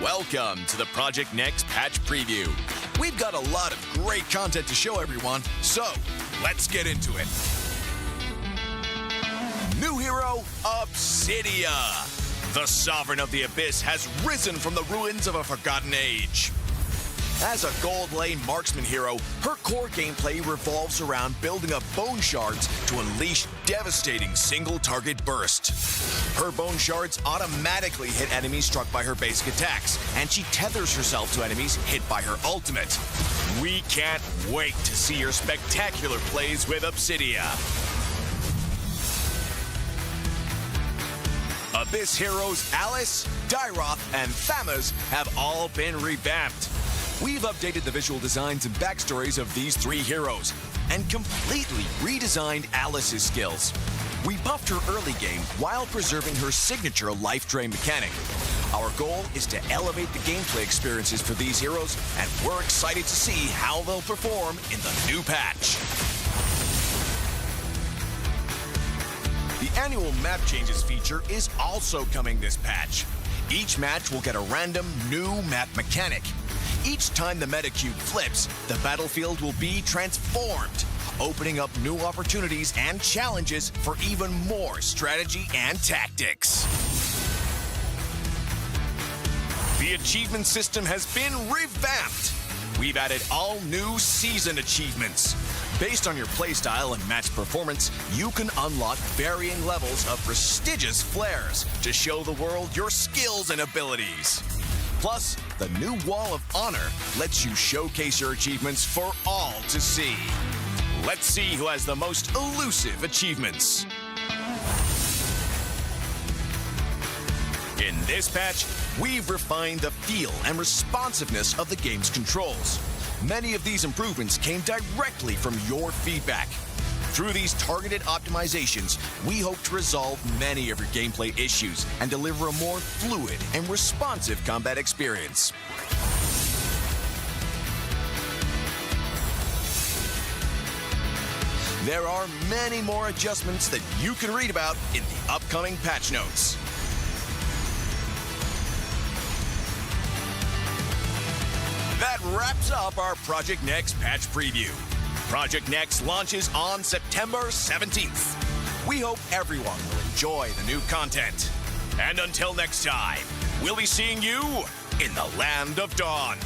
Welcome to the Project Next Patch Preview. We've got a lot of great content to show everyone, so let's get into it. New hero, Obsidia. The Sovereign of the Abyss has risen from the ruins of a forgotten age. As a gold lane marksman hero, her core gameplay revolves around building up bone shards to unleash devastating single-target burst. Her bone shards automatically hit enemies struck by her basic attacks, and she tethers herself to enemies hit by her ultimate. We can't wait to see your spectacular plays with Obsidia. Abyss heroes Alice, Dyroth, and Thamas have all been revamped. We've updated the visual designs and backstories of these three heroes and completely redesigned Alice's skills. We buffed her early game while preserving her signature life drain mechanic. Our goal is to elevate the gameplay experiences for these heroes, and we're excited to see how they'll perform in the new patch. The annual map changes feature is also coming this patch. Each match will get a random new map mechanic. Each time the meta cube flips, the battlefield will be transformed, opening up new opportunities and challenges for even more strategy and tactics. The achievement system has been revamped. We've added all new season achievements. Based on your playstyle and match performance, you can unlock varying levels of prestigious flares to show the world your skills and abilities. Plus, the new Wall of Honor lets you showcase your achievements for all to see. Let's see who has the most elusive achievements. In this patch, we've refined the feel and responsiveness of the game's controls. Many of these improvements came directly from your feedback. Through these targeted optimizations, we hope to resolve many of your gameplay issues and deliver a more fluid and responsive combat experience. There are many more adjustments that you can read about in the upcoming patch notes. That wraps up our Project Next patch preview. Project Next launches on September 17th. We hope everyone will enjoy the new content. And until next time, we'll be seeing you in the Land of Dawn.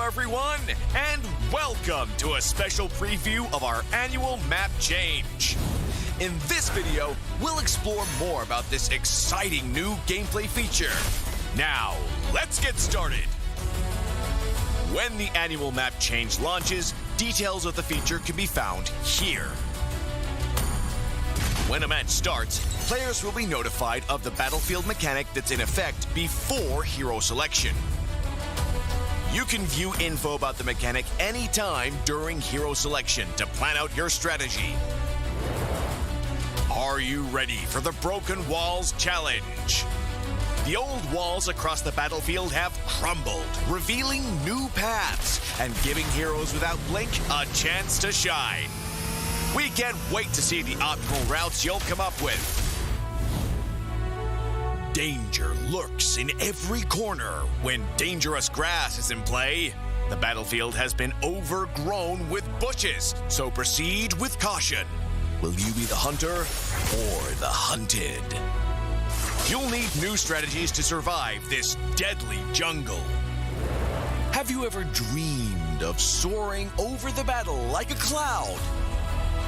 Everyone, and welcome to a special preview of our annual map change. In this video, we'll explore more about this exciting new gameplay feature. Now, let's get started. When the annual map change launches, details of the feature can be found here. When a match starts, players will be notified of the battlefield mechanic that's in effect before hero selection. You can view info about the mechanic anytime during hero selection to plan out your strategy. Are you ready for the Broken Walls Challenge? The old walls across the battlefield have crumbled, revealing new paths and giving heroes without blink a chance to shine. We can't wait to see the optimal routes you'll come up with. Danger lurks in every corner when dangerous grass is in play. The battlefield has been overgrown with bushes, so proceed with caution. Will you be the hunter or the hunted? You'll need new strategies to survive this deadly jungle. Have you ever dreamed of soaring over the battle like a cloud?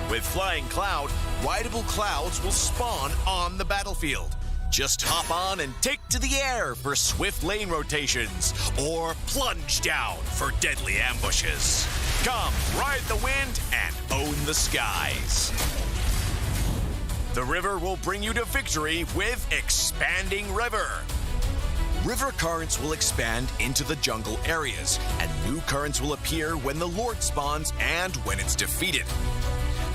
With Flying Cloud, rideable clouds will spawn on the battlefield. Just hop on and take to the air for swift lane rotations, or plunge down for deadly ambushes. Come, ride the wind and own the skies. The river will bring you to victory with Expanding River. river currents will expand into the jungle areas, and new currents will appear when the Lord spawns and when it's defeated.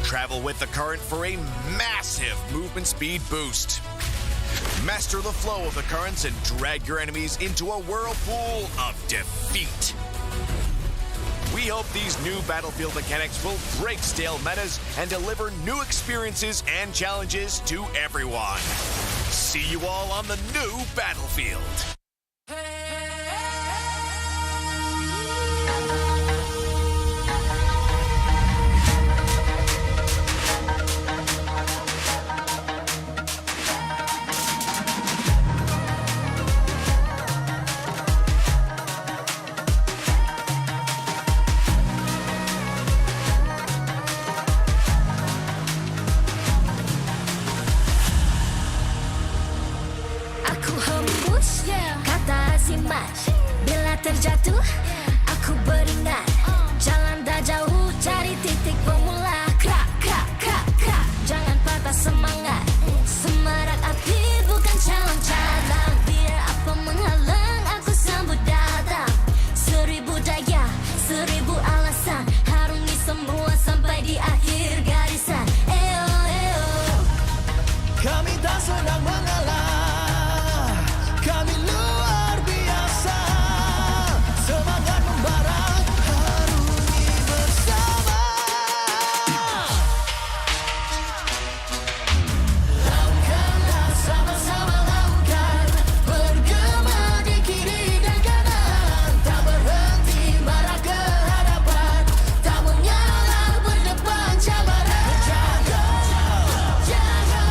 Travel with the current for a massive movement speed boost. Master the flow of the currents and drag your enemies into a whirlpool of defeat. We hope these new battlefield mechanics will break stale metas and deliver new experiences and challenges to everyone. See you all on the new battlefield. Bila terjatuh, aku beringat jalan dah jauh, cari titik pemula. Krak, krak, krak, krak. Jangan patah semangat. Semarak api bukan calon cadangan. Biar apa menghalang, aku sambut datang. 1000 daya, 1000 alasan. Harungi semua sampai di akhir garisan. Eo, eo. Kami tak senang mengalah. Kami luar biasa. Semangat membara, harungi bersama. Lakukanlah sama-sama lakukan. Bergema di kiri dan kanan. Tak berhenti marah ke hadapan. Tak mengalah berdepan cabaran. Jaga, jaga,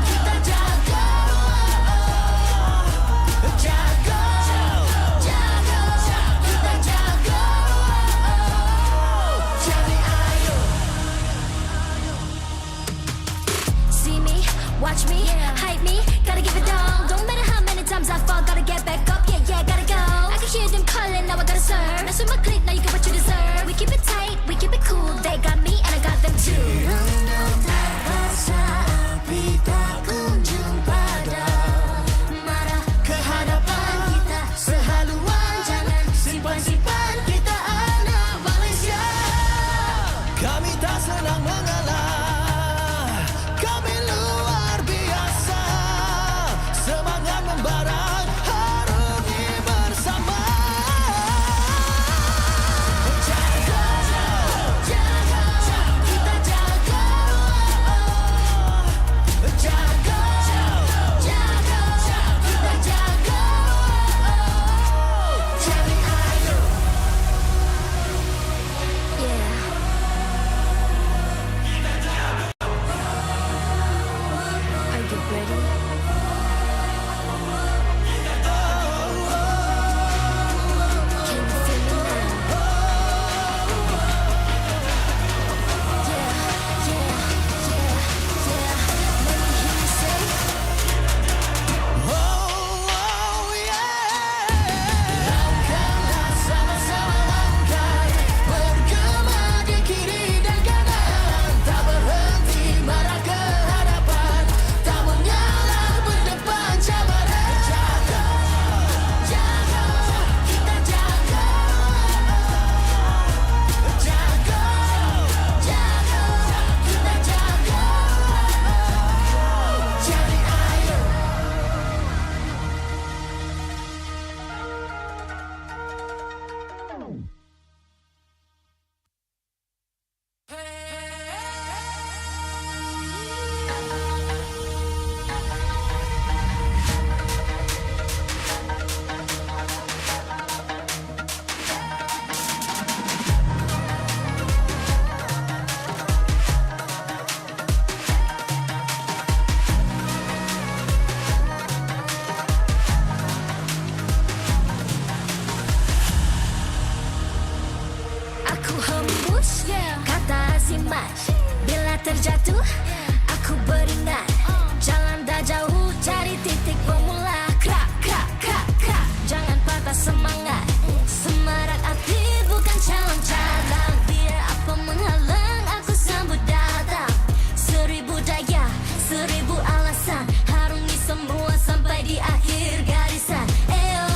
kita jaga. Jaga, jaga, kita jaga. Jadi ayo. See me, watch me, hype me, gotta give it all. Don't matter how many times I fall, gotta get back up, yeah, yeah, gotta go. I can hear them calling, now I gotta serve. Mess with my clique, now you get what you deserve. We keep it tight, we keep it cool, they got me and I got them too. Rasa api tak kunjung padam. Marah ke hadapan kita, sehaluan jangan simpan-simpan. Kita anak Malaysia. Kami tak senang mengalah. Kami luar biasa. Semangat membara, harungi bersama. Jaga, Jaga, kita jaga. jaga, Jaga, kita jaga. jadi ayo. Yeah. Are you ready? Can you feel me now? Yeah, yeah, yeah, yeah. Let me hear you say. Oh, yeah. Lakukanlah sama-sama lakukan. Bergema di kiri dan kanan. Tak berhenti marah ke hadapan. Tak mengalah berdepan cabaran. Jaga, Jaga, kita jaga. jaga, Jaga, kita jaga. jadi ayo. Aku hembus kata simat. Bila terjatuh, aku beringat jalan dah jauh, cari titik pemula. Krak, krak, krak, krak. Jangan patah semangat. Semarak api bukan calon cadangan. Biar apa menghalang, aku sambut datang. 1000 daya, 1000 alasan. Harungi semua sampai di akhir garisan. Eo,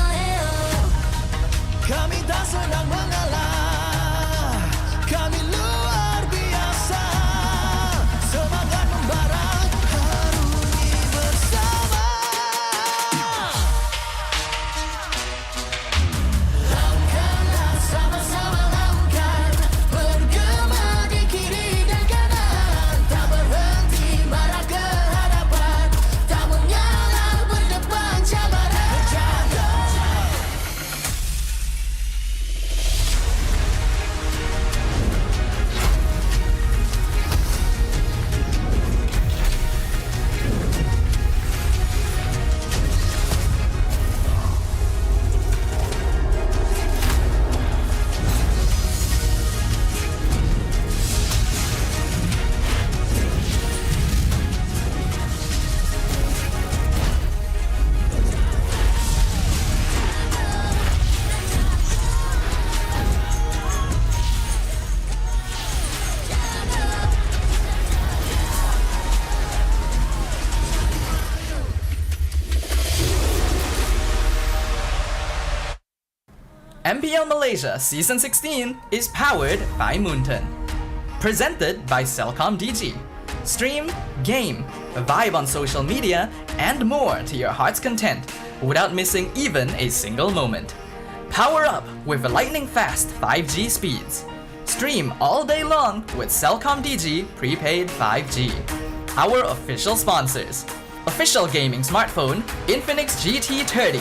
MPL Malaysia Season 16 is powered by Moonton. Presented by Celcom DG. Stream, game, vibe on social media, and more to your heart's content without missing even a single moment. Power up with lightning-fast 5G speeds. Stream all day long with Celcom DG Prepaid 5G. Our official sponsors. Official gaming smartphone, Infinix GT30,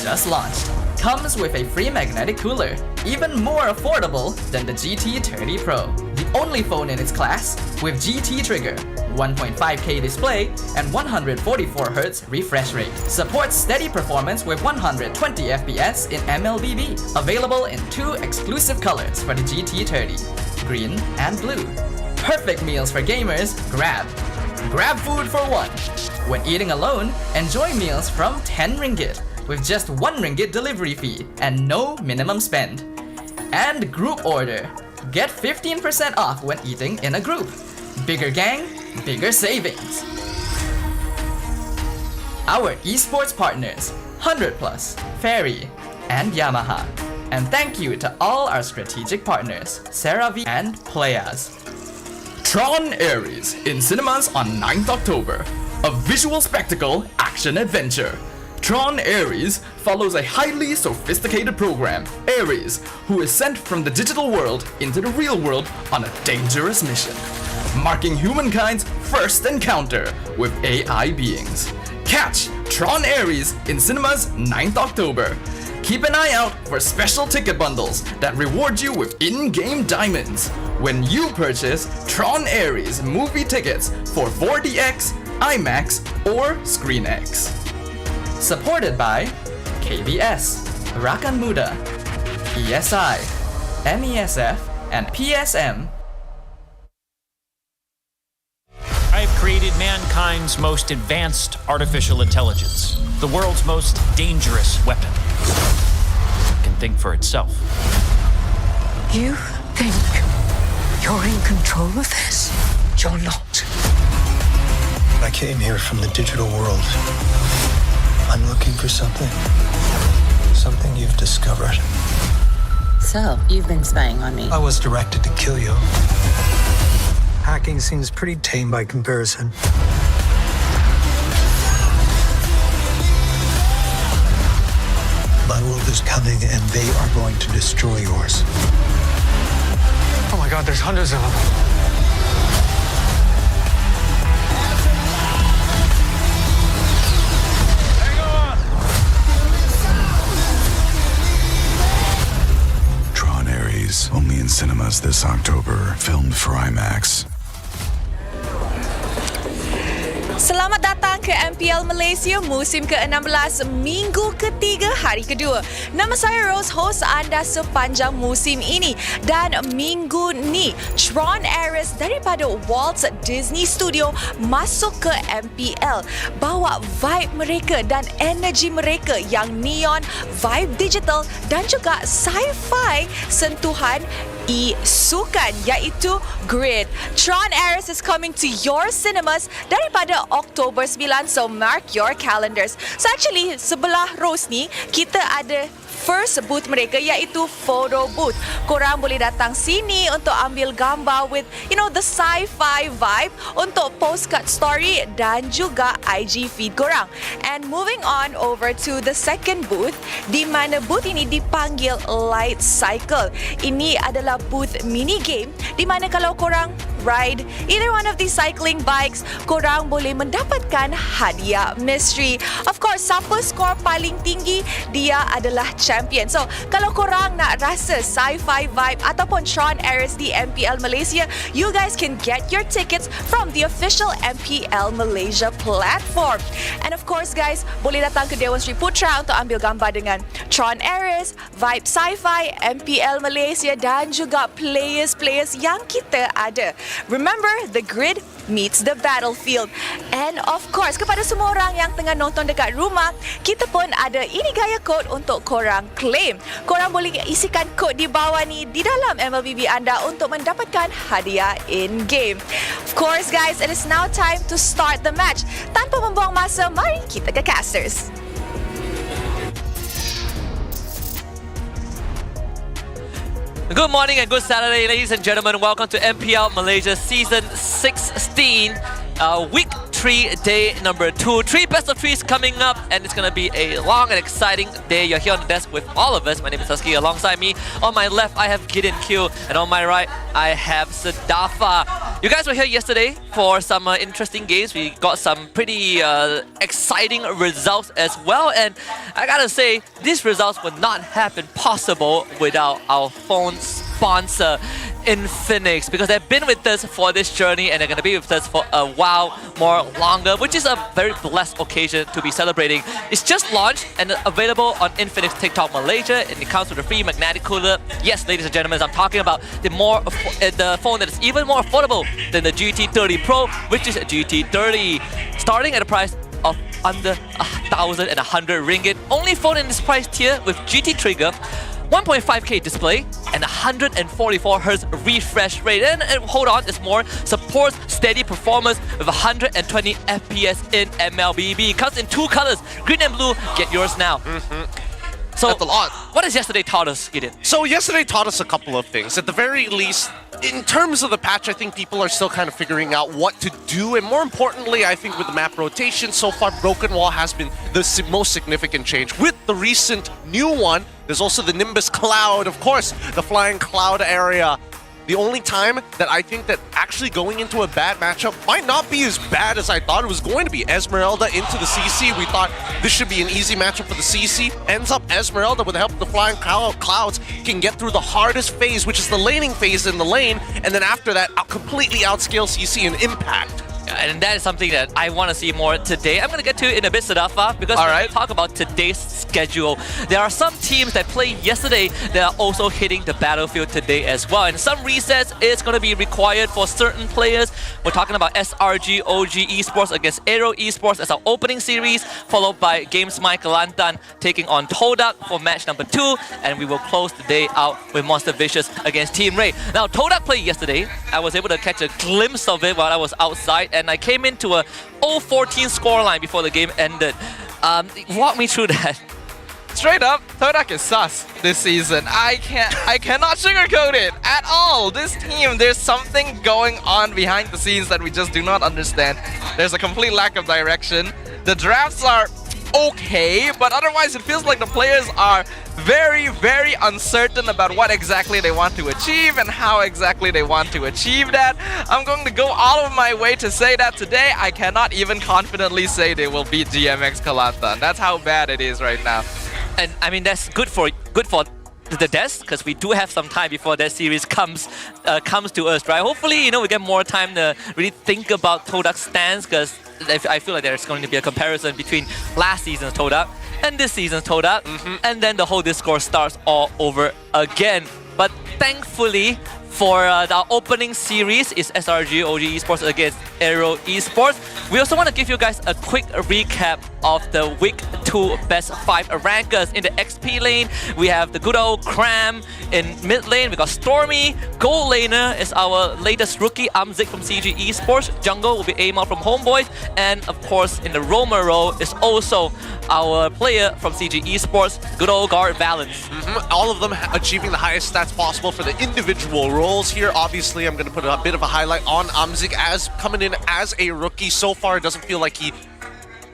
just launched. Comes with a free magnetic cooler, even more affordable than the GT30 Pro. The only phone in its class with GT trigger, 1.5K display, and 144Hz refresh rate. Supports steady performance with 120 FPS in MLBB. Available in 2 exclusive colors for the GT30, green and blue. Perfect meals for gamers, Grab. Grab food for one. When eating alone, enjoy meals from 10 ringgit with just 1 ringgit delivery fee and no minimum spend. And group order. Get 15% off when eating in a group. Bigger gang, bigger savings. Our esports partners, 100 Plus, Ferry, and Yamaha. And thank you to all our strategic partners, CeraVe and Playas. Tron Ares in cinemas on 9th October. A visual spectacle action adventure. Tron Ares follows a highly sophisticated program, Ares, who is sent from the digital world into the real world on a dangerous mission, marking humankind's first encounter with AI beings. Catch Tron Ares in cinemas 9th October. Keep an eye out for special ticket bundles that reward you with in-game diamonds when you purchase Tron Ares movie tickets for 4DX, IMAX, or ScreenX. Supported by KBS, Rakan Muda, ESI, MESF, and PSM. I have created mankind's most advanced artificial intelligence, the world's most dangerous weapon. It can think for itself. You think you're in control of this? You're not. I came here from the digital world. I'm looking for something. Something you've discovered. So, you've been spying on me. I was directed to kill you. Hacking seems pretty tame by comparison. My world is coming and they are going to destroy yours. Oh my God, there's hundreds of them. Tron Ares, only in cinemas this October. Filmed for IMAX. Selamat datang ke MPL Malaysia musim ke-16 minggu ketiga hari kedua. Nama saya Rose, host anda sepanjang musim ini. Dan minggu ni Tron Ares daripada Walt Disney Studio masuk ke MPL. Bawa vibe mereka dan energi mereka yang neon, vibe digital dan juga sci-fi sentuhan sukan iaitu Grid. Tron Ares is coming to your cinemas daripada Oktober 9, so mark your calendars. So actually sebelah Rose ni kita ada first booth mereka iaitu photo booth. Korang boleh datang sini untuk ambil gambar with the sci-fi vibe untuk postcard story dan juga IG feed korang. And moving on over to the second booth, di mana booth ini dipanggil Light Cycle. Ini adalah booth mini game di mana kalau korang ride either one of these cycling bikes, korang boleh mendapatkan hadiah mystery. Of course, siapa skor paling tinggi, dia adalah champion. So, kalau korang nak rasa sci-fi vibe ataupun Tron Ares di MPL Malaysia, you guys can get your tickets from the official MPL Malaysia platform. And of course, guys, boleh datang ke Dewan Sri Putra untuk ambil gambar dengan Tron Ares, vibe sci-fi, MPL Malaysia dan juga players-players yang kita ada. Remember, the grid meets the battlefield. And of course, kepada semua orang yang tengah nonton dekat rumah, kita pun ada ini gaya kod untuk korang claim. Korang boleh isikan kod di bawah ni di dalam MLBB anda untuk mendapatkan hadiah in-game. Of course, guys, it is now time to start the match. Tanpa membuang masa, mari kita ke casters. Good morning and good Saturday, ladies and gentlemen. Welcome to MPL Malaysia Season 16, Week 3, Day number 2. 3 best of 3s coming up, and it's going to be a long and exciting day. You're here on the desk with all of us. My name is Husky. Alongside me, on my left, I have Gideon Q, and on my right, I have Sadafa. You guys were here yesterday for some interesting games. We got some pretty exciting results as well, and I gotta say, these results would not have been possible without our phone sponsor, Infinix, because they've been with us for this journey and they're going to be with us for a while more longer, which is a very blessed occasion to be celebrating. It's just launched and available on Infinix TikTok Malaysia, and it comes with a free magnetic cooler. Yes, ladies and gentlemen, I'm talking about the phone that is even more affordable than the GT30 Pro, which is a GT30, starting at a price of under 1,100 ringgit. Only phone in this price tier with GT trigger, 1.5K display, and 144Hz refresh rate. And hold on, there's more. Supports steady performance with 120 FPS in MLBB. Comes in 2 colors, green and blue. Get yours now. So, that's a lot. What has yesterday taught us, Gideon? So yesterday taught us a couple of things. At the very least, in terms of the patch, I think people are still kind of figuring out what to do. And more importantly, I think with the map rotation, so far Broken Wall has been the most significant change. With the recent new one, there's also the Nimbus Cloud, of course, the flying cloud area. The only time that I think that actually going into a bad matchup might not be as bad as I thought it was going to be. Esmeralda into the CC. We thought this should be an easy matchup for the CC. Ends up Esmeralda, with the help of the flying clouds, can get through the hardest phase, which is the laning phase in the lane. And then after that, completely outscale CC in impact. And that is something that I want to see more today. I'm going to get to it in a bit, Sadafa, because we're going to talk about today's schedule. There are some teams that played yesterday that are also hitting the battlefield today as well. And some resets is going to be required for certain players. We're talking about SRG OG Esports against AERO Esports as our opening series, followed by GMXK Kelantan taking on Todak for match number 2. And we will close the day out with Monster Vicious against Team Ray. Now, Todak played yesterday. I was able to catch a glimpse of it while I was outside, and I came into a 0-14 scoreline before the game ended. Walk me through that. Straight up, Todak is sus this season. I cannot sugarcoat it at all. This team, there's something going on behind the scenes that we just do not understand. There's a complete lack of direction. The drafts are okay, but otherwise it feels like the players are very, very uncertain about what exactly they want to achieve and how exactly they want to achieve that. I'm going to go all of my way to say that today I cannot even confidently say they will beat GMX Kelantan. That's how bad it is right now. And I mean, that's good for the desk, because we do have some time before that series comes to us, right? Hopefully, we get more time to really think about Todak's stance, because I feel like there's going to be a comparison between last season's Todak and this season's Todak, and then the whole discourse starts all over again. But thankfully, for our opening series is SRG OG Esports against AERO Esports. We also want to give you guys a quick recap of the Week 2 Best 5 rankers. In the XP lane, we have the good old Cram. In mid lane, we got Stormy. Gold laner is our latest rookie, Amzik from CG Esports. Jungle will be Amal from Homeboys. And of course, in the roamer role is also our player from CG Esports, good old guard Valence. All of them achieving the highest stats possible for the individual roles here. Obviously, I'm going to put a bit of a highlight on Amzik as coming in as a rookie. So far, it doesn't feel like he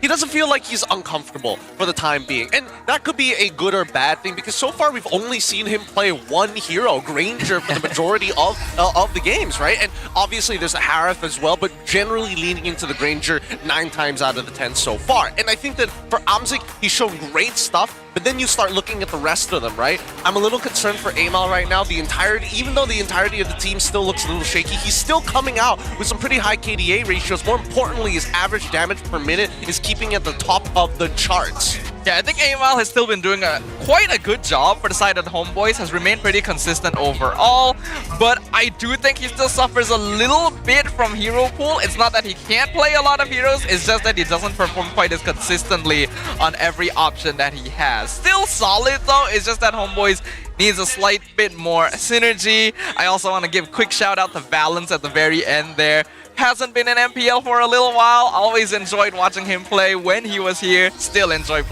doesn't feel like he's uncomfortable for the time being. And that could be a good or bad thing, because so far we've only seen him play one hero, Granger, for the majority of the games, right? And obviously there's a Harith as well, but generally leaning into the Granger 9 times out of the 10 so far. And I think that for Amzik, he's shown great stuff, but then you start looking at the rest of them, right? I'm a little concerned for Amal right now. Even though the entirety of the team still looks a little shaky, he's still coming out with some pretty high KDA ratios. More importantly, his average damage per minute is keeping at the top of the charts. Yeah, I think Amal has still been doing quite a good job for the side of the Homeboys, has remained pretty consistent overall, but I do think he still suffers a little bit from hero pool. It's not that he can't play a lot of heroes, it's just that he doesn't perform quite as consistently on every option that he has. Still solid though, it's just that Homeboys needs a slight bit more synergy. I also want to give a quick shout out to Valence at the very end there. Hasn't been in MPL for a little while. Always enjoyed watching him play when he was here. Still enjoy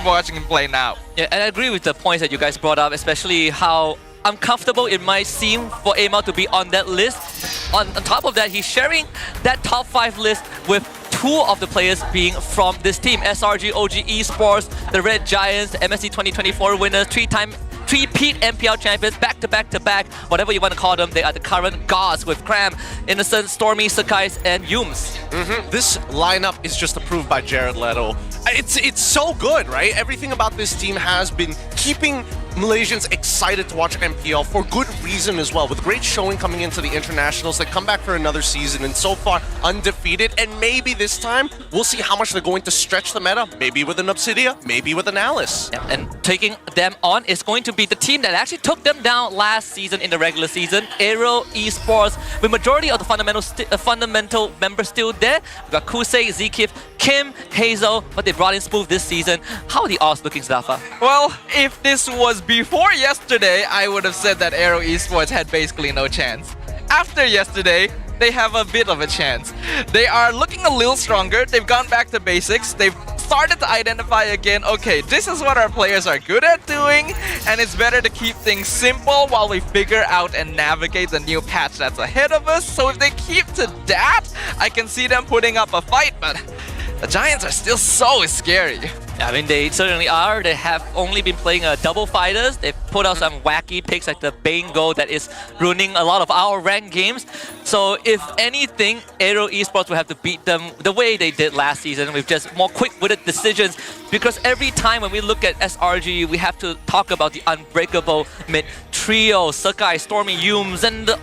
watching him play now. Yeah, and I agree with the points that you guys brought up, especially how uncomfortable it might seem for ML to be on that list, on top of that, he's sharing that top 5 list with 2 of the players being from this team. SRG, OG Esports, the Red Giants, the MSC 2024 winners, 3-peat MPL champions, back-to-back, whatever you want to call them. They are the current gods with Cram, Innocent, Stormy, Sakai's, and Yums. This lineup is just approved by Jared Leto. It's so good, right? Everything about this team has been keeping Malaysians excited to watch MPL for good reason as well, with great showing coming into the internationals. They come back for another season and so far undefeated, and maybe this time we'll see how much they're going to stretch the meta, maybe with an Obsidia, maybe with an Alice. Yeah, and taking them on is going to be the team that actually took them down last season in the regular season, AERO Esports, with majority of the fundamental members still there. We've got Kusei, Zekif, Kim, Hazel, but they brought in Smooth this season. How are the odds looking, Zafar? Well, if this was before yesterday, I would have said that AERO Esports had basically no chance. After yesterday, they have a bit of a chance. They are looking a little stronger. They've gone back to basics. They've started to identify again, okay, this is what our players are good at doing, and it's better to keep things simple while we figure out and navigate the new patch that's ahead of us. So if they keep to that, I can see them putting up a fight, but the Giants are still so scary. I mean, they certainly are. They have only been playing double fighters. They've put out some wacky picks like the Bango that is ruining a lot of our ranked games. So if anything, AERO Esports will have to beat them the way they did last season with just more quick-witted decisions. Because every time when we look at SRG, we have to talk about the unbreakable mid trio, Sakai, Stormy, Yums, and the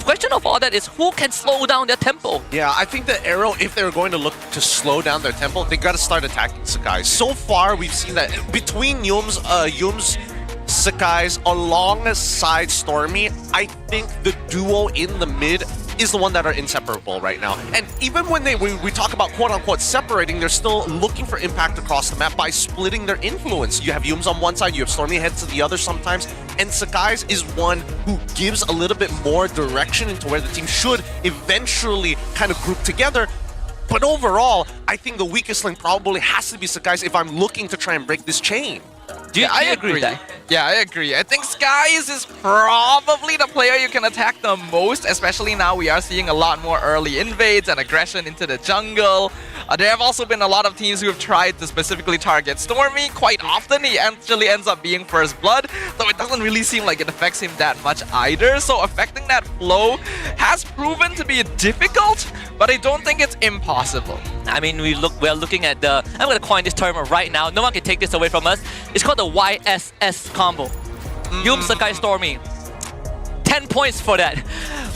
question of all that is who can slow down their tempo. Yeah, I think that AERO, if they're going to look to slow down their tempo, they got to start attacking Sakai. So far, we've seen that between Yums, Sakai's alongside Stormy, I think the duo in the mid is the one that are inseparable right now. And even when we talk about quote-unquote separating, they're still looking for impact across the map by splitting their influence. You have Yums on one side, you have Stormy head to the other sometimes, and Sakai's is one who gives a little bit more direction into where the team should eventually kind of group together. But overall, I think the weakest link probably has to be Sakai's if I'm looking to try and break this chain. I agree. Yeah, I agree. I think Skies is probably the player you can attack the most, especially now we are seeing a lot more early invades and aggression into the jungle. There have also been a lot of teams who have tried to specifically target Stormy. Quite often he actually ends up being first blood, though it doesn't really seem like it affects him that much either. So affecting that flow has proven to be difficult, but I don't think it's impossible. I mean, we're looking at the, I'm going to coin this term right now, no one can take this away from us. It's called the YSS combo. Yum, Sakai, Stormy. 10 points for that.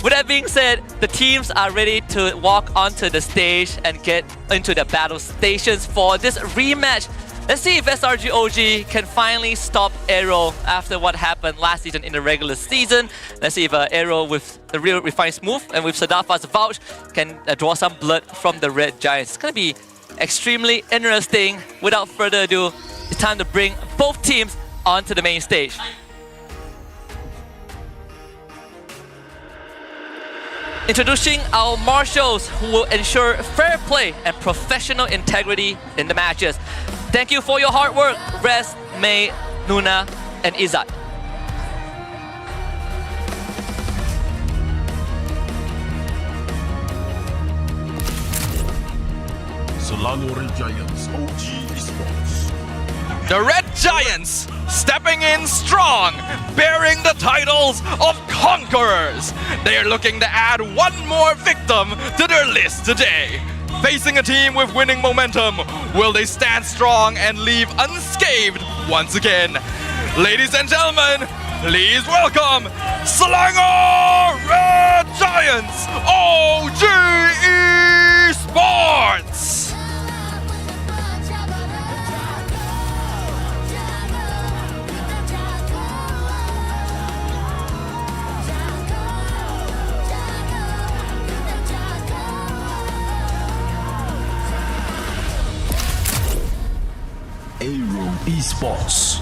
With that being said, the teams are ready to walk onto the stage and get into the battle stations for this rematch. Let's see if SRG OG can finally stop AERO after what happened last season in the regular season. Let's see if AERO with the real refined Smooth and with Sadafa's vouch can draw some blood from the Red Giants. It's going to be extremely interesting. Without further ado, it's time to bring both teams onto the main stage. Introducing our marshals who will ensure fair play and professional integrity in the matches. Thank you for your hard work, Rez, May, Nuna, and Izzat. Selalu Red Giants, OG Esports. The Red Giants stepping in strong, bearing the titles of conquerors. They are looking to add one more victim to their list today. Facing a team with winning momentum, will they stand strong and leave unscathed once again? Ladies and gentlemen, please welcome Selangor Red Giants, OG Esports! AERO Esports.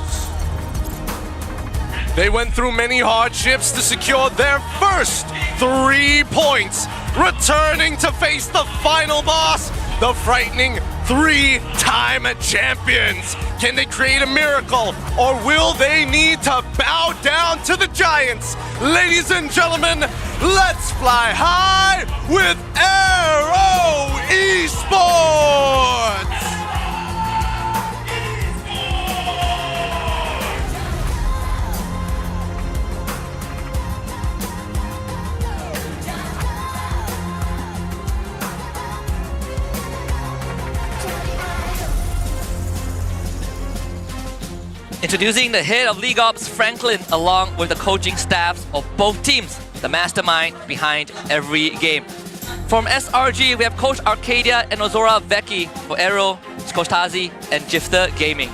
They went through many hardships to secure their first 3 points, returning to face the final boss, the frightening 3-time champions. Can they create a miracle, or will they need to bow down to the giants? Ladies and gentlemen, let's fly high with AERO Esports! Introducing the head of League Ops, Franklin, along with the coaching staffs of both teams, the mastermind behind every game. From SRG, we have Coach Arcadia and Ozora Vecchi. For AERO, it's Coach Tazi and Jifter Gaming.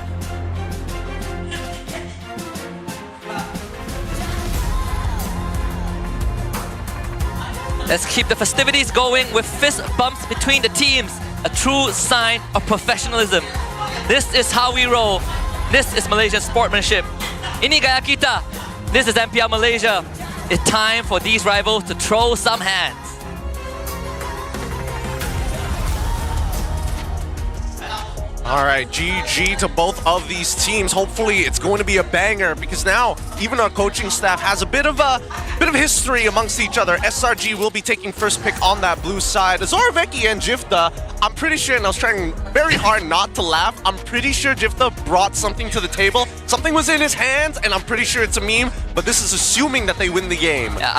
Let's keep the festivities going with fist bumps between the teams, a true sign of professionalism. This is how we roll. This is Malaysian sportsmanship. Ini gaya kita. This is MPL Malaysia. It's time for these rivals to throw some hands. All right, GG to both of these teams. Hopefully it's going to be a banger, because now even our coaching staff has a bit of history amongst each other. SRG will be taking first pick on that blue side. Ozora Vecchi and Jifta, I'm pretty sure, and I was trying very hard not to laugh, I'm pretty sure Jifta brought something to the table. Something was in his hands, and I'm pretty sure it's a meme, but this is assuming that they win the game. Yeah,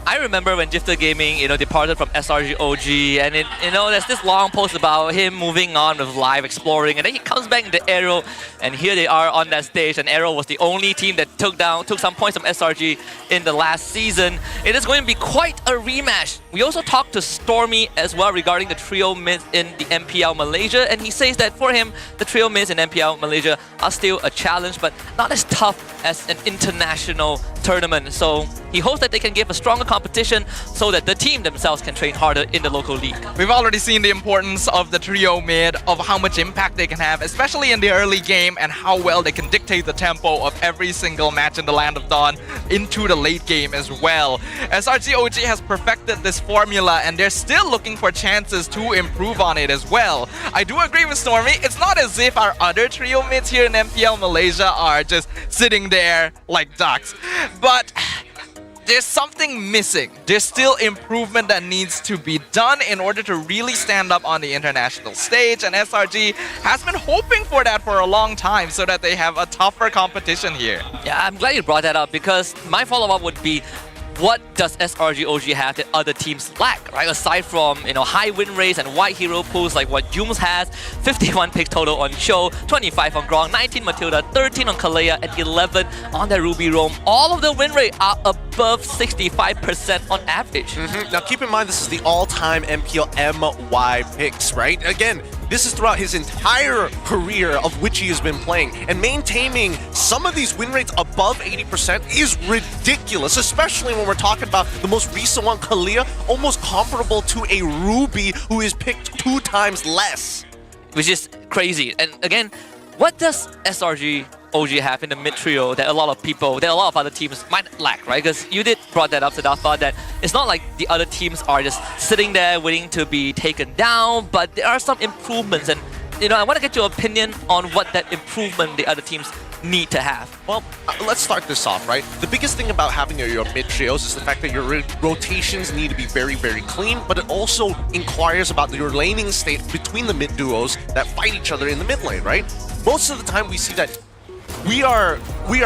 I remember when Jifter Gaming, departed from SRG OG, and there's this long post about him moving on with live exploring, and then he comes back into AERO, and here they are on that stage, and AERO was the only team that took some points from SRG in the last season. It is going to be quite a rematch. We also talked to Stormy as well regarding the trio mids in the MPL Malaysia, and he says that for him, the trio mids in MPL Malaysia are still a challenge, but not as tough as an international tournament. So he hopes that they can give a stronger competition so that the team themselves can train harder in the local league. We've already seen the importance of the trio mid, of how much impact they can have, especially in the early game, and how well they can dictate the tempo of every single match in the Land of Dawn into the late game as well. SRG OG has perfected this formula, and they're still looking for chances to improve on it as well. I do agree with Stormy. It's not as if our other trio mids here in MPL Malaysia are just sitting there like ducks, but there's something missing. There's still improvement that needs to be done in order to really stand up on the international stage, and SRG has been hoping for that for a long time so that they have a tougher competition here. Yeah, I'm glad you brought that up, because my follow-up would be, what does SRG OG have that other teams lack, right? Aside from, high win rates and white hero pools like what Jooms has, 51 picks total on Show, 25 on Grong, 19 Matilda, 13 on Kalea, and 11 on the Ruby Roam. All of the win rate are above 65% on average. Now keep in mind, this is the all-time MPL MY picks, right? Again, this is throughout his entire career of which he has been playing, and maintaining some of these win rates above 80% is ridiculous, especially when we're talking about the most recent one, Kalea, almost comparable to a Ruby who is picked 2 times less. Which is crazy. And again, what does SRG OG have in the mid trio that a lot of other teams might lack, right? Because you did brought that up, Siddhartha, that it's not like the other teams are just sitting there waiting to be taken down, but there are some improvements, and I want to get your opinion on what that improvement the other teams need to have. Well, let's start this off, right? The biggest thing about having your mid trios is the fact that your rotations need to be very, very clean, but it also inquires about your laning state between the mid duos that fight each other in the mid lane, right? Most of the time we see that we are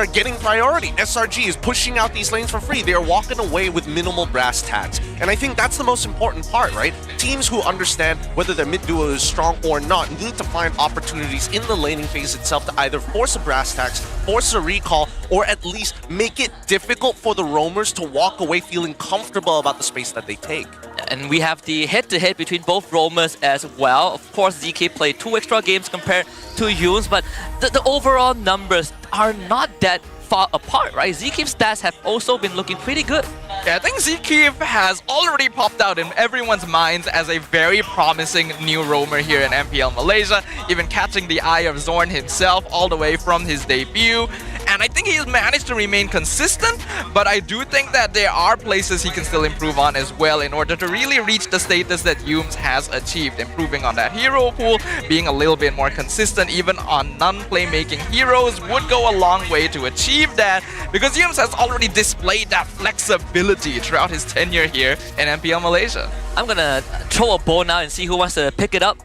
getting priority. SRG is pushing out these lanes for free. They are walking away with minimal brass tacks. And I think that's the most important part, right? Teams who understand whether their mid duo is strong or not need to find opportunities in the laning phase itself to either force a brass tacks, force a recall, or at least make it difficult for the roamers to walk away feeling comfortable about the space that they take. And we have the head-to-head between both roamers as well. Of course, ZK played 2 extra games compared to Yoons, but the overall numbers are not that far apart, right? Zkeep's stats have also been looking pretty good. Yeah, I think Zkeep has already popped out in everyone's minds as a very promising new roamer here in MPL Malaysia, even catching the eye of Zorn himself all the way from his debut. And and I think he's managed to remain consistent, but I do think that there are places he can still improve on as well in order to really reach the status that Yumes has achieved, improving on that hero pool, being a little bit more consistent even on non-playmaking heroes would go a long way to achieve that, because Yumes has already displayed that flexibility throughout his tenure here in MPL Malaysia. I'm gonna throw a ball now and see who wants to pick it up.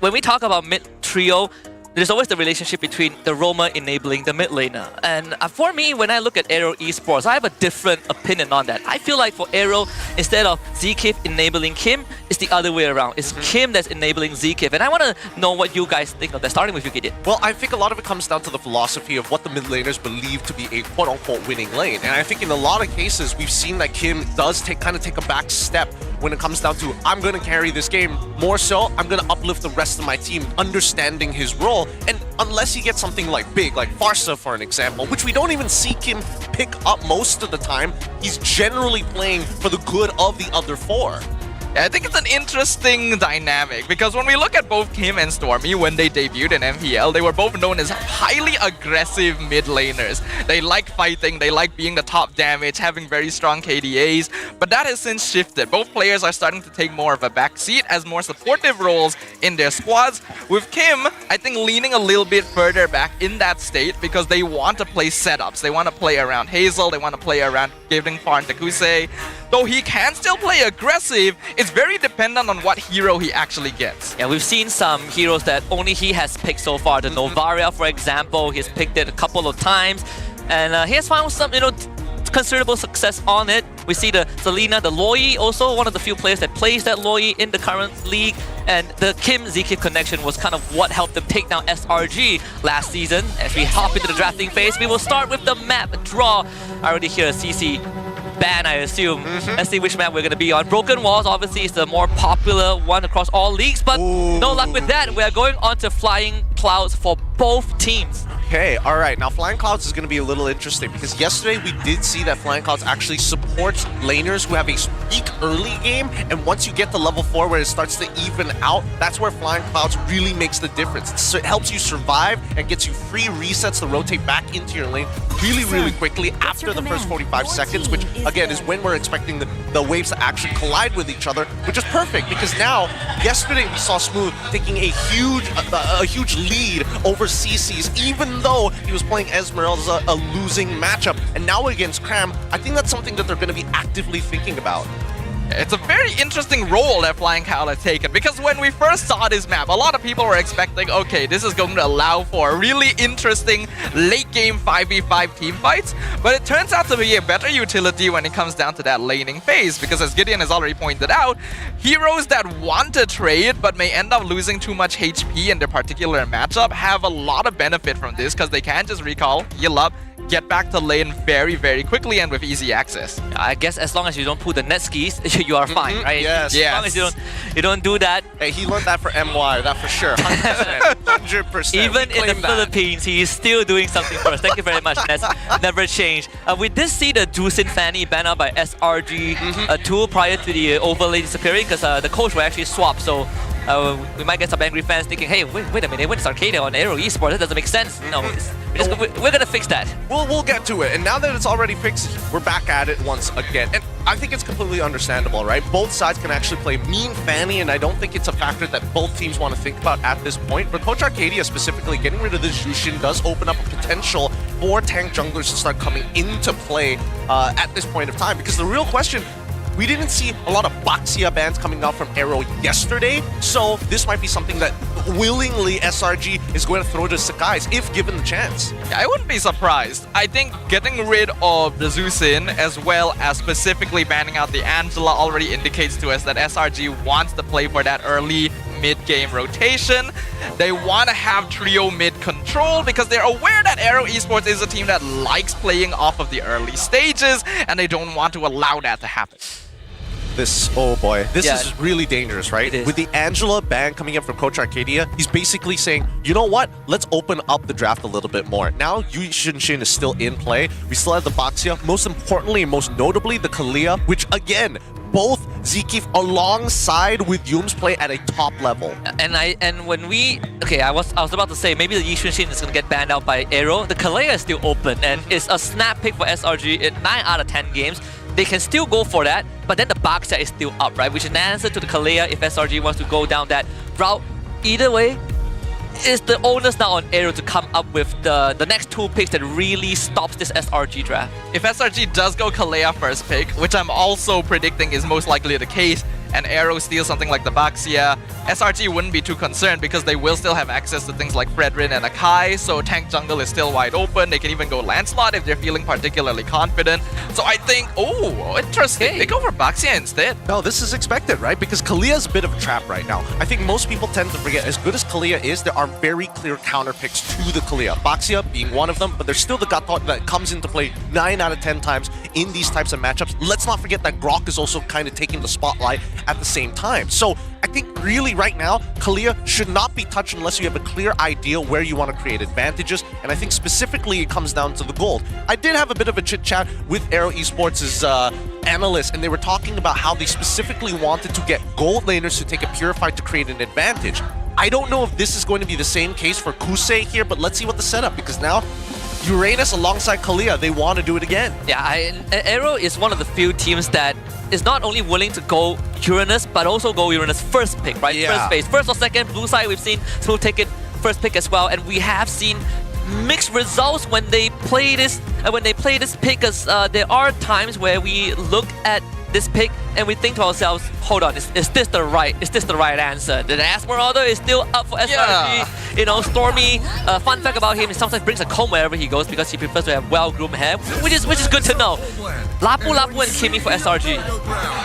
When we talk about mid trio, there's always the relationship between the roamer enabling the mid laner. And for me, when I look at AERO Esports, I have a different opinion on that. I feel like for AERO, instead of Zkif enabling Kim, it's the other way around. It's Kim that's enabling Zkif. And I want to know what you guys think of that, starting with you, Gideon. Well, I think a lot of it comes down to the philosophy of what the mid laners believe to be a quote-unquote winning lane. And I think in a lot of cases, we've seen that Kim does kind of take a back step when it comes down to, I'm going to carry this game. More so, I'm going to uplift the rest of my team, understanding his role. And unless he gets something like big, like Farsa for an example, which we don't even see Kim pick up most of the time, he's generally playing for the good of the other four. I think it's an interesting dynamic because when we look at both Kim and Stormy when they debuted in MPL, they were both known as highly aggressive mid laners. They like fighting, they like being the top damage, having very strong KDAs, but that has since shifted. Both players are starting to take more of a backseat as more supportive roles in their squads. With Kim, I think leaning a little bit further back in that state because they want to play setups. They want to play around Hazel, they want to play around giving Farn Takuse. Though he can still play aggressive, it's very dependent on what hero he actually gets. Yeah, we've seen some heroes that only he has picked so far. The Novaria, for example, he's picked it a couple of times, and he has found some, considerable success on it. We see the Selena, the Loi, also one of the few players that plays that Loi in the current league, and the Kim Zkif connection was kind of what helped them take down SRG last season. As we hop into the drafting phase, we will start with the map draw. I already hear a CC ban, I assume. Let's see which map we're going to be on. Broken Walls obviously is the more popular one across all leagues, but no luck with that. We're going on to Flying Clouds for both teams. Okay, alright. Now Flying Clouds is going to be a little interesting because yesterday we did see that Flying Clouds actually supports laners who have a weak early game, and once you get to level 4 where it starts to even out, that's where Flying Clouds really makes the difference. It helps you survive and gets you free resets to rotate back into your lane really quickly after the first 45 seconds, which again is when we're expecting the waves to actually collide with each other, which is perfect because now, yesterday we saw Smooth taking a huge lead over CC's, even though he was playing Esmeralda, a losing matchup. And now against Cram, I think that's something that they're going to be actively thinking about. It's a very interesting role that Flying Cloud has taken because when we first saw this map, a lot of people were expecting, okay, this is going to allow for really interesting late game 5v5 team fights, but it turns out to be a better utility when it comes down to that laning phase because as Gideon has already pointed out, heroes that want to trade but may end up losing too much HP in their particular matchup have a lot of benefit from this because they can just recall, heal up, get back to lane very quickly and with easy access. I guess as long as you don't pull the net skis, you are fine, right? Yes. As long as you don't do that. Hey, he learned that for MY, that for sure. 100%. 100%. Even in the Philippines, he is still doing something for us. Thank you very much. That's never changed. We did see the Juicin Fanny ban out by SRG 2 prior to the overlay disappearing because the coach will actually swap. So we might get some angry fans thinking, hey, wait a minute, when it's Arcadia on AERO Esports, that doesn't make sense. No, we're gonna fix that. We'll get to it, and now that it's already fixed, we're back at it once again. And I think it's completely understandable, right? Both sides can actually play mean Fanny, and I don't think it's a factor that both teams want to think about at this point. For Coach Arcadia specifically, getting rid of this Jushin does open up a potential for tank junglers to start coming into play at this point of time, because the real question, we didn't see a lot of Baxia bans coming out from AERO yesterday, so this might be something that willingly SRG is going to throw to Sakai's if given the chance. Yeah, I wouldn't be surprised. I think getting rid of the Zeusin as well as specifically banning out the Angela already indicates to us that SRG wants to play for that early mid-game rotation. They want to have trio mid control because they're aware that AERO Esports is a team that likes playing off of the early stages and they don't want to allow that to happen. This, oh boy, this Yeah. is really dangerous, right? It is. With the Angela ban coming in from Coach Arcadia, he's basically saying, you know what? Let's open up the draft a little bit more. Now, Yu Shin is still in play. We still have the Baxia. Most importantly and most notably, the Kalia, which again, both Zikif alongside with Yum's play at a top level. And when we I was about to say maybe the Yi Xunshin is gonna get banned out by AERO. The Kalea is still open and it's a snap pick for SRG in 9 out of 10 games. They can still go for that, but then the Baxia is still up, right? Which is an answer to the Kalea if SRG wants to go down that route. Either way, it's the onus now on AERO to come up with the next 2 picks that really stops this SRG draft. If SRG does go Kalea first pick, which I'm also predicting is most likely the case, and AERO steals something like the Baxia, SRG wouldn't be too concerned because they will still have access to things like Fredrin and Akai, so tank jungle is still wide open. They can even go Lancelot if they're feeling particularly confident. So I think, oh, interesting. Okay. They go for Baxia instead. No, this is expected, right? Because Kalia is a bit of a trap right now. I think most people tend to forget, as good as Kalia is, there are very clear counter picks to the Kalia. Baxia being one of them, but there's still the Gatot that comes into play 9 out of 10 times in these types of matchups. Let's not forget that Grok is also kind of taking the spotlight at the same time. So I think really right now, Kalia should not be touched unless you have a clear idea where you want to create advantages. And I think specifically it comes down to the gold. I did have a bit of a chit chat with AERO Esports' analysts, and they were talking about how they specifically wanted to get gold laners to take a Purified to create an advantage. I don't know if this is going to be the same case for Kusei here, but let's see what the setup, because now Uranus alongside Kalia, they want to do it again. Yeah, AERO is one of the few teams that is not only willing to go Uranus, but also go Uranus first pick, right? Yeah. First phase. First or second, blue side, we've seen Smooth take it first pick as well, and we have seen mixed results when they play this pick, as there are times where we look at this pick and we think to ourselves, hold on, is this the right answer? The Esmeralda is still up for SRG. Yeah. You know, Stormy, fun fact about him, he sometimes brings a comb wherever he goes because he prefers to have well-groomed hair, which is good to know. Lapu and Kimi for SRG.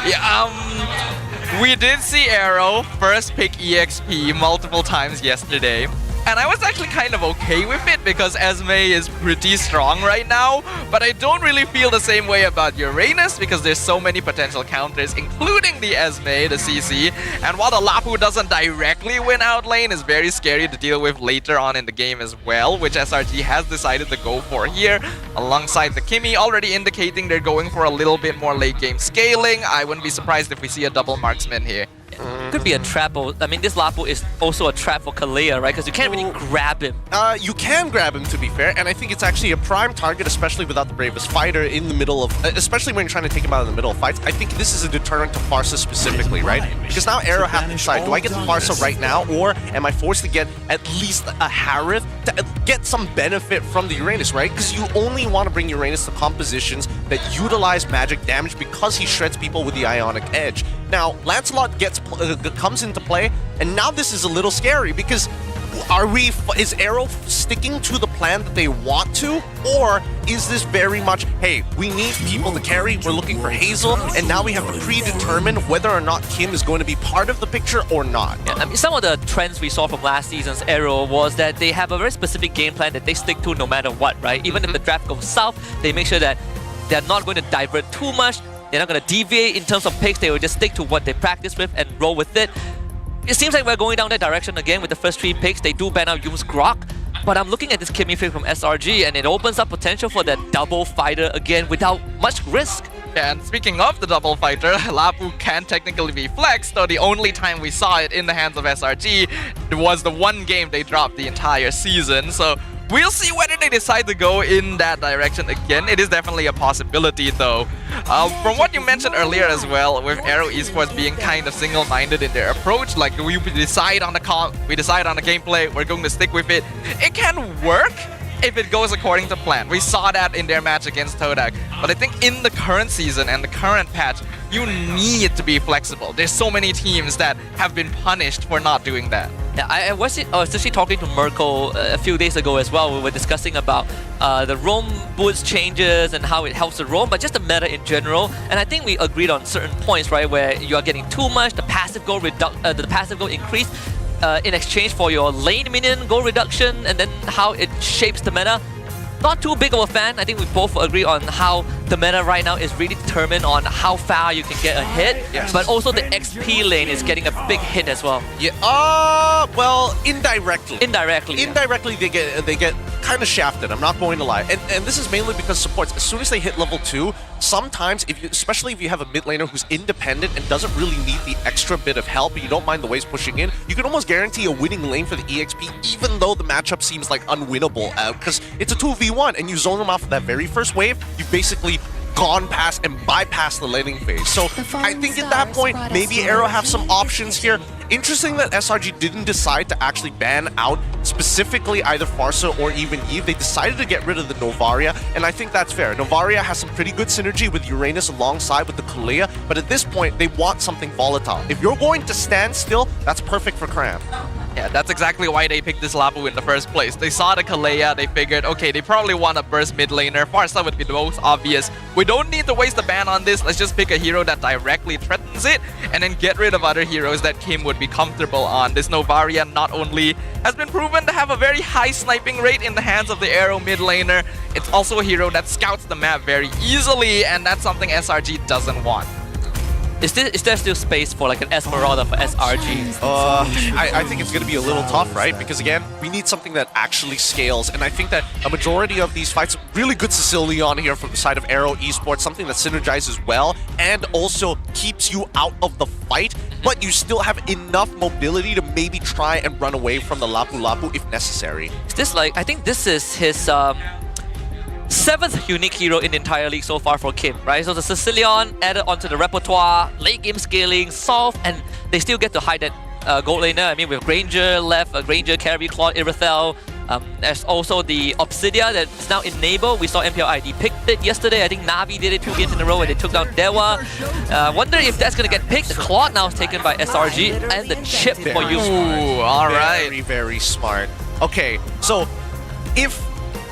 Yeah, we did see AERO first pick EXP multiple times yesterday. And I was actually kind of okay with it because Esme is pretty strong right now, but I don't really feel the same way about Uranus because there's so many potential counters, including the Esme, the CC, and while the Lapu doesn't directly win out lane, is very scary to deal with later on in the game as well, which SRG has decided to go for here, alongside the Kimi, already indicating they're going for a little bit more late game scaling. I wouldn't be surprised if we see a double marksman here. Could be a trap. I mean, this Lapu is also a trap for Kalia, right? Because you can't really grab him. You can grab him, to be fair, and I think it's actually a prime target, especially without the bravest fighter in the middle of, especially when you're trying to take him out in the middle of fights. I think this is a deterrent to Farsa specifically, right? Because now AERO has to decide, do I get the Farsa right now, or am I forced to get at least a Harith to get some benefit from the Uranus, right? Because you only want to bring Uranus to compositions that utilize magic damage because he shreds people with the Ionic Edge. Now, Lancelot comes into play, and now this is a little scary because is AERO sticking to the plan that they want to, or is this very much, hey, we need people to carry, we're looking for Hazel, and now we have to predetermine whether or not Kim is going to be part of the picture or not? Yeah, I mean, some of the trends we saw from last season's AERO was that they have a very specific game plan that they stick to no matter what, right? Even if the draft goes south, they make sure that they're not going to divert too much, they're not going to deviate in terms of picks, they will just stick to what they practice with and roll with it. It seems like we're going down that direction again with the first 3 picks. They do ban out Yum's Grok, but I'm looking at this Kimi pick from SRG and it opens up potential for that double fighter again without much risk. Yeah, and speaking of the double fighter, Lapu can technically be flexed, though the only time we saw it in the hands of SRG was the one game they dropped the entire season, so we'll see whether they decide to go in that direction again. It is definitely a possibility though. From what you mentioned earlier as well, with AERO Esports being kind of single-minded in their approach, like we decide on the gameplay, we're going to stick with it. It can work if it goes according to plan. We saw that in their match against Todak. But I think in the current season and the current patch, you need to be flexible. There's so many teams that have been punished for not doing that. Yeah, I was actually talking to Merkel a few days ago as well. We were discussing about the roam boots changes and how it helps the roam, but just the meta in general. And I think we agreed on certain points, right, where you are getting too much, the passive goal increase in exchange for your lane minion goal reduction, and then how it shapes the meta. not too big of a fan. I think we both agree on how the meta right now is really determined on how far you can get ahead, but also the XP lane is getting a big hit as well. Yeah. Well, indirectly. Indirectly, they get kind of shafted. I'm not going to lie, and this is mainly because supports. As soon as they hit level 2, sometimes, especially if you have a mid laner who's independent and doesn't really need the extra bit of help, but you don't mind the waves pushing in, you can almost guarantee a winning lane for the EXP, even though the matchup seems like unwinnable, because it's a 2v1, and you zone them off of that very first wave, you've basically gone past and bypassed the laning phase. So I think at that point, maybe AERO have some options here. Interesting that SRG didn't decide to actually ban out specifically either Farsa or even Eve. They decided to get rid of the Novaria, and I think that's fair. Novaria has some pretty good synergy with Uranus alongside with the Kalea, but at this point, they want something volatile. If you're going to stand still, that's perfect for Cram. Yeah, that's exactly why they picked this Lapu in the first place. They saw the Kalea, they figured, okay, they probably want a burst mid laner. Farsa would be the most obvious. We don't need to waste the ban on this. Let's just pick a hero that directly threatens it, and then get rid of other heroes that Kim would be comfortable on. This Novaria not only has been proven to have a very high sniping rate in the hands of the AERO mid laner, it's also a hero that scouts the map very easily, and that's something SRG doesn't want. Is there still space for like an Esmeralda for SRG? I think it's going to be a little tough, right? Because again, we need something that actually scales, and I think that a majority of these fights, really good Sicilian here from the side of AERO Esports, something that synergizes well and also keeps you out of the fight, but you still have enough mobility to maybe try and run away from the Lapu Lapu if necessary. Is this like, I think this is his 7th unique hero in the entire league so far for Kim, right? So the Sicilian added onto the repertoire, late game scaling, soft, and they still get to hide that gold laner. I mean, with Granger left, Granger, Carry, Claude, Irithel. There's also the Obsidia that's now enabled. We saw MPL ID picked it yesterday. I think Navi did it 2 games in a row and they took down Dewa. Wonder if that's going to get picked. The Claude now is taken by SRG and the chip for you. Ooh, alright. Very, very smart. Okay, so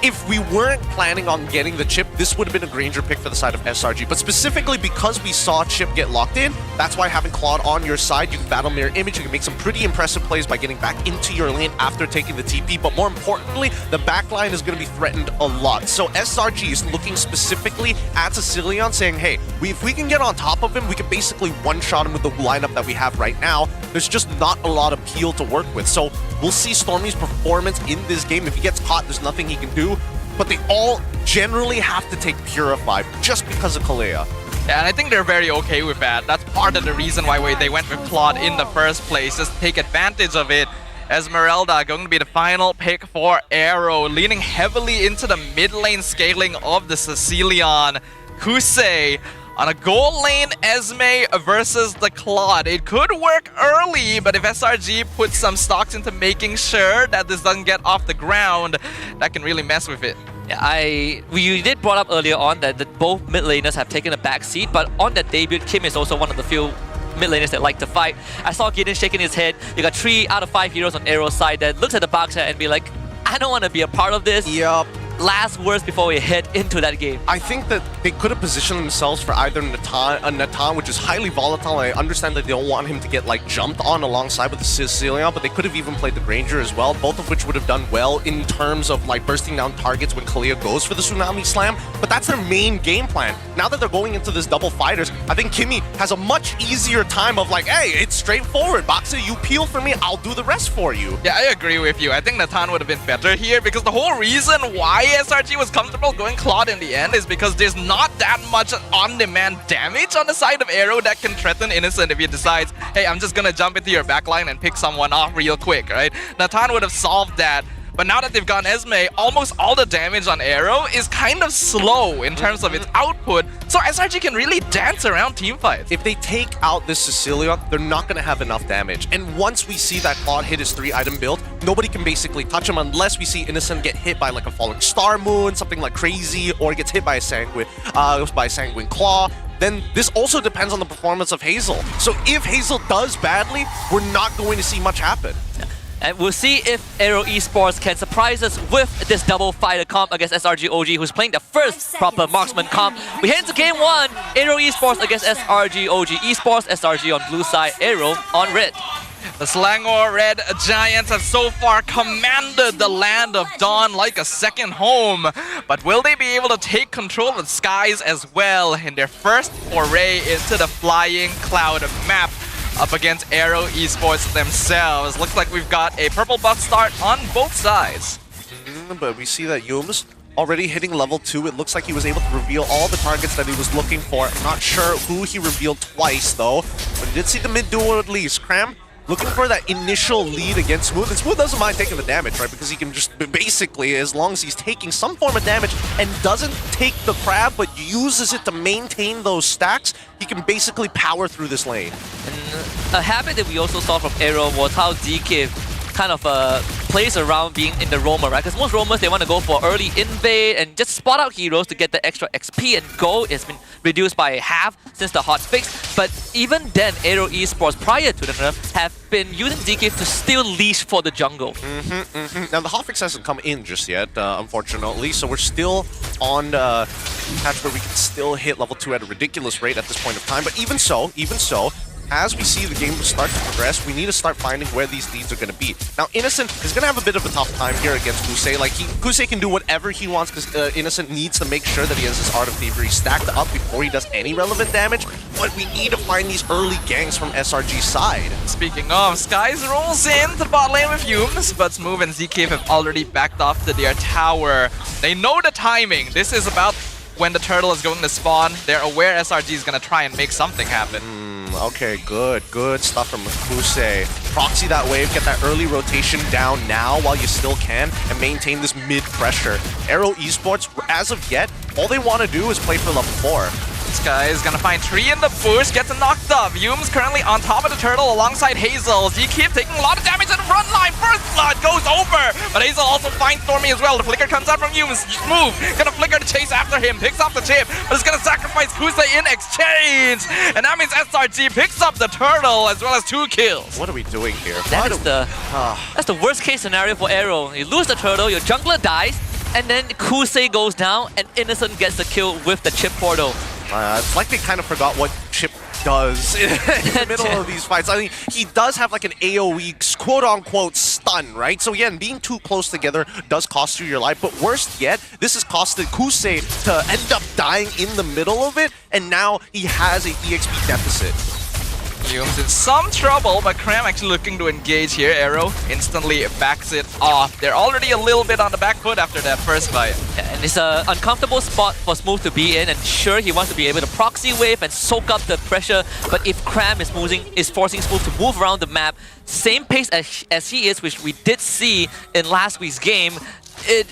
if we weren't planning on getting the chip, this would have been a Granger pick for the side of SRG. But specifically because we saw chip get locked in, that's why having Claude on your side, you can battle mirror image, you can make some pretty impressive plays by getting back into your lane after taking the TP. But more importantly, the backline is going to be threatened a lot. So SRG is looking specifically at Sicilian, saying, hey, if we can get on top of him, we can basically one-shot him with the lineup that we have right now. There's just not a lot of peel to work with. So we'll see Stormy's performance in this game. If he gets caught, there's nothing he can do. But they all generally have to take Purify just because of Kalea. Yeah, and I think they're very okay with that. That's part of the reason why they went with Claude in the first place, just take advantage of it. Esmeralda going to be the final pick for AERO, leaning heavily into the mid lane scaling of the Sicilian. Kusei on a gold lane Esme versus the Claude. It could work early, but if SRG puts some stocks into making sure that this doesn't get off the ground, that can really mess with it. Yeah, we did brought up earlier on that both mid laners have taken a back seat, but on that debut, Kim is also one of the few mid laners that like to fight. I saw Gideon shaking his head. You got 3 out of 5 heroes on AERO's side that looks at the box and be like, I don't want to be a part of this. Yup. Last words before we head into that game. I think that they could have positioned themselves for either Natan, which is highly volatile. I understand that they don't want him to get like jumped on alongside with the Sicilian, but they could have even played the Granger as well, both of which would have done well in terms of like bursting down targets when Kalea goes for the Tsunami Slam. But that's their main game plan. Now that they're going into this double fighters, I think Kimmy has a much easier time of like, hey, it's straightforward. Boxer, you peel for me, I'll do the rest for you. Yeah, I agree with you. I think Natan would have been better here because the whole reason why SRG was comfortable going Claude in the end is because there's not that much on-demand damage on the side of AERO that can threaten Innocent if he decides, hey, I'm just gonna jump into your backline and pick someone off real quick, right? Natan would have solved that. But now that they've gone Esme, almost all the damage on AERO is kind of slow in terms of its output, so SRG can really dance around teamfights. If they take out this Sicilian, they're not going to have enough damage. And once we see that Claude hit his 3-item build, nobody can basically touch him unless we see Innocent get hit by like a falling Star Moon, something like crazy, or gets hit by a Sanguine Claw. Then this also depends on the performance of Hazel. So if Hazel does badly, we're not going to see much happen. And we'll see if AERO Esports can surprise us with this double fighter comp against SRG OG, who's playing the first proper marksman comp. We head into game 1, AERO Esports against SRG OG Esports, SRG on blue side, AERO on red. The Selangor Red Giants have so far commanded the land of Dawn like a second home. But will they be able to take control of the skies as well in their first foray into the Flying Cloud map up against AERO Esports themselves? Looks like we've got a purple buff start on both sides. But we see that Yums already hitting level 2. It looks like he was able to reveal all the targets that he was looking for. I'm not sure who he revealed twice though, but he did see the mid duo at least. Cram looking for that initial lead against Smooth, and Smooth doesn't mind taking the damage, right? Because he can just basically, as long as he's taking some form of damage and doesn't take the crab but uses it to maintain those stacks, he can basically power through this lane. And a habit that we also saw from AERO was how DK kind of plays around being in the roamer, right? Because most roamers, they want to go for early invade and just spot out heroes to get the extra XP, and gold has been reduced by half since the hot fix. But even then, AERO Esports prior to the nerf have been using DK to still leash for the jungle. Now the hotfix hasn't come in just yet, unfortunately, so we're still on the patch where we can still hit level 2 at a ridiculous rate at this point of time. But even so, as we see the game start to progress, we need to start finding where these leads are going to be. Now, Innocent is going to have a bit of a tough time here against Kusei. Like, Kusei can do whatever he wants because Innocent needs to make sure that he has his Art of Thievery stacked up before he does any relevant damage. But we need to find these early ganks from SRG's side. Speaking of, Skies rolls in to the bot lane with Humes, but Smooth and ZK have already backed off to their tower. They know the timing. This is about when the turtle is going to spawn. They're aware SRG is going to try and make something happen. Okay, good stuff from Kusei. Proxy that wave, get that early rotation down now while you still can, and maintain this mid pressure. AERO Esports, as of yet, all they want to do is play for level 4. This guy is gonna find Tree in the bush, gets him knocked up. Hume's currently on top of the turtle alongside Hazel. Z-Keep taking a lot of damage in the front line. First blood goes over, but Hazel also finds Stormy as well. The flicker comes out from Hume's. Smooth, gonna flicker to chase after him, picks up the chip, but is gonna sacrifice Kusei in exchange. And that means SRG picks up the turtle as well as 2 kills. What are we doing here? That's the worst case scenario for AERO. You lose the turtle, your jungler dies, and then Kusei goes down, and Innocent gets the kill with the chip portal. It's like they kind of forgot what Chip does in the middle of these fights. I mean, he does have like an AoE quote-unquote stun, right? So again, being too close together does cost you your life, but worst yet, this has costed Kusei to end up dying in the middle of it, and now he has a EXP deficit. Hume's in some trouble, but Cram actually looking to engage here. AERO instantly backs it off. They're already a little bit on the back foot after that first fight. Yeah, and it's an uncomfortable spot for Smooth to be in, and sure, he wants to be able to proxy wave and soak up the pressure, but if Cram is forcing Smooth to move around the map, same pace as he is, which we did see in last week's game, it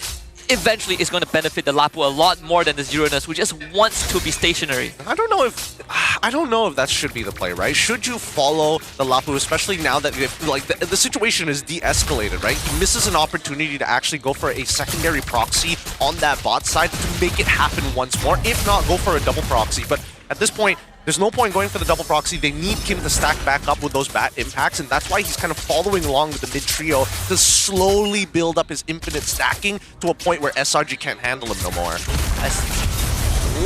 eventually is going to benefit the Lapu a lot more than the Zeroness, who just wants to be stationary. I don't know if that should be the play, right? Should you follow the Lapu, especially now that the situation is de-escalated, right? He misses an opportunity to actually go for a secondary proxy on that bot side to make it happen once more. If not, go for a double proxy. But at this point, there's no point going for the double proxy. They need Kim to stack back up with those bat impacts, and that's why he's kind of following along with the mid trio to slowly build up his infinite stacking to a point where SRG can't handle him no more.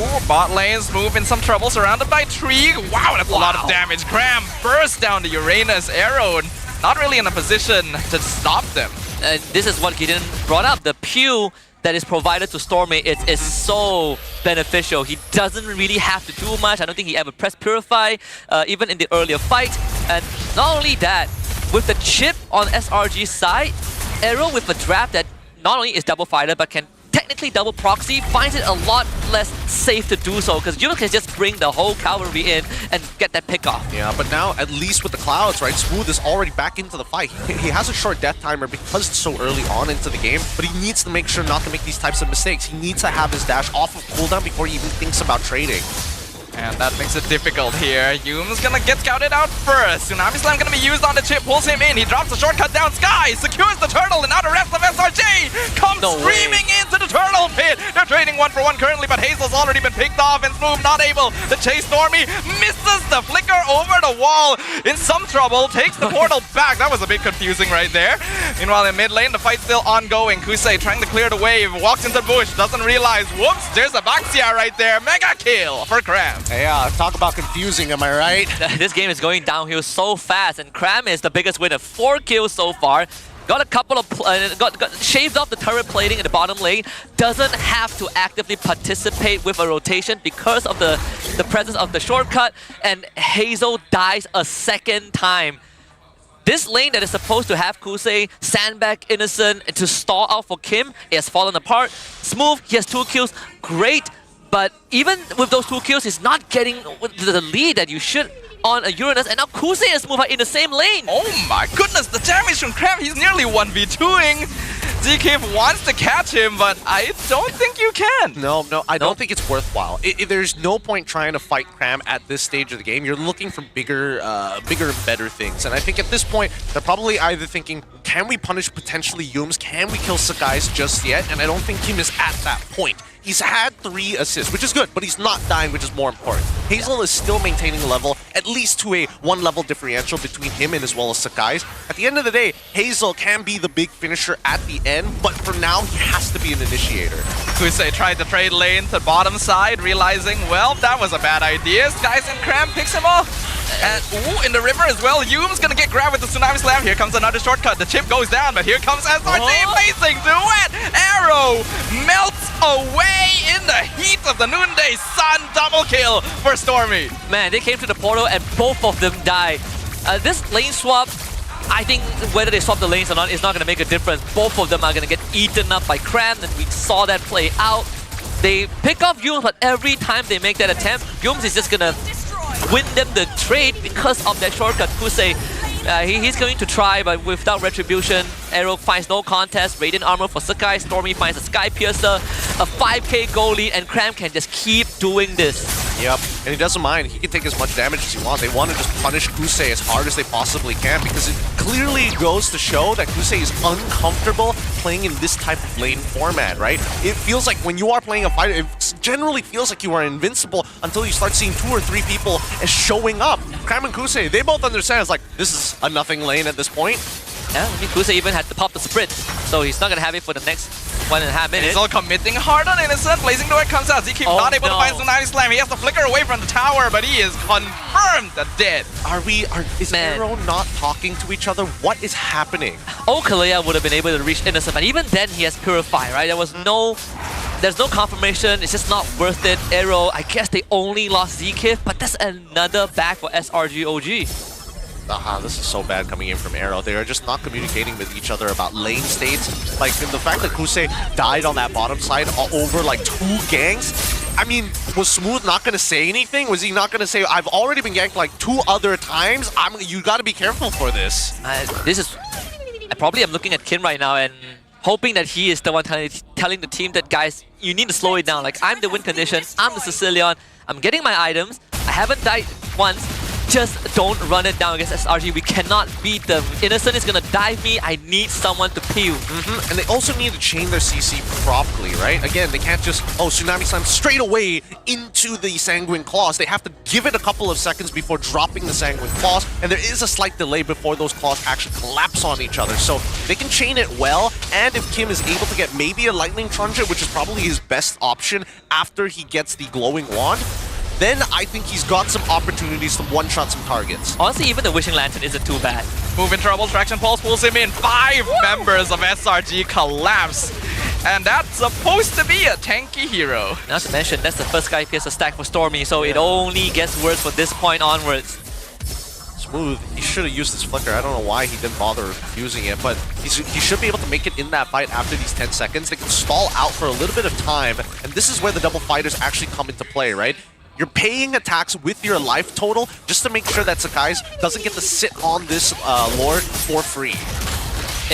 Ooh, bot lane's move in some trouble, surrounded by Tree. Wow, that's a lot of damage. Cram burst down to Uranus. AERO not really in a position to stop them. And this is what Gideon brought up. The Pew that is provided to Stormy is so beneficial. He doesn't really have to do much. I don't think he ever pressed Purify, even in the earlier fight. And not only that, with the chip on SRG's side, AERO with a draft that not only is double fighter, but can technically double proxy, finds it a lot less safe to do so, because you can just bring the whole cavalry in and get that pick off. Yeah, but now, at least with the clouds, right, Smooth is already back into the fight. He has a short death timer because it's so early on into the game, but he needs to make sure not to make these types of mistakes. He needs to have his dash off of cooldown before he even thinks about trading. And that makes it difficult here. Yume's gonna get scouted out first. Tsunami Slam gonna be used on the chip, pulls him in. He drops a shortcut down Sky, secures the turtle, and now the rest of SRG comes streaming into the turtle pit. They're trading 1-for-1 currently, but Hazel's already been picked off, and Smooth not able to chase Stormy. Misses the flicker over the wall. In some trouble, takes the portal back. That was a bit confusing right there. Meanwhile, in mid lane, the fight's still ongoing. Kusei trying to clear the wave, walks into the bush, doesn't realize, whoops, there's a Baxia right there. Mega kill for Cram. Yeah, talk about confusing, am I right? This game is going downhill so fast, and Cram is the biggest winner. 4 kills so far. Got a couple of got shaved off the turret plating in the bottom lane. Doesn't have to actively participate with a rotation because of the presence of the shortcut. And Hazel dies a second time. This lane that is supposed to have Kusei, sandbag Innocent to stall out for Kim, it has fallen apart. Smooth, he has 2 kills, great. But even with those 2 kills, he's not getting the lead that you should on a Uranus. And now Kusei and Smooth are in the same lane. Oh my goodness, the damage from Cram, he's nearly 1v2ing. ZK wants to catch him, but I don't think you can. No, I don't think it's worthwhile. There's no point trying to fight Cram at this stage of the game. You're looking for bigger and better things. And I think at this point, they're probably either thinking, can we punish potentially Yums? Can we kill Sakai's just yet? And I don't think Kim is at that point. He's had 3 assists, which is good, but he's not dying, which is more important. Hazel is still maintaining a level, at least to a 1-level differential between him and as well as Sakai's. At the end of the day, Hazel can be the big finisher at the end, but for now, he has to be an initiator. Kusei tried to trade lane to bottom side, realizing, well, that was a bad idea. Skies and Cram picks him off. And ooh, in the river as well, Yum's gonna get grabbed with the Tsunami Slam. Here comes another shortcut. The chip goes down, but here comes SRG. Amazing duet! AERO melts away in the heat of the noonday sun. Double kill for Stormy. Man, they came to the portal and both of them died. This lane swap, I think whether they swap the lanes or not is not going to make a difference. Both of them are going to get eaten up by Cram, and we saw that play out. They pick off Yums, but every time they make that attempt, Yums is just going to win them the trade because of that shortcut. Kusei, he's going to try, but without retribution. AERO finds no contest. Radiant armor for Sakai. Stormy finds a Sky Piercer, a 5k goal lead, and Cram can just keep doing this. Yep, and he doesn't mind. He can take as much damage as he wants. They want to just punish Kusei as hard as they possibly can because it clearly goes to show that Kusei is uncomfortable playing in this type of lane format, right? It feels like when you are playing a fighter, it generally feels like you are invincible until you start seeing 2 or 3 people showing up. Cram and Kusei, they both understand it's like, this is a nothing lane at this point. Yeah, I mean, Kusei even had to pop the sprint, so he's not going to have it for the next 1.5 minutes. He's all committing hard on Innocent. Blazing Duet comes out. ZK not able to find Tsunami Slam. He has to flicker away from the tower, but he is confirmed dead. Is AERO not talking to each other? What is happening? Kalea would have been able to reach Innocent, but even then he has Purify, right? There's no confirmation. It's just not worth it. AERO, I guess they only lost ZK, but that's another back for SRG OG. This is so bad coming in from AERO. They are just not communicating with each other about lane states. Like, the fact that Kusei died on that bottom side over like 2 ganks, I mean, was Smooth not going to say anything? Was he not going to say, I've already been ganked like 2 other times? You got to be careful for this. I probably am looking at Kim right now and hoping that he is the one telling the team that, guys, you need to slow it down. Like, I'm the win condition, I'm the Sicilian, I'm getting my items, I haven't died once. Just don't run it down against SRG. We cannot beat them. Innocent is gonna dive me. I need someone to peel. And they also need to chain their CC properly, right? Again, they can't just, Tsunami Slam straight away into the Sanguine Claws. They have to give it a couple of seconds before dropping the Sanguine Claws, and there is a slight delay before those claws actually collapse on each other. So they can chain it well, and if Kim is able to get maybe a Lightning Truncheon, which is probably his best option after he gets the Glowing Wand, then I think he's got some opportunities to one-shot some targets. Honestly, even the Wishing Lantern isn't too bad. Move in trouble, Traction Pulse pulls him in. 5 members of SRG collapse. And that's supposed to be a tanky hero. Not to mention, that's the first Sky Piercer stack for Stormy, so it only gets worse from this point onwards. Smooth, he should have used his flicker. I don't know why he didn't bother using it, but he should be able to make it in that fight after these 10 seconds. They can stall out for a little bit of time, and this is where the double fighters actually come into play, right? You're paying attacks with your life total just to make sure that Sakai's doesn't get to sit on this lord for free.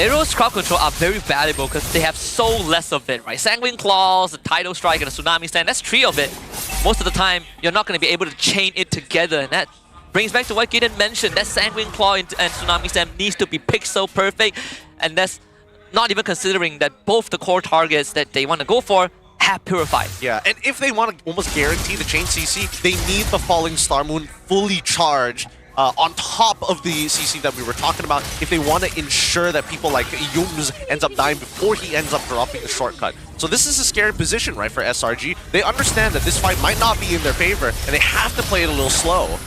AERO's crowd control are very valuable because they have so less of it, right? Sanguine Claws, the Tidal Strike, and the Tsunami Stand, that's 3 of it. Most of the time, you're not going to be able to chain it together, and that brings back to what Gideon mentioned. That Sanguine Claw and Tsunami Stand needs to be pixel perfect, and that's not even considering that both the core targets that they want to go for have Purified. Yeah, and if they want to almost guarantee the chain CC, they need the Falling Star Moon fully charged on top of the CC that we were talking about, if they want to ensure that people like Yums ends up dying before he ends up dropping the shortcut. So this is a scary position, right, for SRG. They understand that this fight might not be in their favor, and they have to play it a little slow.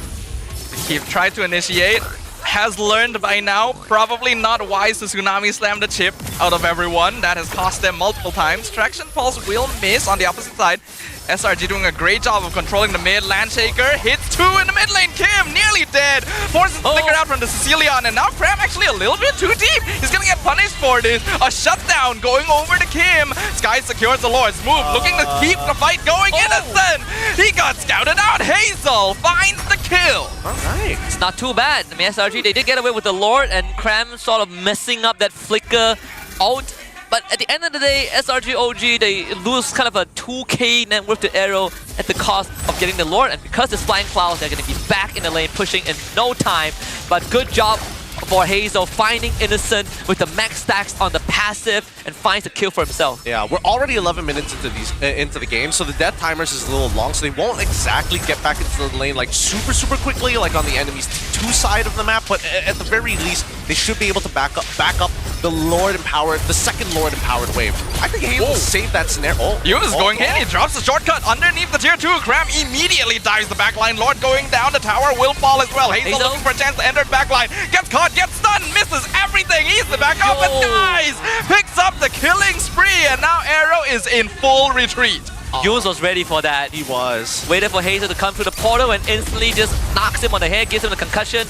He tried to initiate, has learned by now, probably not wise to Tsunami Slam the chip out of everyone. That has cost them multiple times. Traction Pulse will miss on the opposite side. SRG doing a great job of controlling the mid. Landshaker hits 2 in the mid lane. Kim nearly dead. Forces the flicker out from the Sicilian, and now Cram actually a little bit too deep. He's gonna get punished for this. A shutdown going over to Kim. Sky secures the Lord. Smooth looking to keep the fight going. Innocent. He got scouted out. Hazel finds the kill. Alright. It's not too bad. I mean, SRG, they did get away with the Lord, and Cram sort of messing up that flicker out. But at the end of the day, SRG OG, they lose kind of a 2k net worth to AERO at the cost of getting the Lord. And because there's Flying Clouds, they're going to be back in the lane, pushing in no time. But good job for Hazel finding Innocent with the max stacks on the passive and finds the kill for himself. Yeah, we're already 11 minutes into the game, so the death timers is a little long, so they won't exactly get back into the lane like super quickly like on the enemy's T2 side of the map, but at the very least, they should be able to back up the second Lord empowered wave. I think Hazel saved that scenario. Yunus going in, he drops the shortcut underneath the tier 2. Cram immediately dives the backline. Lord going down, the tower will fall as well. Hazel looking for a chance to enter the backline. Gets caught, gets stunned, misses everything. He's the back up and dies. Picks up the killing spree, and now AERO is in full retreat. Yunus was ready for that. He was. Waited for Hazel to come through the portal and instantly just knocks him on the head, gives him a concussion.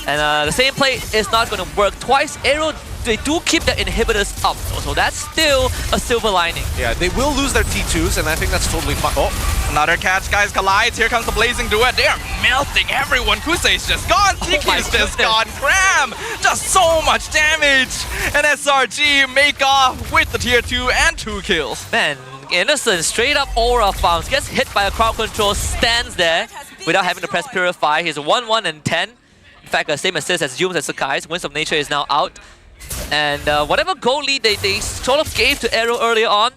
And the same play is not going to work twice. AERO, they do keep the inhibitors up, so that's still a silver lining. Yeah, they will lose their T2s, and I think that's totally fine. Oh, another catch, guys, collides. Here comes the Blazing Duet. They are melting everyone. Kusei's just gone. Tiki's just gone. Cram, just so much damage. And SRG make off with the tier 2 and 2 kills. Man, Innocent straight up aura farms, gets hit by a crowd control, stands there without having to press Purify. He's 1-1 and 10. In fact, same assist as Yums and Sakai's. Winds of Nature is now out. And whatever goal lead they sort of gave to AERO earlier on,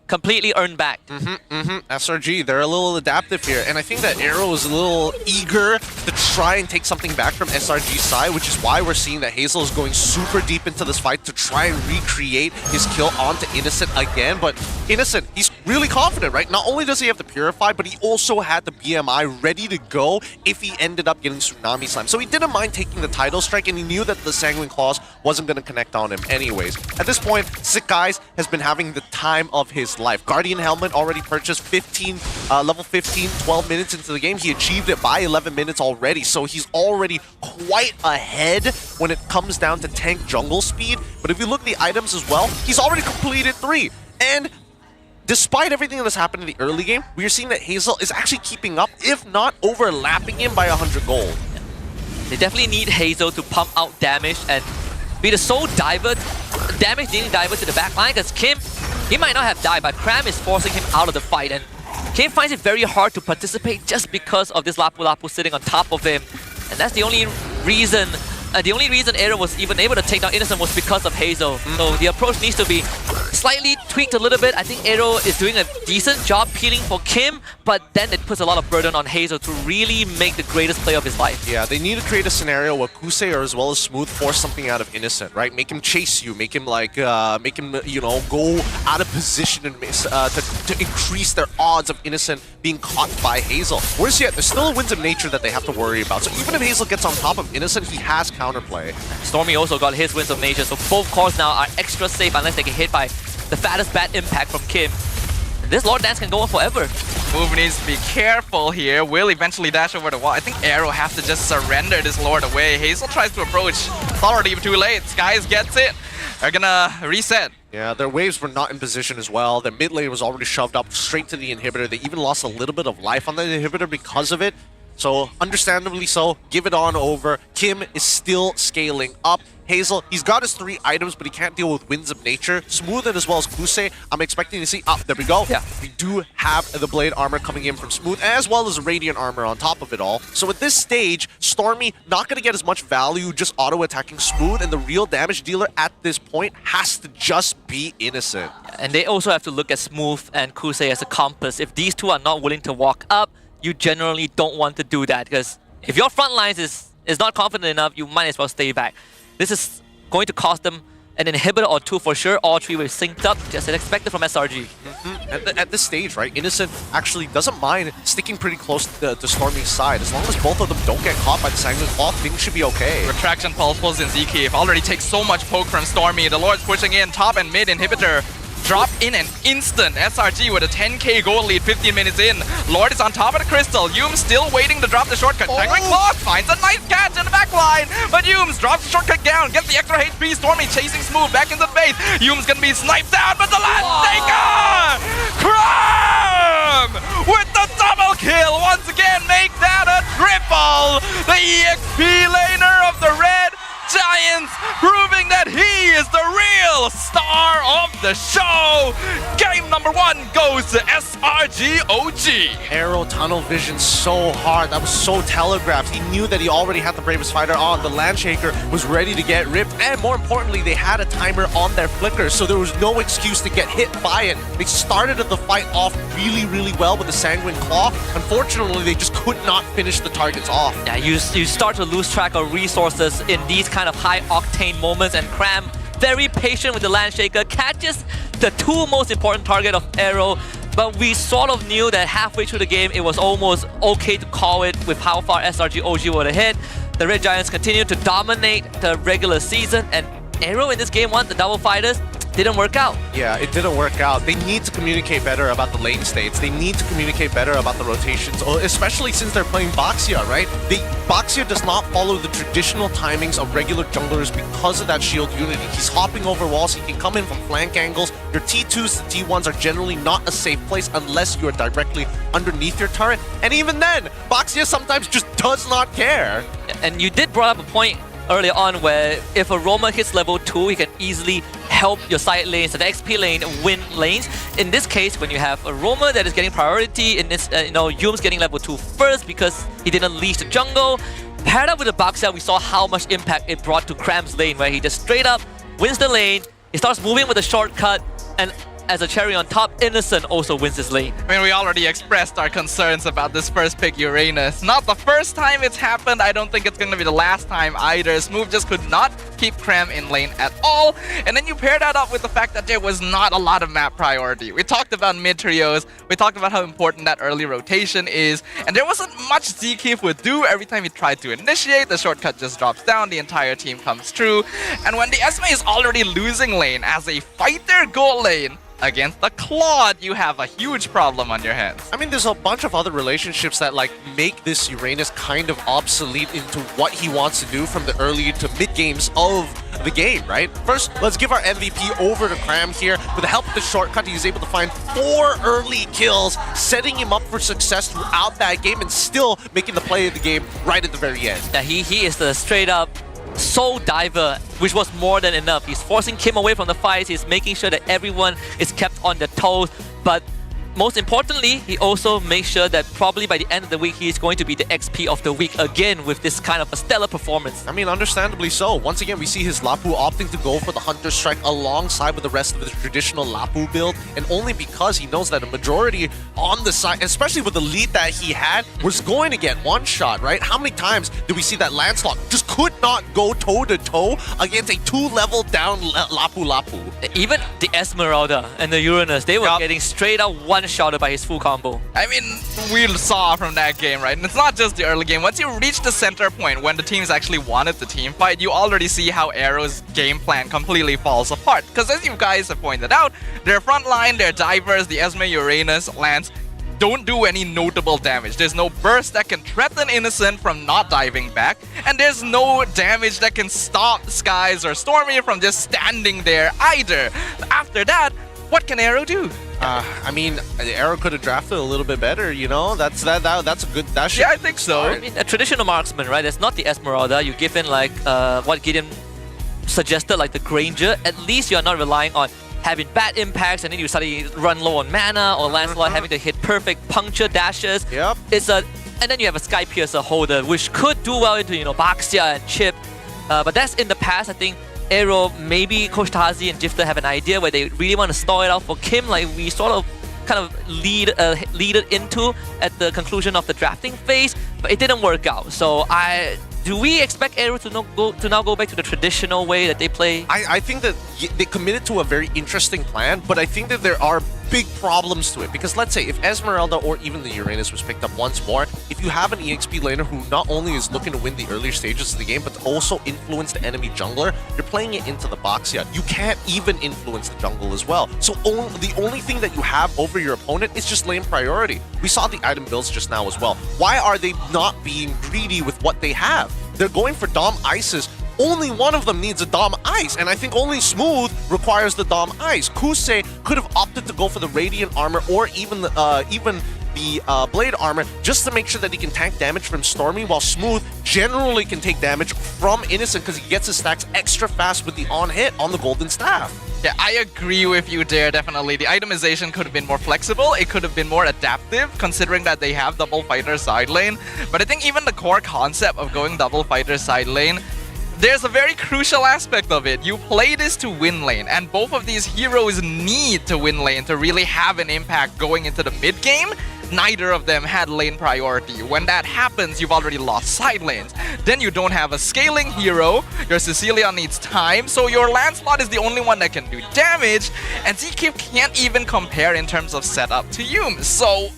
completely earned back. SRG, they're a little adaptive here, and I think that AERO is a little eager to try and take something back from SRG's side, which is why we're seeing that Hazel is going super deep into this fight to try and recreate his kill onto Innocent again. But Innocent, he's really confident, right? Not only does he have the Purify, but he also had the BMI ready to go if he ended up getting Tsunami Slam. So he didn't mind taking the Tidal Strike, and he knew that the Sanguine Claws wasn't going to connect on him anyways. At this point, Sakai's has been having the time of his life. Guardian Helmet already purchased level 15, 12 minutes into the game. He achieved it by 11 minutes already, so he's already quite ahead when it comes down to tank jungle speed. But if you look at the items as well, he's already completed 3. And despite everything that's happened in the early game, we are seeing that Hazel is actually keeping up, if not overlapping him by 100 gold. They definitely need Hazel to pump out damage and be the sole diver, damage-dealing diver to the backline, because Kim, he might not have died, but Cram is forcing him out of the fight, and Kim finds it very hard to participate just because of this Lapu Lapu sitting on top of him. And that's the only reason AERO was even able to take down Innocent was because of Hazel. So the approach needs to be slightly tweaked a little bit. I think AERO is doing a decent job peeling for Kim, but then it puts a lot of burden on Hazel to really make the greatest play of his life. Yeah, they need to create a scenario where Kusei or as well as Smooth force something out of Innocent, right? Make him chase you, make him like, you know, go out of position and miss, to increase their odds of Innocent being caught by Hazel. Whereas yet, there's still a Winds of Nature that they have to worry about. So even if Hazel gets on top of Innocent, he has counterplay. Stormy also got his Winds of Nature, so both cores now are extra safe unless they get hit by the fattest bad impact from Kim. And this Lord Dance can go on forever. Move needs to be careful here. Will eventually dash over the wall. I think AERO has to just surrender this Lord away. Hazel tries to approach. It's already too late. Skies gets it. They're gonna reset. Yeah, their waves were not in position as well. Their mid lane was already shoved up straight to the inhibitor. They even lost a little bit of life on the inhibitor because of it. So, understandably so, give it on over. Kim is still scaling up. Hazel, he's got his 3 items, but he can't deal with Winds of Nature. Smooth and as well as Kusei, I'm expecting to see... there we go. Yeah. We do have the Blade Armor coming in from Smooth, as well as Radiant Armor on top of it all. So at this stage, Stormy not going to get as much value just auto-attacking Smooth, and the real damage dealer at this point has to just be Innocent. And they also have to look at Smooth and Kusei as a compass. If these two are not willing to walk up, you generally don't want to do that, because if your front lines is is not confident enough, you might as well stay back. This is going to cost them an inhibitor or two for sure. All three were synced up, just as expected from SRG. At this stage, right, Innocent actually doesn't mind sticking pretty close to Stormy's side. As long as both of them don't get caught by the Sanguine Claw, things should be okay. Retraction Pulse pulls in ZK. Already takes so much poke from Stormy. The Lord's pushing in top and mid inhibitor. Drop in an instant. SRG with a 10k gold lead 15 minutes in. Lord is on top of the crystal. Yume still waiting to drop the shortcut. Penguin Claw finds a nice catch in the back line. But Yume drops the shortcut down. Gets the extra HP. Stormy chasing smooth back into the base. Yume's gonna be sniped down, but the last taker! Cram! With the double kill. Once again, make that a triple. The EXP laner of the Red Giants, proving that he is the real star of the show. Game number 1 goes to SRG OG. AERO tunnel vision so hard. That was so telegraphed. He knew that he already had the bravest fighter on. The Landshaker was ready to get ripped. And more importantly, they had a timer on their flicker, so there was no excuse to get hit by it. They started the fight off really, really well with the Sanguine Claw. Unfortunately, they just could not finish the targets off. Yeah, you start to lose track of resources in these kind of high-octane moments, and Cram, very patient with the Landshaker, catches the two most important target of AERO, but we sort of knew that halfway through the game it was almost okay to call it with how far SRG OG would have hit. The Red Giants continued to dominate the regular season, and AERO in this game 1, the double fighters, didn't work out. Yeah, it didn't work out. They need to communicate better about the lane states. They need to communicate better about the rotations, especially since they're playing Baxia, right? Baxia does not follow the traditional timings of regular junglers because of that shield unity. He's hopping over walls. He can come in from flank angles. Your T2s to T1s are generally not a safe place unless you are directly underneath your turret. And even then, Baxia sometimes just does not care. And you did brought up a point earlier on where if a roamer hits level 2, he can easily help your side lanes, so the XP lane, win lanes. In this case, when you have a roamer that is getting priority in this, Yume's getting level 2 first because he didn't leash the jungle. Paired up with the Baxia, we saw how much impact it brought to Cram's lane, where he just straight up wins the lane, he starts moving with a shortcut, and as a cherry on top, Innocent also wins his lane. I mean, we already expressed our concerns about this first pick, Uranus. Not the first time it's happened. I don't think it's going to be the last time either. Smooth just could not keep Cram in lane at all. And then you pair that up with the fact that there was not a lot of map priority. We talked about mid trios. We talked about how important that early rotation is. And there wasn't much ZK would do. Every time he tried to initiate, the shortcut just drops down. The entire team comes through. And when the Esme is already losing lane as a fighter goal lane, against the Claude, you have a huge problem on your hands. I mean, there's a bunch of other relationships that make this Uranus kind of obsolete into what he wants to do from the early to mid games of the game, right? First, let's give our MVP over to Cram here. With the help of the shortcut, he's able to find 4 early kills, setting him up for success throughout that game and still making the play of the game right at the very end. Yeah, he is the straight up soul diver, which was more than enough. He's forcing Kim away from the fights. He's making sure that everyone is kept on their toes. But most importantly, he also makes sure that probably by the end of the week, he's going to be the XP of the week again with this kind of a stellar performance. I mean, understandably so. Once again, we see his Lapu opting to go for the Hunter Strike alongside with the rest of the traditional Lapu build, and only because he knows that a majority on the side, especially with the lead that he had, was going to get one shot, right? How many times did we see that Lancelot just could not go toe-to-toe against a 2-level down Lapu? Even the Esmeralda and the Uranus, they were getting straight out one-shotted by his full combo. I mean, we saw from that game, right? And it's not just the early game. Once you reach the center point, when the teams actually wanted the team fight, you already see how AERO's game plan completely falls apart. Because as you guys have pointed out, their front line, their divers, the Esme, Uranus, Lance, don't do any notable damage. There's no burst that can threaten Innocent from not diving back, and there's no damage that can stop Skies or Stormy from just standing there either. After that, what can AERO do? I mean, AERO could have drafted a little bit better, you know? That's a good... Yeah, I think so. I mean, a traditional marksman, right? It's not the Esmeralda. You give in what Gideon suggested, like the Granger. At least you're not relying on having bad impacts and then you suddenly run low on mana, or Lancelot having to hit perfect puncture dashes. Yep. And then you have a Sky Piercer holder, which could do well into, Baxia and Chip. But that's in the past. I think AERO, maybe Coach Tazi and Jifter have an idea where they really want to stall it out for Kim, like we sort of kind of lead it into at the conclusion of the drafting phase, but it didn't work out. So do we expect AERO to now go back to the traditional way that they play? I think that they committed to a very interesting plan, but I think that there are big problems to it. Because let's say if Esmeralda or even the Uranus was picked up once more, if you have an EXP laner who not only is looking to win the earlier stages of the game, but also influence the enemy jungler, you're playing it into the Baxia. You can't even influence the jungle as well. So the only thing that you have over your opponent is just lane priority. We saw the item builds just now as well. Why are they not being greedy with what they have? They're going for Dom Ices. Only one of them needs a Dom Ice, and I think only Smooth requires the Dom Ice. Kusei could have opted to go for the Radiant Armor or even the Blade Armor just to make sure that he can tank damage from Stormy, while Smooth generally can take damage from Innocent because he gets his stacks extra fast with the on-hit on the Golden Staff. Yeah, I agree with you there, definitely. The itemization could have been more flexible. It could have been more adaptive, considering that they have double fighter side lane. But I think even the core concept of going double fighter side lane, there's a very crucial aspect of it. You play this to win lane, and both of these heroes need to win lane to really have an impact going into the mid game. Neither of them had lane priority. When that happens, you've already lost side lanes. Then you don't have a scaling hero. Your Cecilia needs time, so your Lancelot is the only one that can do damage, and ZK can't even compare in terms of setup to Yume. So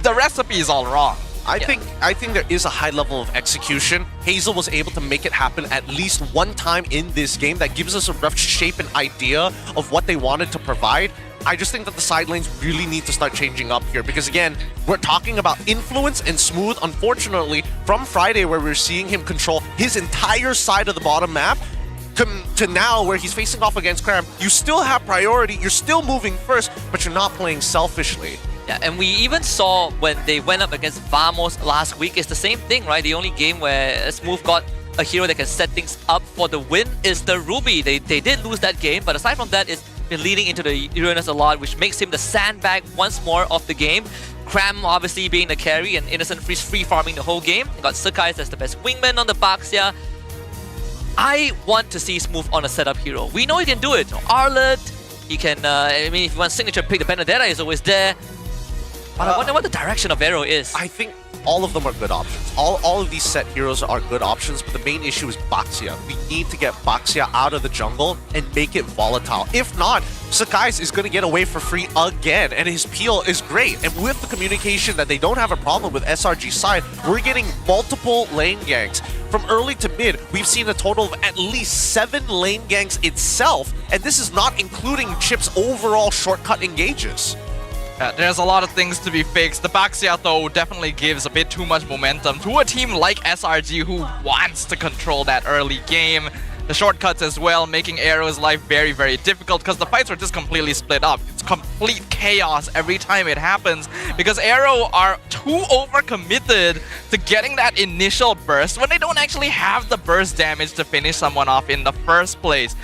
the recipe is all wrong. I think there is a high level of execution. Hazel was able to make it happen at least one time in this game. That gives us a rough shape and idea of what they wanted to provide. I just think that the side lanes really need to start changing up here, because again, we're talking about influence and Smooth. Unfortunately, from Friday where we're seeing him control his entire side of the bottom map, to now where he's facing off against Cram, you still have priority, you're still moving first, but you're not playing selfishly. Yeah, and we even saw when they went up against Vamos last week, it's the same thing, right? The only game where Smooth got a hero that can set things up for the win is the Ruby. They did lose that game, but aside from that, it's been leading into the Uranus a lot, which makes him the sandbag once more of the game. Cram obviously being the carry and Innocent free farming the whole game. They got Sakai's as the best wingman on the Baxia. I want to see Smooth on a setup hero. We know he can do it. Arlet, he can, I mean, if you want signature pick, the Benedetta is always there. But I wonder what the direction of AERO is. I think all of them are good options. All of these set heroes are good options, but the main issue is Baxia. We need to get Baxia out of the jungle and make it volatile. If not, Sakai's is going to get away for free again, and his peel is great. And with the communication that they don't have a problem with SRG's side, we're getting multiple lane ganks. From early to mid, we've seen a total of at least 7 lane ganks itself, and this is not including Chip's overall shortcut engages. There's a lot of things to be fixed. The Baxia, though, definitely gives a bit too much momentum to a team like SRG who wants to control that early game. The shortcuts as well, making AERO's life very, very difficult because the fights are just completely split up. It's complete chaos every time it happens because AERO are too overcommitted to getting that initial burst when they don't actually have the burst damage to finish someone off in the first place.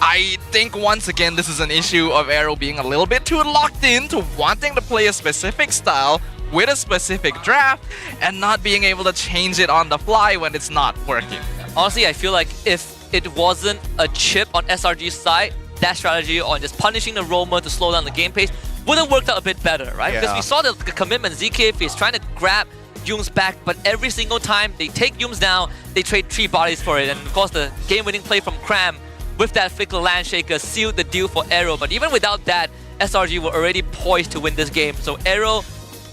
I think once again this is an issue of AERO being a little bit too locked in to wanting to play a specific style with a specific draft and not being able to change it on the fly when it's not working. Honestly, I feel like if it wasn't a chip on SRG's side, that strategy on just punishing the roamer to slow down the game pace would have worked out a bit better, right? Yeah. Because we saw the commitment. ZK is trying to grab Yume's back, but every single time they take Yume's down, they trade 3 bodies for it. And of course, the game-winning play from Cram with that Fickle Landshaker sealed the deal for AERO. But even without that, SRG were already poised to win this game. So AERO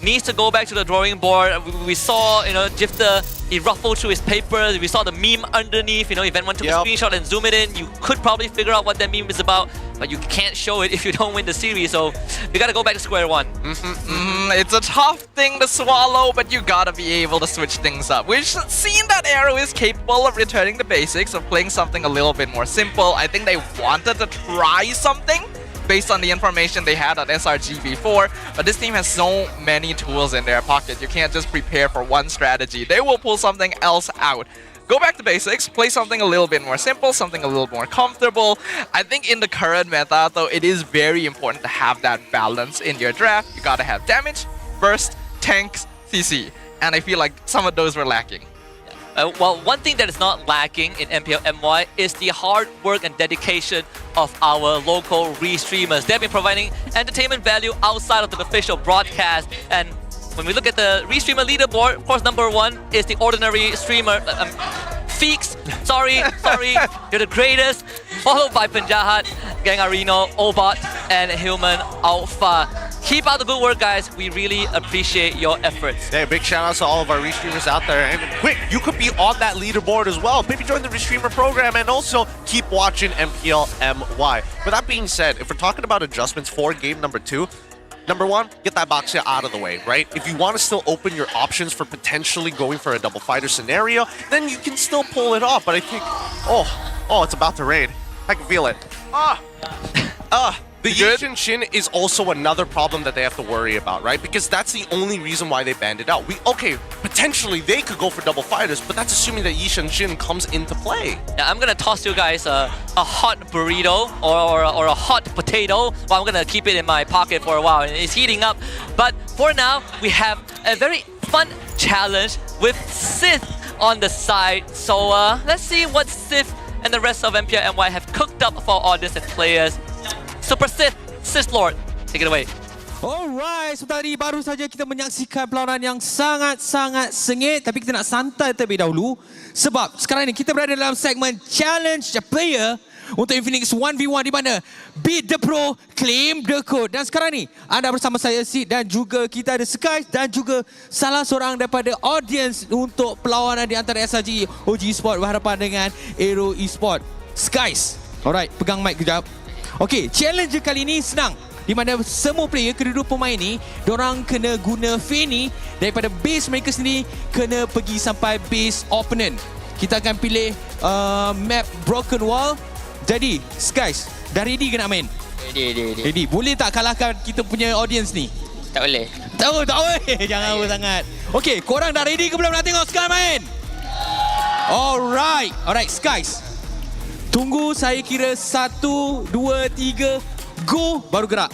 needs to go back to the drawing board. We saw, Jifter, he ruffled through his papers. We saw the meme underneath. Event one took a screenshot and zoom it in. You could probably figure out what that meme is about, but you can't show it if you don't win the series. So we gotta go back to square one. It's a tough thing to swallow, but you gotta be able to switch things up. We've seen that AERO is capable of returning to basics, of playing something a little bit more simple. I think they wanted to try something based on the information they had on SRG before, but this team has so many tools in their pocket. You can't just prepare for one strategy. They will pull something else out. Go back to basics, play something a little bit more simple, something a little more comfortable. I think in the current meta, though, it is very important to have that balance in your draft. You gotta have damage, burst, tanks, CC, and I feel like some of those were lacking. Well, one thing that is not lacking in MPL MY is the hard work and dedication of our local restreamers. They've been providing entertainment value outside of the official broadcast. And when we look at the restreamer leaderboard, of course, number 1 is the ordinary streamer, Feeks, sorry, you're the greatest. Followed by Penjahat, Gangarino, Obot, and Human Alpha. Keep out the good work, guys. We really appreciate your efforts. Hey, big shout out to all of our restreamers out there. And quick, you could be on that leaderboard as well. Maybe join the restreamer program and also keep watching MPL MY. With that being said, if we're talking about adjustments for game number 2, number 1, get that box out of the way, right? If you want to still open your options for potentially going for a double fighter scenario, then you can still pull it off. But I think, oh, it's about to raid. I can feel it. The Yishin Shin is also another problem that they have to worry about, right? Because that's the only reason why they banned it out. Okay, potentially they could go for double fighters, but that's assuming that Yishin Shin comes into play. Yeah, I'm gonna toss you guys a hot burrito or a hot potato. Well, I'm gonna keep it in my pocket for a while, and it's heating up. But for now, we have a very fun challenge with Sith on the side. So let's see what Sith and the rest of MPL MY have cooked up for our audience and players. Super Sith Lord, take it away. Alright, sebentar tadi baru saja kita menyaksikan perlawanan yang sangat-sangat sengit, tapi kita nak santai terlebih dahulu sebab sekarang ini kita berada dalam segmen Challenge the Player untuk Infinix 1v1 di mana Beat the Pro, Claim the Code. Dan sekarang ni anda bersama saya Sid dan juga kita ada Sky dan juga salah seorang daripada audience untuk perlawanan di antara SRG OG Esport berhadapan dengan AERO Esport. Skies, alright, pegang mic kejap. Okey, challenge kali ini senang. Di mana semua player, kedua-dua pemain ni, diorang kena guna Fanny daripada base mereka sendiri kena pergi sampai base opponent. Kita akan pilih map Broken Wall. Jadi, Skies, dah ready ke nak main? Ready. Boleh tak kalahkan kita punya audience ni? Tak boleh. Tak boleh. Jangan apa sangat. Okey, korang dah ready ke belum nak tengok Sky main? Alright, Skies. Tunggu saya kira 1, 2, 3, go, baru gerak.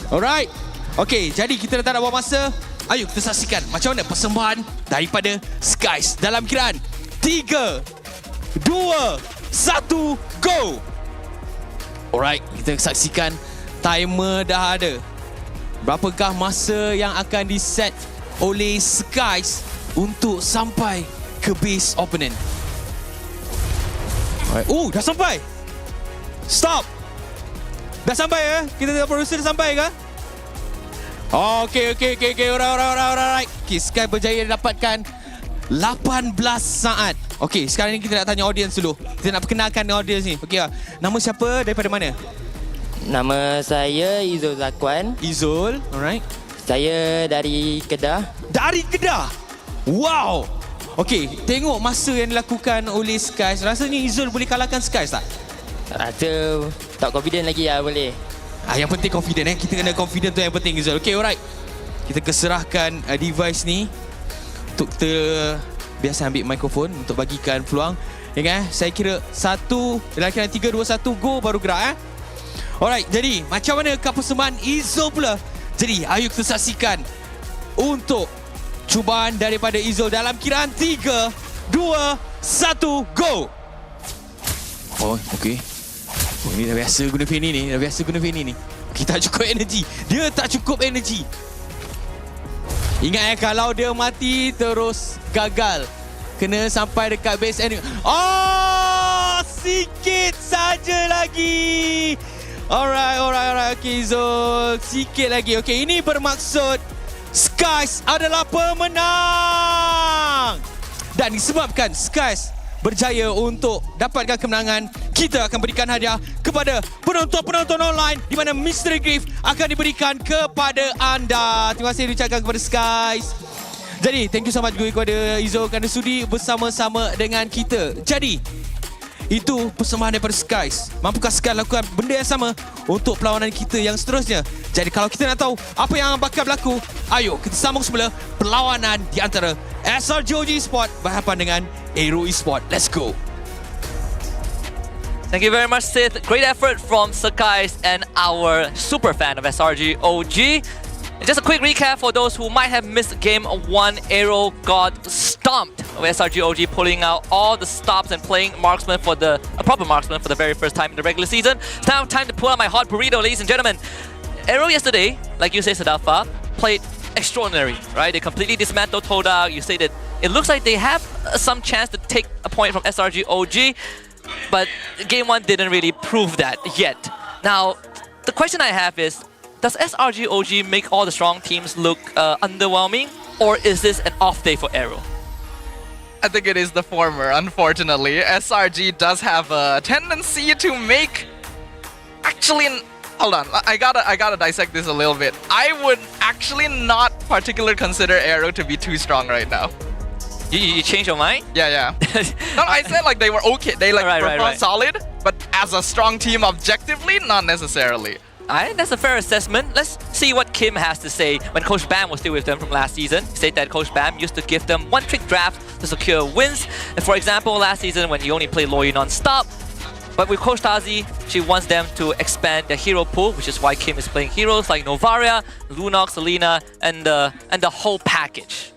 Alright. Okay, jadi kita dah tak nak buang masa. Ayo kita saksikan macam mana persembahan daripada Skies dalam kiraan 3, 2, 1, go. Alright, kita saksikan timer dah ada. Berapakah masa yang akan diset oleh Skies untuk sampai ke base opponent? Dah sampai. Stop. Dah sampai ya? Kita tengok producer dah sampai ke? Okay. Alright. Okay, Sky berjaya dapatkan 18 saat. Okay, sekarang ni kita nak tanya audience dulu. Kita nak perkenalkan audience ni. Okay, nama siapa? Daripada mana? Nama saya Izul Zakwan. Izul, alright. Saya dari Kedah. Dari Kedah? Wow. Okey, tengok masa yang dilakukan oleh Skies. Rasanya Izul boleh kalahkan Skies tak? Rasa tak confident lagi lah, boleh. Yang penting confident Kita kena confident tu yang penting Izul. Okey, alright. Kita keserahkan device ni untuk kita biasa ambil mikrofon untuk bagikan peluang. Saya kira 1, dalam kira 3, 2, 1, go baru gerak Alright, jadi macam mana persembahan Izul pula? Jadi, ayo kita saksikan untuk cubaan daripada Izul dalam kiraan 3, 2, 1, go! Okey. Ini dah biasa guna Fanny ni. Kita tak cukup energi. Dia tak cukup energi. Ingat kalau dia mati terus gagal. Kena sampai dekat base enemy. Sikit saja lagi. Alright. Okey, Izul. Sikit lagi. Okey, ini bermaksud Skies adalah pemenang. Dan disebabkan Skies berjaya untuk dapatkan kemenangan, kita akan berikan hadiah kepada penonton-penonton online di mana Mystery Gift akan diberikan kepada anda. Terima kasih diucapkan kepada Skies. Jadi, thank you so much juga kepada Izul kerana sudi bersama-sama dengan kita. Jadi, itu persembahan daripada Skies. Mampukah Skies lakukan benda yang sama untuk perlawanan kita yang seterusnya? Jadi kalau kita nak tahu apa yang bakal berlaku, ayo kita sambung semula perlawanan di antara SRG OG Esport berhadapan dengan AERO Esport. Let's go. Thank you very much, Sith. Great effort from Skies and our super fan of SRG OG. Just a quick recap for those who might have missed Game 1. AERO got stomped with SRG OG pulling out all the stops and playing marksman for a proper marksman for the very first time in the regular season. It's now time to pull out my hot burrito, ladies and gentlemen. AERO yesterday, like you say, Sadafa, played extraordinary, right? They completely dismantled Toda. You say that It looks like they have some chance to take a point from SRG OG, but game 1 didn't really prove that yet. Now, the question I have is, does SRG OG make all the strong teams look underwhelming, or is this an off day for AERO? I think it is the former, unfortunately. SRG does have a tendency to make... Actually, hold on, I gotta dissect this a little bit. I would actually not particularly consider AERO to be too strong right now. You changed your mind? Yeah. No, I said like they were okay. They like performed solid, but as a strong team objectively, not necessarily. Alright, that's a fair assessment. Let's see what Kim has to say when Coach Bam was still with them from last season. He said that Coach Bam used to give them one-trick drafts to secure wins. And for example, last season when you only play Loyi non-stop, but with Coach Tazi, she wants them to expand their hero pool, which is why Kim is playing heroes like Novaria, Lunox, Selena, and the whole package.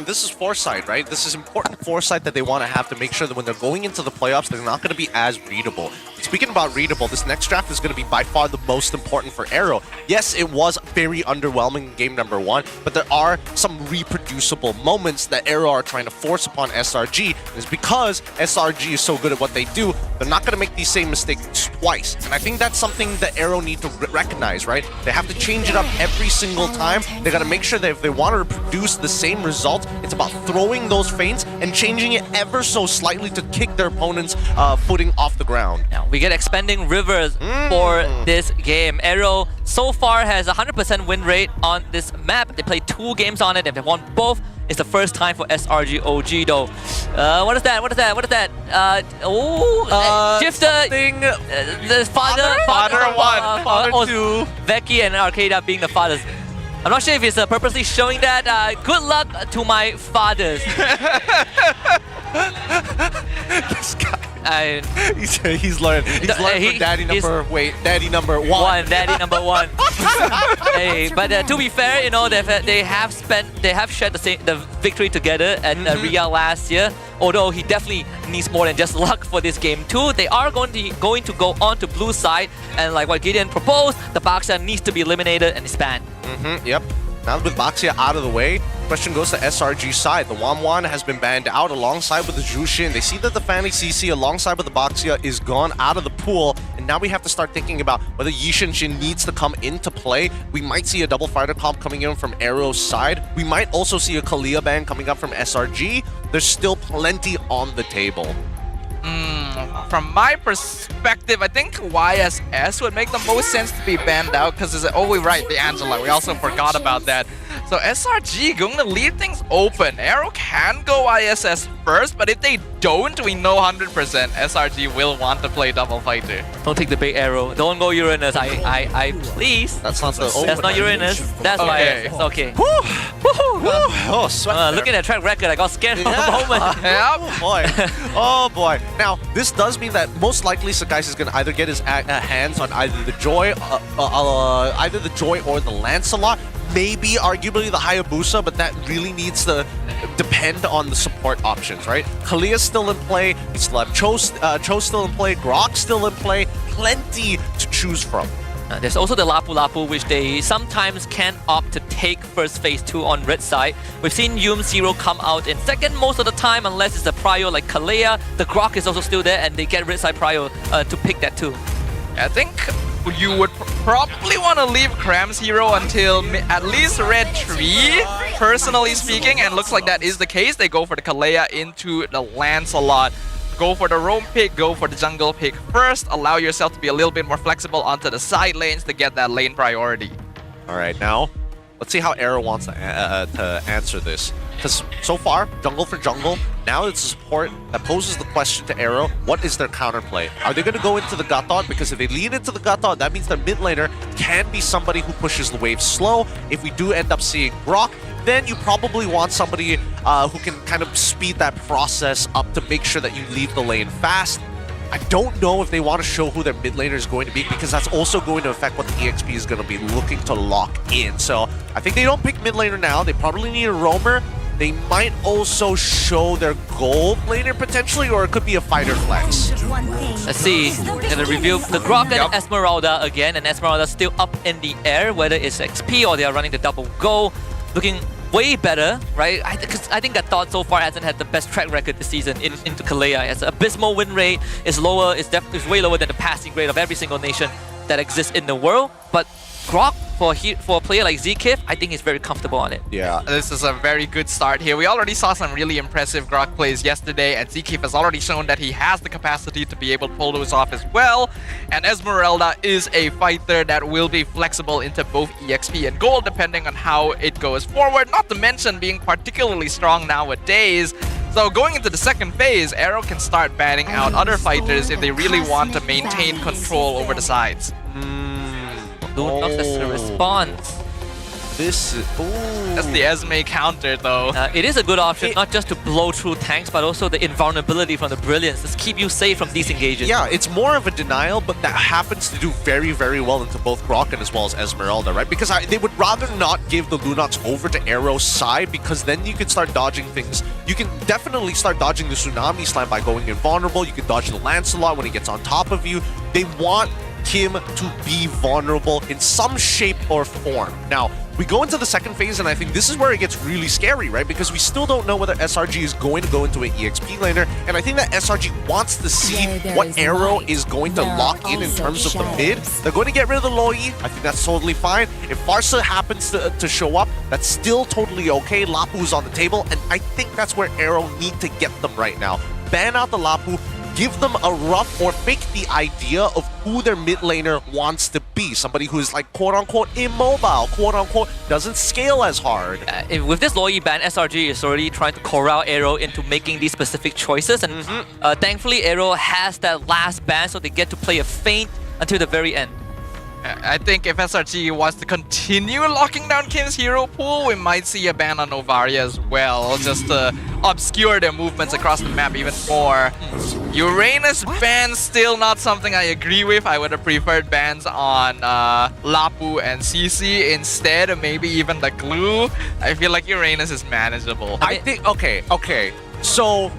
This is foresight, right? This is important foresight that they want to have to make sure that when they're going into the playoffs, they're not going to be as readable. Speaking about readable, this next draft is going to be by far the most important for AERO. Yes, it was very underwhelming in game number 1, but there are some reproducible moments that AERO are trying to force upon SRG. It's because SRG is so good at what they do, they're not going to make these same mistakes twice. And I think that's something that AERO need to recognize, right? They have to change it up every single time. They got to make sure that if they want to produce the same result, it's about throwing those feints and changing it ever so slightly to kick their opponent's footing off the ground. Now, we get expanding rivers for this game. AERO so far has 100% win rate on this map. They played 2 games on it and they won both. It's the first time for SRG OG though. What is that? Gifter, the father 1, father 2. Becky and Arcada being the fathers. I'm not sure if it's purposely showing that. Good luck to my fathers. This guy. He's learned. He's learned from daddy number 1. Daddy number 1. Hey, but to be fair, you know, they have shared the victory together at Ria last year. Although he definitely needs more than just luck for this game too. They are going to go on to blue side, and like what Gideon proposed, the Baxia needs to be eliminated and disband. Yep. Now with Baxia out of the way, question goes to SRG side. The Wamwan has been banned out alongside with the Jushin. They see that the Fanny CC alongside with the Baxia is gone out of the pool, and now we have to start thinking about whether Yishin needs to come into play. We might see a double fighter comp coming in from AERO's side. We might also see a Kalia ban coming up from SRG. There's still plenty on the table. From my perspective, I think YSS would make the most sense to be banned out because it's right, the Angela. We also forgot about that. So SRG going to leave things open. AERO can go ISS first, but if they don't, we know 100% SRG will want to play double fighter. Don't take the big arrow. Don't go Uranus. I please. That's not the That's not Uranus. That's why it's okay. Oh, sweat looking at track record, I got scared for a moment. Oh boy. Oh boy. Now, this does mean that most likely Sakai's is going to either get his hands on either the Joy or the Lancelot. Maybe arguably the Hayabusa, but that really needs to depend on the support options, right? Kalia's still in play, we still have Cho still in play, Grok's still in play, plenty to choose from. There's also the Lapu Lapu, which they sometimes can opt to take first phase 2 on red side. We've seen Yum Zero come out in second most of the time, unless it's a Prio like Kalea. The Grok is also still there, and they get red side Prio to pick that too. I think you would probably want to leave Cram's hero until at least red 3, personally speaking, and looks like that is the case. They go for the Kalea into the Lancelot. Go for the roam pick, go for the jungle pick first. Allow yourself to be a little bit more flexible onto the side lanes to get that lane priority. Alright, now let's see how AERO wants to answer this. Because so far, jungle for jungle, now it's a support that poses the question to AERO, what is their counterplay? Are they going to go into the Gatot? Because if they lean into the Gatot, that means their mid laner can be somebody who pushes the wave slow. If we do end up seeing Grok, then you probably want somebody who can kind of speed that process up to make sure that you leave the lane fast. I don't know if they want to show who their mid laner is going to be, because that's also going to affect what the EXP is going to be looking to lock in. So I think they don't pick mid laner now. They probably need a roamer. They might also show their gold laner potentially, or it could be a fighter flex. Let's see. Gonna review the Grok and Esmeralda again, and Esmeralda still up in the air, whether it's XP or they are running the double go. Looking way better, right? Because I think that Thought so far hasn't had the best track record this season into Kalea. Its abysmal win rate is lower, it's way lower than the passing grade of every single nation that exists in the world. But Grok, for a player like Zkif, I think he's very comfortable on it. Yeah, this is a very good start here. We already saw some really impressive Grok plays yesterday, and Zkif has already shown that he has the capacity to be able to pull those off as well. And Esmeralda is a fighter that will be flexible into both EXP and Gold depending on how it goes forward, not to mention being particularly strong nowadays. So going into the second phase, AERO can start banning out other fighters if they really want to maintain control over the sides. Lunox as a response. This is... That's the Esme counter though. It is a good option, not just to blow through tanks, but also the invulnerability from the Brilliance. Just keep you safe from disengages. Yeah, it's more of a denial, but that happens to do very, very well into both Grok and as well as Esmeralda, right? Because they would rather not give the Lunox over to AERO's side, because then you can start dodging things. You can definitely start dodging the Tsunami Slam by going invulnerable. You can dodge the Lancelot when he gets on top of you. They want Kim to be vulnerable in some shape or form. Now, we go into the second phase, and I think this is where it gets really scary, right? Because we still don't know whether SRG is going to go into an EXP laner, and I think that SRG wants to see what AERO is going to lock in terms of the mid. They're going to get rid of the Loi. I think that's totally fine. If Farsa happens to show up, that's still totally okay. Lapu is on the table, and I think that's where AERO need to get them right now. Ban out the Lapu, give them a rough or fake the idea of who their mid laner wants to be. Somebody who is like quote-unquote immobile, quote-unquote doesn't scale as hard. With this Loi ban, SRG is already trying to corral AERO into making these specific choices. And thankfully, AERO has that last ban, so they get to play a feint until the very end. I think if SRG wants to continue locking down Kim's hero pool, we might see a ban on Novaria as well, just to obscure their movements across the map even more. Uranus ban still not something I agree with. I would have preferred bans on Lapu and CC instead, or maybe even the glue. I feel like Uranus is manageable. I think, okay. So,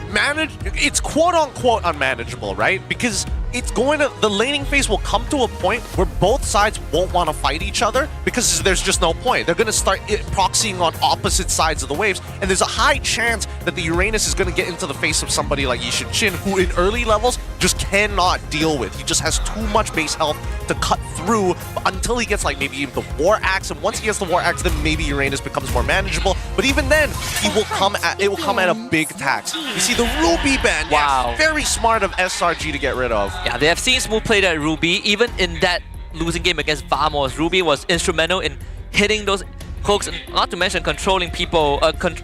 it's quote-unquote unmanageable, right? Because the laning phase will come to a point where both sides won't want to fight each other because there's just no point. They're going to start proxying on opposite sides of the waves, and there's a high chance that the Uranus is going to get into the face of somebody like Yishin Chin, who in early levels just cannot deal with. He just has too much base health to cut through until he gets like maybe even the War Axe, and once he gets the War Axe, then maybe Uranus becomes more manageable. But even then, it will come at a big tax. You see the Ruby ban, wow, very smart of SRG to get rid of. Yeah, they have seen smooth play that Ruby. Even in that losing game against Vamos, Ruby was instrumental in hitting those hooks, and not to mention controlling people,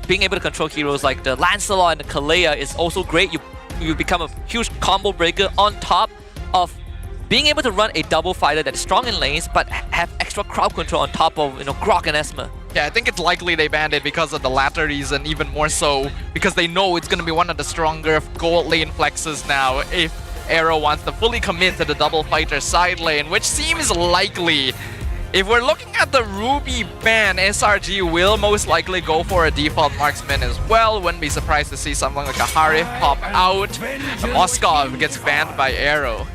being able to control heroes like the Lancelot and the Kalea is also great. You become a huge combo breaker on top of being able to run a double fighter that is strong in lanes but have extra crowd control on top of Grok and Esma. Yeah, I think it's likely they banned it because of the latter reason, even more so because they know it's going to be one of the stronger gold lane flexes now if AERO wants to fully commit to the double fighter side lane, which seems likely. If we're looking at the Ruby ban, SRG will most likely go for a default marksman as well. Wouldn't be surprised to see something like a Harif pop out. Moskov gets banned by AERO.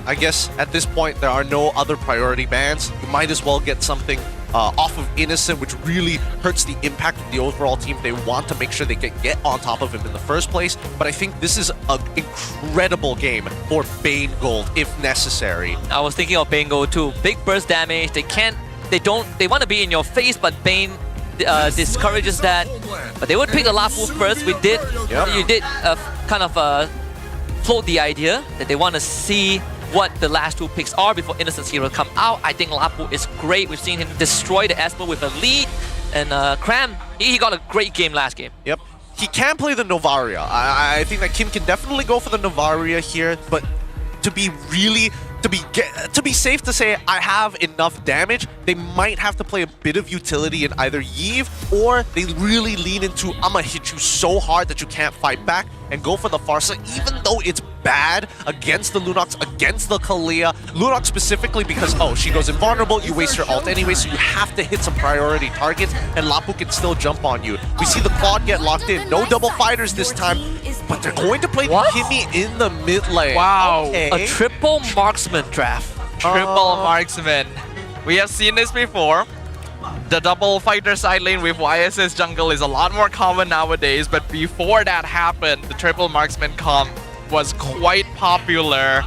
I guess at this point there are no other priority bans. You might as well get something off of Innocent, which really hurts the impact of the overall team. They want to make sure they can get on top of him in the first place. But I think this is an incredible game for Bane Gold if necessary. I was thinking of Bane Gold too. Big burst damage. They want to be in your face, but Bane discourages that. But they would pick the Lapu first. You did kind of float the idea that they want to see what the last two picks are before Innocent's hero come out. I think Lapu is great. We've seen him destroy the Esper with a lead. And Cram, he got a great game last game. Yep. He can play the Novaria. I think that Kim can definitely go for the Novaria here, but to be safe to say I have enough damage, they might have to play a bit of utility in either Yve, or they really lean into I'ma hit you so hard that you can't fight back and go for the Farsa, even though it's bad against the Lunox, against the Kalea. Lunox specifically because, she goes invulnerable, you waste your ult anyway, so you have to hit some priority targets, and Lapu can still jump on you. We see the Claude get locked in. No double fighters this time, but they're going to play Kimmy in the mid lane. Wow. Okay. A triple marksman draft. Triple marksman. We have seen this before. The double fighter side lane with YSS jungle is a lot more common nowadays, but before that happened, the triple marksman comp was quite popular.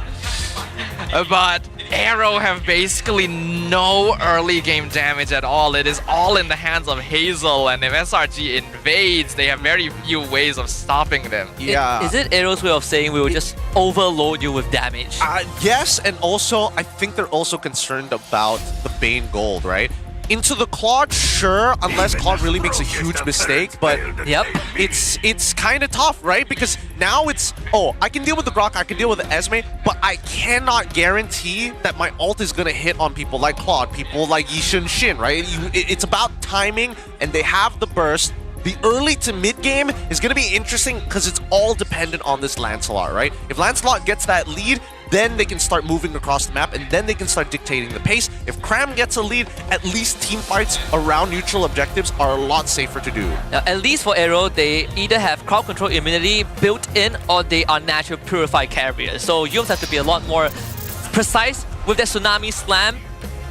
But AERO have basically no early game damage at all. It is all in the hands of Hazel, and if SRG invades, they have very few ways of stopping them. Yeah. Is it AERO's way of saying we will just overload you with damage? Yes, and also, I think they're also concerned about the Bane gold, right? Into the Claude, sure, unless Claude really makes a huge mistake, but yep, it's kind of tough, right? Because now it's, oh, I can deal with the Grok, I can deal with the Esme, but I cannot guarantee that my ult is going to hit on people like Claude, people like Yishin Shin, right? It's about timing, and they have the burst. The early to mid game is going to be interesting because it's all dependent on this Lancelot, right? If Lancelot gets that lead, then they can start moving across the map, and then they can start dictating the pace. If Cram gets a lead, at least team fights around neutral objectives are a lot safer to do. Now, at least for AERO, they either have crowd control immunity built in, or they are natural purified carriers. So Yums have to be a lot more precise with their Tsunami Slam.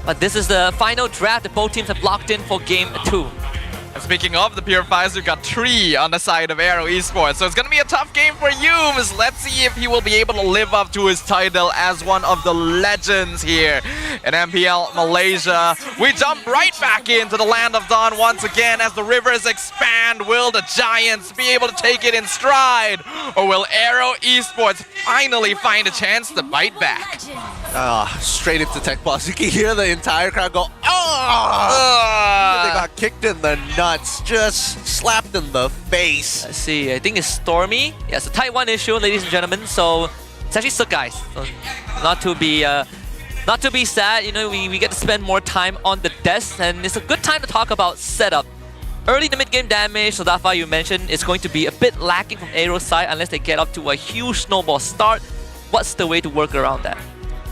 But this is the final draft that both teams have locked in for Game 2. And speaking of the Purifiers, we've got 3 on the side of AERO Esports. So it's going to be a tough game for Yums. Let's see if he will be able to live up to his title as one of the legends here in MPL Malaysia. We jump right back into the Land of Dawn once again as the rivers expand. Will the Giants be able to take it in stride? Or will AERO Esports finally find a chance to bite back? Straight into Tech Boss. You can hear the entire crowd go, oh! They got kicked in the nuts, just slapped in the face. Let's see, I think it's Stormy. Yeah, it's a Type 1 issue, ladies and gentlemen. So it's actually Suk, guys. So not to be sad, you know, we get to spend more time on the desk, and it's a good time to talk about setup. Early to mid-game damage, so Dafa, you mentioned, is going to be a bit lacking from AERO's side unless they get up to a huge snowball start. What's the way to work around that?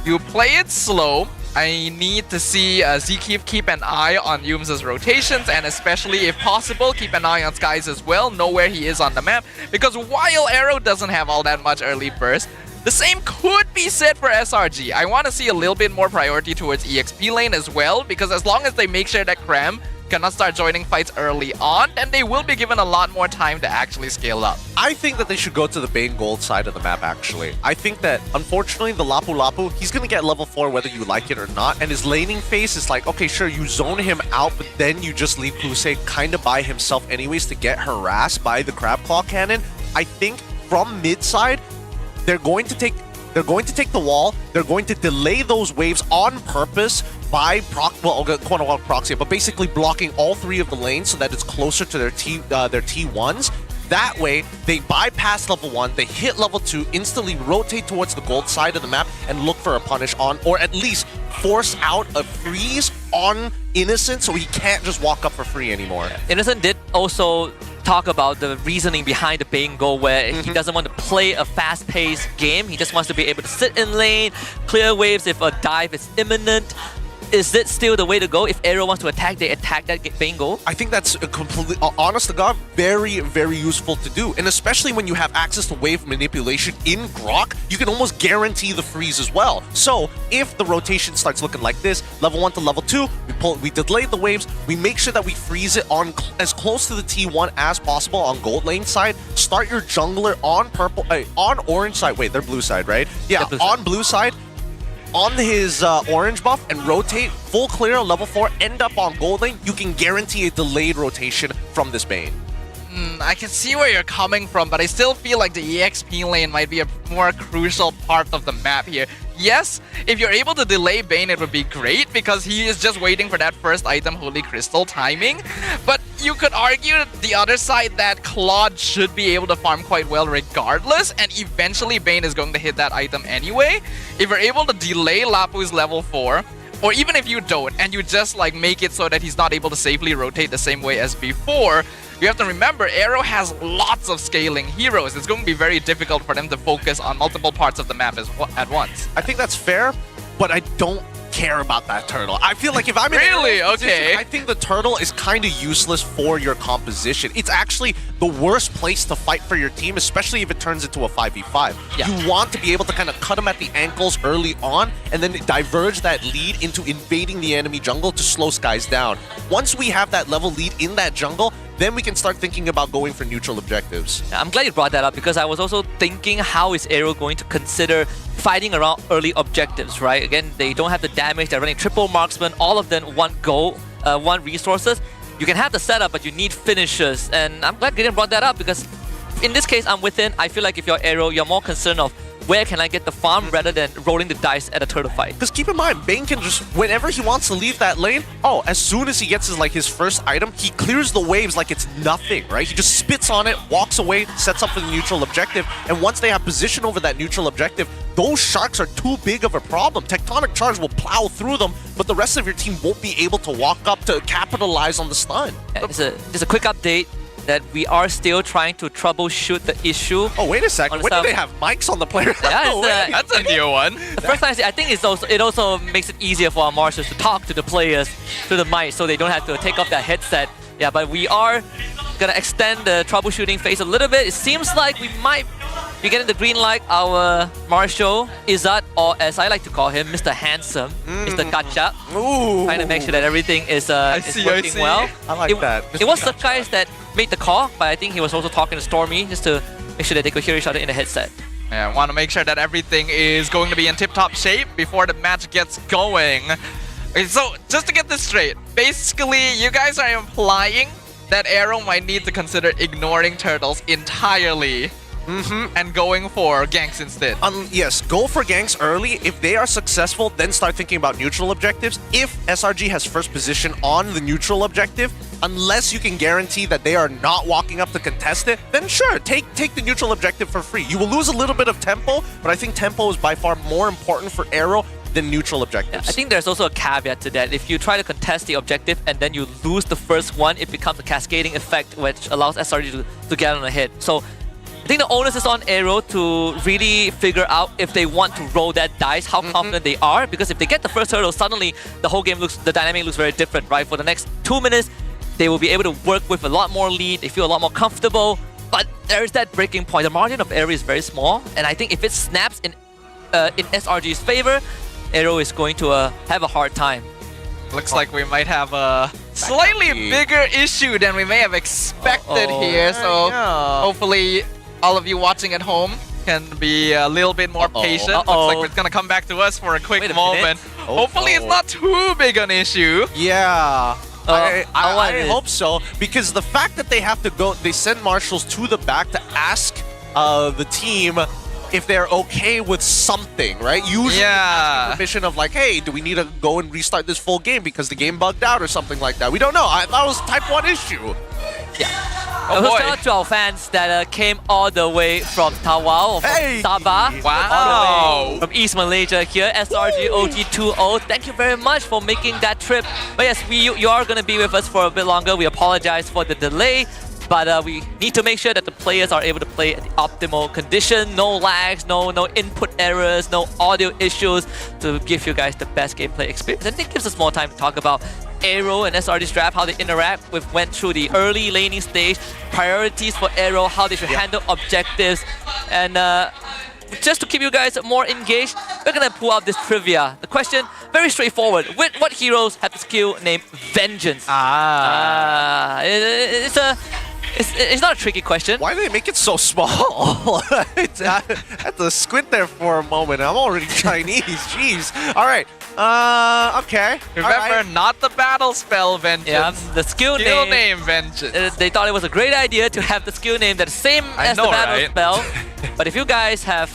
You play it slow. I need to see Zkeef keep an eye on Yums' rotations, and especially, if possible, keep an eye on Skies as well, know where he is on the map, because while AERO doesn't have all that much early burst, the same could be said for SRG. I want to see a little bit more priority towards EXP lane as well, because as long as they make sure that Cram cannot start joining fights early on, then they will be given a lot more time to actually scale up. I think that they should go to the Bane Gold side of the map, actually. I think that, unfortunately, the Lapu Lapu, he's going to get level 4 whether you like it or not, and his laning phase is like, okay, sure, you zone him out, but then you just leave Crusade kind of by himself anyways to get harassed by the Crab Claw Cannon. I think from mid side, they're going to take the wall. They're going to delay those waves on purpose by quote-unquote proxy, but basically blocking all 3 of the lanes so that it's closer to their T1s. That way, they bypass level 1, they hit level 2, instantly rotate towards the gold side of the map and look for a punish on, or at least force out a freeze on Innocent so he can't just walk up for free anymore. Innocent did also talk about the reasoning behind the Bane goal, where he doesn't want to play a fast-paced game. He just wants to be able to sit in lane, clear waves if a dive is imminent. Is it still the way to go? If AERO wants to attack, they attack that Bane goal? I think that's a completely, honest to God, very, very useful to do. And especially when you have access to wave manipulation in Grok, you can almost guarantee the freeze as well. So if the rotation starts looking like this, level 1 to level 2, we delay the waves, we make sure that we freeze it on as close to the T1 as possible on gold lane side. Start your jungler on purple, on orange side. Wait, they're blue side, right? Yeah, on blue side. On his orange buff and rotate full clear level 4, end up on gold lane, you can guarantee a delayed rotation from this Bane. I can see where you're coming from, but I still feel like the EXP lane might be a more crucial part of the map here. Yes, if you're able to delay Bane, it would be great because he is just waiting for that first item, Holy Crystal timing. But you could argue the other side that Claude should be able to farm quite well regardless, and eventually Bane is going to hit that item anyway. If you're able to delay Lapu's level 4, or even if you don't, and you just like make it so that he's not able to safely rotate the same way as before, you have to remember, AERO has lots of scaling heroes. It's going to be very difficult for them to focus on multiple parts of the map at once. I think that's fair, but I don't care about that turtle. I feel like if I'm in Really? Aero's position, Okay. I think the turtle is kind of useless for your composition. It's actually the worst place to fight for your team, especially if it turns into a 5v5. Yeah. You want to be able to kind of cut them at the ankles early on and then diverge that lead into invading the enemy jungle to slow Skies down. Once we have that level lead in that jungle, then we can start thinking about going for neutral objectives. I'm glad you brought that up because I was also thinking how is AERO going to consider fighting around early objectives, right? Again, they don't have the damage, they're running triple marksman, all of them want gold, want resources. You can have the setup, but you need finishers. And I'm glad Gideon brought that up because in this case, I'm within. I feel like if you're AERO, you're more concerned of where can I get the farm rather than rolling the dice at a turtle fight. Because keep in mind, Bane can just, whenever he wants to leave that lane, as soon as he gets his first item, he clears the waves like it's nothing, right? He just spits on it, walks away, sets up for the neutral objective, and once they have position over that neutral objective, those sharks are too big of a problem. Tectonic Charge will plow through them, but the rest of your team won't be able to walk up to capitalize on the stun. Yeah, just a quick update that we are still trying to troubleshoot the issue. Oh, wait a second. When do they have mics on the player? Yeah, that's a new one. The first time I think it also makes it easier for our marshals to talk to the players through the mic so they don't have to take off their headset. Yeah, but we are gonna extend the troubleshooting phase a little bit. It seems like we might be getting the green light. Our marshal, Izzat, or as I like to call him, Mr. Handsome, Mr. Gacha, trying to make sure that everything is working well. I like that. It was Surprise that made the call, but I think he was also talking to Stormy just to make sure that they could hear each other in the headset. Yeah, I want to make sure that everything is going to be in tip-top shape before the match gets going. Okay, so, just to get this straight, basically, you guys are implying that AERO might need to consider ignoring turtles entirely and going for ganks instead. Yes, go for ganks early. If they are successful, then start thinking about neutral objectives. If SRG has first position on the neutral objective, unless you can guarantee that they are not walking up to contest it, then sure, take the neutral objective for free. You will lose a little bit of tempo, but I think tempo is by far more important for AERO than neutral objectives. Yeah, I think there's also a caveat to that. If you try to contest the objective and then you lose the first one, it becomes a cascading effect which allows SRG to get on ahead. So I think the onus is on AERO to really figure out if they want to roll that dice, how confident they are, because if they get the first hurdle, suddenly the whole game the dynamic looks very different, right? For the next 2 minutes, they will be able to work with a lot more lead, they feel a lot more comfortable, but there's that breaking point. The margin of error is very small, and I think if it snaps in SRG's favor, AERO is going to have a hard time. Looks like we might have a slightly bigger issue than we may have expected here, so hopefully all of you watching at home can be a little bit more patient. Looks like it's gonna come back to us for a quick moment. Hopefully it's not too big an issue. Yeah. I hope so, because the fact that they have to go, they send marshals to the back to ask the team if they're okay with something, right? Usually asking permission of like, hey, do we need to go and restart this full game because the game bugged out or something like that? We don't know. I thought it was a type 1 issue. Yeah. Shout out to our fans that came all the way from Tawau, from Sabah, all the way from East Malaysia here, SRG OT20. Thank you very much for making that trip. But yes, you are going to be with us for a bit longer. We apologize for the delay, but we need to make sure that the players are able to play at the optimal condition. No lags, no input errors, no audio issues to give you guys the best gameplay experience. And it gives us more time to talk about AERO and SRG's draft, how they interact. We've went through the early laning stage, priorities for AERO, how they should handle objectives, and just to keep you guys more engaged, we're gonna pull out this trivia. The question, very straightforward. What heroes have the skill named Vengeance? It's not a tricky question. Why do they make it so small? I had to squint there for a moment. I'm already Chinese. Jeez. All right. Okay. Remember, not the battle spell Vengeance. Yeah, the skill name Vengeance. They thought it was a great idea to have the skill name that's the same as the battle spell. But if you guys have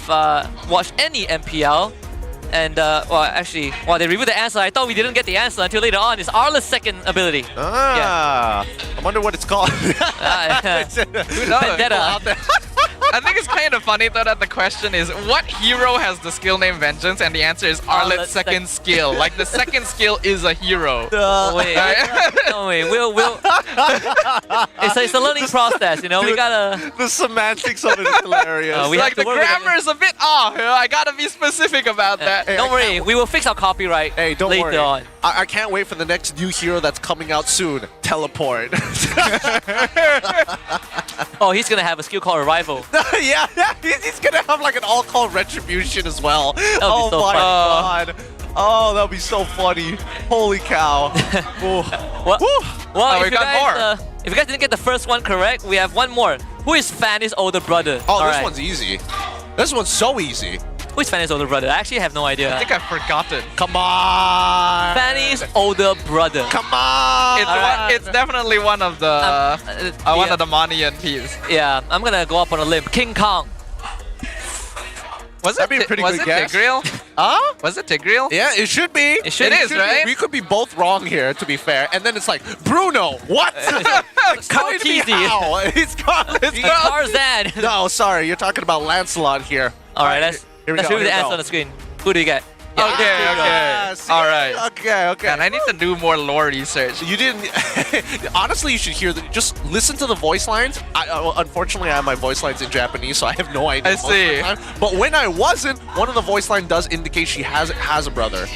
watched any MPL, and they revealed the answer. I thought we didn't get the answer until later on. It's Arla's second ability. I wonder what it's called. Who knows? Vendetta. I think it's kind of funny though that the question is, what hero has the skill name Vengeance? And the answer is Arlet's second skill. Like the second skill is a hero. Wait, no way. We'll. It's a learning process, you know. We gotta. The semantics of it is hilarious. We like the grammar is a bit off. I gotta be specific about that. Don't worry, we will fix our copyright. Hey, don't later worry. on. I can't wait for the next new hero that's coming out soon. Teleport. Oh, he's gonna have a skill called Arrival. yeah, he's gonna have like an all-call retribution as well. Oh so my funny. god. Oh, that'll be so funny. Holy cow. Well, we got more. If you guys didn't get the first one correct, we have one more. Who is Fanny's older brother? Oh, this one's easy. This one's so easy. Who is Fanny's older brother? I actually have no idea. I think I've forgotten. Come on. Fanny's older brother. Come on. It's definitely one of the one of the Mani NPs. Yeah, I'm gonna go up on a limb. King Kong. Was That'd it be a pretty was good it guess. Tigreal? Huh? Was it Tigreal? Yeah, it should be. It is, right? We could be both wrong here, to be fair. And then it's like, Bruno, what? Carl Keezy. It's Carl. It's Tarzan. No, sorry, you're talking about Lancelot here. All right, let's here we show go, you the here we answer go. on the screen. Who do you get? Okay. All right. Okay. And I need to do more lore research. You didn't. Honestly, you should hear. Just listen to the voice lines. Unfortunately, I have my voice lines in Japanese, so I have no idea. I see. But when I wasn't, one of the voice line does indicate she has a brother.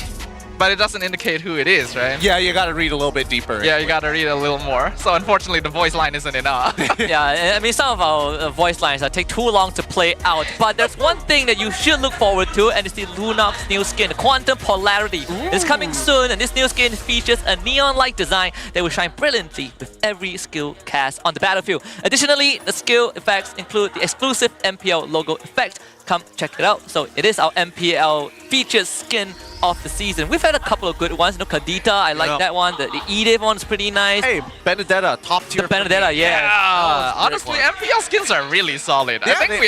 But it doesn't indicate who it is, right? Yeah, you gotta read a little bit deeper. Yeah, you gotta read a little more. So unfortunately, the voice line isn't enough. Yeah, I mean, some of our voice lines take too long to play out. But there's one thing that you should look forward to, and it's the Lunox new skin, Quantum Polarity. It's coming soon, and this new skin features a neon-like design that will shine brilliantly with every skill cast on the battlefield. Additionally, the skill effects include the exclusive MPL logo effect. Come check it out. So it is our MPL featured skin of the season. We've had a couple of good ones. You know, Kadita, I like that one. The Edith one's pretty nice. Hey, Benedetta, top tier. The Benedetta, yeah. Honestly, MPL skins are really solid. Yeah, I think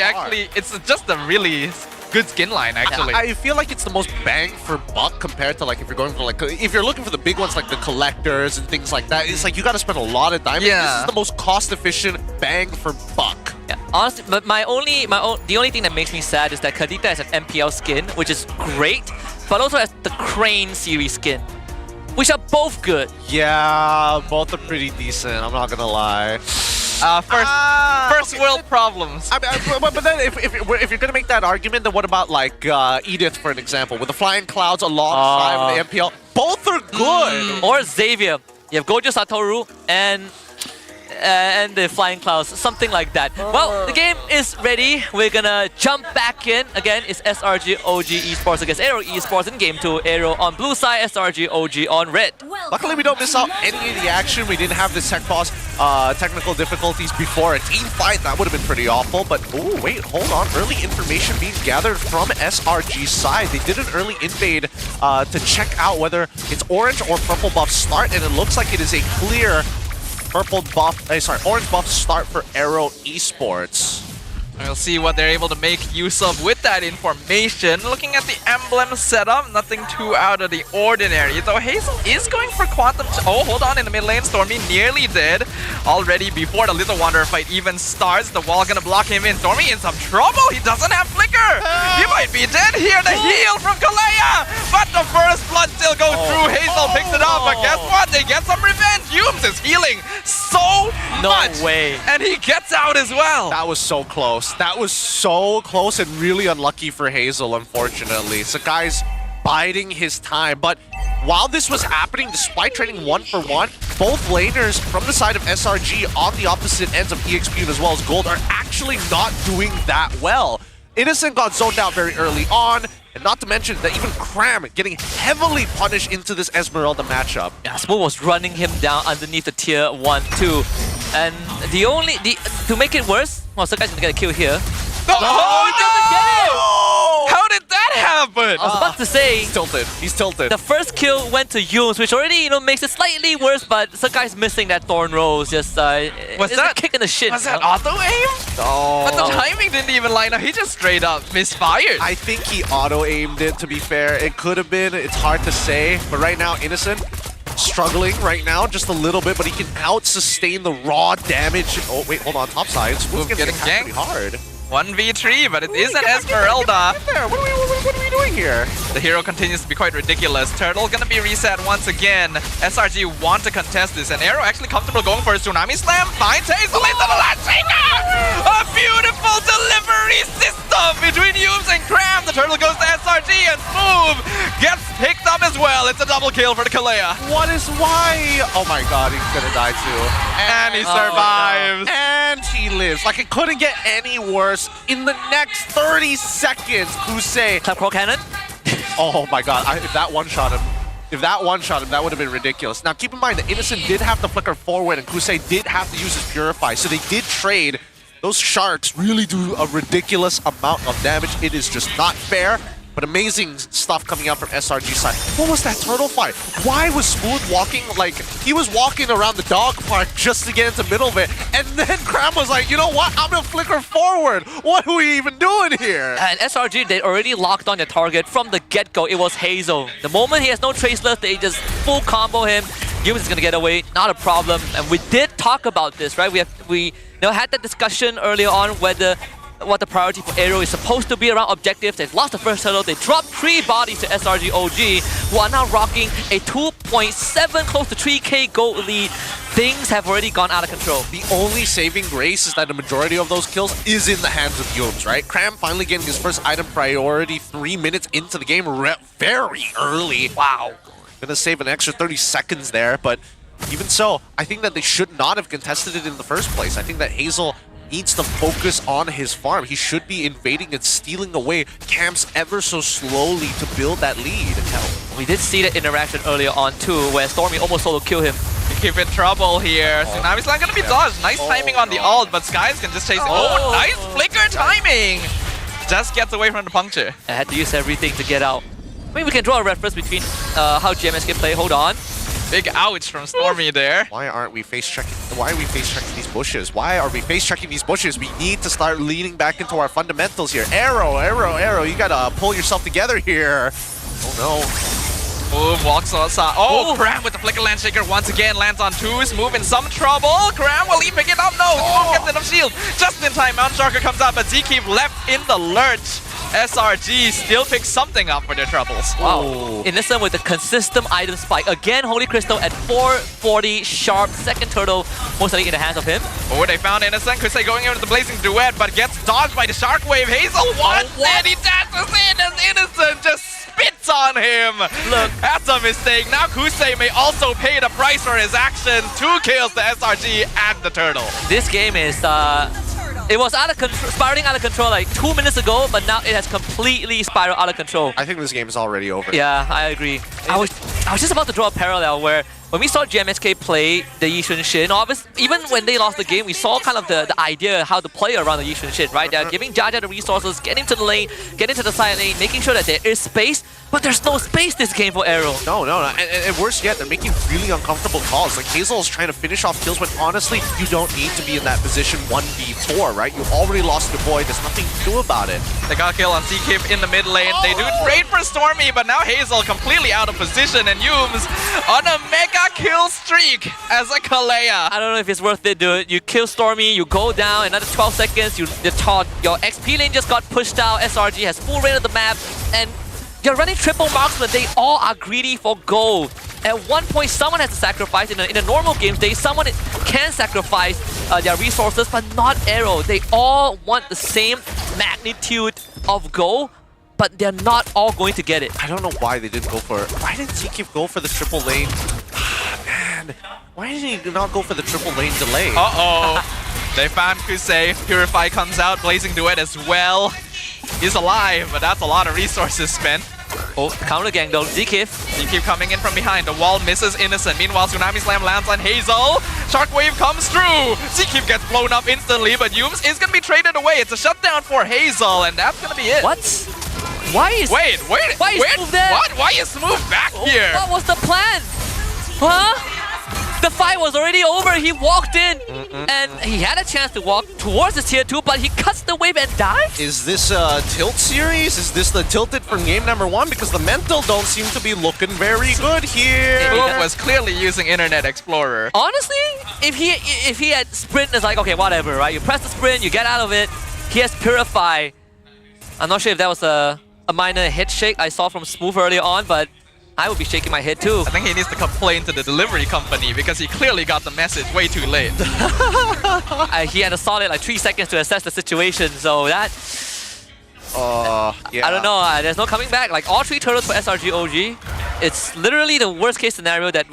it's just a really good skin line, actually. I feel like it's the most bang for buck compared to like if you're going for like if you're looking for the big ones like the collectors and things like that. It's like you got to spend a lot of diamonds. Yeah. This is the most cost efficient bang for buck. Yeah, honestly, but the only thing that makes me sad is that Kadita has an MPL skin, which is great, but also has the Crane series skin, which are both good. Yeah, both are pretty decent. I'm not gonna lie. First world problems. But then if you're gonna make that argument, then what about like Edith, for an example, with the flying clouds alongside with the MPL? Both are good. Or Xavier. You have Gojo Satoru and the flying clouds, something like that. Well, the game is ready. We're gonna jump back in. Again, it's SRG OG Esports against AERO Esports in Game 2. AERO on blue side, SRG OG on red. Luckily, we don't miss out any of the action. We didn't have this tech boss technical difficulties before a team fight. That would have been pretty awful. But, oh, wait, hold on. Early information being gathered from SRG's side. They did an early invade to check out whether it's orange or purple buff start, and it looks like it is a clear orange buff start for AERO Esports. We'll see what they're able to make use of with that information. Looking at the emblem setup, nothing too out of the ordinary. Though Hazel is going for Quantum... Oh, hold on, in the mid lane, Stormy nearly dead. Already before the Little Wanderer fight even starts, the wall gonna block him in. Stormy in some trouble, he doesn't have Flicker! He might be dead here, the heal from Kalea! But the first blood still goes through, Hazel picks it up, but guess what? They get some revenge! Humes is healing so much! No way. And he gets out as well! That was so close. That was so close and really unlucky for Hazel, unfortunately. Sakai's biding his time, but while this was happening, despite trading 1-for-1, both laners from the side of SRG on the opposite ends of EXP as well as Gold are actually not doing that well. Innocent got zoned out very early on, and not to mention that even Cram getting heavily punished into this Esmeralda matchup. Yeah, Smooth was running him down underneath the tier 1-2. And to make it worse, well, Sakai's gonna get a kill here. He doesn't get it! How did that happen? I was about to say... He's tilted. He's tilted. The first kill went to Yumes, which already, makes it slightly worse, but Sakai's missing that Thorn Rose. Just, was that a kick in the shin. Was that auto-aim? Oh. But the timing didn't even line up. He just straight up misfired. I think he auto-aimed it, to be fair. It could have been. It's hard to say. But right now, Innocent struggling right now just a little bit, but he can out-sustain the raw damage. Oh, wait, hold on. Top side. Smooth's getting ganked pretty hard. 1v3, but it is an Esmeralda. What are we doing here? The hero continues to be quite ridiculous. Turtle gonna be reset once again. SRG want to contest this, and AERO actually comfortable going for a Tsunami Slam. Finds Hazel into the last shaker! A beautiful delivery system between Yums and Cram. The Turtle goes to SRG, and Smooth gets picked up as well. It's a double kill for the Kalea. Why? Oh my god, he's gonna die too. And he survives. No. And he lives. Like, it couldn't get any worse. In the next 30 seconds, Kusei. Clapcrawl cannon. Oh my god, if that one-shot him, that would have been ridiculous. Now, keep in mind that Innocent did have to flicker forward and Kusei did have to use his Purify, so they did trade. Those sharks really do a ridiculous amount of damage. It is just not fair. But amazing stuff coming out from SRG's side. What was that turtle fight? Why was Smooth walking like he was walking around the dog park just to get into the middle of it? And then Cram was like, you know what? I'm gonna flicker forward. What are we even doing here? And SRG, they already locked on their target from the get-go. It was Hazel. The moment he has no trace left, they just full combo him. Gibbons is gonna get away, not a problem. And we did talk about this, right? We had that discussion earlier on whether what the priority for AERO is supposed to be around objectives. They've lost the first turtle. They dropped 3 bodies to SRG OG, who are now rocking a 2.7, close to 3k gold lead. Things have already gone out of control. The only saving grace is that the majority of those kills is in the hands of Yums, right? Cram finally getting his first item priority 3 minutes into the game, very early. Wow. Gonna save an extra 30 seconds there, but even so, I think that they should not have contested it in the first place. I think that Hazel needs to focus on his farm. He should be invading and stealing away camps ever so slowly to build that lead. We did see that interaction earlier on too, where Stormy almost solo killed him. Keep in trouble here. Tsunami Slam gonna be dodged. Nice timing on the ult, but Skies can just chase it. Oh, nice flicker timing! Just gets away from the puncture. I had to use everything to get out. I mean, we can draw a reference between how GMXK play. Hold on. Big ouch from Stormy there. Why aren't we face checking? Why are we face checking these bushes? Why are we face checking these bushes? We need to start leaning back into our fundamentals here. AERO, you gotta pull yourself together here. Oh no. Move walks outside. Oh, Cram with the flicker land shaker once again lands on 2. Smooth in some trouble. Cram will he pick it up? No, Smooth gets enough shield. Just in time, Mount Sharker comes out, but Zkeep left in the lurch. SRG still picks something up for their troubles. Wow. Innocent with a consistent item spike. Again, Holy Crystal at 440 sharp. Second turtle most likely in the hands of him. Oh, they found Innocent. Kusei going into the Blazing Duet, but gets dodged by the Sharkwave. Hazel, what? And he dashes in as Innocent just spits on him. Look, that's a mistake. Now Kusei may also pay the price for his actions. 2 kills to SRG and the turtle. This game is it was out of control, spiraling out of control like 2 minutes ago, but now it has completely spiraled out of control. I think this game is already over. Yeah, I agree. I was just about to draw a parallel where when we saw GMXK play the Yixun Shin, obviously, even when they lost the game, we saw kind of the idea how to play around the Yixun Shin, right? They're giving Jaja the resources, getting to the lane, getting to the side lane, making sure that there is space, but there's no space this game for AERO. No. And worse yet, they're making really uncomfortable calls. Like, Hazel is trying to finish off kills when honestly, you don't need to be in that position 1v4, right? You already lost the boy, there's nothing to do about it. They got a kill on Zkeep in the mid lane. They do trade for Stormy, but now Hazel completely out of position, and Yums on a mega kill streak as a Kalea. I don't know if it's worth it, dude. You kill Stormy, you go down, another 12 seconds, your XP lane just got pushed out, SRG has full reign of the map, and you're running triple marksman. They all are greedy for gold. At one point, someone has to sacrifice. In a normal game stage, someone can sacrifice their resources, but not AERO. They all want the same magnitude of gold, but they're not all going to get it. I don't know why they didn't go for it. Why didn't Zkeep go for the triple lane? Man, why did he not go for the triple lane delay? Uh-oh. They found Kusei. Purify comes out. Blazing Duet as well. He's alive, but that's a lot of resources spent. Oh, counter gang though. Zkeep coming in from behind. The wall misses Innocent. Meanwhile, Tsunami Slam lands on Hazel. Shockwave comes through. Zkeep gets blown up instantly, but Yums is going to be traded away. It's a shutdown for Hazel, and that's going to be it. What? Why is Smooth there? What? Why is Smooth back here? What was the plan? Huh? The fight was already over. He walked in and he had a chance to walk towards the tier 2, but he cuts the wave and dives? Is this a tilt series? Is this the tilted from game number 1? Because the mental don't seem to be looking very good here. Smooth was clearly using Internet Explorer. Honestly, if he had sprint, it's like, okay, whatever, right? You press the sprint, you get out of it. He has Purify. I'm not sure if that was a minor head shake I saw from Smooth earlier on, but I would be shaking my head too. I think he needs to complain to the delivery company because he clearly got the message way too late. He had a solid like 3 seconds to assess the situation, so that... yeah. I don't know, there's no coming back. Like all 3 turtles for SRG OG, it's literally the worst case scenario that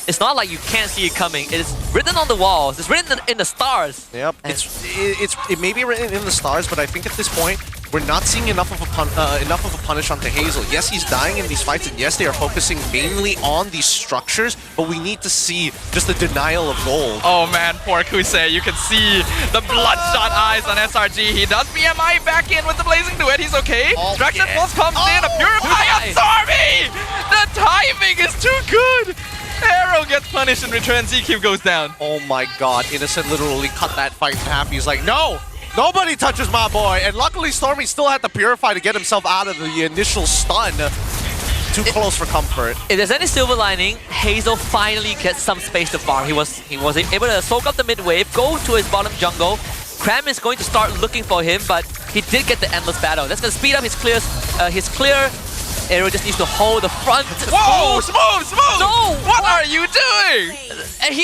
it's not like you can't see it coming. It's written on the walls. It's written in the stars. Yep. It may be written in the stars, but I think at this point we're not seeing enough of a punish onto Hazel. Yes, he's dying in these fights, and yes, they are focusing mainly on these structures, but we need to see just the denial of gold. Oh man, poor Kusei. You can see the bloodshot eyes on SRG. He does BMI back in with the Blazing Duet. He's okay. Traction Pulse comes in. A Purify absorbing! The timing is too good! AERO gets punished in return. ZQ goes down. Oh my god, Innocent literally cut that fight in half. He's like, no! Nobody touches my boy! And luckily Stormy still had to Purify to get himself out of the initial stun. Too close for comfort. If there's any silver lining, Hazel finally gets some space to farm. He was able to soak up the mid wave, go to his bottom jungle. Cram is going to start looking for him, but he did get the endless battle. That's going to speed up his clear. AERO just needs to hold the front. Whoa! Smooth! No! What are you doing? And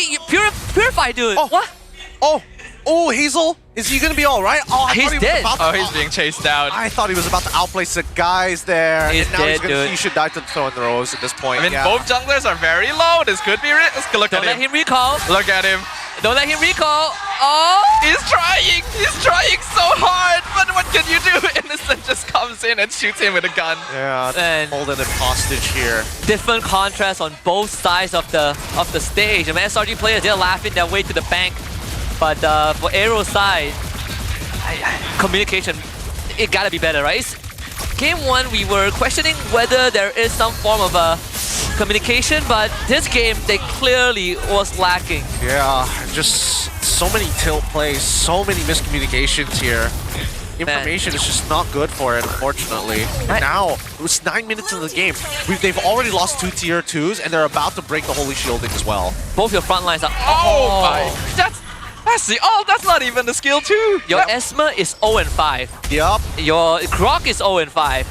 Purify, dude. Oh. What? Oh, Hazel? Is he gonna be alright? Oh, he's dead. He's being chased down. I thought he was about to outplace the guys there. He's and now dead, he should die to the throwing throws at this point. I mean, both junglers are very low. This could be it. Look Don't at let him recall. Look at him. Don't let him recall. Oh! He's trying so hard, but what can you do? Innocent just comes in and shoots him with a gun. Yeah, and holding him hostage here. Different contrast on both sides of the stage. I mean, SRG players, they're laughing their way to the bank. But for AERO's side, communication, it gotta be better, right? Game 1, we were questioning whether there is some form of a communication, but this game, they clearly was lacking. Yeah, just so many tilt plays, so many miscommunications here. Information is just not good for it, unfortunately. And now, it was 9 minutes into the game. They've already lost 2 tier 2s, and they're about to break the Holy Shielding as well. Both your front lines are... Oh my... That's the ult. That's not even the skill 2. Your Esma is 0-5. Yup. Your Grok is 0-5.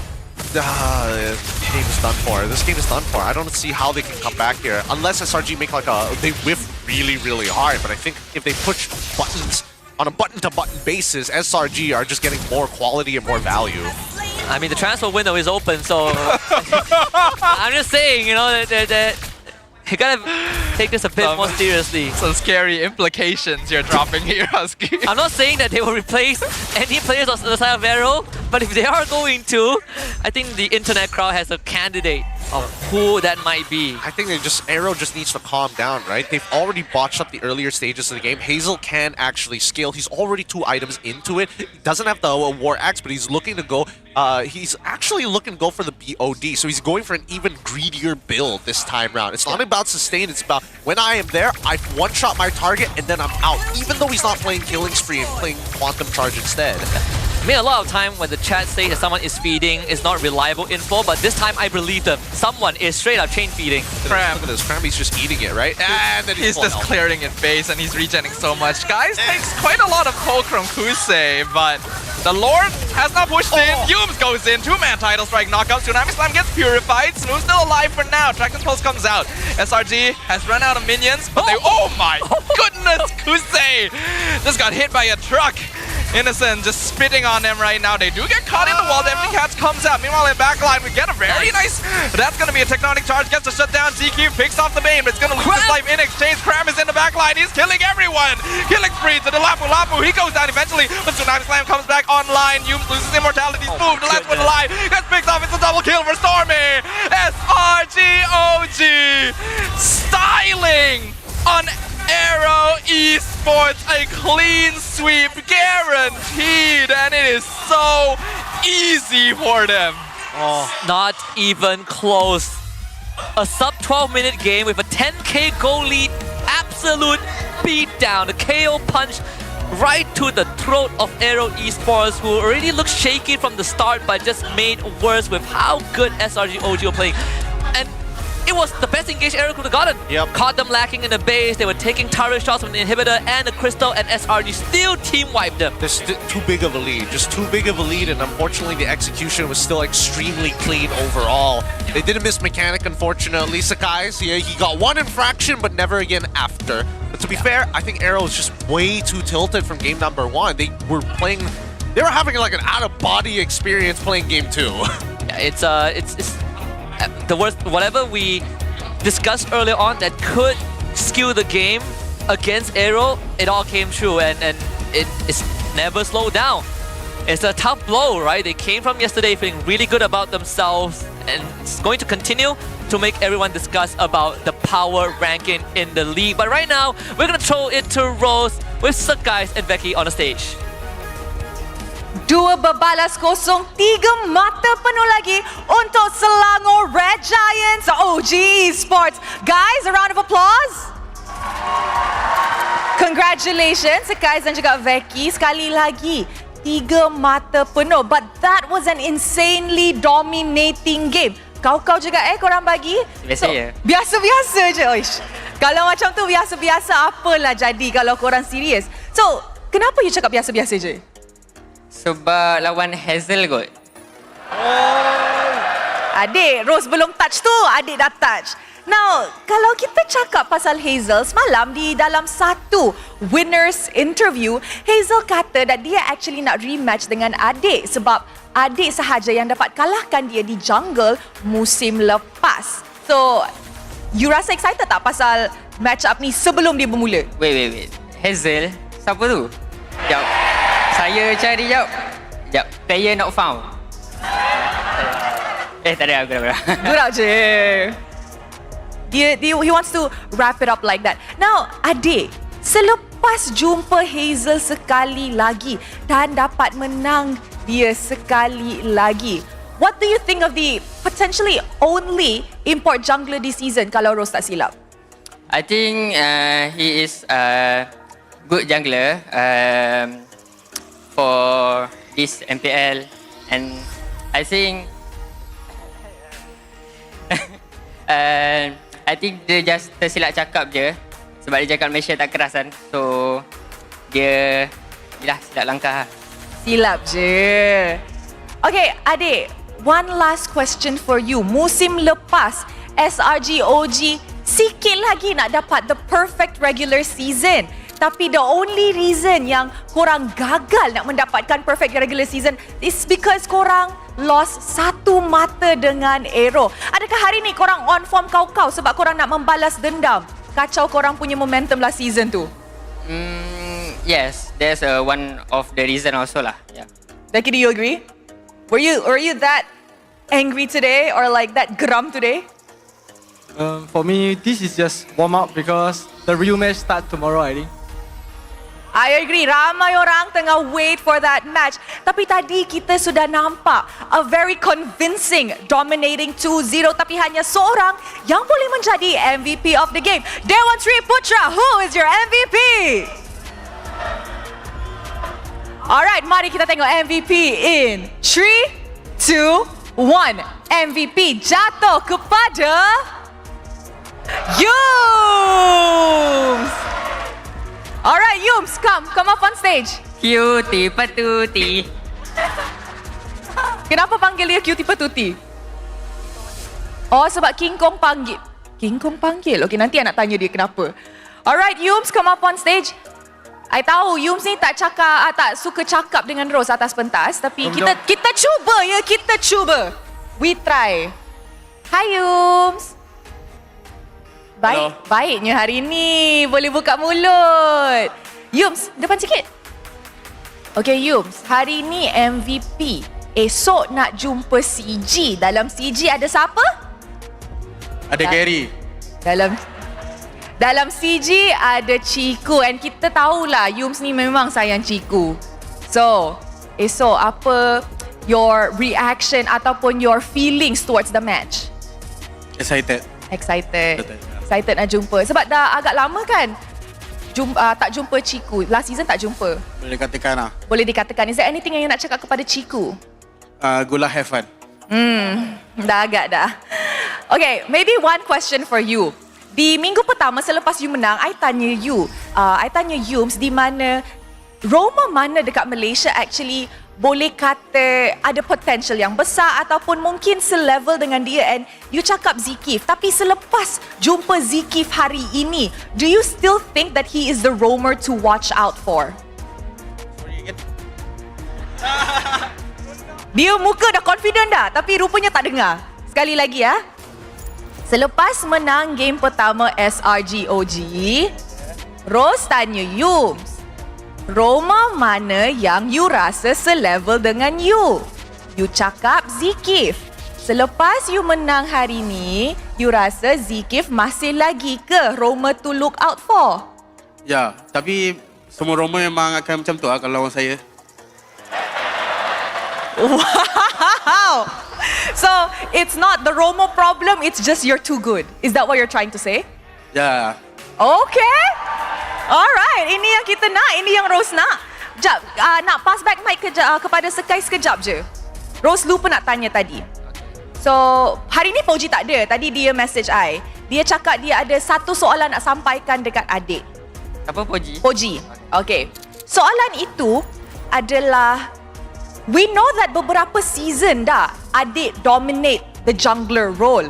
This game is done for. This game is done for. I don't see how they can come back here. Unless SRG make like they whiff really, really hard. But I think if they push buttons on a button-to-button basis, SRG are just getting more quality and more value. I mean, the transfer window is open, so... I'm just saying, you know, that you gotta take this a bit more seriously. Some scary implications you're dropping here, Husky. I'm not saying that they will replace any players on the side of AERO, but if they are going to, I think the internet crowd has a candidate of who that might be. I think AERO just needs to calm down, right? They've already botched up the earlier stages of the game. Hazel can actually scale. He's already 2 items into it. He doesn't have the War Axe, but he's looking to go. He's actually looking to go for the BOD, so he's going for an even greedier build this time round. It's not about sustain, it's about when I am there, I one-shot my target and then I'm out. Even though he's not playing Killing Spree and playing Quantum Charge instead. I mean, a lot of time when the chat says that someone is feeding is not reliable info, but this time I believe them. Someone is straight up chain feeding. Cram. Look at this. Cram, he's just eating it, right? And then he's just clearing it base and he's regenning so much. Guys, takes quite a lot of poke from Kusei, but the Lord has not pushed in. Yums goes in. 2-man title strike knockout. Tsunami Slam gets purified. Snoo's still alive for now. Dragon's Pulse comes out. SRG has run out of minions, but they... Oh my goodness, Kusei just got hit by a truck. Innocent just spitting on them right now. They do get caught in the wall. The empty catch comes out. Meanwhile, in backline, we get a very nice... That's going to be a Tectonic Charge. Gets a shutdown. ZQ picks off the Bane, but it's going to lose his life in exchange. Cram is in the backline. He's killing everyone. Killing spree to the Lapu Lapu. He goes down eventually, but Tsunami Slam comes back online. Yums loses immortality. He's moved. The last one alive. Gets picked off. It's a double kill for Stormy. SRGOG styling on AERO Esports, a clean sweep guaranteed, and it is so easy for them. Not even close. A sub 12-minute game with a 10k goal lead, absolute beatdown. The KO punch right to the throat of AERO Esports, who already looked shaky from the start, but just made worse with how good SRG OG were playing. And it was the best engaged AERO could have gotten. Yep. Caught them lacking in the base. They were taking turret shots from the inhibitor and the crystal, and SRG still team wiped them. There's too big of a lead, just too big of a lead, and unfortunately the execution was still extremely clean overall. They didn't miss mechanic, unfortunately. Sakai's, yeah, he got one infraction, but never again after. But to be fair, I think AERO was just way too tilted from game number 1. They were having like an out-of-body experience playing game 2. Yeah, it's the worst. Whatever we discussed earlier on that could skew the game against AERO, it all came true, and it's never slowed down. It's a tough blow, right? They came from yesterday feeling really good about themselves, and it's going to continue to make everyone discuss about the power ranking in the league. But right now, we're gonna throw it to Rose with Sakai and Becky on the stage. 2 berbalas kosong, 3 mata penuh lagi untuk Selangor Red Giants OG Esports. Guys, a round of applause. Congratulations, Sakai dan juga Becky. Sekali lagi, 3 mata penuh. But that was an insanely dominating game. Kau juga korang bagi? Biasa je. Biasa-biasa je. Oish. Kalau macam tu biasa-biasa, apalah jadi kalau korang serius. So, kenapa you cakap biasa-biasa je? Sebab lawan Hazel kot. Adik, Rose belum touch tu, adik dah touch. Now, kalau kita cakap pasal Hazel, semalam di dalam satu winners interview, Hazel kata that dia actually nak rematch dengan adik sebab adik sahaja yang dapat kalahkan dia di jungle musim lepas. So, you rasa excited tak pasal match up ni sebelum dia bermula? Wait. Hazel? Siapa tu? Sekejap. Saya cari jap. Sekejap. Player not found. Tak ada. Gurau je. He wants to wrap it up like that. Now, adik, selepas jumpa Hazel sekali lagi dan dapat menang dia sekali lagi, what do you think of the potentially only import jungler this season kalau Rose tak silap? I think he is a good jungler for this MPL, and I think I think dia just tersilap cakap je sebab dia cakap Malaysia tak keras kan, so dia silap langkah. Silap je. Okay, adik, one last question for you. Musim lepas SRG OG sikit lagi nak dapat the perfect regular season. Tapi the only reason yang korang gagal nak mendapatkan perfect regular season is because korang lost 1 mata dengan AERO. Adakah hari ni korang on form kau-kau sebab korang nak membalas dendam? Kacau korang punya momentum last season tu. Yes, there's one of the reason also lah. Yeah. Becky, do you agree? Were you that angry today or like that geram today? For me, this is just warm up because the real match starts tomorrow, I think. I agree. Ramai orang tengah wait for that match. Tapi tadi kita sudah nampak a very convincing dominating 2-0. Tapi hanya seorang yang boleh menjadi MVP of the game. Dewan Sri Putra, who is your MVP? Alright, mari kita tengok MVP in 3, 2, 1. MVP jatuh kepada Yums! Alright, Yums, come up on stage. Cutie patuti. Kenapa panggil dia cutie patuti? Oh, sebab King Kong panggil. King Kong panggil. Okay, nanti I nak tanya dia kenapa. Alright, Yums, come up on stage. I tahu Yums ni tak suka cakap dengan Rose atas pentas, tapi kita cuba ya, kita cuba. We try. Hi Yums. Baiknya hari ni boleh buka mulut. Yums, depan sikit. Okay Yums, hari ni MVP. Esok nak jumpa CG. Dalam CG ada siapa? Ada Gary. Dalam CG ada Ciku, and kita tahulah Yums ni memang sayang Ciku. So, esok apa your reaction ataupun your feelings towards the match? Excited nak jumpa. Sebab dah agak lama kan tak jumpa Ciku. Last season tak jumpa. Boleh dikatakan. Is there anything yang nak cakap kepada Ciku? Good luck, have fun. Dah agak dah. Okay, maybe one question for you. Di minggu pertama selepas you menang, I tanya Yums di mana Roma mana dekat Malaysia actually boleh kata ada potential yang besar ataupun mungkin selevel dengan dia, and you cakap Zikif. Tapi selepas jumpa Zikif hari ini, do you still think that he is the roamer to watch out for? Dia muka dah confident dah, tapi rupanya tak dengar. Sekali lagi ya. Selepas menang game pertama SRGOG, Rose tanya Yums, Roma mana yang you rasa selevel dengan you? You cakap Zikif. Selepas you menang hari ni, you rasa Zikif masih lagi ke Roma to look out for? Ya, tapi semua Roma memang akan macam tu lah kalau lawan saya. Wow! So, it's not the Roma problem, it's just you're too good. Is that what you're trying to say? Ya. Okay. Alright, ini yang kita nak, ini yang Rose nak. Sekejap, nak pass back mic kepada Sekai sekejap je. Rose lupa nak tanya tadi. So, hari ni Poji tak ada. Tadi dia message I. Dia cakap dia ada satu soalan nak sampaikan dekat adik. Apa Poji? Poji. Okay. Soalan itu adalah, we know that beberapa season dah adik dominate the jungler role.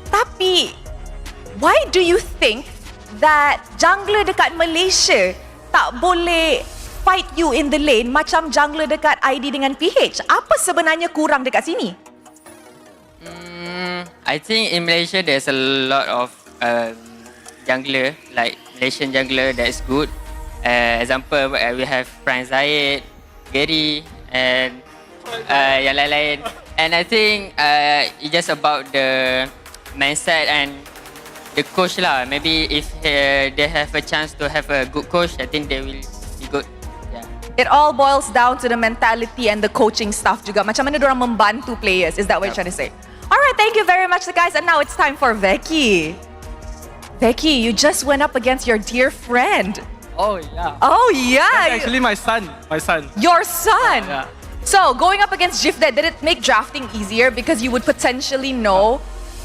Tapi, why do you think that jungler dekat Malaysia tak boleh fight you in the lane macam jungler dekat ID dengan PH? Apa sebenarnya kurang dekat sini? I think in Malaysia there's a lot of jungler, like Malaysian jungler that is good. Example, we have Pran Zahid, Gary and yang lain-lain. And I think it's just about the mindset and the coach lah. Maybe if they have a chance to have a good coach, I think they will be good. Yeah. It all boils down to the mentality and the coaching staff juga. Macam mana diorang membantu players. Is that what you're trying to say? Alright, thank you very much guys. And now it's time for Becky. Becky, you just went up against your dear friend. Oh yeah. Oh yeah. That's actually my son. My son. Your son? Yeah. So, going up against Jifdet, did it make drafting easier because you would potentially know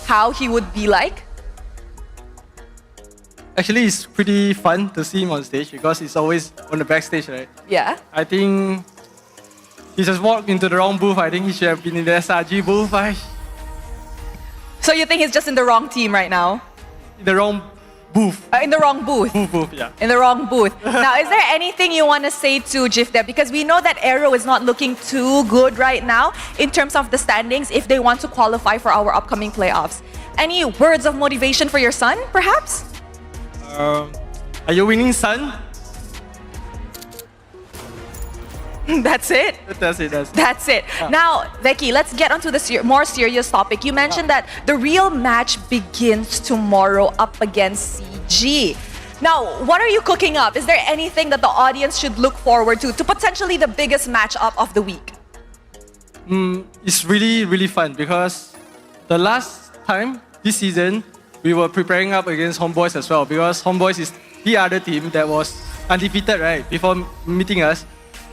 how he would be like? Actually, it's pretty fun to see him on stage because he's always on the backstage, right? Yeah. I think he just walked into the wrong booth. I think he should have been in the SRG booth. So you think he's just in the wrong team right now? In the wrong booth. In the wrong booth? Booth, yeah. In the wrong booth. Now, is there anything you want to say to Jifdet? Because we know that AERO is not looking too good right now in terms of the standings if they want to qualify for our upcoming playoffs. Any words of motivation for your son, perhaps? Are you winning, son? That's it? That's it. Now, Becky, let's get onto the more serious topic. You mentioned that the real match begins tomorrow up against CG. Now, what are you cooking up? Is there anything that the audience should look forward to potentially the biggest matchup of the week? It's really, really fun because the last time this season, we were preparing up against Homeboys as well because Homeboys is the other team that was undefeated, right, before meeting us.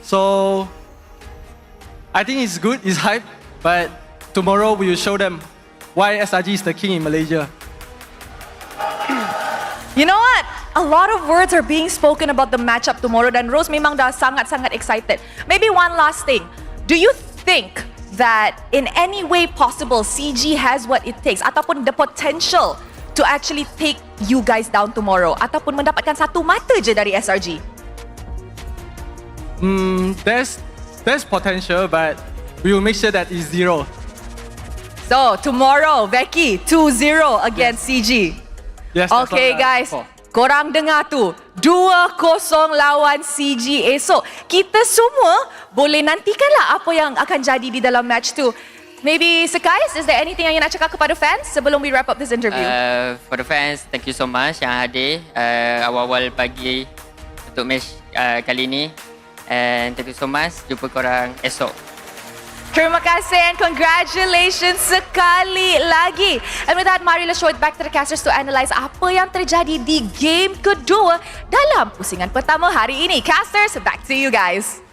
So, I think it's good, it's hype, but tomorrow we will show them why SRG is the king in Malaysia. You know what? A lot of words are being spoken about the matchup tomorrow dan Rose memang dah sangat-sangat excited. Maybe one last thing. Do you think that in any way possible CG has what it takes ataupun the potential to actually take you guys down tomorrow ataupun mendapatkan satu mata je dari SRG? There's potential, but we will make sure that it's 0. So, tomorrow, Becky, 2-0 against CG. Yes, okay, guys. Korang dengar tu. 2-0 lawan CG esok. Kita semua boleh nantikanlah apa yang akan jadi di dalam match tu. Maybe, Sekais, is there anything yang you nak cakap kepada fans sebelum we wrap up this interview? For the fans, thank you so much yang hadir awal-awal pagi untuk match kali ni. And thank you so much. Jumpa korang esok. Terima kasih and congratulations sekali lagi. And with that, mari let's show it back to the casters to analyze apa yang terjadi di game kedua dalam pusingan pertama hari ini. Casters, back to you guys.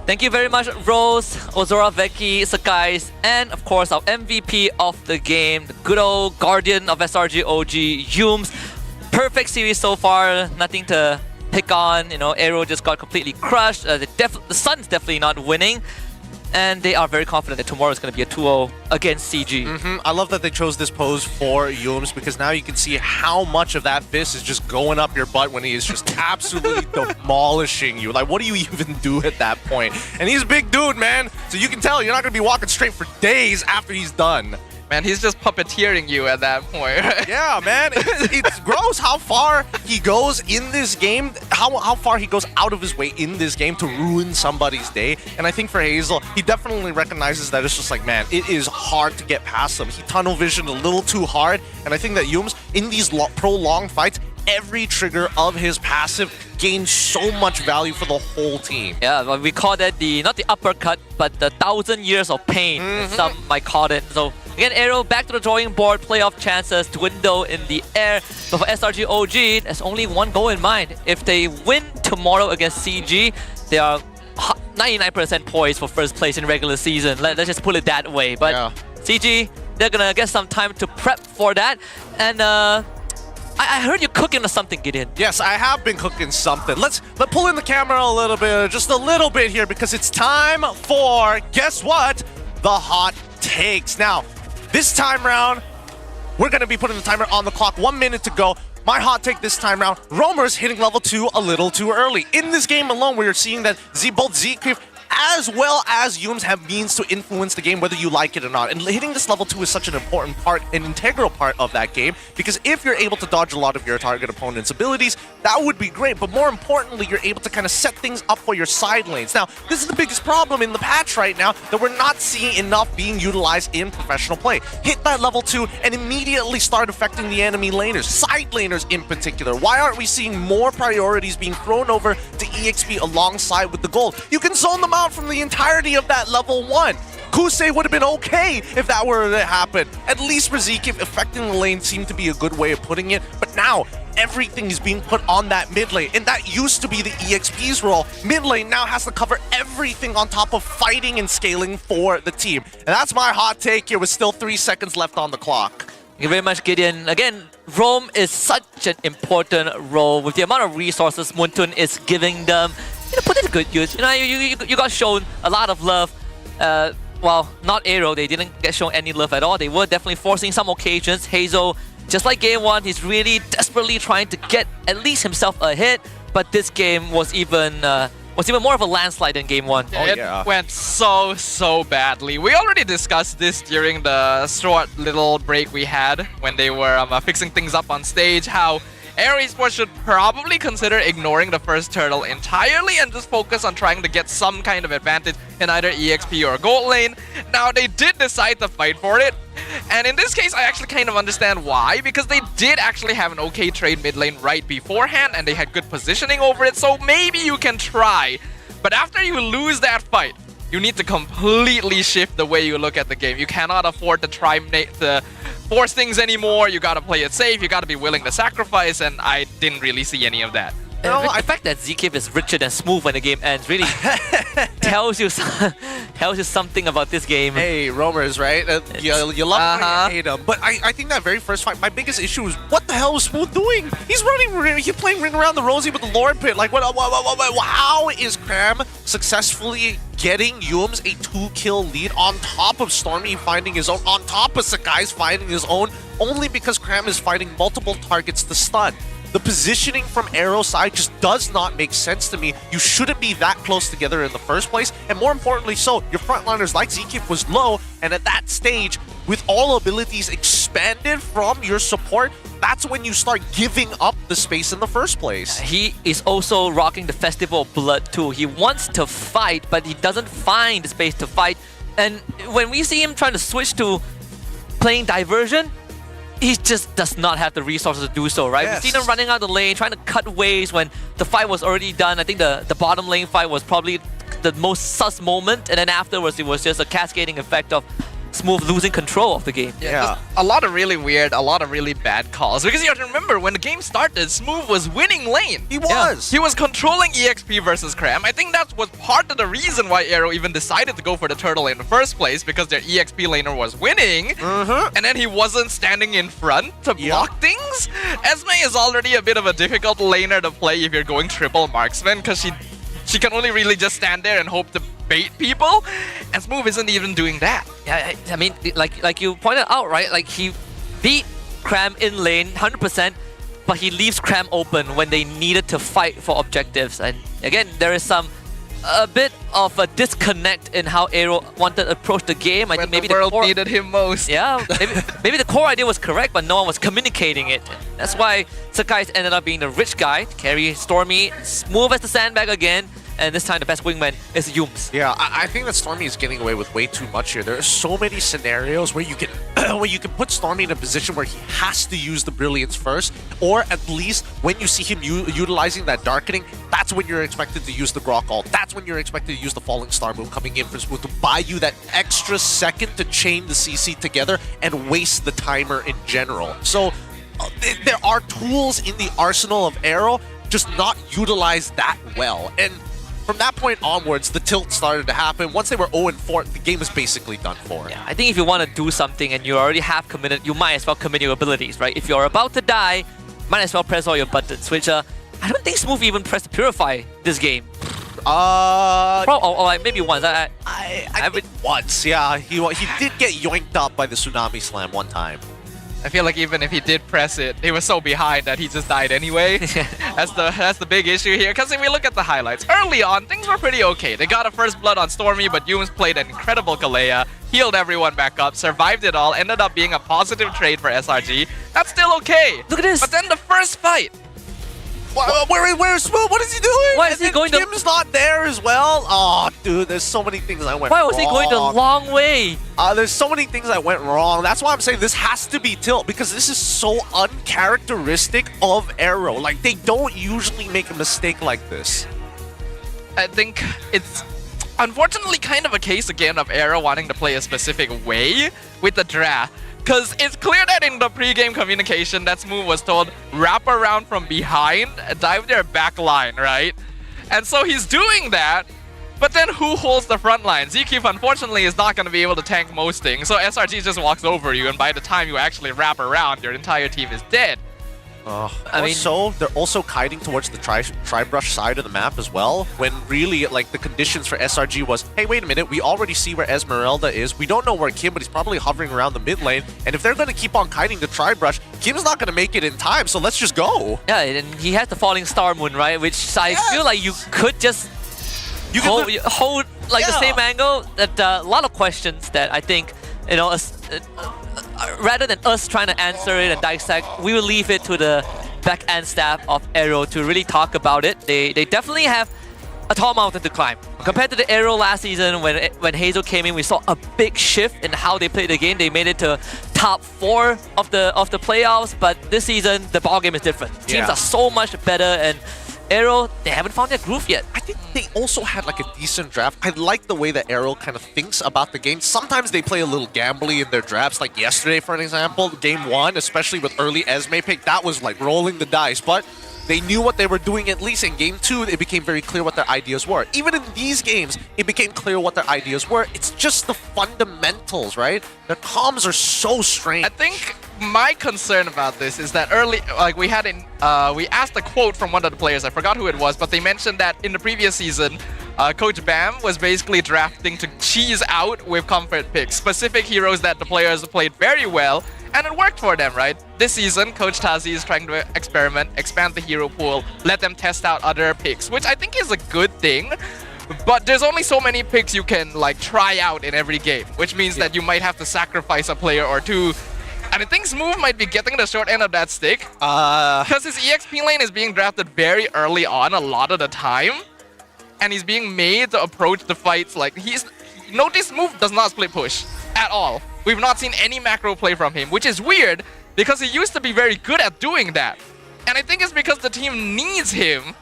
Thank you very much, Rose, Ozora, Veki, Sakais, and of course our MVP of the game, the good old guardian of SRG OG, Yums. Perfect series so far, nothing to pick on. You know, AERO just got completely crushed. The Sun's definitely not winning. And they are very confident that tomorrow is going to be a 2-0 against CG. I love that they chose this pose for Yums because now you can see how much of that fist is just going up your butt when he is just absolutely demolishing you. Like, what do you even do at that point? And he's a big dude, man. So you can tell you're not going to be walking straight for days after he's done. Man, he's just puppeteering you at that point. Yeah, man. It's gross how far he goes in this game, how far he goes out of his way in this game to ruin somebody's day. And I think for Hazel, he definitely recognizes that it's just like, man, it is hard to get past him. He tunnel visioned a little too hard. And I think that Yums, in these prolonged fights, every trigger of his passive gains so much value for the whole team. Yeah, well, we call that not the uppercut, but the 1,000 years of pain, some might call it. So again, AERO back to the drawing board, playoff chances dwindle in the air. But for SRG OG, there's only one goal in mind. If they win tomorrow against CG, they are 99% poised for first place in regular season. Let's just put it that way. But yeah. CG, they're gonna get some time to prep for that. And I heard you're cooking something, Gideon. Yes, I have been cooking something. Let's pull in the camera a little bit, just a little bit here, because it's time for, guess what? The hot takes. Now, this time round, we're going to be putting the timer on the clock. 1 minute to go. My hot take this time round, Roamer's hitting level 2 a little too early. In this game alone, we are seeing that both Zkif as well as Yums have means to influence the game whether you like it or not. And hitting this level 2 is such an important part, an integral part of that game, because if you're able to dodge a lot of your target opponent's abilities, that would be great. But more importantly, you're able to kind of set things up for your side lanes. Now, this is the biggest problem in the patch right now, that we're not seeing enough being utilized in professional play. Hit that level 2 and immediately start affecting the enemy laners, side laners in particular. Why aren't we seeing more priorities being thrown over to EXP alongside with the gold? You can zone them out from the entirety of that level 1. Kusei would have been okay if that were to happen. At least for Zkif, affecting the lane seemed to be a good way of putting it, but now everything is being put on that mid lane, and that used to be the EXP's role. Mid lane now has to cover everything on top of fighting and scaling for the team. And that's my hot take here with still 3 seconds left on the clock. Thank you very much, Gideon. Again, Roam is such an important role with the amount of resources Muntun is giving them. You know, put it to good use. You know, you got shown a lot of love. Well, not AERO, they didn't get shown any love at all. They were definitely forcing some occasions. Hazel, just like game 1, he's really desperately trying to get at least himself a hit. But this game was even more of a landslide than game 1. It went so badly. We already discussed this during the short little break we had when they were fixing things up on stage, how AERO Esports should probably consider ignoring the first turtle entirely and just focus on trying to get some kind of advantage in either EXP or gold lane. Now, they did decide to fight for it. And in this case, I actually kind of understand why, because they did actually have an okay trade mid lane right beforehand and they had good positioning over it, so maybe you can try. But after you lose that fight, you need to completely shift the way you look at the game. You cannot afford to try to force things anymore. You gotta play it safe, you gotta be willing to sacrifice, and I didn't really see any of that. The fact that Zkif is richer than smooth when the game ends really tells you something about this game. Hey, Roamers, right? You love him, you hate him. But I think that very first fight, my biggest issue was, what the hell was Smooth doing? He's playing Ring Around the Rosie with the Lord Pit. Like, how is Cram successfully getting Yums a 2-kill lead on top of Stormy finding his own, on top of Sakai's finding his own, only because Cram is fighting multiple targets to stun? The positioning from AERO's side just does not make sense to me. You shouldn't be that close together in the first place. And more importantly so, your frontliners like Zkif was low, and at that stage, with all abilities expanded from your support, that's when you start giving up the space in the first place. He is also rocking the Festival of Blood too. He wants to fight, but he doesn't find the space to fight. And when we see him trying to switch to playing Diversion, he just does not have the resources to do so, right? Yes. We've seen him running out the lane, trying to cut waves when the fight was already done. I think the bottom lane fight was probably the most sus moment, and then afterwards it was just a cascading effect of Smooth losing control of the game. Yeah. A lot of really weird, a lot of really bad calls. Because you have to remember, when the game started, Smooth was winning lane. He was. He was controlling EXP versus Cram. I think that was part of the reason why AERO even decided to go for the turtle in the first place, because their EXP laner was winning. And then he wasn't standing in front to block things. Esme is already a bit of a difficult laner to play if you're going triple marksman, because she can only really just stand there and hope to bait people, and Smooth isn't even doing that. Yeah, I mean, like you pointed out, right? Like, he beat Cram in lane 100%, but he leaves Cram open when they needed to fight for objectives. And again, there is a bit of a disconnect in how AERO wanted to approach the game. I think maybe the world core needed him most. Yeah, maybe the core idea was correct, but no one was communicating it. That's why Sakai ended up being the rich guy to carry Stormy, Smooth as the sandbag again. And this time the best wingman is Yums. Yeah, I think that Stormy is getting away with way too much here. There are so many scenarios where you can put Stormy in a position where he has to use the Brilliance first, or at least when you see him utilizing that Darkening, that's when you're expected to use the Grok ult. That's when you're expected to use the Falling Star move coming in for Smooth to buy you that extra second to chain the CC together and waste the timer in general. So there are tools in the arsenal of AERO, just not utilized that well. And from that point onwards, the tilt started to happen. Once they were 0-4, the game was basically done for. Yeah, I think if you want to do something and you already have committed, you might as well commit your abilities, right? If you're about to die, might as well press all your buttons, which I don't think Smooth even pressed Purify this game. Or maybe once. I think once, yeah. He did get yoinked up by the Tsunami Slam one time. I feel like even if he did press it, he was so behind that he just died anyway. That's the big issue here. Because if we look at the highlights, early on, things were pretty okay. They got a first blood on Stormy, but Yums played an incredible Kalea, healed everyone back up, survived it all, ended up being a positive trade for SRG. That's still okay. Look at this. But then the first fight. Where's Smooth? What is he doing? Why is he going to... Kim's not there as well? Oh, dude, there's so many things that went wrong. Why was he going the long way? There's so many things that went wrong. That's why I'm saying this has to be tilt, because this is so uncharacteristic of AERO. Like, they don't usually make a mistake like this. I think it's unfortunately kind of a case again of AERO wanting to play a specific way with the draft. Because it's clear that in the pre-game communication, that Smooth was told, wrap around from behind, dive their back line, right? And so he's doing that, but then who holds the front line? Zkeep, unfortunately, is not going to be able to tank most things, so SRG just walks over you, and by the time you actually wrap around, your entire team is dead. I mean, they're also kiting towards the tri-brush side of the map as well, when really, like, the conditions for SRG was, hey, wait a minute, we already see where Esmeralda is. We don't know where Kim, but he's probably hovering around the mid lane. And if they're going to keep on kiting the tri-brush, Kim's not going to make it in time, so let's just go. Yeah, and he has the Falling Star Moon, right? Which I feel like you could just hold like the same angle. That a lot of questions that I think, you know, rather than us trying to answer it and dissect, we will leave it to the back-end staff of AERO to really talk about it. They definitely have a tall mountain to climb. Compared to the AERO last season, when Hazel came in, we saw a big shift in how they played the game. They made it to top 4 of the playoffs, but this season, the ballgame is different. Teams are so much better, and AERO, they haven't found their groove yet. I think they also had like a decent draft. I like the way that AERO kind of thinks about the game. Sometimes they play a little gambly in their drafts, like yesterday, for an example, game 1, especially with early Esme pick, that was like rolling the dice, but they knew what they were doing. At least in game 2, it became very clear what their ideas were. Even in these games, it became clear what their ideas were. It's just the fundamentals, right? Their comms are so strange. I think my concern about this is that early, like we asked a quote from one of the players, I forgot who it was, but they mentioned that in the previous season, Coach Bam was basically drafting to cheese out with comfort picks, specific heroes that the players played very well, and it worked for them, right? This season, Coach Tazi is trying to experiment, expand the hero pool, let them test out other picks, which I think is a good thing. But there's only so many picks you can like try out in every game, which means that you might have to sacrifice a player or two. And I think Smooth might be getting the short end of that stick. Because his EXP lane is being drafted very early on a lot of the time. And he's being made to approach the fights like notice Smooth does not split push at all. We've not seen any macro play from him, which is weird because he used to be very good at doing that. And I think it's because the team needs him,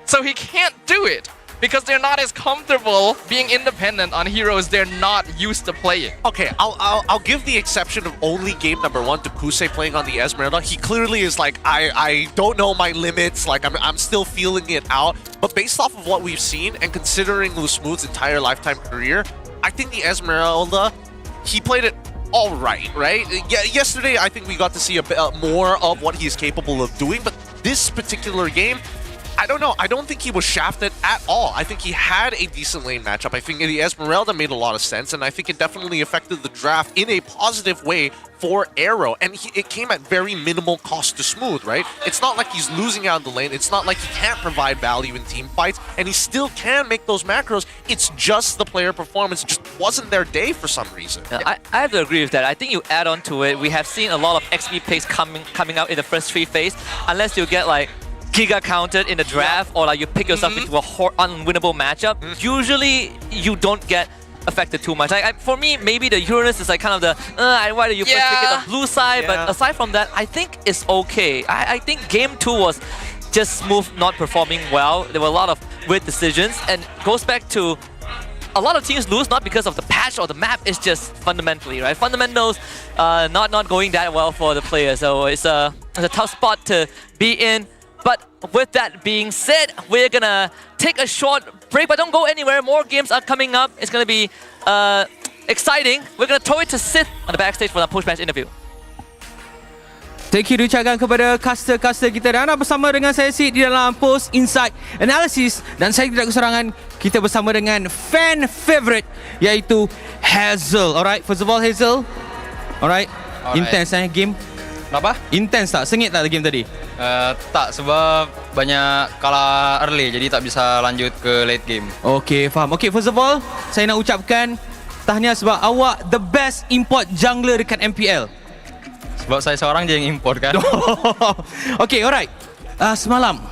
so he can't do it. because they're not as comfortable being independent on heroes they're not used to playing. Okay, I'll give the exception of only game number 1 to Kusei playing on the Esmeralda. He clearly is like, I don't know my limits, like I'm still feeling it out. But based off of what we've seen and considering Smooth's entire lifetime career, I think the Esmeralda, he played it all right? Yeah, yesterday I think we got to see a bit more of what he's capable of doing, but this particular game, I don't know. I don't think he was shafted at all. I think he had a decent lane matchup. I think the Esmeralda made a lot of sense, and I think it definitely affected the draft in a positive way for AERO. And it came at very minimal cost to Smooth, right? It's not like he's losing out in the lane. It's not like he can't provide value in team fights, and he still can make those macros. It's just the player performance just wasn't their day for some reason. Yeah, I have to agree with that. I think you add on to it, we have seen a lot of XP picks coming out in the first 3 phase, unless you get like Giga counted in the draft, or like you pick yourself into a unwinnable matchup, usually you don't get affected too much. Like for me, maybe the Uranus is like kind of the why do you first pick it the blue side? But aside from that, I think it's okay. I think game 2 was just Smooth not performing well. There were a lot of weird decisions, and goes back to a lot of teams lose not because of the patch or the map, it's just fundamentally, right? Fundamentals not going that well for the players. So it's a tough spot to be in. But with that being said, we're gonna take a short break, but don't go anywhere. More games are coming up. It's gonna be exciting. We're gonna throw it to Sith on the backstage for the post-match interview. Thank you diucapkan kepada caster-caster kita, dan anda bersama dengan saya Sid di dalam Post Insight Analysis, dan saya tidak keserangan, kita bersama dengan fan favorite iaitu Hazel. Alright, first of all Hazel. Alright. Intense game. Kenapa? Intense tak? Sengit tak game tadi? Tak, sebab banyak kalah early, jadi tak bisa lanjut ke late game. Okay, faham. Okay, first of all, saya nak ucapkan tahniah sebab awak the best import jungler dekat MPL. Sebab saya seorang je yang import kan. Okay, alright. Semalam,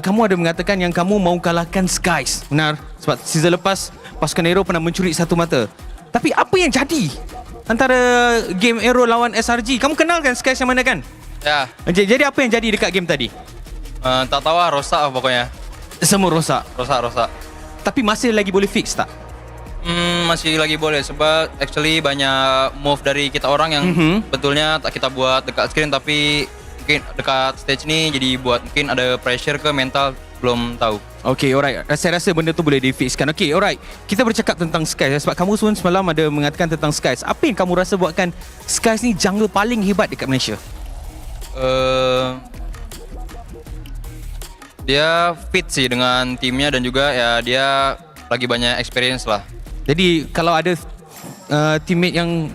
kamu ada mengatakan yang kamu mau kalahkan Skies. Benar? Sebab season lepas, pasukan AERO pernah mencuri satu mata. Tapi apa yang jadi antara game AERO lawan SRG? Kamu kenal kan Skies yang mana kan? Ya. Jadi apa yang jadi dekat game tadi? Tak tahu lah, rosak lah pokoknya. Semua rosak? Rosak. Tapi masih lagi boleh fix tak? Masih lagi boleh, sebab actually banyak move dari kita orang yang betulnya tak kita buat dekat screen, tapi mungkin dekat stage ni jadi buat mungkin ada pressure ke mental, belum tahu. Okay, alright. Saya rasa benda tu boleh difixkan. Okay, alright. Kita bercakap tentang Skies sebab kamu semalam ada mengatakan tentang Skies. Apa yang kamu rasa buatkan Skies ni jungler paling hebat dekat Malaysia? Dia fit sih dengan timnya, dan juga ya dia lagi banyak experience lah. Jadi kalau ada teammate yang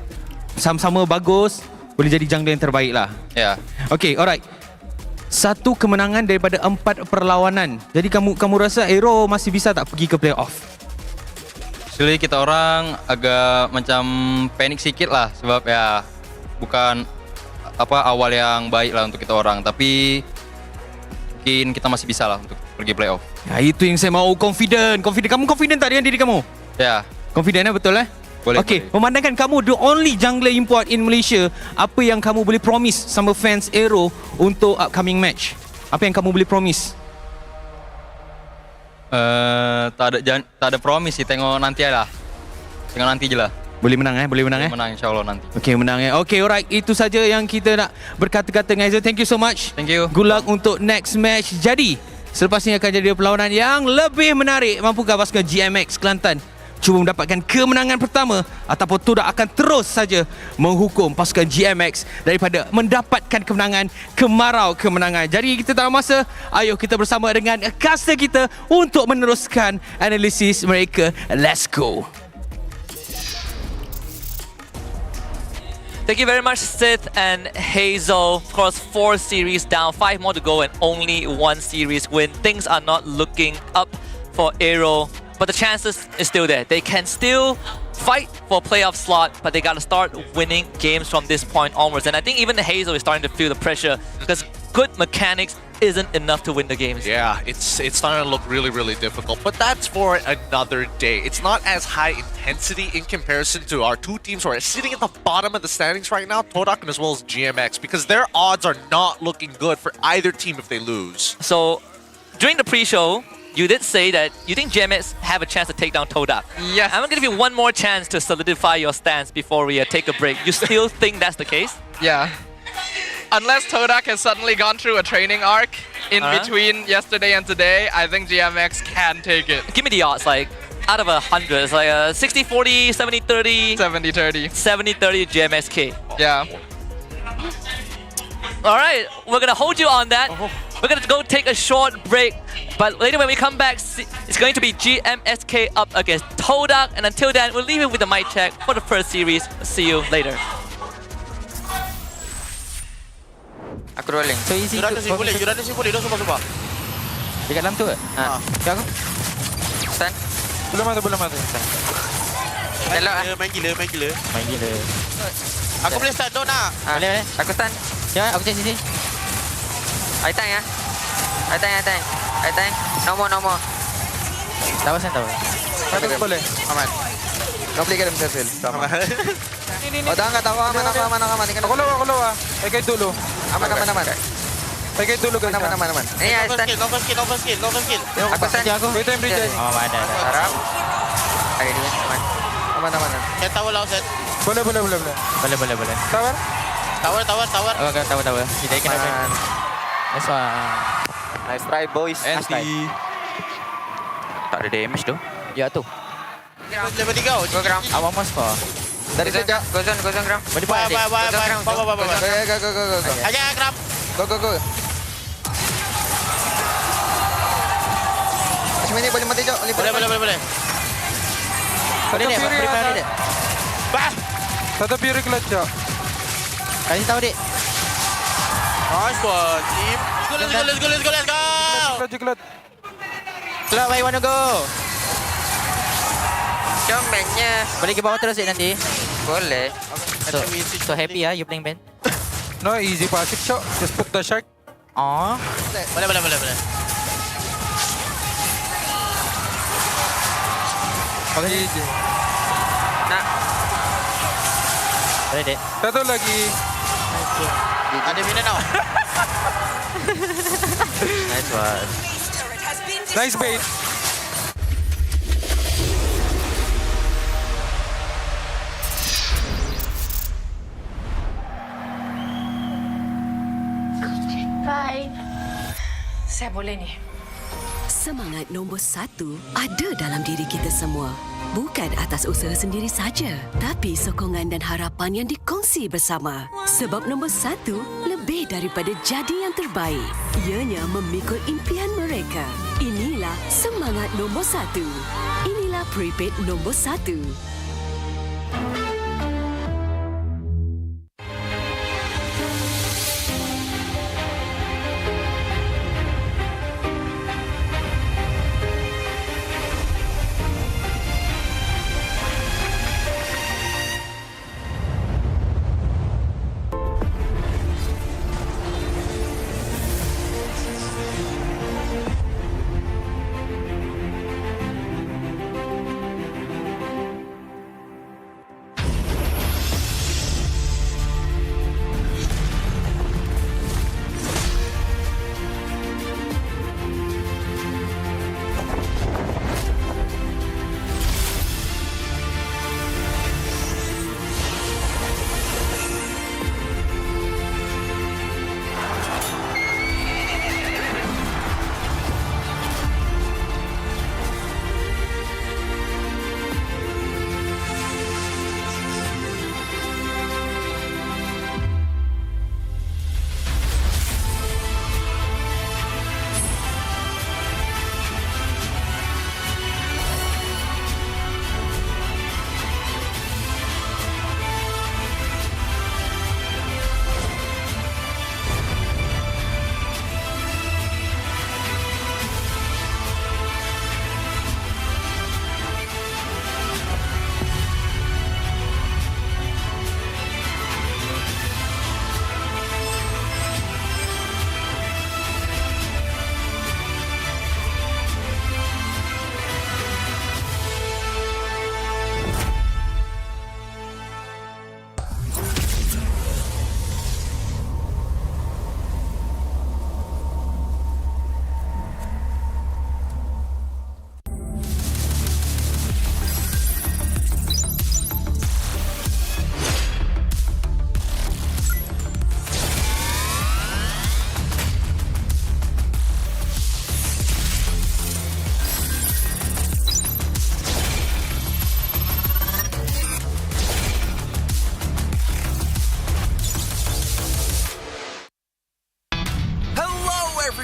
sama-sama bagus, boleh jadi jungler yang terbaik lah. Ya. Okay, alright. 1 kemenangan daripada 4 perlawanan. Jadi kamu rasa AERO masih bisa tak pergi ke playoff? Actually kita orang agak macam panik sikit lah, sebab ya bukan awal yang baik lah untuk kita orang, tapi mungkin kita masih bisa lah untuk pergi playoff. Ya, itu yang saya mau. Confident. Kamu confident tak dengan diri kamu? Ya. Confident betul Boleh. Okay, memandangkan kamu the only jungler import in Malaysia, apa yang kamu boleh promise sama fans AERO untuk upcoming match? Apa yang kamu boleh promise? Tak ada promise sih, tengok nanti lah. Tengok nanti je lah. Boleh menang Boleh menang Menang insyaAllah nanti. Okay, menang Okay, alright. Itu saja yang kita nak berkata-kata dengan Hazel. Thank you so much. Thank you. Good luck untuk next match. Jadi, selepas ini akan jadi perlawanan yang lebih menarik. Mampukah pasukan GMX Kelantan cuba mendapatkan kemenangan pertama, ataupun tidak akan terus saja menghukum pasukan GMX daripada mendapatkan kemenangan kemarau kemenangan? Jadi kita tak ada masa, ayo kita bersama dengan caster kita untuk meneruskan analisis mereka. Let's go. Thank you very much, Sith and Hazel. Of course, 4 series down, 5 more to go, and only 1 series win. Things are not looking up for AERO, but the chances is still there. They can still fight for a playoff slot, but they got to start winning games from this point onwards. And I think even Hazel is starting to feel the pressure, because good mechanics isn't enough to win the games. Yeah, it's starting to look really, really difficult. But that's for another day. It's not as high intensity in comparison to our 2 teams who are sitting at the bottom of the standings right now, Todak as well as GMX, because their odds are not looking good for either team if they lose. So during the pre-show, you did say that you think GMX have a chance to take down Todak. Yes. I'm going to give you one more chance to solidify your stance before we take a break. You still think that's the case? Yeah. Unless Todak has suddenly gone through a training arc in between yesterday and today, I think GMX can take it. Give me the odds, like out of 100, it's like 60-40, 70-30. 70-30. 70-30 GMXK. Yeah. All right, we're gonna hold you on that. We're gonna go take a short break, but later when we come back, it's going to be GMXK up against Todak, and until then, we'll leave it with the mic check for the first series. See you later. Aku rolling. So easy. Jurada sih boleh, dah sumpah. Dekat dalam tu ke? Tengok aku. Stun. Belum mati. Telok lah. Main gila. Main gila. Aku boleh start down nak. Boleh. Aku stun. Ya, aku cek sini. I tank ya. I tank. No more. Tahu. Aku boleh. Aman. Kau beli ke dalam server? Aman. Oh, dah enggak tahu aman. Aku lawa. Pakai dulu. Aman. Pakai dulu guys. Aman. Ini I stun. No first kill. Aku stun. Wait time bridge. Oh, ada. Harap. Ada dia. Aman. Aman. Set tower lah, set. Boleh. Tower. Tower. Oh, tower. Kita kena main. Nice one. Nice try boys. Anti. Tak ada damage tu. Ya tu. Level 3. Go ground. Awak mas pa. Dari saja. Go zone ground. Bye. Bye. Go. Aja grab. Go. Macam ni boleh mati jauh. Boleh. Boleh ni. Bah. Satu Fury clutch jauh. Kasih tahu dik. Nice one, team. Let's go. Club, I wanna go. Jom mainnya. Boleh ke bawah terus nanti? Boleh. So happy you playing band? No, easy passive shot. Just put the shark. Oh. Boleh. Okay. Nak. Boleh dek. Satu lagi. Ada minat tau. Nice one. Nice bait. Bye. Saya boleh ni. Semangat nombor 1 ada dalam diri kita semua. Bukan atas usaha sendiri saja, tapi sokongan dan harapan yang dikongsi bersama. Sebab nombor 1 lebih daripada jadi yang terbaik. Ianya memikul impian mereka. Inilah semangat nombor 1. Inilah prepaid nombor 1.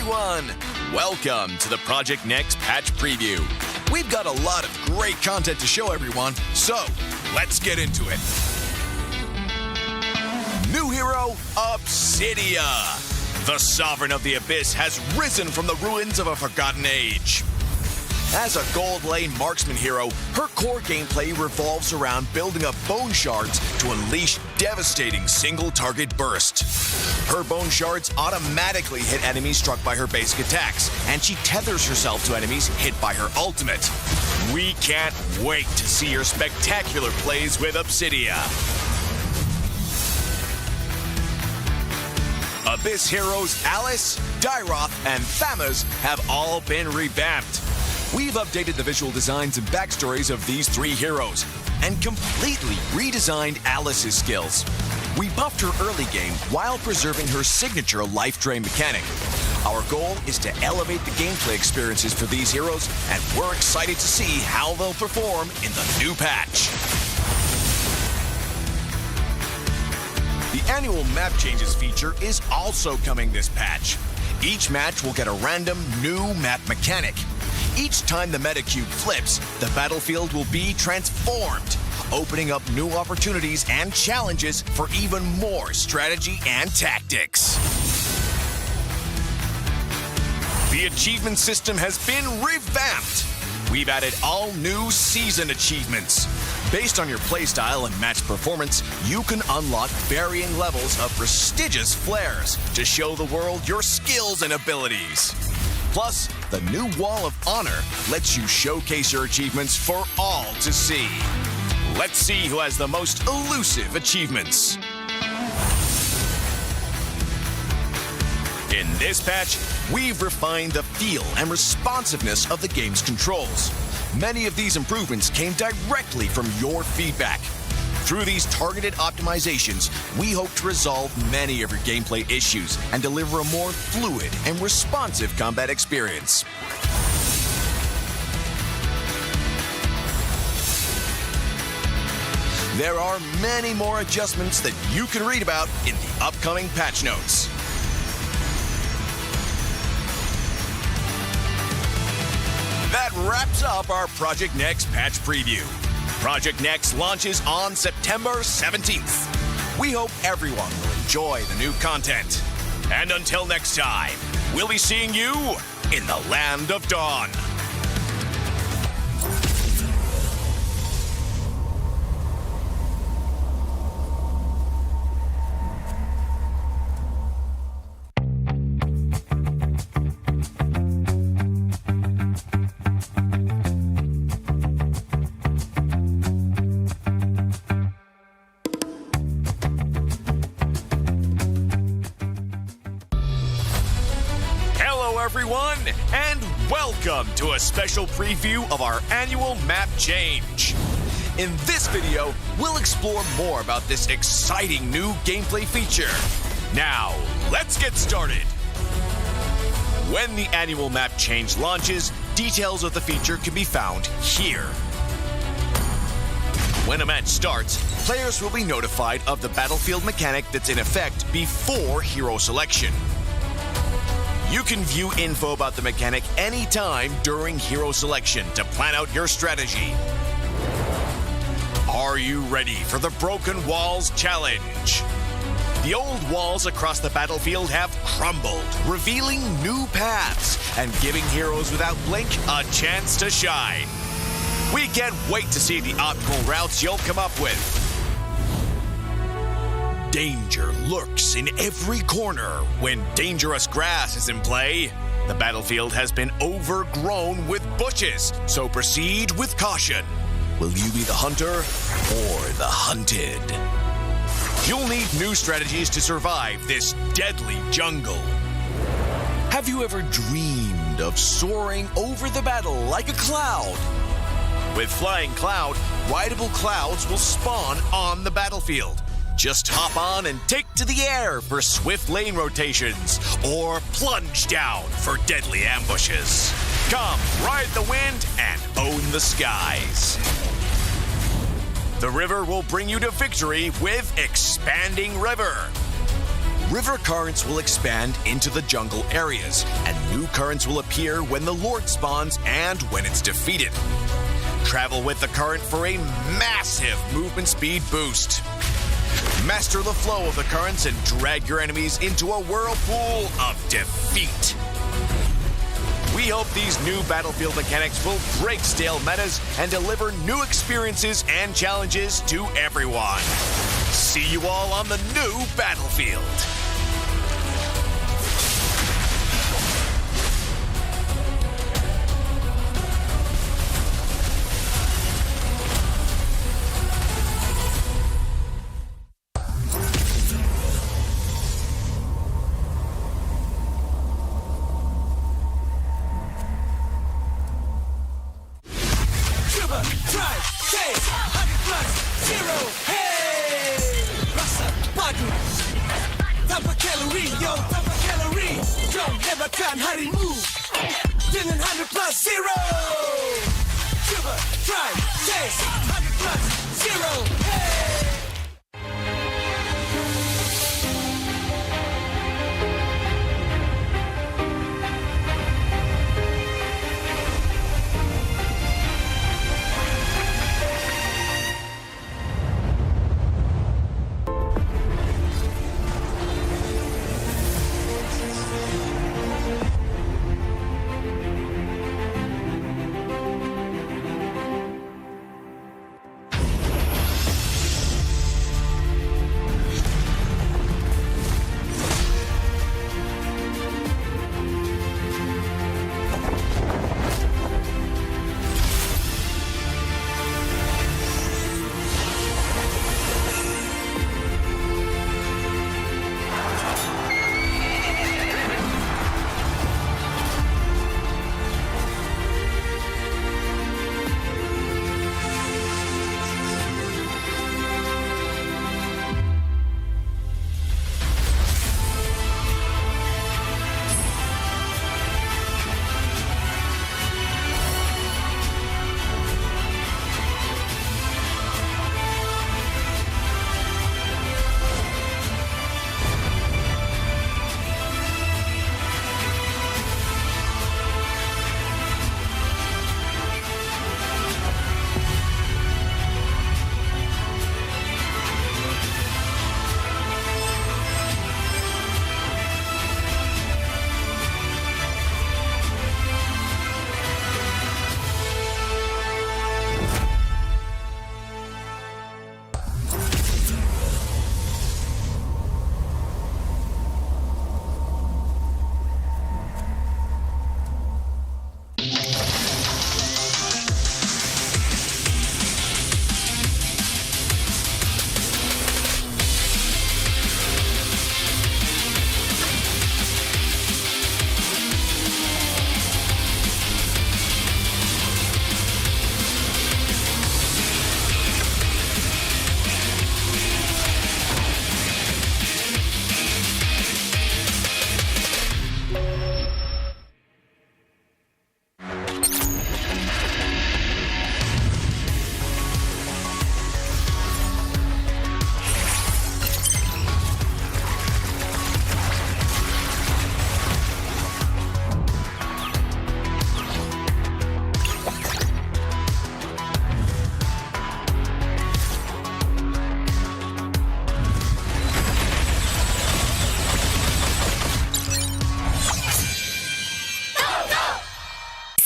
everyone! Welcome to the Project Next patch preview. We've got a lot of great content to show everyone, so let's get into it. New hero, Obsidia. The Sovereign of the Abyss has risen from the ruins of a forgotten age. As a gold lane marksman hero, her core gameplay revolves around building up bone shards to unleash devastating single-target burst. Her bone shards automatically hit enemies struck by her basic attacks, and she tethers herself to enemies hit by her ultimate. We can't wait to see your spectacular plays with Obsidia. Abyss heroes Alice, Dyroth, and Thamuz have all been revamped. We've updated the visual designs and backstories of these three heroes and completely redesigned Alice's skills. We buffed her early game while preserving her signature life drain mechanic. Our goal is to elevate the gameplay experiences for these heroes, and we're excited to see how they'll perform in the new patch. The annual map changes feature is also coming this patch. Each match will get a random new map mechanic. Each time the meta cube flips, the battlefield will be transformed, opening up new opportunities and challenges for even more strategy and tactics. The achievement system has been revamped. We've added all new season achievements. Based on your playstyle and match performance, you can unlock varying levels of prestigious flares to show the world your skills and abilities. Plus, the new Wall of Honor lets you showcase your achievements for all to see. Let's see who has the most elusive achievements. In this patch, we've refined the feel and responsiveness of the game's controls. Many of these improvements came directly from your feedback. Through these targeted optimizations, we hope to resolve many of your gameplay issues and deliver a more fluid and responsive combat experience. There are many more adjustments that you can read about in the upcoming patch notes. That wraps up our Project Next patch preview. Project Next launches on September 17th. We hope everyone will enjoy the new content. And until next time, we'll be seeing you in the Land of Dawn. Everyone, and welcome to a special preview of our annual map change. In this video, we'll explore more about this exciting new gameplay feature. Now, let's get started. When the annual map change launches, details of the feature can be found here. When a match starts, players will be notified of the battlefield mechanic that's in effect before hero selection. You can view info about the mechanic anytime during hero selection to plan out your strategy. Are you ready for the Broken Walls Challenge? The old walls across the battlefield have crumbled, revealing new paths and giving heroes without blink a chance to shine. We can't wait to see the optimal routes you'll come up with. Danger lurks in every corner when dangerous grass is in play. The battlefield has been overgrown with bushes, so proceed with caution. Will you be the hunter or the hunted? You'll need new strategies to survive this deadly jungle. Have you ever dreamed of soaring over the battle like a cloud? With Flying Cloud, rideable clouds will spawn on the battlefield. Just hop on and take to the air for swift lane rotations, or plunge down for deadly ambushes. Come, ride the wind and own the skies. The river will bring you to victory with Expanding River. river currents will expand into the jungle areas, and new currents will appear when the Lord spawns and when it's defeated. Travel with the current for a massive movement speed boost. Master the flow of the currents and drag your enemies into a whirlpool of defeat. We hope these new battlefield mechanics will break stale metas and deliver new experiences and challenges to everyone. See you all on the new battlefield.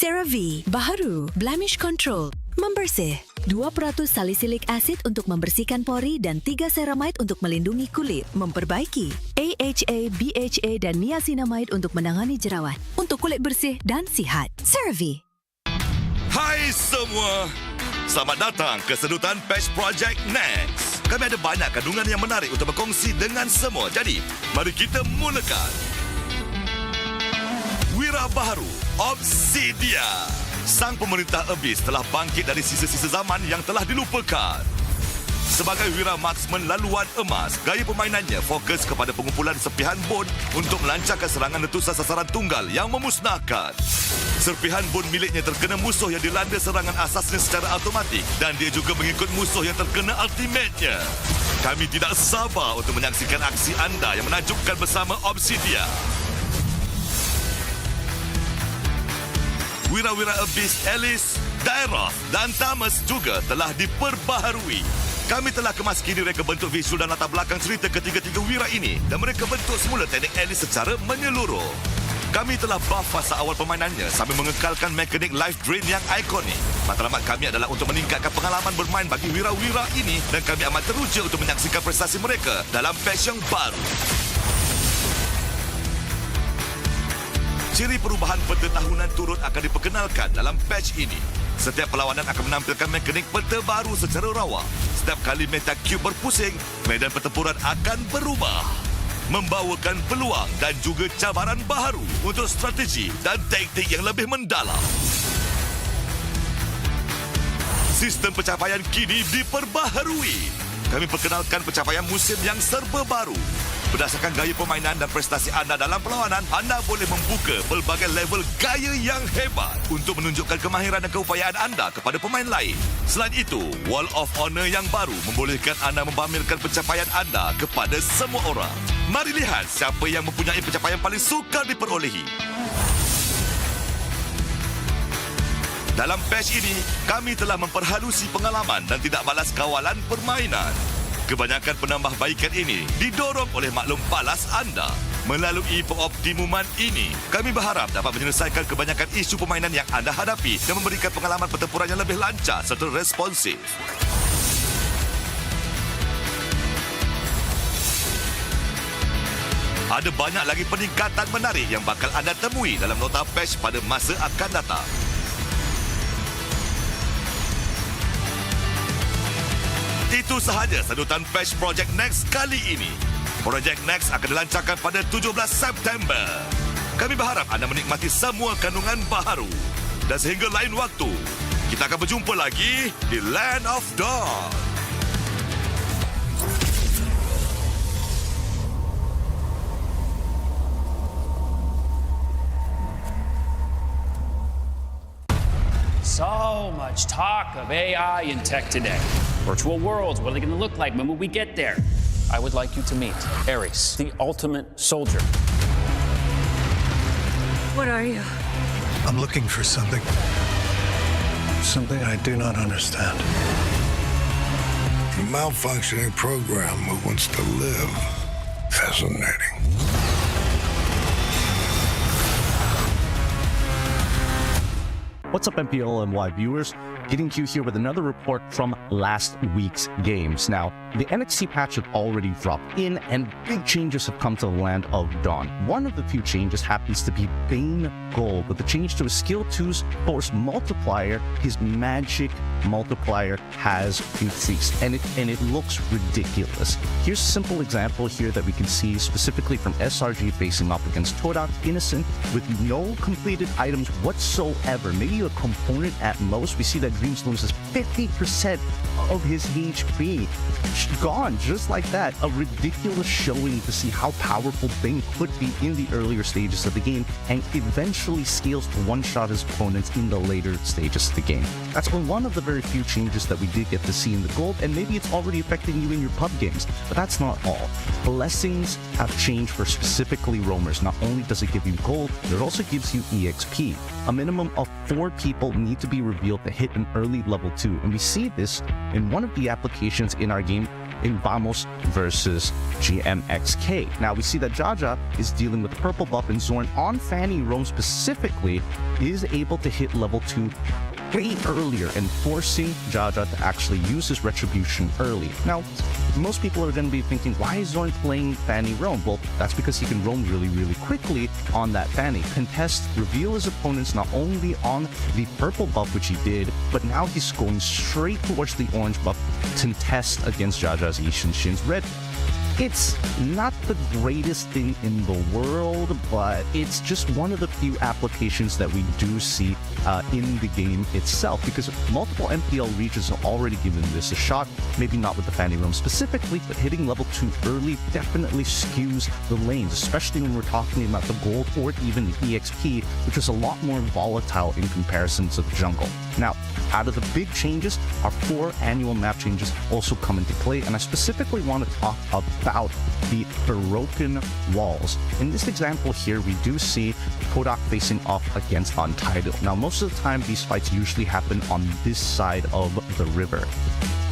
CeraVe, baharu, blemish control, membersih. 2% salisilik asid untuk membersihkan pori dan 3 ceramide untuk melindungi kulit, memperbaiki. AHA, BHA dan niacinamide untuk menangani jerawat, untuk kulit bersih dan sihat. CeraVe. Hai semua, selamat datang ke sedutan Patch Project Next. Kami ada banyak kandungan yang menarik untuk berkongsi dengan semua. Jadi, mari kita mulakan. Wira baharu, Obsidia. Sang pemerintah Abyss telah bangkit dari sisa-sisa zaman yang telah dilupakan. Sebagai wira marksman laluan emas, gaya permainannya fokus kepada pengumpulan serpihan bon untuk melancarkan serangan letusan sasaran tunggal yang memusnahkan. Serpihan bon miliknya terkena musuh yang dilanda serangan asasnya secara automatik dan dia juga mengikut musuh yang terkena ultimate-nya. Kami tidak sabar untuk menyaksikan aksi anda yang menakjubkan bersama Obsidia. Wira-wira Abyss Alice, Daeroth dan Thomas juga telah diperbaharui. Kami telah kemas kini reka bentuk visual dan latar belakang cerita ketiga-tiga wira ini dan mereka bentuk semula teknik Alice secara menyeluruh. Kami telah buff fasa awal permainannya sambil mengekalkan mekanik life drain yang ikonik. Matlamat kami adalah untuk meningkatkan pengalaman bermain bagi wira-wira ini dan kami amat teruja untuk menyaksikan prestasi mereka dalam patch yang baru. Ciri perubahan peta tahunan turut akan diperkenalkan dalam patch ini. Setiap perlawanan akan menampilkan mekanik peta baru secara rawa. Setiap kali meta cube berpusing, medan pertempuran akan berubah. Membawakan peluang dan juga cabaran baharu untuk strategi dan taktik yang lebih mendalam. Sistem pencapaian kini diperbaharui. Kami perkenalkan pencapaian musim yang serba baru. Berdasarkan gaya permainan dan prestasi anda dalam perlawanan, anda boleh membuka pelbagai level gaya yang hebat untuk menunjukkan kemahiran dan keupayaan anda kepada pemain lain. Selain itu, Wall of Honor yang baru membolehkan anda mempamerkan pencapaian anda kepada semua orang. Mari lihat siapa yang mempunyai pencapaian paling sukar diperolehi. Dalam patch ini, kami telah memperhalusi pengalaman dan tidak balas kawalan permainan. Kebanyakan penambahbaikan ini didorong oleh maklum balas anda. Melalui pengoptimuman ini, kami berharap dapat menyelesaikan kebanyakan isu permainan yang anda hadapi dan memberikan pengalaman pertempuran yang lebih lancar serta responsif. Ada banyak lagi peningkatan menarik yang bakal anda temui dalam nota patch pada masa akan datang. Itu sahaja sedutan patch Project Next kali ini. Project Next akan dilancarkan pada 17 September. Kami berharap anda menikmati semua kandungan baharu. Dan sehingga lain waktu, kita akan berjumpa lagi di Land of Dawn. So much talk of AI and tech today. Virtual worlds, what are they going to look like when we get there? I would like you to meet Ares, the ultimate soldier. What are you? I'm looking for something. Something I do not understand. A malfunctioning program who wants to live. Fascinating. What's up, MPL and Y viewers? Getting to you here with another report from last week's games. Now, the NXT patch had already dropped in, and big changes have come to the Land of Dawn. One of the few changes happens to be Bane Gold. With the change to his skill 2's force multiplier, his magic multiplier has increased, and it looks ridiculous. Here's a simple example here that we can see specifically from SRG facing off against Todak Innocent with no completed items whatsoever. Maybe a component at most. We see that Dreams loses 50% of his HP. Gone just like that. A ridiculous showing to see how powerful Bane could be in the earlier stages of the game and eventually scales to one-shot his opponents in the later stages of the game. That's one of the very few changes that we did get to see in the gold, and maybe it's already affecting you in your pub games, but that's not all. Blessings have changed for specifically roamers. Not only does it give you gold, it also gives you EXP. A minimum of 4 people need to be revealed to hit an early level 2, and we see this in one of the applications in our game in Vamos versus GMXK. Now we see that Jaja is dealing with purple buff, and Zorn on Fanny Roam specifically is able to hit level 2 way earlier and forcing Jaja to actually use his retribution early. Now, most people are going to be thinking, why is Zorn playing Fanny Roam? Well, that's because he can roam really quickly on that Fanny. Contest, reveal his opponents not only on the purple buff, which he did, but now he's going straight towards the orange buff to test against Jaja's Ishin Shin's red. It's not the greatest thing in the world, but it's just one of the few applications that we do see in the game itself, because multiple MPL regions have already given this a shot. Maybe not with the Fanny Realm specifically, but hitting level 2 early definitely skews the lanes, especially when we're talking about the gold or even the EXP, which is a lot more volatile in comparison to the jungle. Now, out of the big changes, our 4 annual map changes also come into play, and I specifically want to talk about the broken walls. In this example here, we do see Kodak facing off against Untitled. Now, most of the time, these fights usually happen on this side of the river.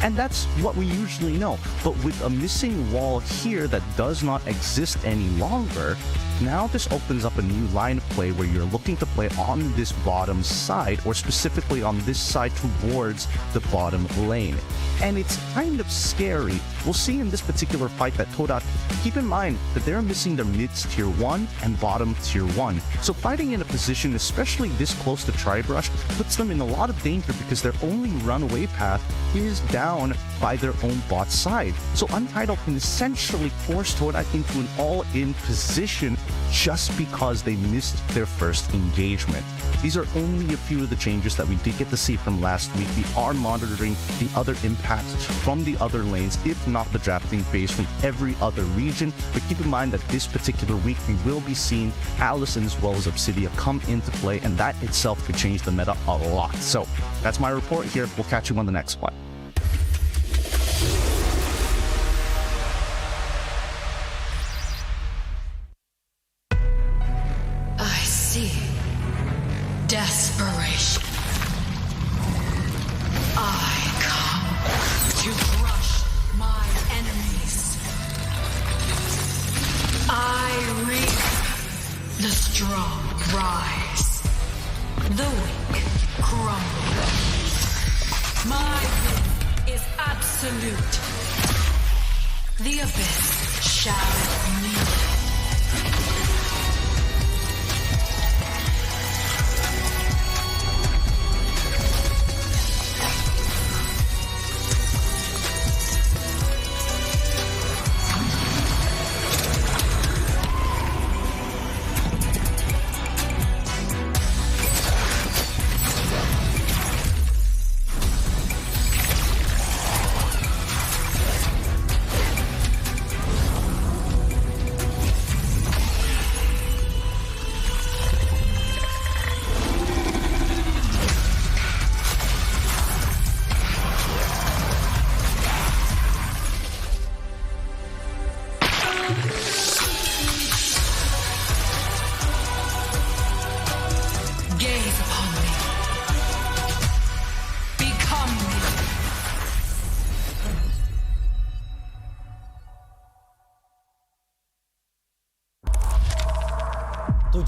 And that's what we usually know. But with a missing wall here that does not exist any longer, now this opens up a new line of play where you're looking to play on this bottom side, or specifically on this side towards the bottom lane. And it's kind of scary. We'll see in this particular fight that Todak, keep in mind that they're missing their mids tier 1 and bottom tier 1. So fighting in a position, especially this close to Tribrush, puts them in a lot of danger because their only runaway path is down by their own bot side. So Untitled can essentially force Todak into an all-in position just because they missed their first engagement. These are only a few of the changes that we did get to see from last week. We are monitoring the other impacts from the other lanes, if not the drafting phase from every other region. But keep in mind that this particular week we will be seeing Allison as well as Obsidia come into play, and that itself could change the meta a lot. So that's my report here. We'll catch you on the next one. I see desperation. I come to crush my enemies. I reap the strong rise, the weak crumble. My will is absolute. The abyss shall kneel.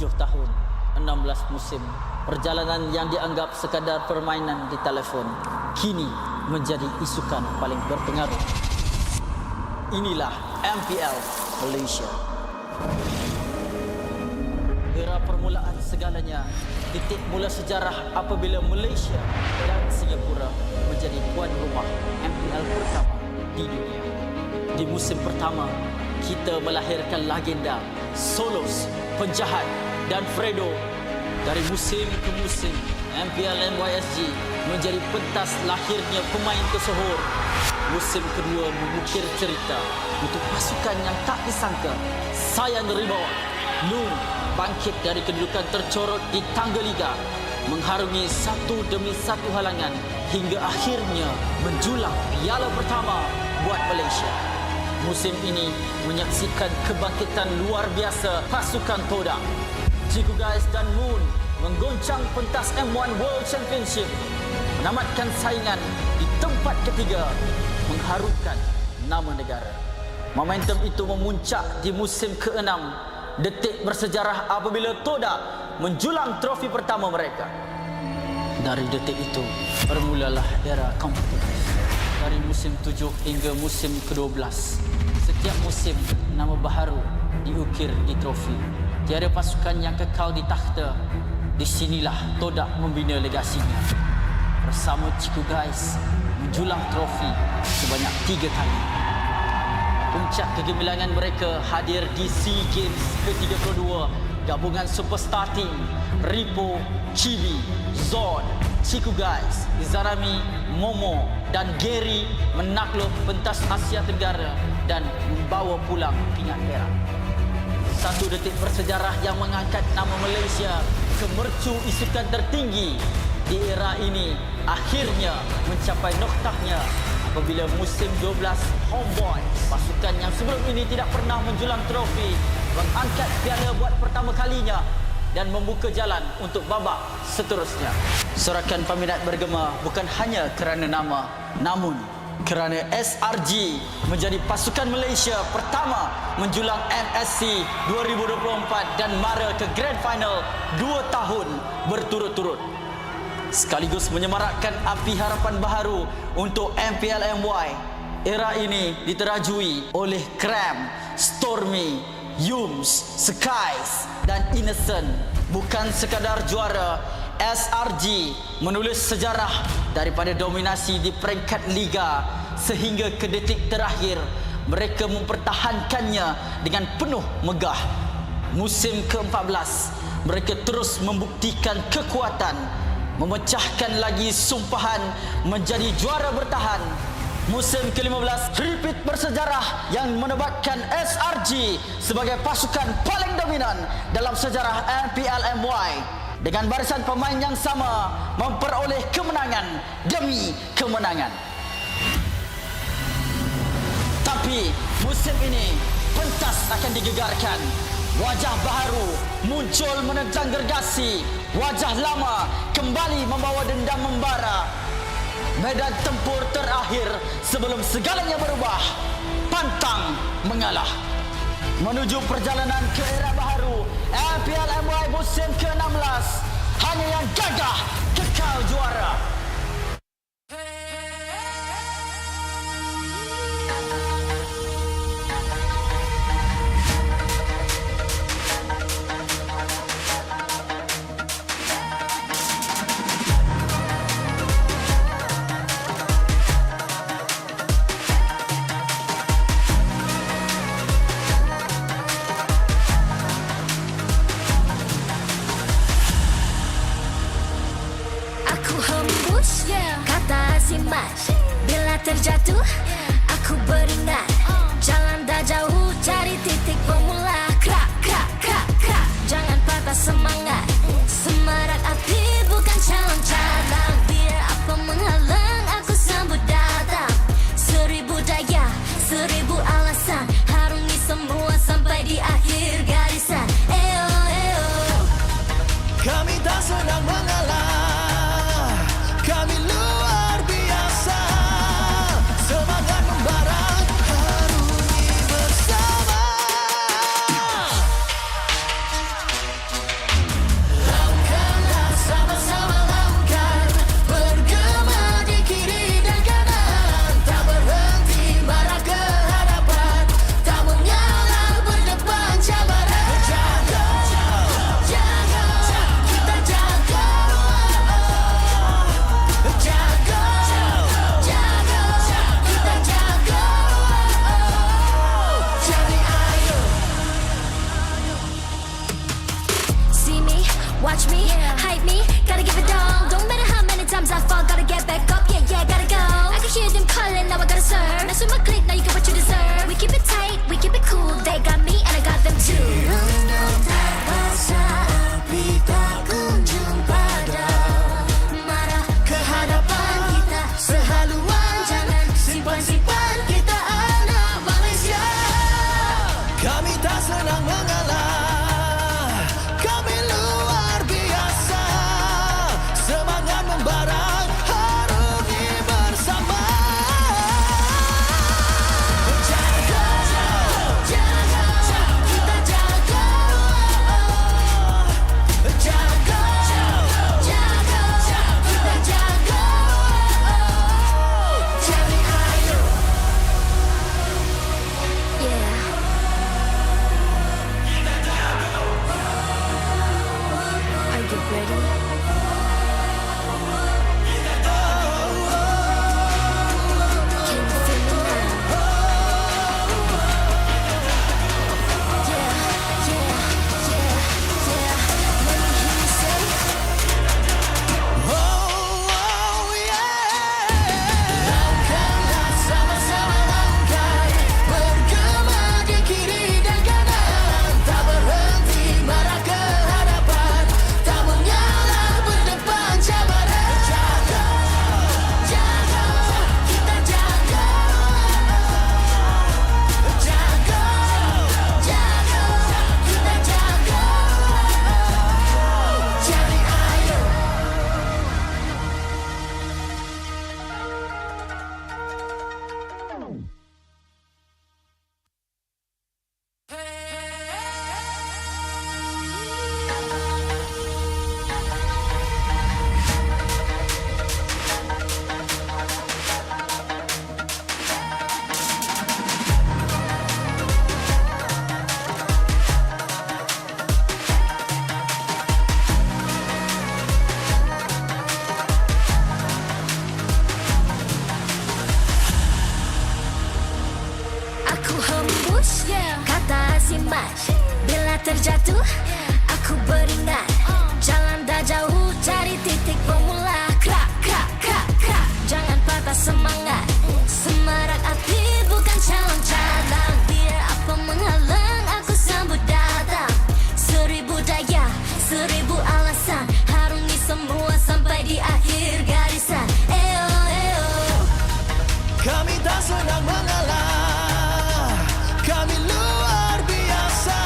Tahun, 16 musim, perjalanan yang dianggap sekadar permainan di telefon kini menjadi isukan paling berpengaruh. Inilah MPL Malaysia. Era permulaan segalanya, titik mula sejarah apabila Malaysia dan Singapura menjadi tuan rumah MPL pertama di dunia. Di musim pertama, kita melahirkan legenda Solos, Penjahat dan Fredo. Dari musim ke musim, MPL NYSG menjadi pentas lahirnya pemain tersohor. Musim kedua mengukir cerita untuk pasukan yang tak disangka. Sayan Rimau, Nun bangkit dari kedudukan tercorot di tangga liga, mengharungi satu demi satu halangan hingga akhirnya menjulang piala pertama buat Malaysia. Musim ini menyaksikan kebangkitan luar biasa pasukan Todak. Ciku Guys dan Moon menggoncang pentas M1 World Championship, menamatkan saingan di tempat ketiga, mengharumkan nama negara. Momentum itu memuncak di musim ke-6, detik bersejarah apabila Todak menjulang trofi pertama mereka. Dari detik itu bermulalah era kompetitif. Dari musim 7 hingga musim ke-12, setiap musim nama baharu diukir di trofi. Tiada pasukan yang kekal di takhta. Di sinilah Todak membina legasinya. Bersama Ciku Guys menjulang trofi sebanyak 3 kali. Puncak kegemilangan mereka hadir di SEA Games ke-32. Gabungan superstar team Ripo, Chibi, Zon, Chiku Guys, Izarami, Momo dan Gary menakluk pentas Asia Tenggara dan membawa pulang pingat perak. Satu detik bersejarah yang mengangkat nama Malaysia ke mercu isukan tertinggi di era ini akhirnya mencapai noktahnya apabila musim 12 Homeboys, pasukan yang sebelum ini tidak pernah menjulang trofi, mengangkat piala buat pertama kalinya dan membuka jalan untuk babak seterusnya. Sorakan peminat bergema bukan hanya kerana nama, namun kerana SRG menjadi pasukan Malaysia pertama menjulang MSC 2024 dan mara ke Grand Final 2 tahun berturut-turut. Sekaligus menyemarakkan api harapan baharu untuk MPL MY. Era ini diterajui oleh Cram, Stormy, Yums, Skies dan Innocent. Bukan sekadar juara, SRG menulis sejarah daripada dominasi di peringkat liga sehingga ke detik terakhir mereka mempertahankannya dengan penuh megah. Musim ke-14 mereka terus membuktikan kekuatan, memecahkan lagi sumpahan menjadi juara bertahan. Musim ke-15 repeat bersejarah yang menobatkan SRG sebagai pasukan paling dominan dalam sejarah MPL MY dengan barisan pemain yang sama memperoleh kemenangan demi kemenangan. Tapi musim ini pentas akan digegarkan. Wajah baharu muncul menentang gergasi. Wajah lama kembali membawa dendam membara. Medan tempur terakhir sebelum segalanya berubah. Pantang mengalah. Menuju perjalanan ke era baharu MPL MY musim ke-16. Hanya yang gagah kekal juara. Bila terjatuh, aku beringat jalan dah jauh, cari titik bermula. Krak, krak, krak, krak. Jangan patah semangat. Semarak api bukan calon cadangan. Biar apa menghalang, aku sambut datang. 1000 daya, 1000 alasan. Harungi semua sampai di akhir garisan. Eo, eo. Kami tak senang mengalah. Kami luar biasa. Semangat membara, harungi bersama. Lakukanlah sama-sama lakukan. Bergema di kiri dan kanan. Tak berhenti bara ke hadapan. Tak mengalah berdepan cabaran. Jaga, jaga, kita jaga. Jaga, jaga, kita jaga. Jadi ayo. See me, watch me, hype me, gotta give it all. Don't matter how many times I fall, gotta get back up, yeah, yeah, gotta go. I can hear them calling, now I gotta serve. Mess with my clique, now you get what you deserve. We keep it tight, we keep it cool, they got me and I got them too. Rasa api tak kunjung padam. Marah ke hadapan kita, sehaluan jangan simpan-simpan. Kita anak Malaysia. Kami tak senang mengalah. Kami luar biasa. Semangat membara, harungi bersama. Kata si Mas, bila terjatuh aku beringat. Jalan dah jauh cari titik bermula. Krak, krak, krak, krak. Jangan patah semangat. Semarak api bukan calon cadangan. Biar apa menghalang aku sambut datang. 1000 daya, 1000 alasan. Harungi semua sampai di akhir garisan. Eo, eo. Kami tak senang mengalah. Kami luar biasa.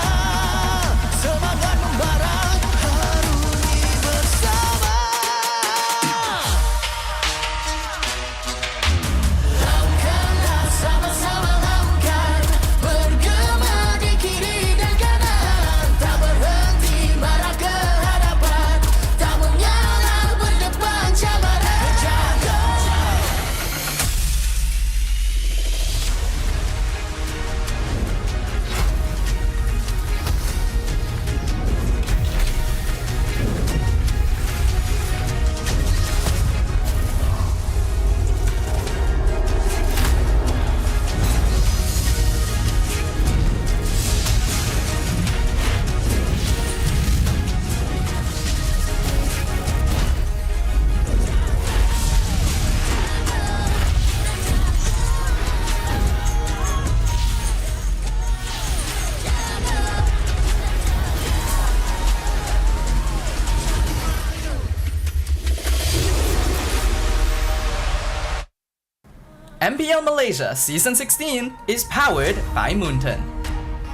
Semangat membara. Harungi bersama. Langkahlah sama-sama langkah. Bergema di kiri dan kanan. Tak berhenti marah ke hadapan. Tak mengalah berdepan cabaran. Jaga. MPL Malaysia Season 16 is powered by Moonton.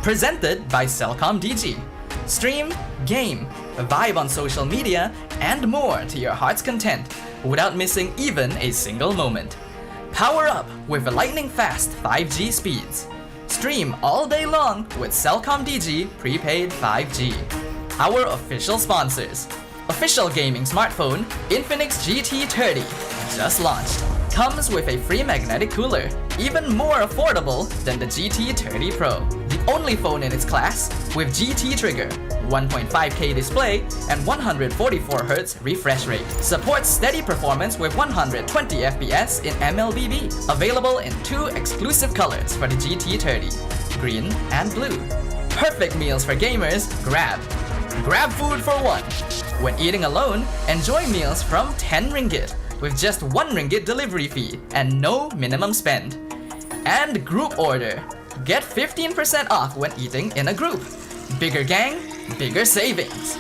Presented by Celcom DG. Stream, game, vibe on social media, and more to your heart's content without missing even a single moment. Power up with lightning-fast 5G speeds. Stream all day long with Celcom DG prepaid 5G. Our official sponsors. Official gaming smartphone Infinix GT30 just launched. Comes with a free magnetic cooler, even more affordable than the GT30 Pro. The only phone in its class with GT trigger, 1.5K display, and 144Hz refresh rate. Supports steady performance with 120 FPS in MLBB. Available in 2 exclusive colors for the GT30, green and blue. Perfect meals for gamers, Grab. Grab food for one. When eating alone, enjoy meals from 10 ringgit. With just 1 ringgit delivery fee and no minimum spend. And group order. Get 15% off when eating in a group. Bigger gang, bigger savings.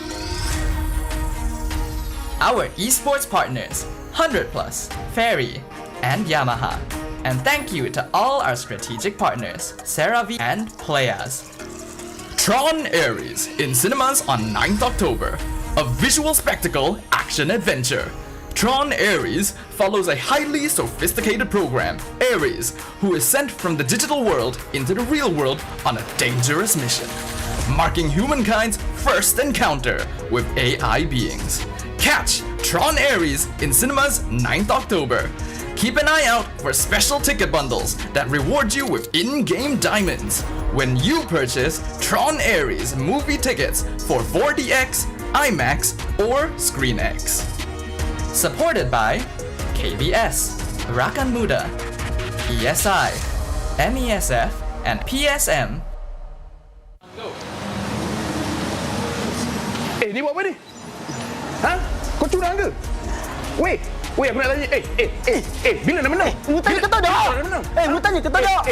Our esports partners, 100 Plus, Ferry, and Yamaha. And thank you to all our strategic partners, CeraVe and Playas. Tron Ares in cinemas on 9th October. A visual spectacle action adventure. Tron Ares follows a highly sophisticated program, Ares, who is sent from the digital world into the real world on a dangerous mission, marking humankind's first encounter with AI beings. Catch Tron Ares in cinemas 9th October. Keep an eye out for special ticket bundles that reward you with in-game diamonds when you purchase Tron Ares movie tickets for 4DX, IMAX, or ScreenX. Supported by KBS, Rakan Muda, ESI, MESF, and PSM. Ni buat apa ni? Ha? Kau curang ke? Weh, aku nak tanya. Bila nak menang? Mu tanya kau tahu dah. Mu tanya kau tahu dah.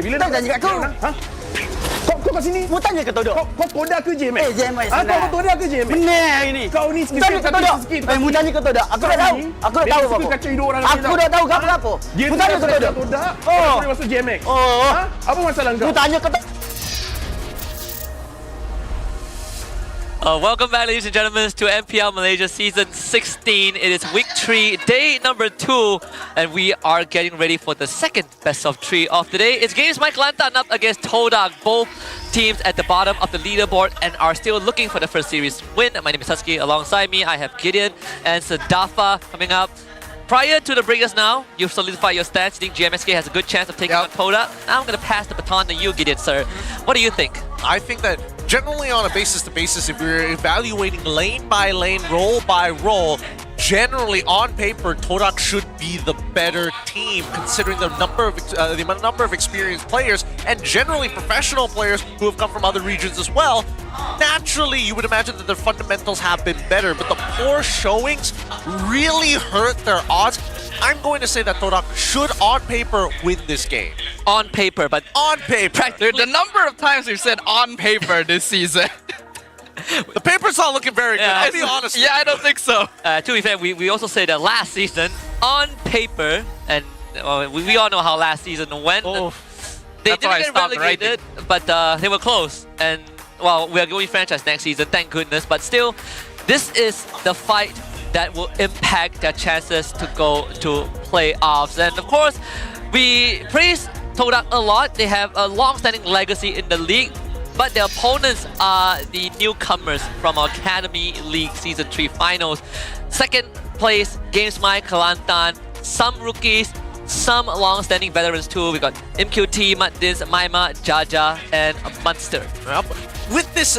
Bila nak tanya kat kau? Ha? Kau kat sini. Mu tanya kau tahu dah. Kau toda ke GMX? GMX. Kau toda ke GMX? Benar ini. Kau ni sikit tanya kau tahu dah. Mu tanya kau tahu dah. Aku dah tahu. Aku dah tahu apa. Kacau hidup orang. Aku dah tahu apa. Mu tanya kau tahu dah. Oh, boleh masuk GMX. Oh. Apa masalah kau? Mu tanya kau tahu. Welcome back, ladies and gentlemen, to MPL Malaysia Season 16. It is week 3, day number 2, and we are getting ready for the second best of 3 of the day. It's GMXK Kelantan up against Todak. Both teams at the bottom of the leaderboard and are still looking for the first series win. My name is Husky. Alongside me, I have Gideon and Sadafa coming up. Prior to the breakers now, you've solidified your stance. You think GMXK has a good chance of taking on Todak. Now I'm going to pass the baton to you, Gideon, sir. What do you think? I think that generally on a basis-to-basis, if we're evaluating lane by lane, role by role, generally, on paper, Todak should be the better team, considering the number of experienced players and generally professional players who have come from other regions as well. Naturally, you would imagine that their fundamentals have been better, but the poor showings really hurt their odds. I'm going to say that Todak should, on paper, win this game. On paper, but on paper. The number of times we've said on paper this season. The paper's not looking very good, I'll be honest. Yeah, I don't think so. To be fair, we also say that last season, on paper, and we all know how last season went. They didn't get relegated, but they were close. And, well, we are going franchise next season, thank goodness. But still, this is the fight that will impact their chances to go to playoffs. And of course, we praise Todak a lot. They have a long-standing legacy in the league, but their opponents are the newcomers from our Academy League Season 3 finals. Second place, GMXK, Kelantan, some rookies, some long-standing veterans too. We got MQT, Matdins, Maima, Jaja, and Munster. With this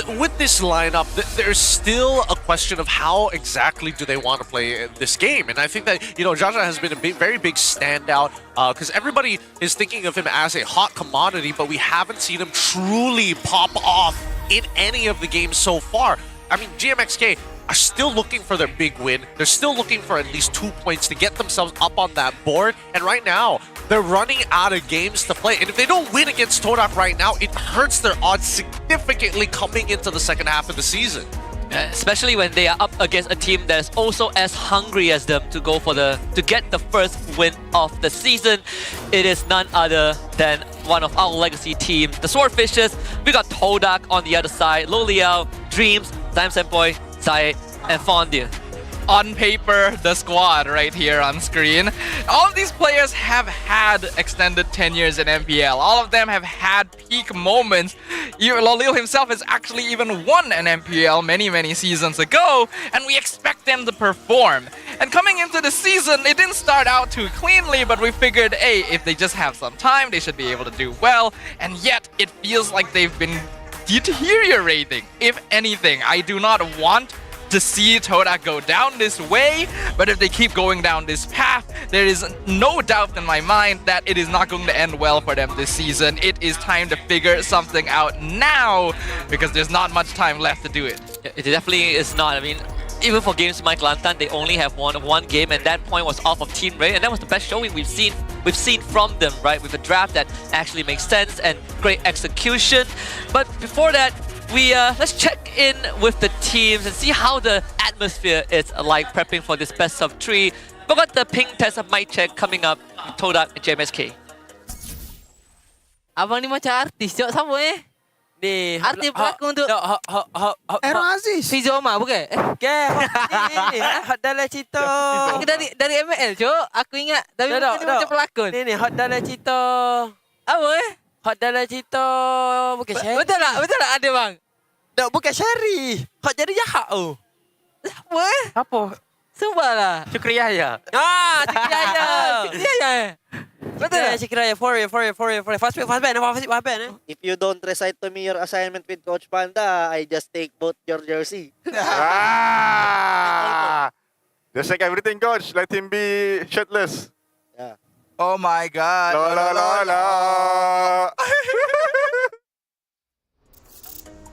lineup, there's still a question of how exactly do they want to play this game. And I think that, Jaja has been a very big standout because everybody is thinking of him as a hot commodity, but we haven't seen him truly pop off in any of the games so far. I mean, GMXK are still looking for their big win. They're still looking for at least 2 points to get themselves up on that board. And right now, they're running out of games to play. And if they don't win against Todak right now, it hurts their odds significantly coming into the second half of the season. Especially when they are up against a team that is also as hungry as them to go for to get the first win of the season. It is none other than one of our legacy teams, the Swordfishes. We got Todak on the other side, Loliao, Dreams, Time Senpoi, Zai, and Fondia. On paper, the squad right here on screen. All of these players have had extended tenures in MPL. All of them have had peak moments. Lolil himself has actually even won an MPL many seasons ago, and we expect them to perform. And coming into the season, it didn't start out too cleanly, but we figured, hey, if they just have some time, they should be able to do well. And yet, it feels like they've been deteriorating. If anything, I do not want to see Todak go down this way, but if they keep going down this path, there is no doubt in my mind that it is not going to end well for them this season. It is time to figure something out now, because there's not much time left to do it. It definitely is not. I mean, even for GMXK Kelantan, they only have won one game, and that point was off of Team Ray, and that was the best showing we've seen from them, right? With a draft that actually makes sense and great execution. But before that, let's check in with the teams and see how the atmosphere is like prepping for this best of 3. We got the ping test of mic check coming up with Todak and GMXK. Abang ni macam artis, cok sama Ni artis pelakon tu. AERO Aziz. Fizo Omar bukan? Ni hot dalam cerita. Aku dari ML, cok. Aku ingat tapi macam pelakon. Ni hot dalam cerita. Apa Hot dalam cerita bukan Sherry. Betul tak ada bang? Tak, bukan Sherry. Hot jadi jahat tu. Apa? Sumpahlah. Syukri Yahya. Syukri Yahya. Betul tak? Syukri Yahya. For real. Fast band. If you don't recite to me your assignment with Coach Panda, I just take both your jersey. Just like everything, Coach. Let him be shirtless. Yeah. Oh my God.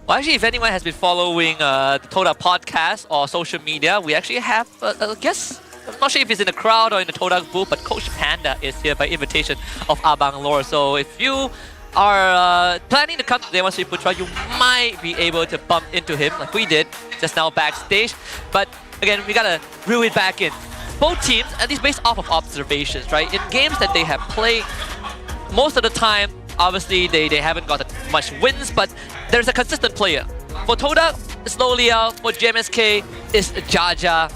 Well, actually, if anyone has been following the Todak podcast or social media, we actually have a guest. I'm not sure if he's in the crowd or in the Todak booth, but Coach Panda is here by invitation of Abang Lore. So if you are planning to come to Dewan Sri Putra, you might be able to bump into him like we did just now backstage. But again, we gotta reel it back in. Both teams, at least based off of observations, right? In games that they have played, most of the time, obviously, they haven't got much wins, but there's a consistent player. For Todak, it's Loliao. For GMXK, it's Jaja.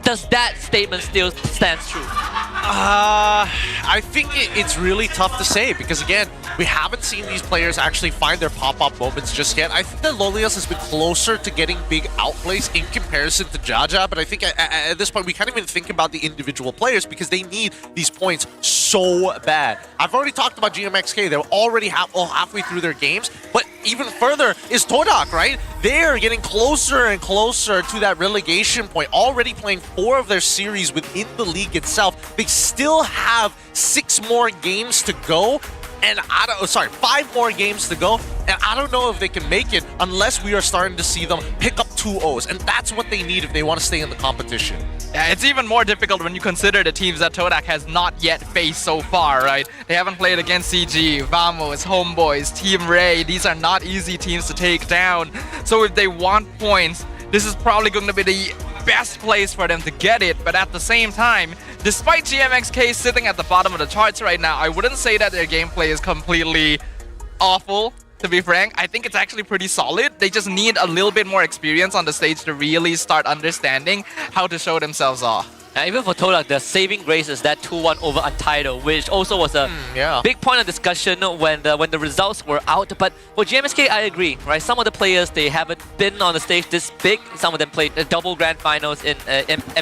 Does that statement still stand true? I think it's really tough to say because, again, we haven't seen these players actually find their pop-up moments just yet. I think that Lolias has been closer to getting big outplays in comparison to Jaja, but I think at this point we can't even think about the individual players because they need these points so bad. I've already talked about GMXK. They're already halfway through their games, but even further is Todak, right? They're getting closer and closer to that relegation point, already playing 4 of their series within the league itself. They still have 6 more games to go. And 5 more games to go, and I don't know if they can make it unless we are starting to see them pick up 2-0s, and that's what they need if they want to stay in the competition. Yeah, it's even more difficult when you consider the teams that Todak has not yet faced so far, right? They haven't played against CG, Vamos, Homeboys, Team Ray. These are not easy teams to take down. So if they want points, this is probably going to be the best place for them to get it. But at the same time, despite GMXK sitting at the bottom of the charts right now, I wouldn't say that their gameplay is completely awful, to be frank. I think it's actually pretty solid. They just need a little bit more experience on the stage to really start understanding how to show themselves off. Even for Todak, the saving grace is that 2-1 over Untitled, which also was a big point of discussion when the results were out. But for GMXK, I agree, right? Some of the players, they haven't been on the stage this big. Some of them played double grand finals in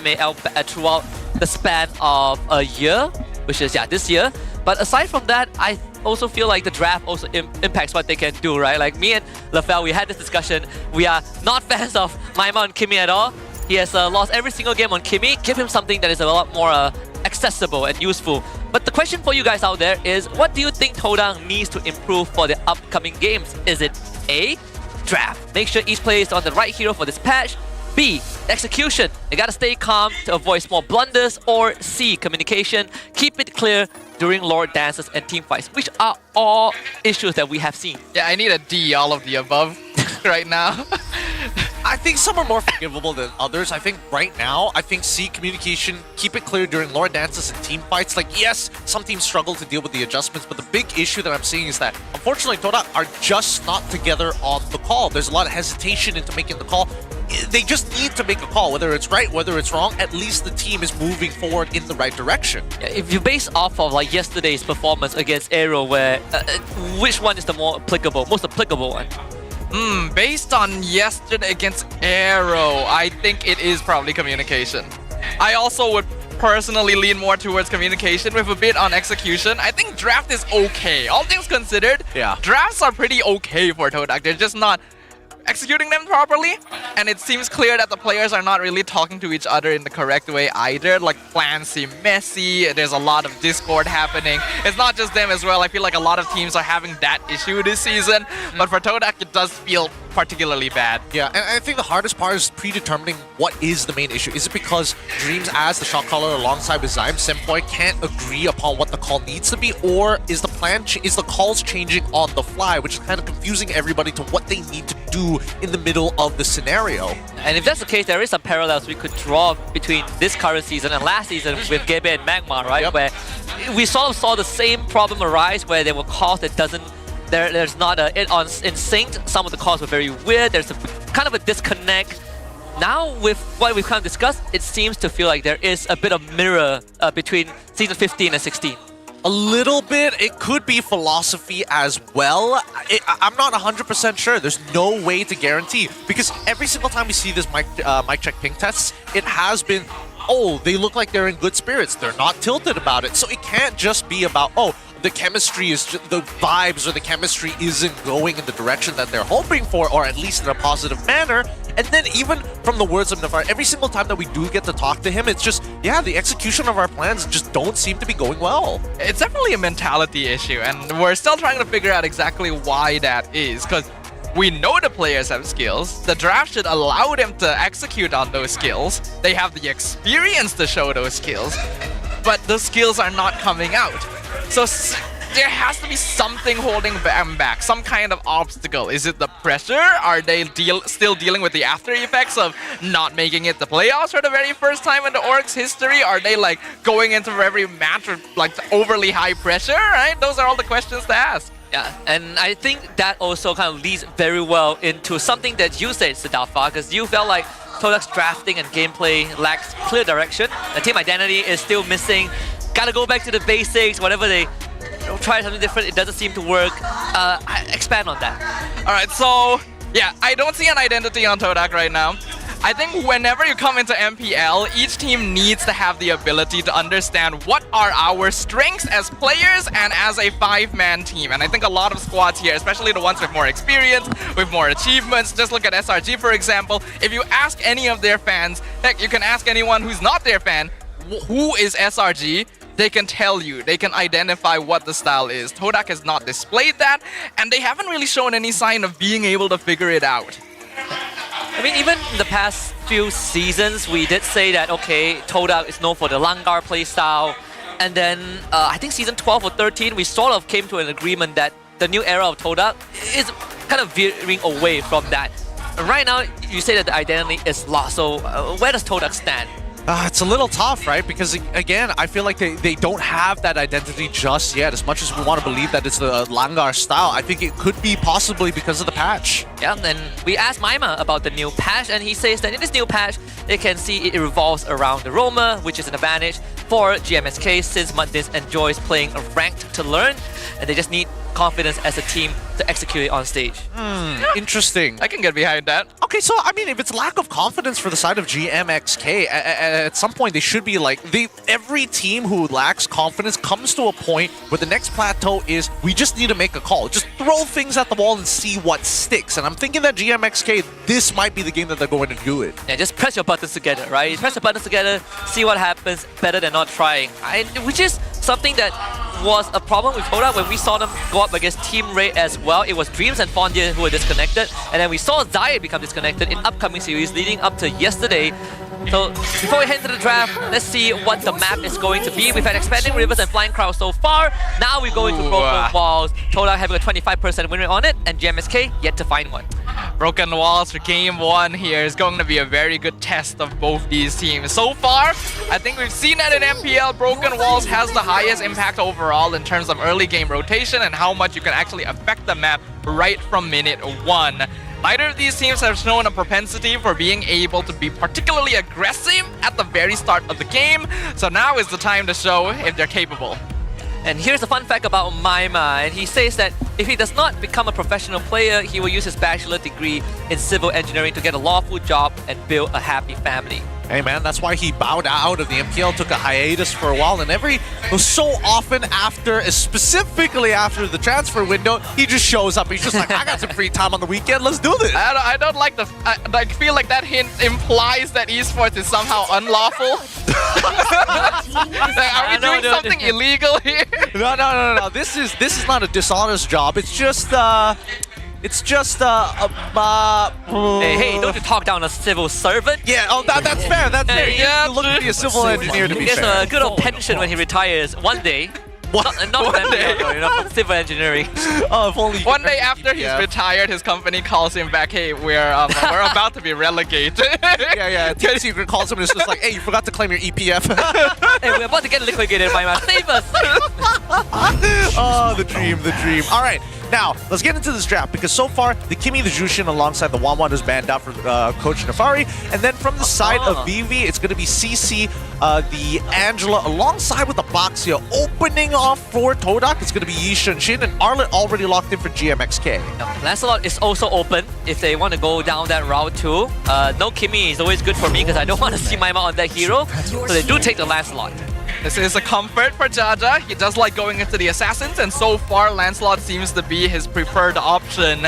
MAL throughout the span of a year, which is, this year. But aside from that, I also feel like the draft also impacts what they can do, right? Like me and LaFell, we had this discussion. We are not fans of Maima and Kimmy at all. He has lost every single game on Kimmy. Give him something that is a lot more accessible and useful. But the question for you guys out there is, what do you think Todak needs to improve for the upcoming games? Is it A, draft, make sure each player is on the right hero for this patch? B, execution, they gotta stay calm to avoid small blunders? Or C, communication, keep it clear during Lord dances and team fights, which are all issues that we have seen. Yeah, I need a D, all of the above right now. I think some are more forgivable than others. I think right now, C, communication, keep it clear during lore dances and team fights. Like, yes, some teams struggle to deal with the adjustments, but the big issue that I'm seeing is that, unfortunately, Todak are just not together on the call. There's a lot of hesitation into making the call. They just need to make a call, whether it's right, whether it's wrong. At least the team is moving forward in the right direction. If you base off of like yesterday's performance against AERO, where which one is the most applicable one? Based on yesterday against AERO, I think it is probably communication. I also would personally lean more towards communication with a bit on execution. I think draft is okay. All things considered, drafts are pretty okay for Todak. They're just not executing them properly, and it seems clear that the players are not really talking to each other in the correct way either. Like, plans seem messy, there's a lot of discord happening. It's not just them as well. I feel like a lot of teams are having that issue this season, but for Todak it does feel particularly bad. Yeah, and I think the hardest part is predetermining what is the main issue. Is it because Dreams as the shot caller alongside with Zyme Senpai can't agree upon what the call needs to be, or is the calls changing on the fly, which is kind of confusing everybody to what they need to do in the middle of the scenario? And if that's the case, there is some parallels we could draw between this current season and last season with Gebe and Magma, right? Where we sort of saw the same problem arise, where there were calls that there's not in sync. Some of the calls were very weird. There's kind of a disconnect. Now, with what we've kind of discussed, it seems to feel like there is a bit of mirror between season 15 and 16. A little bit. It could be philosophy as well. I'm not 100% sure. There's no way to guarantee, because every single time we see this mic check ping tests, it has been, oh, they look like they're in good spirits. They're not tilted about it. So it can't just be about, oh, the chemistry is the vibes or the chemistry isn't going in the direction that they're hoping for, or at least in a positive manner. And then even from the words of Navar, every single time that we do get to talk to him, it's just, yeah, the execution of our plans just don't seem to be going well. It's definitely a mentality issue, and we're still trying to figure out exactly why that is, because we know the players have skills. The draft should allow them to execute on those skills. They have the experience to show those skills, but the skills are not coming out. So there has to be something holding them back, some kind of obstacle. Is it the pressure? Are they still dealing with the after effects of not making it the playoffs for the very first time in the Orcs history? Are they like going into every match with like overly high pressure, right? Those are all the questions to ask. Yeah, and I think that also kind of leads very well into something that you said, Siddhartha, because you felt like Todak's drafting and gameplay lacks clear direction. The team identity is still missing. Gotta go back to the basics. Whatever they try something different, it doesn't seem to work. Expand on that. Alright, so yeah, I don't see an identity on Todak right now. I think whenever you come into MPL, each team needs to have the ability to understand what are our strengths as players and as a 5-man team. And I think a lot of squads here, especially the ones with more experience, with more achievements, just look at SRG for example. If you ask any of their fans, heck, you can ask anyone who's not their fan, who is SRG? They can tell you, they can identify what the style is. Todak has not displayed that, and they haven't really shown any sign of being able to figure it out. I mean, even in the past few seasons, we did say that, okay, Todak is known for the Langar playstyle. And then, I think season 12 or 13, we sort of came to an agreement that the new era of Todak is kind of veering away from that. Right now, you say that the identity is lost, so where does Todak stand? It's a little tough, right? Because again, I feel like they don't have that identity just yet. As much as we want to believe that it's the Langar style, I think it could be possibly because of the patch. Yeah, and we asked Maima about the new patch, and he says that in this new patch, they can see it revolves around the roamer, which is an advantage for GMXK since Mundins enjoys playing a ranked to learn, and they just need confidence as a team to execute it on stage. Interesting. I can get behind that. Okay, so I mean, if it's lack of confidence for the side of GMXK, at some point they should be like, every team who lacks confidence comes to a point where the next plateau is, we just need to make a call. Just throw things at the wall and see what sticks. And I'm thinking that GMXK, this might be the game that they're going to do it. Yeah, just press your buttons together, right? Press your buttons together, see what happens, better than not trying. Which is something that was a problem with Todak when we saw them go up against Team Ray as well. It was Dreams and Fondia who were disconnected, and then we saw Zayed become disconnected in upcoming series leading up to yesterday. So before we head into the draft, let's see what the map is going to be. We've had Expanding Rivers and Flying Crowd so far. Now we go into Broken Walls. Todak having a 25% win rate on it, and GMXK yet to find one. Broken Walls for game 1 here is going to be a very good test of both these teams. So far, I think we've seen that in MPL, Broken Walls has the highest impact overall in terms of early game rotation and how much you can actually affect the map right from minute 1. Neither of these teams have shown a propensity for being able to be particularly aggressive at the very start of the game, so now is the time to show if they're capable. And here's a fun fact about Maima, and he says that if he does not become a professional player, he will use his bachelor degree in civil engineering to get a lawful job and build a happy family. Hey man, that's why he bowed out of the MPL, took a hiatus for a while, and so often after, specifically after the transfer window, he just shows up. He's just like, I got some free time on the weekend, let's do this. I don't like I feel like that hint implies that esports is somehow unlawful. Like, are we doing something illegal here? No. This is not a dishonest job. It's just Hey, don't you talk down a civil servant? Yeah, that's fair, that's fair. Yeah, you look to be a civil engineer to be fair. He gets a good old pension when he retires one day. Not one day. From civil engineering. Oh, if only one day after he's retired, his company calls him back, hey, we're about to be relegated. Yeah. Team Secret calls him and it's just like, hey, you forgot to claim your EPF. Hey, we're about to get liquidated by my save us. Oh, the dream. All right. Now, let's get into this draft, because so far, the Kimi, the Jushin, alongside the Wanwan is banned out for Coach Nafari. And then from the side of VV, it's going to be CC, the Angela, alongside with the Boxia. Opening off for Todak, it's going to be Yi Shin, and Arlet already locked in for GMXK. Lancelot is also open if they want to go down that route too. No Kimi is always good for me because I don't want to see Maima on that hero. So they do take the Lancelot. This is a comfort for Jaja. He does like going into the Assassins, and so far Lancelot seems to be his preferred option.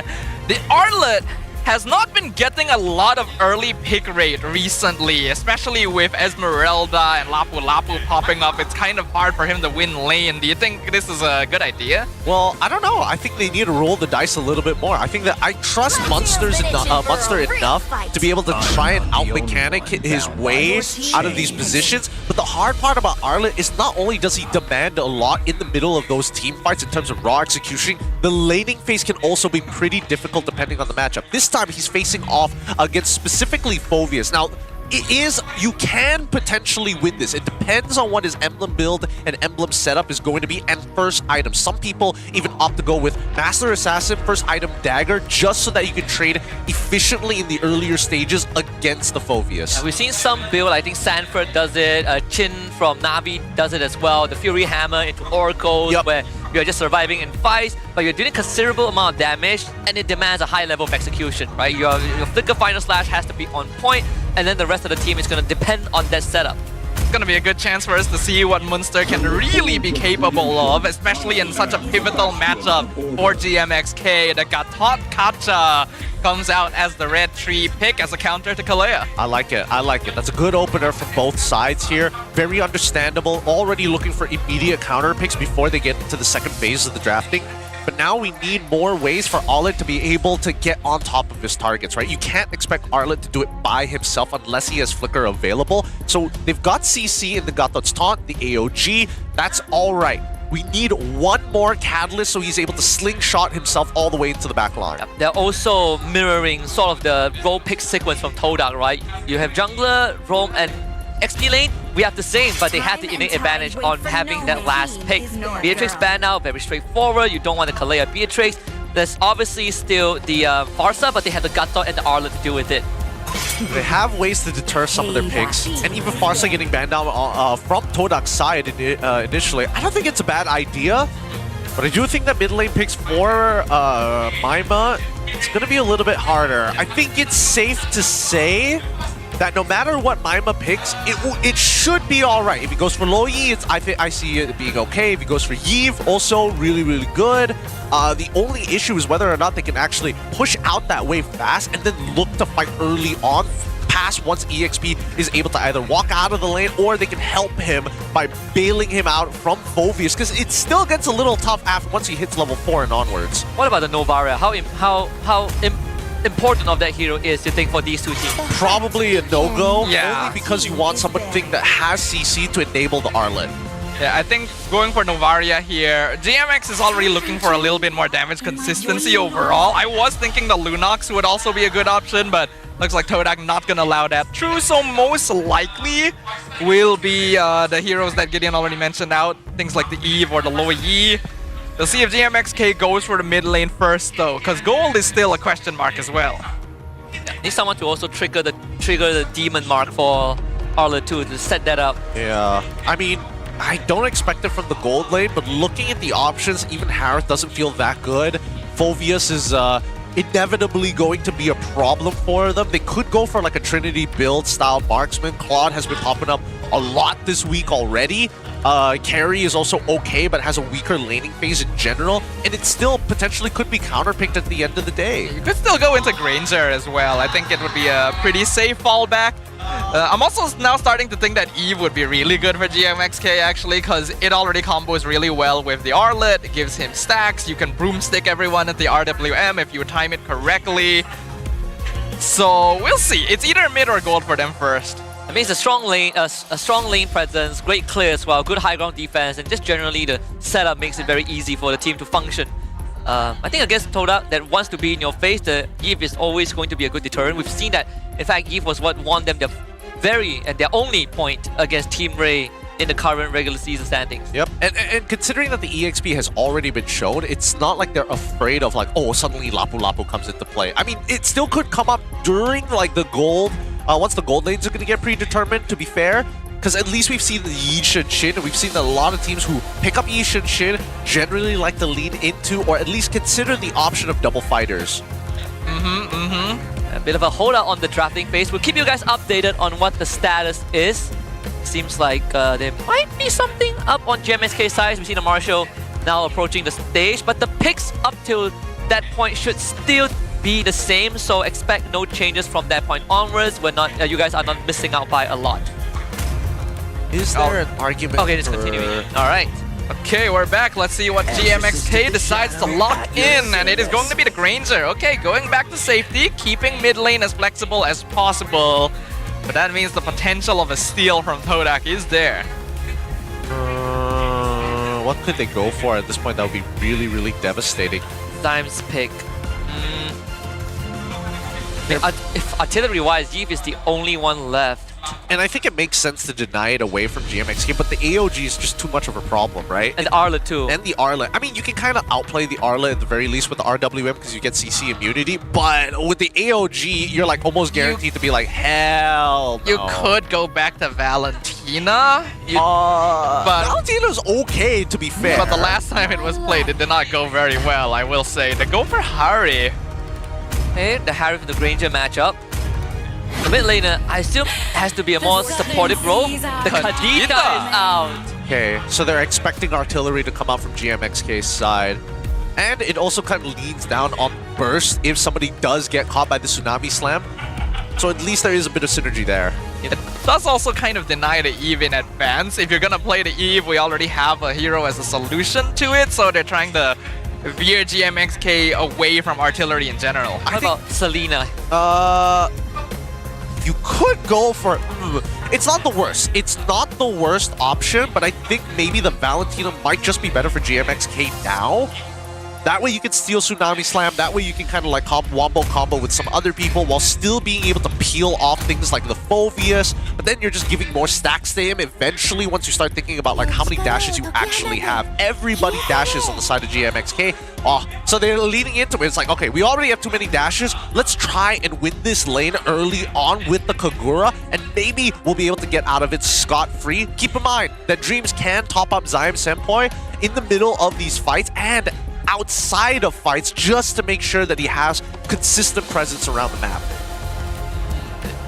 The Arlet has not been getting a lot of early pick rate recently, especially with Esmeralda and Lapu Lapu popping up. It's kind of hard for him to win lane. Do you think this is a good idea? Well, I don't know. I think they need to roll the dice a little bit more. I think that I trust Munster enough to be able to try and out-mechanic his way out of these positions. But the hard part about Arlet is not only does he demand a lot in the middle of those team fights in terms of raw execution, the laning phase can also be pretty difficult depending on the matchup. This time he's facing off against specifically Phoveus. Now, you can potentially win this. It depends on what his emblem build and emblem setup is going to be, and first item. Some people even opt to go with Master Assassin, first item Dagger, just so that you can trade efficiently in the earlier stages against the Phoveus. Yeah, we've seen some build, I think Sanford does it, Chin from Navi does it as well, the Fury Hammer into Oracles, where You're just surviving in fights, but you're doing considerable amount of damage, and it demands a high level of execution, right? Your flicker final slash has to be on point, and then the rest of the team is going to depend on that setup. It's gonna be a good chance for us to see what Munster can really be capable of, especially in such a pivotal matchup for GMXK. The Gatot Kacha comes out as the red 3 pick as a counter to Kalea. I like it. I like it. That's a good opener from both sides here. Very understandable. Already looking for immediate counter picks before they get into the second phase of the drafting. But now we need more ways for Arlet to be able to get on top of his targets, right? You can't expect Arlet to do it by himself unless he has Flicker available. So they've got CC in the Gatot's Taunt, the AOG. That's all right. We need one more catalyst so he's able to slingshot himself all the way into the back line. Yep. They're also mirroring sort of the role pick sequence from Todak, right? You have jungler, roam, and XP lane. We have the same, but they had the innate advantage on having that last pick. Beatrix ban now, very straightforward. You don't want to Kalea Beatrix. There's obviously still the Farsa, but they have the Gatot and the Arlet to deal with it. They have ways to deter some of their picks, and even Farsa getting banned down from Todak's side initially. I don't think it's a bad idea, but I do think that mid lane picks for Maima, it's going to be a little bit harder. I think it's safe to say that no matter what Maima picks, it should be alright. If he goes for Lo Yi, I see it being okay. If he goes for Yves, also really, really good. The only issue is whether or not they can actually push out that wave fast and then look to fight early on, past once EXP is able to either walk out of the lane or they can help him by bailing him out from Phoveus, because it still gets a little tough after once he hits level 4 and onwards. What about the Novaria? How important of that hero is, you think, for these two teams? Probably a no-go, Yeah. only because you want something that has CC to enable the Arlet. Yeah, I think going for Novaria here, GMX is already looking for a little bit more damage consistency overall. I was thinking the Lunox would also be a good option, but looks like Todak not gonna allow that through, so most likely will be the heroes that Gideon already mentioned out, things like the Eve or the Lo Yi. We'll see if GMXK goes for the mid lane first though, because gold is still a question mark as well. Yeah, need someone to also trigger the demon mark for Arlet 2 to set that up. Yeah, I mean, I don't expect it from the gold lane, but looking at the options, even Harith doesn't feel that good. Phoveus is inevitably going to be a problem for them. They could go for like a Trinity build style marksman. Claude has been popping up a lot this week already. Carry is also okay, but has a weaker laning phase in general, and it still potentially could be counterpicked at the end of the day. You could still go into Granger as well. I think it would be a pretty safe fallback. I'm also now starting to think that Eve would be really good for GMXK actually, because it already combos really well with the Arlet. It gives him stacks. You can broomstick everyone at the RWM if you time it correctly. So we'll see. It's either mid or gold for them first. I mean, it's a strong lane presence, great clear as well, good high ground defense, and just generally the setup makes it very easy for the team to function. I think against Todak that wants to be in your face, the Eve is always going to be a good deterrent. We've seen that, in fact, Eve was what won them their only point against Team Ray in the current regular season standings. Yep, and considering that the EXP has already been shown, it's not like they're afraid of like, oh, suddenly Lapu Lapu comes into play. I mean, it still could come up during like the gold, once the gold lanes are going to get predetermined, to be fair. Because at least we've seen the Yi Shin Shin, and we've seen that a lot of teams who pick up Yi Shin Shin generally like to lean into, or at least consider the option of double fighters. A bit of a holdout on the drafting phase. We'll keep you guys updated on what the status is. Seems like there might be something up on GMXK side. We've seen the Marshall now approaching the stage, but the picks up till that point should still be the same, so expect no changes from that point onwards. We're not, you guys are not missing out by a lot. Is there an argument? Okay, just continuing. All right. Okay, we're back. Let's see what GMXK decides to lock in, and it is going to be the Granger. Okay, going back to safety, keeping mid lane as flexible as possible. But that means the potential of a steal from Todak is there. What could they go for at this point that would be really, really devastating? Times pick. If artillery-wise, Eve is the only one left. And I think it makes sense to deny it away from GMXK, but the AOG is just too much of a problem, right? And the Arlet too. And the Arlet. I mean, you can kind of outplay the Arlet at the very least with the RWM because you get CC immunity, but with the AOG, you're like almost guaranteed to be like, hell no. You could go back to Valentine. Valentina. But Valentina's okay, to be fair. But the last time it was played, it did not go very well, I will say. They go for Harry. Hey, the Harry for the Granger matchup. The mid laner, I still has to be a more supportive role. The Khadija is out. Okay, so they're expecting artillery to come out from GMXK's side. And it also kind of leans down on burst if somebody does get caught by the Tsunami Slam. So at least there is a bit of synergy there. It does also kind of deny the Eve in advance. If you're gonna play the Eve, we already have a hero as a solution to it, so they're trying to veer GMXK away from artillery in general. How about Selena? You could go for... It's not the worst. It's not the worst option, but I think maybe the Valentina might just be better for GMXK now. That way you can steal Tsunami Slam, that way you can kind of like wombo combo with some other people while still being able to peel off things like the Phobius, but then you're just giving more stacks to him eventually once you start thinking about like how many dashes you actually have. Everybody dashes on the side of GMXK. Oh, so they're leading into it. It's like, okay, we already have too many dashes. Let's try and win this lane early on with the Kagura, and maybe we'll be able to get out of it scot-free. Keep in mind that Dreams can top up Zyme Senpai in the middle of these fights and outside of fights just to make sure that he has consistent presence around the map.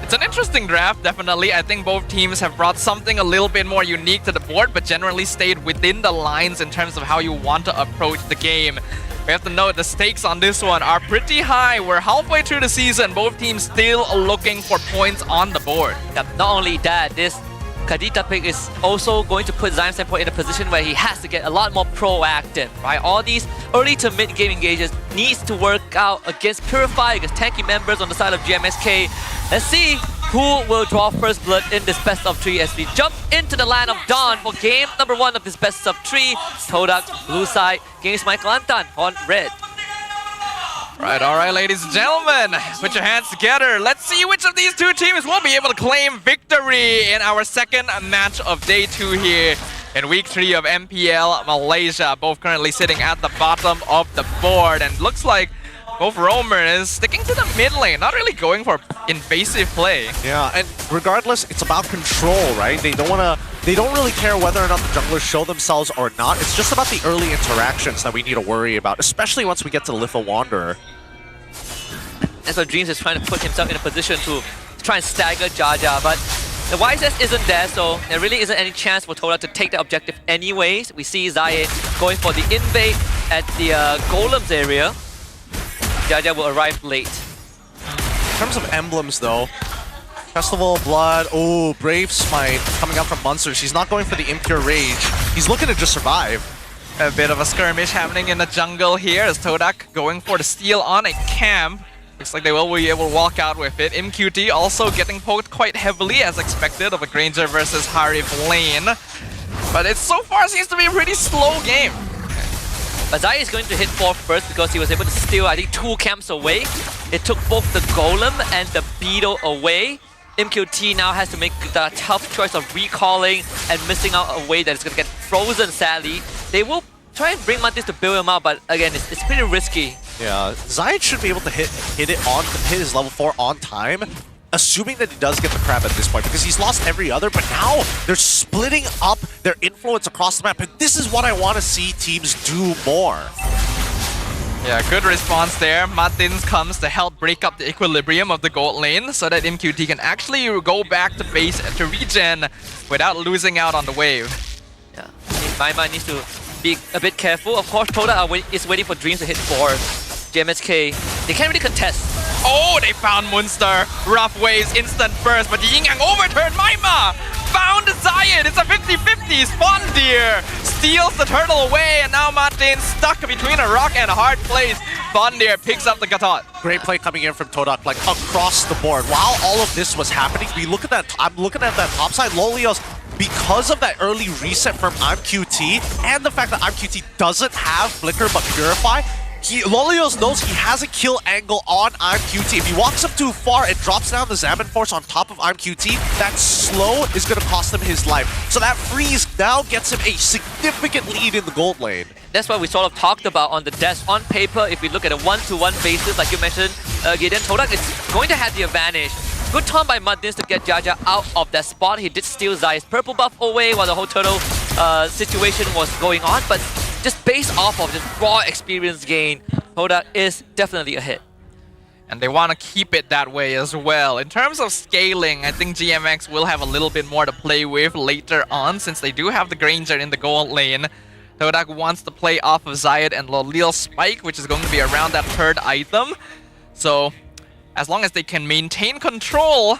It's an interesting draft, definitely. I think both teams have brought something a little bit more unique to the board, but generally stayed within the lines in terms of how you want to approach the game. We have to note the stakes on this one are pretty high. We're halfway through the season, both teams still looking for points on the board. Yep, not only that, this Khadija pick is also going to put Zyme Senpai in a position where he has to get a lot more proactive, right? All these early to mid game engages needs to work out against Purify, against tanky members on the side of GMXK. Let's see who will draw first blood in this best of 3 as we jump into the land of Dawn for game number 1 of this best of 3. Todak, blue side, against Michael Antan on red. Right, all right, ladies and gentlemen, put your hands together. Let's see which of these two teams will be able to claim victory in our second match of day 2 here in week 3 of MPL Malaysia. Both currently sitting at the bottom of the board, and looks like both Roamer is sticking to the mid lane, not really going for invasive play. Yeah, and regardless, it's about control, right? They don't really care whether or not the junglers show themselves or not. It's just about the early interactions that we need to worry about, especially once we get to Litho Wanderer. And so Dreams is trying to put himself in a position to try and stagger Jaja, but the YSS isn't there, so there really isn't any chance for Toda to take the objective anyways. We see Zaye going for the invade at the Golems area. Jaja will arrive late. In terms of emblems though, Festival of Blood, oh, Brave Smite coming out from Monsters. He's not going for the Impure Rage. He's looking to just survive. A bit of a skirmish happening in the jungle here as Todak going for the steal on a camp. Looks like they will be able to walk out with it. MQT also getting poked quite heavily as expected of a Granger versus Harif lane. But it so far seems to be a pretty slow game. But Zai is going to hit 4 first because he was able to steal, I think, 2 camps away. It took both the Golem and the Beetle away. MQT now has to make the tough choice of recalling and missing out a way that is going to get frozen, sadly. They will try and bring Mantis to build him out, but again, it's pretty risky. Yeah, Zayed should be able to hit his level 4 on time, assuming that he does get the crab at this point, because he's lost every other, but now they're splitting up their influence across the map, and this is what I want to see teams do more. Yeah, good response there. Martins comes to help break up the equilibrium of the gold lane so that MQT can actually go back to base to regen without losing out on the wave. Yeah, Maima needs to be a bit careful. Of course, Toda is waiting for Dreams to hit 4. GMXK, they can't really contest. Oh, they found Moonstar. Rough waves, instant burst, but Yin Yang overturned Maima! Found Zayed! It's a 50-50! Spondeer steals the turtle away, and now Martin stuck between a rock and a hard place. Spondeer picks up the Gatot. Great play coming in from Todak, like across the board. While all of this was happening, I'm looking at that top side. Lolios, because of that early reset from IMQT, and the fact that IMQT doesn't have Flicker but Purify, Lolios knows he has a kill angle on IMQT. If he walks up too far and drops down the Zaman Force on top of IMQT, that slow is going to cost him his life. So that freeze now gets him a significant lead in the gold lane. That's what we sort of talked about on the desk. On paper, if we look at a 1-to-1 basis, like you mentioned, Gideon, Todak is going to have the advantage. Good taunt by Muddins to get Jaja out of that spot. He did steal Zai's purple buff away while the whole turtle situation was going on, but just based off of this raw experience gain, Todak is definitely a hit. And they want to keep it that way as well. In terms of scaling, I think GMX will have a little bit more to play with later on, since they do have the Granger in the gold lane. Todak wants to play off of Zayed and Lolil's Spike, which is going to be around that third item. So, as long as they can maintain control,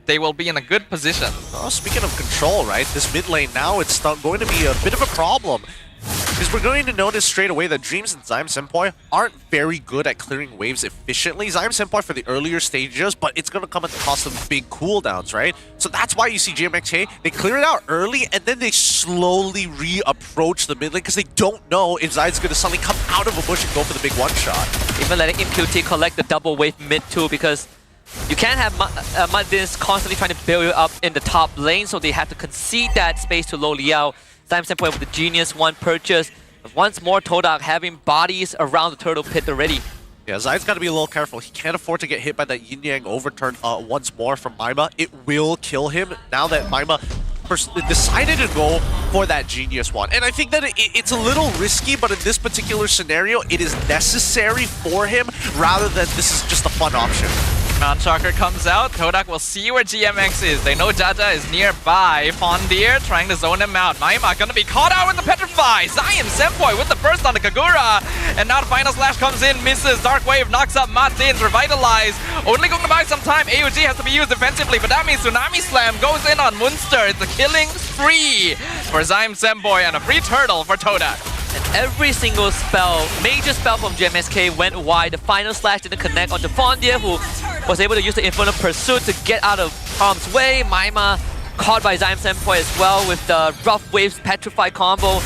they will be in a good position. Oh, speaking of control, right? This mid lane now, it's going to be a bit of a problem. Because we're going to notice straight away that Dreams and Zyme Senpai aren't very good at clearing waves efficiently. Zyme Senpai for the earlier stages, but it's going to come at the cost of big cooldowns, right? So that's why you see GMXK, they clear it out early, and then they slowly re-approach the mid lane because they don't know if Zyme's going to suddenly come out of a bush and go for the big one-shot. Even letting MQT collect the double wave mid too, because you can't have Muddins constantly trying to build up in the top lane, so they have to concede that space to Lo Liao. Zyme Senpai with the Genius 1 purchase. Once more, Todak having bodies around the turtle pit already. Yeah, Zai's got to be a little careful. He can't afford to get hit by that Yin Yang overturn once more from Maima. It will kill him now that Maima decided to go for that Genius 1. And I think that it's a little risky, but in this particular scenario, it is necessary for him rather than this is just a fun option. Mount Shocker comes out. Todak will see where GMX is. They know Jaja is nearby. Fondir trying to zone him out. Maima gonna be caught out with the Petrify. Zyme Senpai with the burst on the Kagura. And now the final slash comes in, misses. Dark Wave knocks up Martins. Revitalize. Only going to buy some time. AUG has to be used defensively, but that means Tsunami Slam goes in on Munster. It's a killing spree for Zyme Senpai and a free turtle for Todak. And every single spell, major spell from GMXK went wide. The final slash didn't connect onto Fondir, who was able to use the Infernal Pursuit to get out of harm's way. Maima caught by Zyme Senpai as well with the Rough Waves Petrify combo.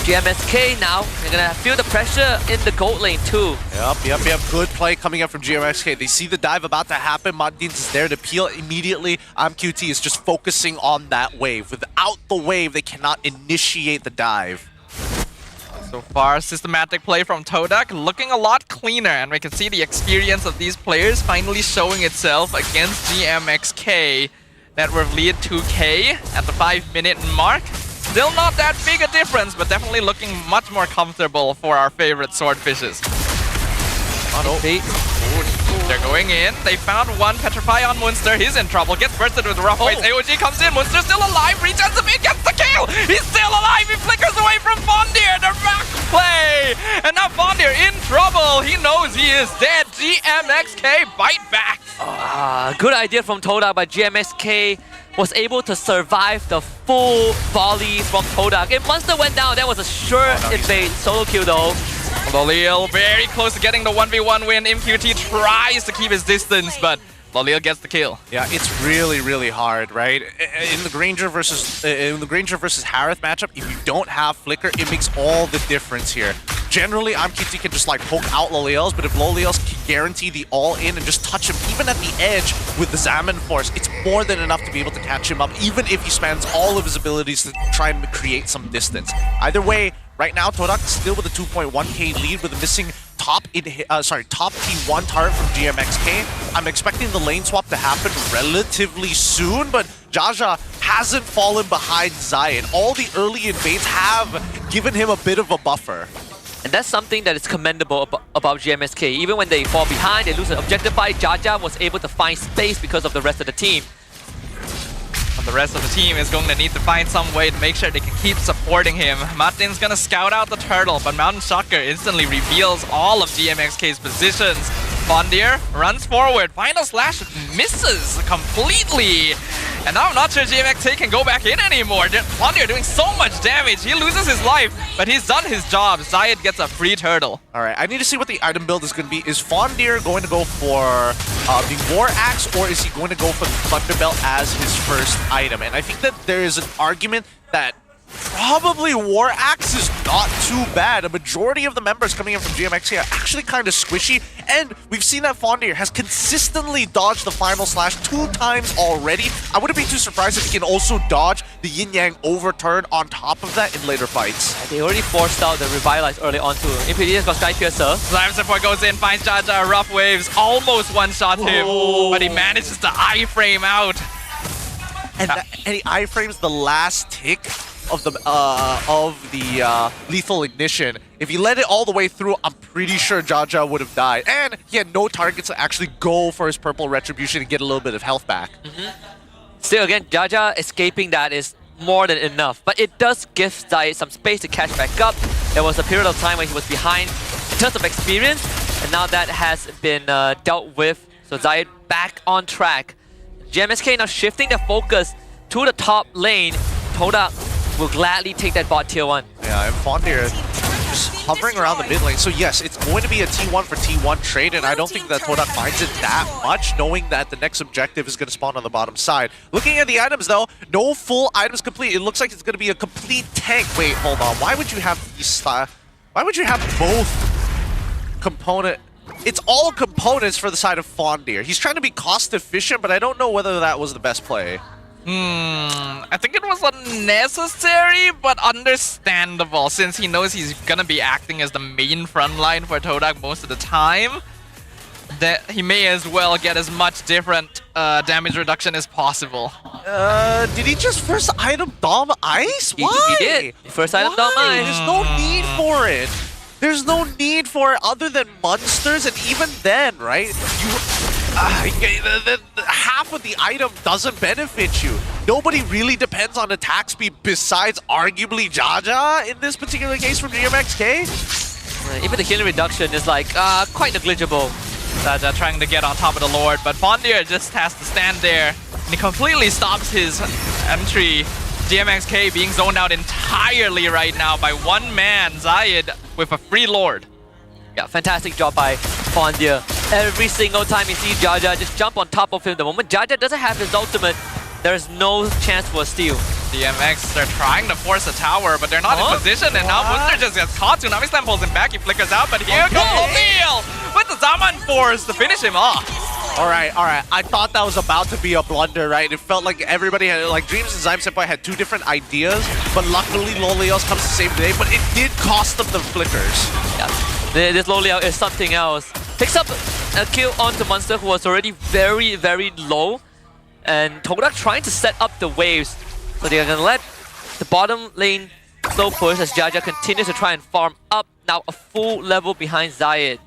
GMXK now, they're gonna feel the pressure in the gold lane too. Yep. Good play coming up from GMXK. They see the dive about to happen. Martins is there to peel immediately. MQT is just focusing on that wave. Without the wave, they cannot initiate the dive. So far, systematic play from Todak, looking a lot cleaner, and we can see the experience of these players finally showing itself against GMXK. Net worth lead 2K at the 5-minute mark. Still not that big a difference, but definitely looking much more comfortable for our favorite swordfishes. They're going in. They found one Petrify on Munster. He's in trouble. Gets bursted with Rough Waves. AOG comes in. Munster still alive. Regen Sabine gets the kill. He's still alive. He flickers away from Fondir. The back play. And now Fondir in trouble. He knows he is dead. GMXK bite back. Good idea from Todak, but GMXK was able to survive the full volley from Todak. If Munster went down, that was a sure invade. Solo kill though. Lolil very close to getting the 1v1 win. MQT tries to keep his distance, but Lolil gets the kill. Yeah, it's really hard, right? In the Granger versus Harith matchup, if you don't have Flicker, it makes all the difference here. Generally, MQT can just like poke out Lolils, but if Lolils can guarantee the all-in and just touch him even at the edge with the Zaman Force, it's more than enough to be able to catch him up, even if he spends all of his abilities to try and create some distance. Either way, right now, Todak still with a 2.1k lead with a missing top T1 turret from GMXK. I'm expecting the lane swap to happen relatively soon, but Jaja hasn't fallen behind Zion. All the early invades have given him a bit of a buffer. And that's something that is commendable about GMXK. Even when they fall behind, they lose an objective fight, Jaja was able to find space because of the rest of the team. And the rest of the team is going to need to find some way to make sure they can keep supporting him. Martin's gonna scout out the turtle, but Mountain Shocker instantly reveals all of GMXK's positions. Fondir runs forward, final slash misses completely. And now I'm not sure GMXK can go back in anymore. Fondir doing so much damage, he loses his life, but he's done his job. Zayed gets a free turtle. Alright, I need to see what the item build is going to be. Is Fondir going to go for the War Axe, or is he going to go for the Thunderbelt as his first item? And I think that there is an argument that probably War Axe is not too bad. A majority of the members coming in from GMXK are actually kind of squishy, and we've seen that Fondir has consistently dodged the final slash 2 times already. I wouldn't be too surprised if he can also dodge the Yin Yang overturn on top of that in later fights. They already forced out the Revitalize early on too. MPL has got Sky Piercer. Support goes in, finds Jaja, rough waves, almost one-shot him, but he manages to iframe out. And he iframes the last tick of the lethal ignition. If he let it all the way through, I'm pretty sure Jaja would have died. And he had no targets to actually go for his purple retribution and get a little bit of health back. Still, again, Jaja escaping that is more than enough. But it does give Zayed some space to catch back up. There was a period of time when he was behind in terms of experience, and now that has been dealt with. So Zayed back on track. GMXK now shifting their focus to the top lane. Todak will gladly take that bot tier 1. Yeah, and Fondir just hovering around the mid lane. So yes, it's going to be a T1 for T1 trade, and I don't think that Todak minds it that much, knowing that the next objective is going to spawn on the bottom side. Looking at the items though, no full items complete. It looks like it's going to be a complete tank. Wait, hold on. Why would you have these? Why would you have both component? It's all components for the side of Fondir. He's trying to be cost efficient, but I don't know whether that was the best play. I think it was unnecessary, but understandable, since he knows he's gonna be acting as the main front line for Todak most of the time. That he may as well get as much different damage reduction as possible. Did he just first item Dom Ice? Why? He did. First item Dom Ice. There's no need for it. There's no need for it other than monsters, and even then, right? Half of the item doesn't benefit you. Nobody really depends on attack speed besides arguably Jaja in this particular case from GMXK. Even the healing reduction is like quite negligible. Jaja trying to get on top of the Lord, but Fondir just has to stand there, and he completely stops his entry. GMXK being zoned out entirely right now by one man, Zayed, with a free Lord. Yeah, fantastic job by Fondir. Every single time you see Jaja, just jump on top of him. The moment Jaja doesn't have his ultimate, there's no chance for a steal. DMX, they're trying to force a tower, but they're not in position, and now Booster just gets caught. Tsunami Slam pulls him back, he flickers out, but here comes O'Neal with the Zaman Force to finish him off. All right. I thought that was about to be a blunder, right? It felt like everybody had, like Dreams and Zyme Senpai had 2 different ideas, but luckily Lolios comes the same day, but it did cost them the flickers. Yeah, this Loliao is something else. Picks up a kill onto Monster, who was already very, very low, and Todak trying to set up the waves. So they're gonna let the bottom lane slow push as Jaja continues to try and farm up, now a full level behind Zayed.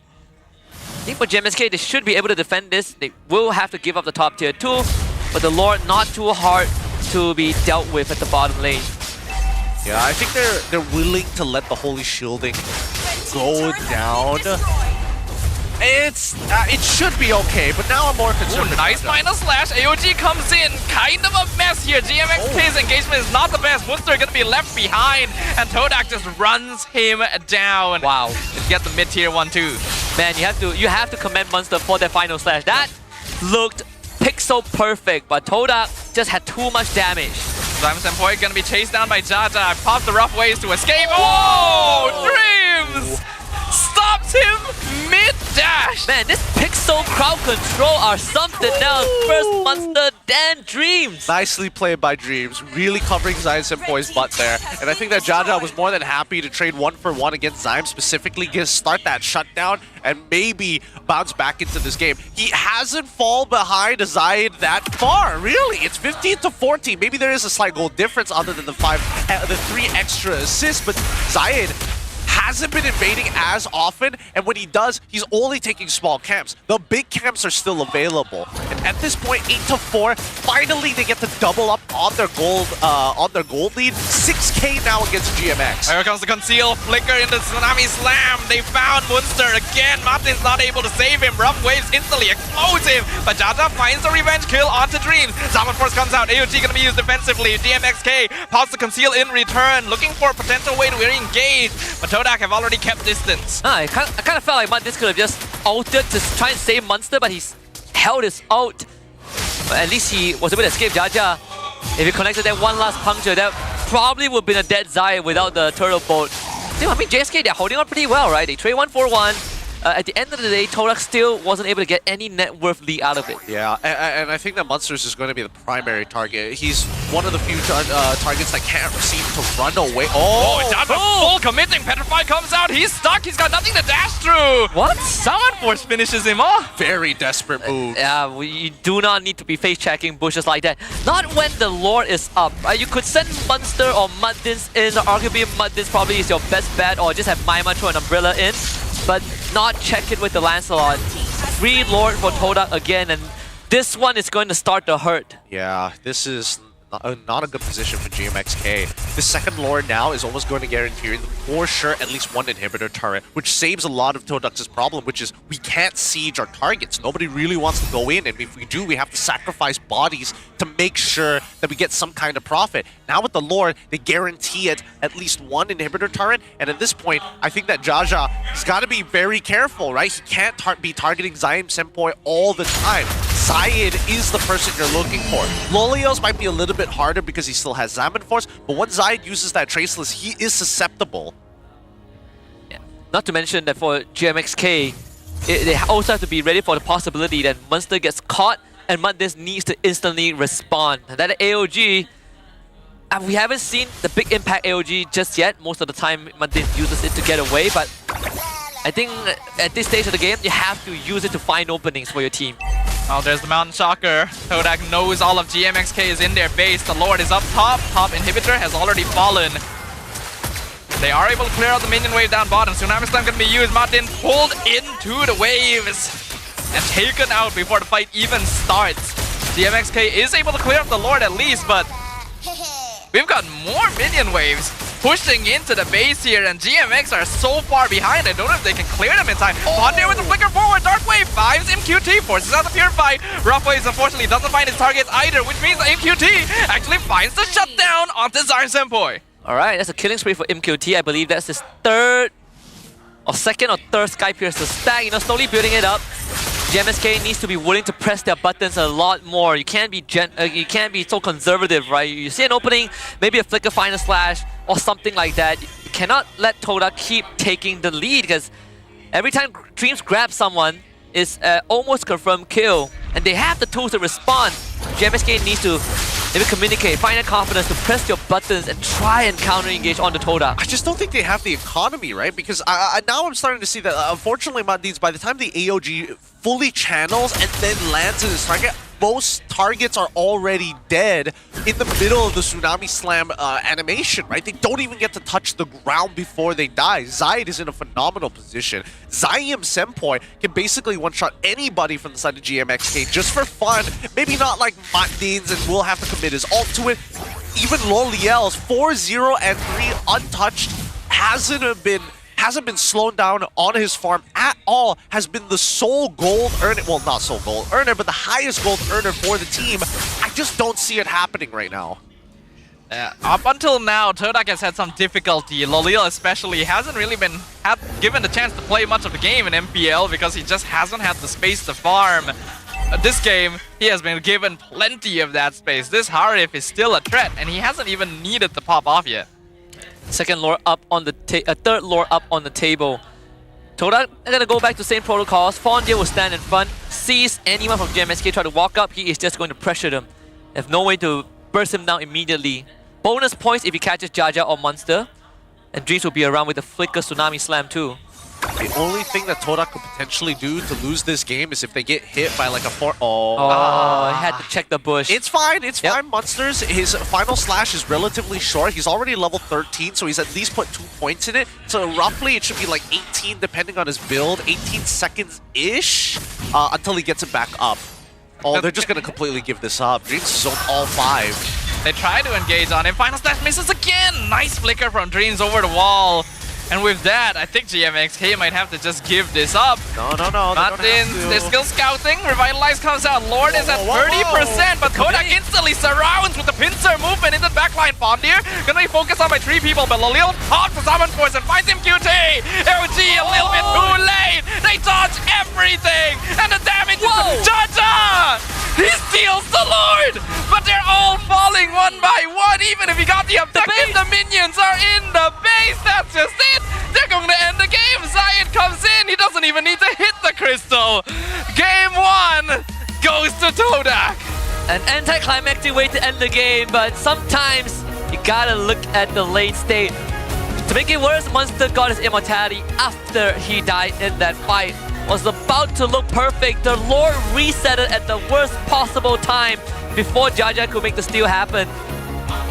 I think for GMXK, they should be able to defend this. They will have to give up the top tier 2, but the Lord not too hard to be dealt with at the bottom lane. Yeah, I think they're willing to let the Holy Shielding go down. It should be okay, but now I'm more concerned. Nice minor slash. AOG comes in. Kind of a mess here. GMXK's engagement is not the best. Munster gonna be left behind, and Todak just runs him down. Wow. And get the mid tier 1 too. Man, you have to commend Munster for their final slash. That looked pixel perfect, but Todak just had too much damage. Zyme Senpai gonna be chased down by Jaja. Pops the rough ways to escape. Oh, Dreams! Stops him mid-dash! Man, this pixel crowd control are something else. First Monster, then Dreams. Nicely played by Dreams, really covering Zyme Senpai's butt there. And I think that Jaja was more than happy to trade 1-for-1 against Zyme, specifically start that shutdown and maybe bounce back into this game. He hasn't fallen behind Zayed that far, really. It's 15-14. Maybe there is a slight goal difference other than the 3 extra assists, but Zayed hasn't been invading as often, and when he does, he's only taking small camps. The big camps are still available, and at this point, 8-4. Finally, they get to double up on their gold lead. 6K now against GMX. Here comes the conceal flicker into Tsunami Slam. They found Munster again. Martin's not able to save him. Rough waves instantly explodes him, but Jaja finds a revenge kill onto Dreams. Zaman Force comes out. AOG gonna be used defensively. GMXK pops the conceal in return, looking for a potential way to engage, but Todak have already kept distance. I kind of felt like Martin could have just ulted to try and save Munster, but he's held his ult. But at least he was able to escape Jaja. If he connected that one last puncture, that probably would have been a dead Zai without the turtle bolt. I mean, JSK, they're holding on pretty well, right? They trade 1-4-1. At the end of the day, Todak still wasn't able to get any net worth lead out of it. Yeah, and I think that Munsters is going to be the primary target. He's one of the few targets that can't seem to run away. Oh, down to full committing. Petrified comes out. He's stuck. He's got nothing to dash through. What? Summon Force finishes him off. Very desperate move. Yeah, you do not need to be face checking bushes like that. Not when the Lord is up, right? You could send Munster or Muddins in. Arguably, Muddins probably is your best bet, or just have Maima throw an umbrella in. But not check it with the Lancelot. Free Lord for Todak again, and this one is going to start to hurt. Yeah, this is not a good position for GMXK. The second Lord now is almost going to guarantee for sure at least one inhibitor turret, which saves a lot of Todak's problem, which is we can't siege our targets. Nobody really wants to go in, and if we do, we have to sacrifice bodies to make sure that we get some kind of profit. Now with the Lord, they guarantee it at least one inhibitor turret, and at this point, I think that Jaja has got to be very careful, right? He can't be targeting Zaim Senpoi all the time. Syed is the person you're looking for. Lolios might be a little bit harder because he still has Zaman Force, but once Zaid uses that Traceless, he is susceptible. Yeah. Not to mention that for GMXK, they also have to be ready for the possibility that Munster gets caught and Muddins needs to instantly respond. And that AOG, we haven't seen the big impact AOG just yet. Most of the time, Muddins uses it to get away, but I think at this stage of the game, you have to use it to find openings for your team. Oh, there's the Mountain Shocker. Todak knows all of GMXK is in their base. The Lord is up top. Top inhibitor has already fallen. They are able to clear out the minion wave down bottom. Tsunami Slam can be used. Martin pulled into the waves and taken out before the fight even starts. GMXK is able to clear up the Lord at least, but we've got more minion waves pushing into the base here, and GMX are so far behind. I don't know if they can clear them in time. Pondir with the flicker forward. Dark Wave 5's MQT forces out the Purify. Rough Waves unfortunately doesn't find his targets either, which means the MQT actually finds the shutdown onto Zaim Senpoi. Alright, that's a killing spree for MQT. I believe that's his second or third Sky Piercer stack, slowly building it up. GMXK needs to be willing to press their buttons a lot more. You can't be so conservative, right? You see an opening, maybe a flicker final slash or something like that. You cannot let Todak keep taking the lead, because every time Dreams grab someone, it's almost confirmed kill, and they have the tools to respond. GMXK needs to maybe communicate, find that confidence to press your buttons and try and counter-engage onto Todak. I just don't think they have the economy, right? Because now I'm starting to see that, unfortunately, Muddins, by the time the AOG fully channels and then lands in his target, most targets are already dead in the middle of the Tsunami Slam animation, right? They don't even get to touch the ground before they die. Zaid is in a phenomenal position. Zaim Senpoi can basically one-shot anybody from the side of GMXK just for fun. Maybe not like Muddins, and will have to commit his ult to it. Even Loliel's 4-0 and 3 untouched hasn't been slowed down on his farm at all, has been the sole gold earner, well, not sole gold earner, but the highest gold earner for the team. I just don't see it happening right now. Up until now, Todak has had some difficulty. Loliel especially hasn't really been given the chance to play much of the game in MPL because he just hasn't had the space to farm. This game, he has been given plenty of that space. This Harif is still a threat, and he hasn't even needed to pop off yet. Second lore up on the third lore up on the table. Todak are gonna go back to same protocols. Fondia will stand in front, sees anyone from GMXK try to walk up. He is just going to pressure them. Have no way to burst him down immediately. Bonus points if he catches Jaja or Monster. And Dreams will be around with the Flicker Tsunami Slam too. The only thing that Todak could potentially do to lose this game is if they get hit by like a 4. Oh, he had to check the bush. It's fine, fine. Monsters, his final slash is relatively short. He's already level 13, so he's at least put 2 points in it. So roughly it should be like 18 depending on his build, 18 seconds-ish until he gets it back up. Oh, they're just going to completely give this up. Dreams is on all 5. They try to engage on him. Final slash misses again! Nice flicker from Dreams over the wall. And with that, I think GMXK might have to just give this up. No. Muddins, they're still scouting. Revitalize comes out. Lord is at 30%, but Todak instantly surrounds with the pincer movement in the backline. Fondir gonna be focused on by 3 people, but Loliel pops the summon force and finds him QT. LG a little bit too late. They dodge everything, and the damage is Jaja! He's steals the Lord! But they're all falling one by one, even if he got the objective. The minions are in the base, that's just it! They're going to end the game! Zayed comes in, he doesn't even need to hit the crystal! Game 1 goes to Todak! An anticlimactic way to end the game, but sometimes you gotta look at the late state. To make it worse, Monster got his immortality after he died in that fight. Was about to look perfect. The Lord reset it at the worst possible time before Jaja could make the steal happen.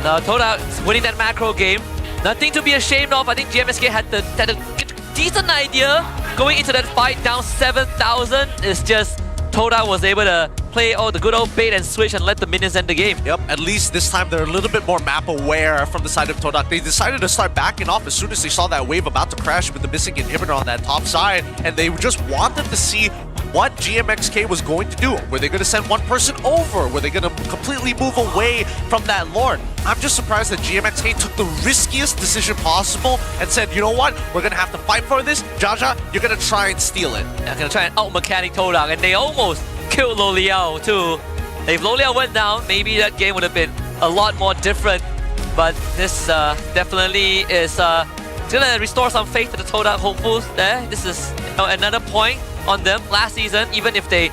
Now Todak winning that macro game. Nothing to be ashamed of. I think GMXK had a decent idea going into that fight down 7,000. It's just Todak was able to play the good old bait and switch and let the minions end the game. Yep, at least this time they're a little bit more map aware from the side of Todak. They decided to start backing off as soon as they saw that wave about to crash with the missing inhibitor on that top side, and they just wanted to see what GMXK was going to do. Were they going to send one person over? Were they going to completely move away from that Lord? I'm just surprised that GMXK took the riskiest decision possible and said, you know what? We're going to have to fight for this. Jaja, you're going to try and steal it. They're going to try and out-mechanic Todak, and they almost killed Lo Liao too. If Lo Liao went down, maybe that game would have been a lot more different. But this definitely is it's going to restore some faith to the Todak hopefuls there. This is another point on them. Last season, even if they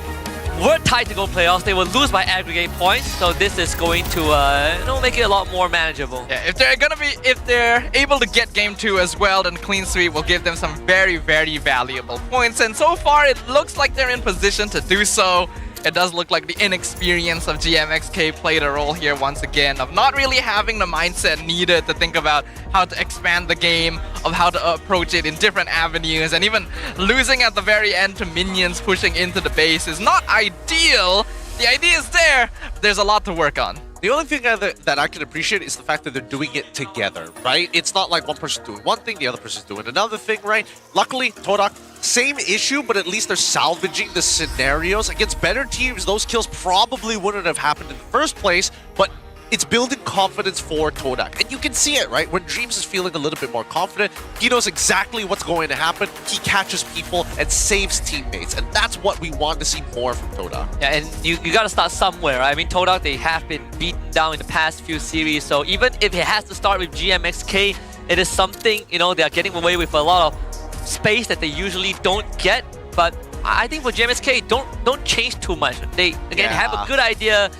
were tied to go playoffs, they would lose by aggregate points. So this is going to make it a lot more manageable. Yeah, if they're able to get game 2 as well, then clean sweep will give them some very, very valuable points. And so far, it looks like they're in position to do so. It does look like the inexperience of GMXK played a role here once again, of not really having the mindset needed to think about how to expand the game, of how to approach it in different avenues, and even losing at the very end to minions pushing into the base is not ideal. The idea is there, but there's a lot to work on. The only thing that I can appreciate is the fact that they're doing it together, right? It's not like one person's doing one thing, the other person's doing another thing, right? Luckily, Todak, same issue, but at least they're salvaging the scenarios. Against better teams, those kills probably wouldn't have happened in the first place, but it's building confidence for Todak. And you can see it, right? When Dreams is feeling a little bit more confident, he knows exactly what's going to happen. He catches people and saves teammates. And that's what we want to see more from Todak. Yeah, and you got to start somewhere, right? I mean, Todak, they have been beaten down in the past few series. So even if it has to start with GMXK, it is something, they are getting away with a lot of space that they usually don't get. But I think for GMXK, don't change too much. They, again, have a good idea.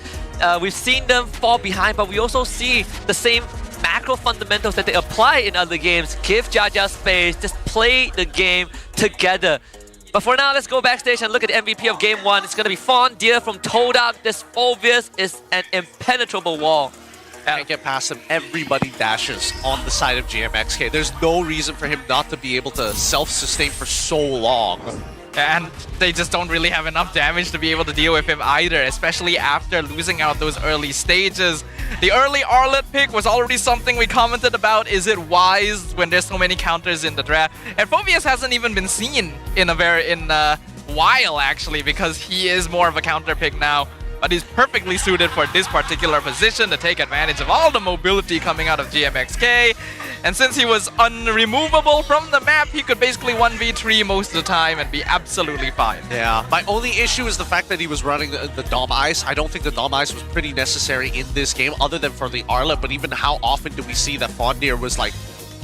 We've seen them fall behind, but we also see the same macro fundamentals that they apply in other games. Give Jaja space, just play the game together. But for now, let's go backstage and look at the MVP of Game 1. It's going to be Fondir from Todak. This Fulvius is an impenetrable wall. Can't get past him. Everybody dashes on the side of GMXK. There's no reason for him not to be able to self-sustain for so long. And they just don't really have enough damage to be able to deal with him either, especially after losing out those early stages. The early Arlet pick was already something we commented about. Is it wise when there's so many counters in the draft? And Phobius hasn't even been seen in a while, actually, because he is more of a counter pick now. But he's perfectly suited for this particular position to take advantage of all the mobility coming out of GMXK. And since he was unremovable from the map, he could basically 1v3 most of the time and be absolutely fine. Yeah, my only issue is the fact that he was running the Dom Ice. I don't think the Dom Ice was pretty necessary in this game, other than for the Arlet. But even how often do we see that Fondir was like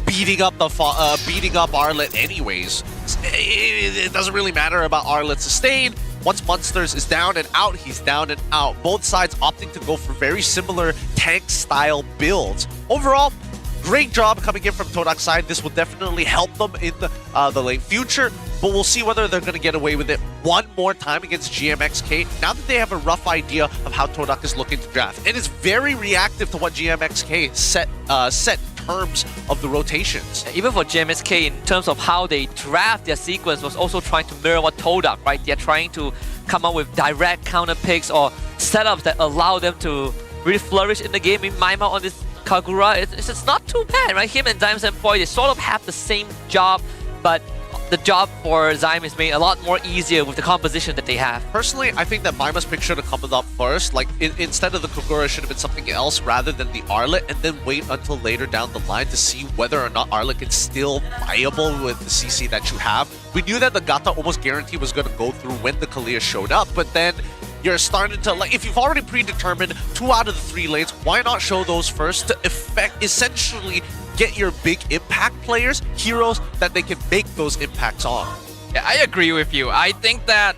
beating up Arlet anyways? It doesn't really matter about Arlet's sustain. Once Monsters is down and out, he's down and out. Both sides opting to go for very similar tank-style builds. Overall, great job coming in from Todak's side. This will definitely help them in the late future, but we'll see whether they're going to get away with it one more time against GMXK now that they have a rough idea of how Todak is looking to draft. And it's very reactive to what GMXK set in terms of the rotations. Even for GMXK, in terms of how they draft their sequence, was also trying to mirror what Todak, right? They're trying to come up with direct counter picks or setups that allow them to really flourish in the game. I mean, Maima on this Kagura, it's not too bad, right? Him and Zyme's Employee, they sort of have the same job, but the job for Zyme is made a lot more easier with the composition that they have. Personally, I think that Maima's pick should have come up first. Like, instead of the Kagura, should have been something else rather than the Arlet, and then wait until later down the line to see whether or not Arlet is still viable with the CC that you have. We knew that the Gata almost guarantee was going to go through when the Kalia showed up, but then you're starting to, like, if you've already predetermined 2 out of the 3 lanes, why not show those first to essentially get your big impact players, heroes that they can make those impacts on? Yeah, I agree with you. I think that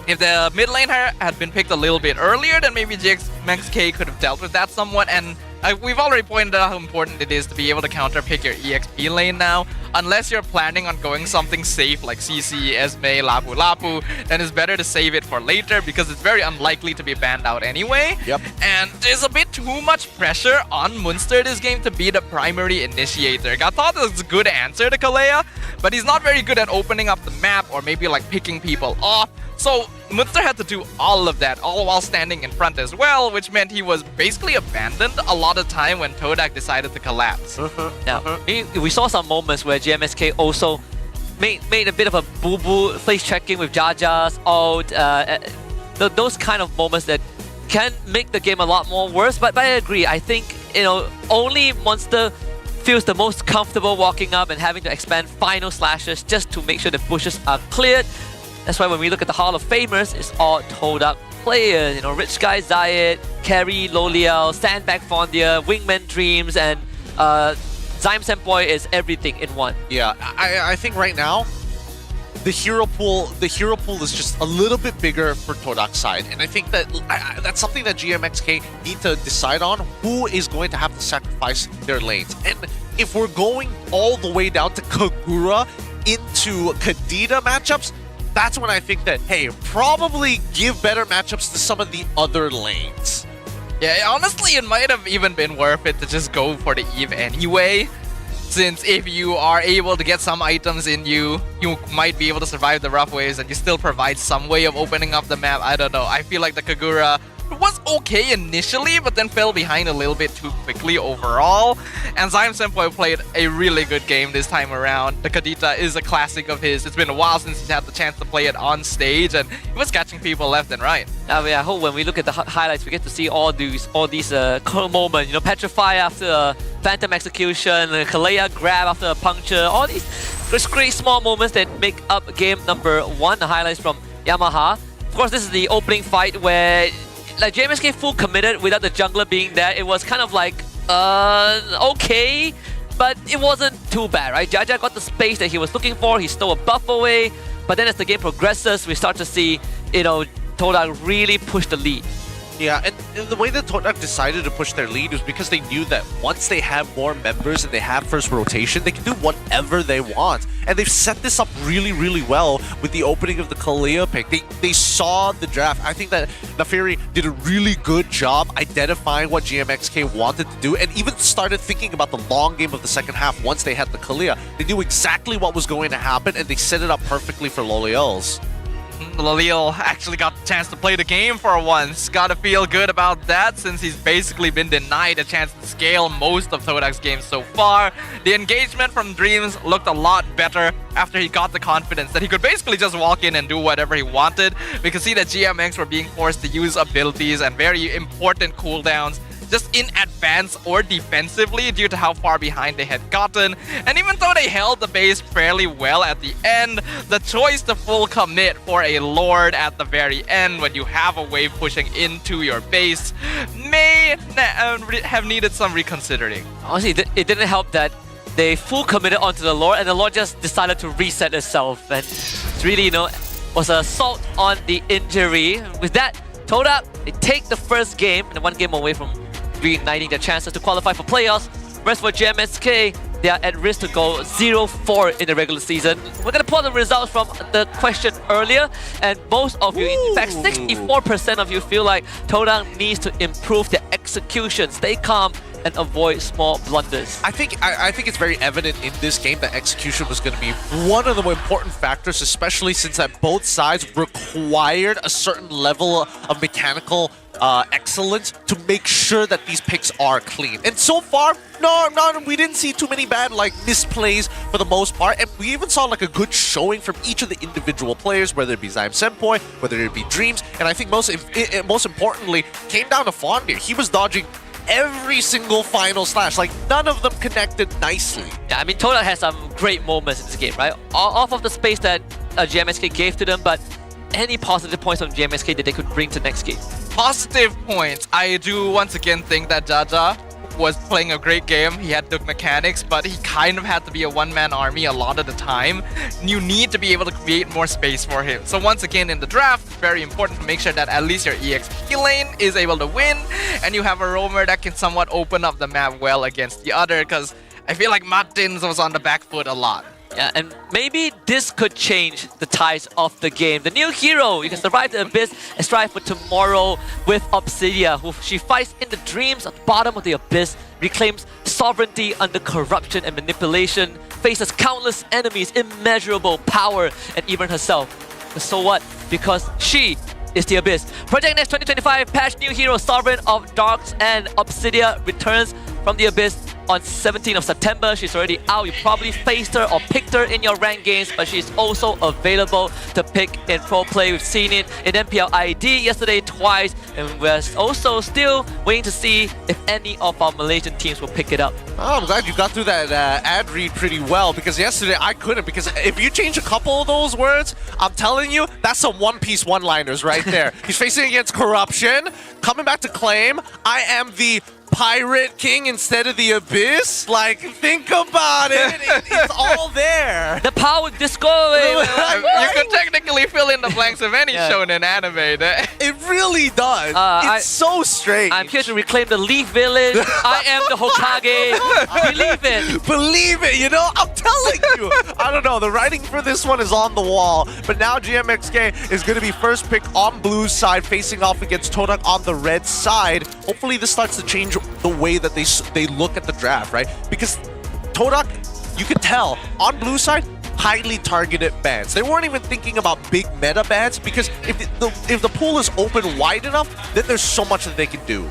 if the mid lane had been picked a little bit earlier, then maybe GMXK could have dealt with that somewhat. And we've already pointed out how important it is to be able to counter pick your EXP lane now. Unless you're planning on going something safe like CC, Esme, Lapu Lapu, then it's better to save it for later because it's very unlikely to be banned out anyway. Yep. And there's a bit too much pressure on Munster this game to be the primary initiator. I thought it was a good answer to Kalea, but he's not very good at opening up the map or maybe like picking people off. So Munster had to do all of that, all while standing in front as well, which meant he was basically abandoned a lot of time when Todak decided to collapse. Now, we saw some moments where GMXK also made a bit of a boo-boo face checking with Jaja's ult, those kind of moments that can make the game a lot more worse. But I agree, I think, only Monster feels the most comfortable walking up and having to expand final slashes just to make sure the bushes are cleared. That's why when we look at the Hall of Famers, it's all Todak players. Rich Guy Zayed, Carry, Loliel, Sandbag Fondia, Wingman Dreams, and Zyme Senpoi is everything in one. Yeah, I think right now, the hero pool is just a little bit bigger for Todak's side. And I think that that's something that GMXK need to decide on, who is going to have to sacrifice their lanes. And if we're going all the way down to Kagura into Kadena matchups, that's when I think that, hey, probably give better matchups to some of the other lanes. Yeah, honestly, it might have even been worth it to just go for the Eve anyway. Since if you are able to get some items in you, you might be able to survive the rough waves and you still provide some way of opening up the map. I don't know. I feel like the Kagura was okay initially, but then fell behind a little bit too quickly overall. And Zyme Senpoi played a really good game this time around. The Kadena is a classic of his. It's been a while since he's had the chance to play it on stage, and he was catching people left and right. I hope when we look at the highlights, we get to see all these moments. Petrify after a Phantom Execution, Kalea grab after a puncture. All these great small moments that make up game number 1. The highlights from Yamaha. Of course, this is the opening fight where JMXK full committed without the jungler being there. It was kind of like, okay, but it wasn't too bad, right? Jaja got the space that he was looking for. He stole a buff away, but then as the game progresses, we start to see, Todak really push the lead. Yeah, and the way that Todak decided to push their lead was because they knew that once they have more members and they have first rotation, they can do whatever they want. And they've set this up really, really well with the opening of the Kalea pick. They saw the draft. I think that Nafiri did a really good job identifying what GMXK wanted to do and even started thinking about the long game of the second half once they had the Kalea. They knew exactly what was going to happen and they set it up perfectly for Loliel's. Loliel actually got the chance to play the game for once. Gotta feel good about that since he's basically been denied a chance to scale most of Todak's games so far. The engagement from Dreams looked a lot better after he got the confidence that he could basically just walk in and do whatever he wanted. We could see that GMX were being forced to use abilities and very important cooldowns just in advance or defensively due to how far behind they had gotten. And even though they held the base fairly well at the end, the choice to full commit for a Lord at the very end when you have a wave pushing into your base may have needed some reconsidering. Honestly, it didn't help that they full committed onto the Lord and the Lord just decided to reset itself. And it's really, was an assault on the injury. With that, Todak, they take the first game and 1 game away from reigniting their chances to qualify for playoffs. Whereas for GMXK, they are at risk to go 0-4 in the regular season. We're going to pull the results from the question earlier, and most of you, in fact 64% of you, feel like Todak needs to improve their execution, stay calm, and avoid small blunders. I think it's very evident in this game that execution was going to be one of the more important factors, especially since that both sides required a certain level of mechanical excellence to make sure that these picks are clean. And so far, we didn't see too many bad misplays for the most part, and we even saw a good showing from each of the individual players, whether it be Zyme Senpoi, whether it be Dreams, and I think most importantly came down to Fondir. He was dodging every single final slash. None of them connected nicely. Yeah, I mean, Todak has some great moments in this game, right? Off of the space that GMXK gave to them, but any positive points from GMXK that they could bring to next game? Positive points. I do once again think that Jaja was playing a great game. He had the mechanics, but he kind of had to be a one-man army a lot of the time. You need to be able to create more space for him. So once again in the draft, very important to make sure that at least your EXP lane is able to win, and you have a roamer that can somewhat open up the map well against the other, because I feel like Martins was on the back foot a lot. Yeah, and maybe this could change the tides of the game. The new hero, you can survive the Abyss and strive for tomorrow with Obsidia, who she fights in the dreams at the bottom of the Abyss, reclaims sovereignty under corruption and manipulation, faces countless enemies, immeasurable power, and even herself. But so what? Because she is the Abyss. Project Next 2025 patch new hero Sovereign of Darks and Obsidia returns from the Abyss on 17th of September. She's already out. You probably faced her or picked her in your ranked games, but she's also available to pick in pro play. We've seen it in MPL ID yesterday twice, and we're also still waiting to see if any of our Malaysian teams will pick it up. Oh, I'm glad you got through that ad read pretty well, because yesterday I couldn't, because if you change a couple of those words, I'm telling you, that's some One Piece one-liners right there. He's facing against corruption, coming back to claim, I am the Pirate King instead of the Abyss? Like, think about it. It's all there. The power disco. You could technically fill in the blanks of any shonen anime. It really does. It's so strange. I'm here to reclaim the Leaf Village. I am the Hokage. Believe it. Believe it, you know? I'm telling you. I don't know. The writing for this one is on the wall. But now GMXK is going to be first pick on Blue's side, facing off against Todak on the red side. Hopefully this starts to change the way that they look at the draft, right? Because Todak, you can tell, on Blue side, highly targeted bans. They weren't even thinking about big meta bans, because if the pool is open wide enough, then there's so much that they can do.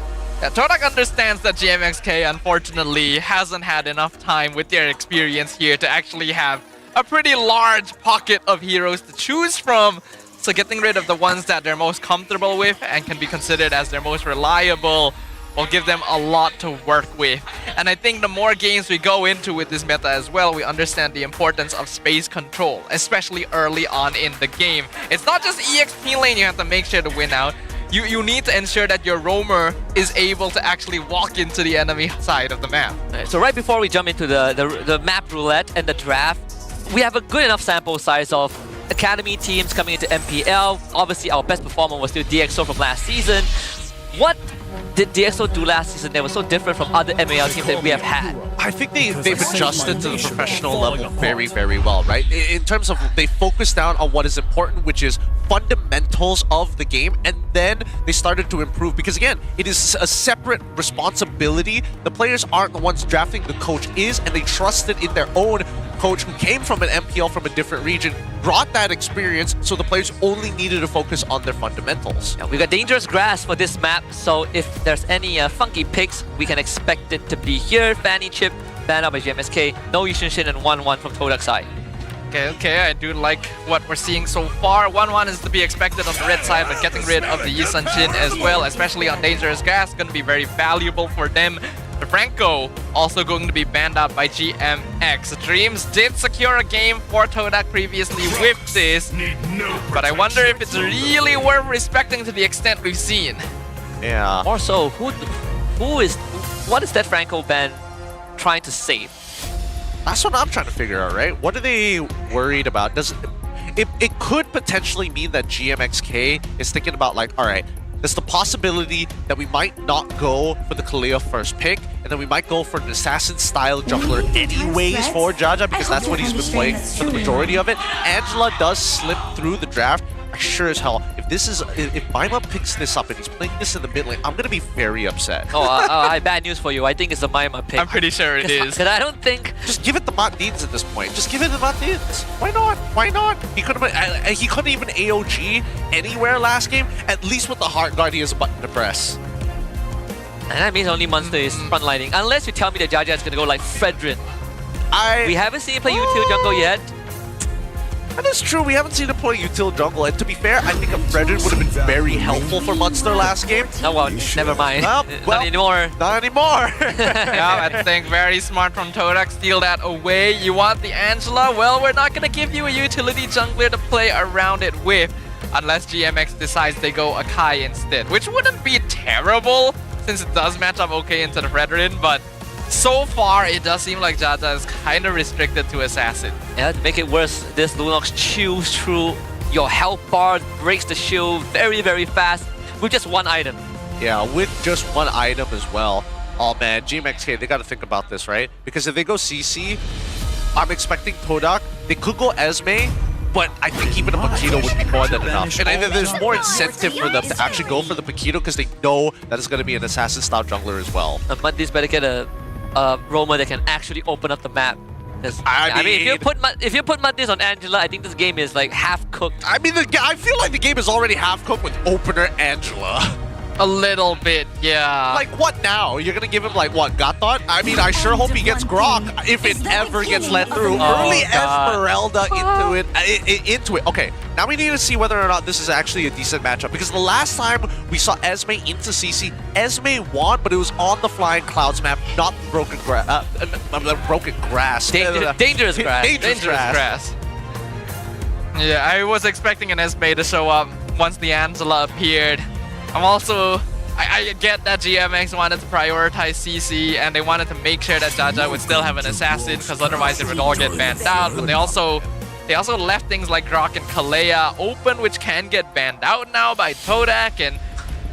Yeah, Todak understands that GMXK, unfortunately, hasn't had enough time with their experience here to actually have a pretty large pocket of heroes to choose from. So getting rid of the ones that they're most comfortable with and can be considered as their most reliable will give them a lot to work with. And I think the more games we go into with this meta as well, we understand the importance of space control, especially early on in the game. It's not just EXP lane you have to make sure to win out. You need to ensure that your roamer is able to actually walk into the enemy side of the map. Right, so right before we jump into the map roulette and the draft, we have a good enough sample size of academy teams coming into MPL. Obviously, our best performer was still DxO from last season. What did DxO do last season that was so different from other MAL teams that we have had? I think they've adjusted to the professional level very, very well, right? In terms of, they focus down on what is important, which is fundamentals of the game, and then they started to improve, because again, it is a separate responsibility. The players aren't the ones drafting, the coach is, and they trusted in their own coach who came from an MPL from a different region, brought that experience, so the players only needed to focus on their fundamentals. Yeah, we got dangerous grass for this map, so if there's any funky picks, we can expect it to be here. Fanny Chip, banned out by GMXK, no Yushin Shin, and 1-1 from Todak's side. Okay, I do like what we're seeing so far. 1-1 is to be expected on the red side, but getting rid of the Yisun Shin as well, especially on dangerous grass, going to be very valuable for them. The Franco also going to be banned out by GMX. Dreams did secure a game for Todak previously with this, but I wonder if it's really worth respecting to the extent we've seen. Yeah. More so, what is that Franco ban trying to save? That's what I'm trying to figure out, right? What are they worried about? It could potentially mean that GMXK is thinking about, like, all right, there's the possibility that we might not go for the Kalia first pick, and then we might go for an assassin-style jungler anyways for Jaja, because that's what he's been playing for the majority of it. Angela does slip through the draft. I sure as hell, if Maima picks this up and he's playing this in the mid lane, I'm gonna be very upset. Bad news for you. I think it's a Maima pick. I'm pretty sure it is. Because I don't think... Just give it to Martins at this point. Just give it to Martins. Why not? Why not? He couldn't even AOG anywhere last game. At least with the Heart Guard, he has a button to press. And that means only Monster is frontlining. Unless you tell me that Jaja is gonna go like Fredrin. We haven't seen him play util jungle yet. That is true, we haven't seen him play util jungle, and to be fair, I think a Fredrin would have been very helpful for Munster last game. Oh well, never mind. Well, not anymore. Not anymore. Yeah, I think very smart from Todak, steal that away. You want the Angela? Well, we're not gonna give you a utility jungler to play around it with. unless GMX decides they go Akai instead, which wouldn't be terrible since it does match up okay into the Brethren, but so far it does seem like Jaja is kind of restricted to Assassin. Yeah, to make it worse, this Lunox chews through your health bar, breaks the shield very, very fast with just one item. Yeah, with just one item as well. Oh man, GMXK, they gotta think about this, right? Because if they go CC, I'm expecting Todak. They could go Esme, but I think even a Paquito would be more than enough. And then there's more incentive for them to actually go for the Paquito because they know that it's gonna be an assassin-style jungler as well. Muddies better get a roamer that can actually open up the map. I mean, if you put Muddies on Angela, I think this game is like half cooked. I mean, I feel like the game is already half cooked with opener Angela. A little bit, yeah. Like, what now? You're gonna give him, like, what, Gothot? I mean, I sure hope he gets Grok if it ever gets let through. Early Esmeralda into it. Okay, now we need to see whether or not this is actually a decent matchup. Because the last time we saw Esme into CC, Esme won, but it was on the Flying Clouds map, not the broken grass. Broken grass. Dangerous grass. Dangerous grass. Yeah, I was expecting an Esme to show up once the Angela appeared. I'm also, I get that GMX wanted to prioritize CC and they wanted to make sure that Jaja would still have an assassin because otherwise it would all get banned out. But they also left things like Grok and Kalea open, which can get banned out now by Todak and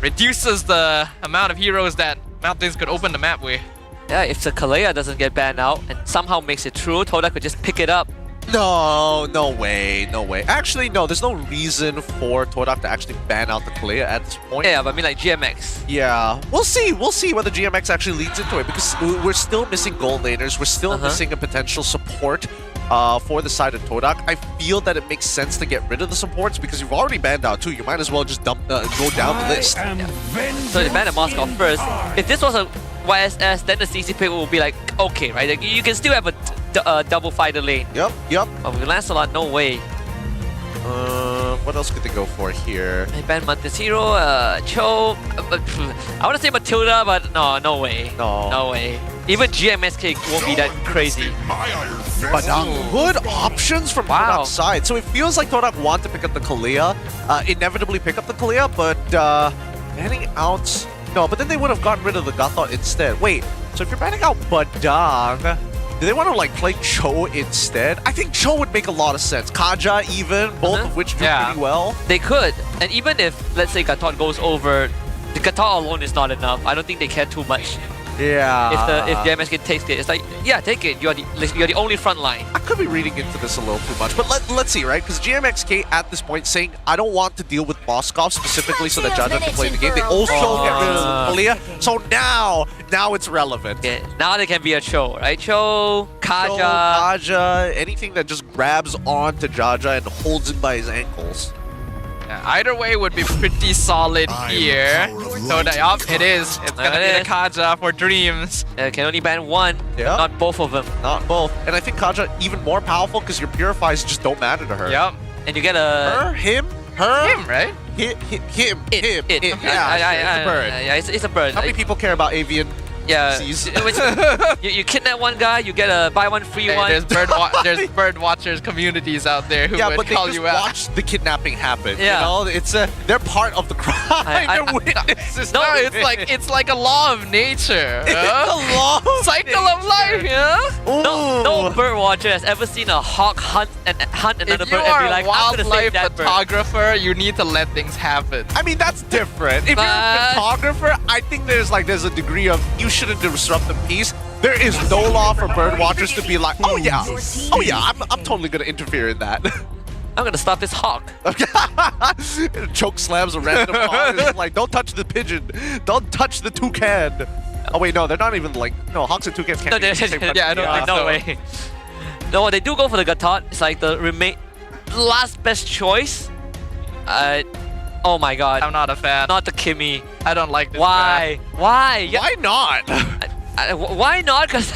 reduces the amount of heroes that Mountains could open the map with. Yeah, if the Kalea doesn't get banned out and somehow makes it through, Todak could just pick it up. No way. Actually, no, there's no reason for Todak to actually ban out the Kalea at this point. Yeah, but I mean like GMX. Yeah, we'll see whether GMX actually leads into it because we're still missing gold laners, we're still missing a potential support for the side of Todak. I feel that it makes sense to get rid of the supports because you've already banned out two, you might as well just go down the list. Yeah. So they banned the Moscow first. If this was a YSS, then the CC pick will be like, okay, right? Like, you can still have a double fighter lane. Yep. But with Lancelot, no way. What else could they go for here? They banned Mantis Hero, Cho. I want to say Matilda, but no way. No way. Even GMXK won't be that crazy. But good options from Todak's side. So it feels like Todak want to pick up the Kalea, inevitably pick up the Kalea, but banning out... No, but then they would have gotten rid of the Gothot instead. Wait, so if you're banning out Badang, do they want to like play Cho instead? I think Cho would make a lot of sense. Kaja even, both of which do pretty well. They could. And even if, let's say, Gothot goes over, the Gothot alone is not enough. I don't think they care too much. Yeah. If the MSK takes it, it's like, yeah, take it. You're the only front line. I could be reading into this a little too much, but let's see, right? Because GMXK at this point saying, I don't want to deal with Moskov specifically so that Jaja can play the game. They also get rid of Kalea. So now it's relevant. Yeah, now there can be a Cho, right? Cho, Kaja, anything that just grabs onto Jaja and holds him by his ankles. Either way would be pretty solid here. So it is. It's gonna be the Kaja for Dreams. Can only ban one, not both of them. Not both. And I think Kaja even more powerful because your purifies just don't matter to her. Yep. And you get a... Her? Him, right? Him. It. Yeah, it's a bird. Yeah, it's a bird. How many people care about avian? Yeah, you kidnap one guy, you get a buy one free one. There's bird watchers communities out there who would call you out. Watch the kidnapping happen. Yeah. You know, it's they're part of the crime. They're witnesses. No, it's like a law of nature. It's a law of cycle of life. Yeah. No bird watcher has ever seen a hawk hunt another bird and be like, I'm gonna save that bird. If you are a wildlife photographer, you need to let things happen. I mean, that's different. If you're a photographer, I think there's a degree of you shouldn't disrupt the peace. There is no law for bird watchers to be like, oh yeah, I'm totally gonna interfere in that. I'm gonna stop this hawk. Choke slams a random hawk. It's like, don't touch the pigeon. Don't touch the toucan. Oh wait, no, they're not even like, no, hawks and toucans can't be the same country. Yeah, no way. No, they do go for the Gothot. It's like the last best choice. Oh my god. I'm not a fan. Not the Kimmy. I don't like this. Why? Why? Why not? Why not? Because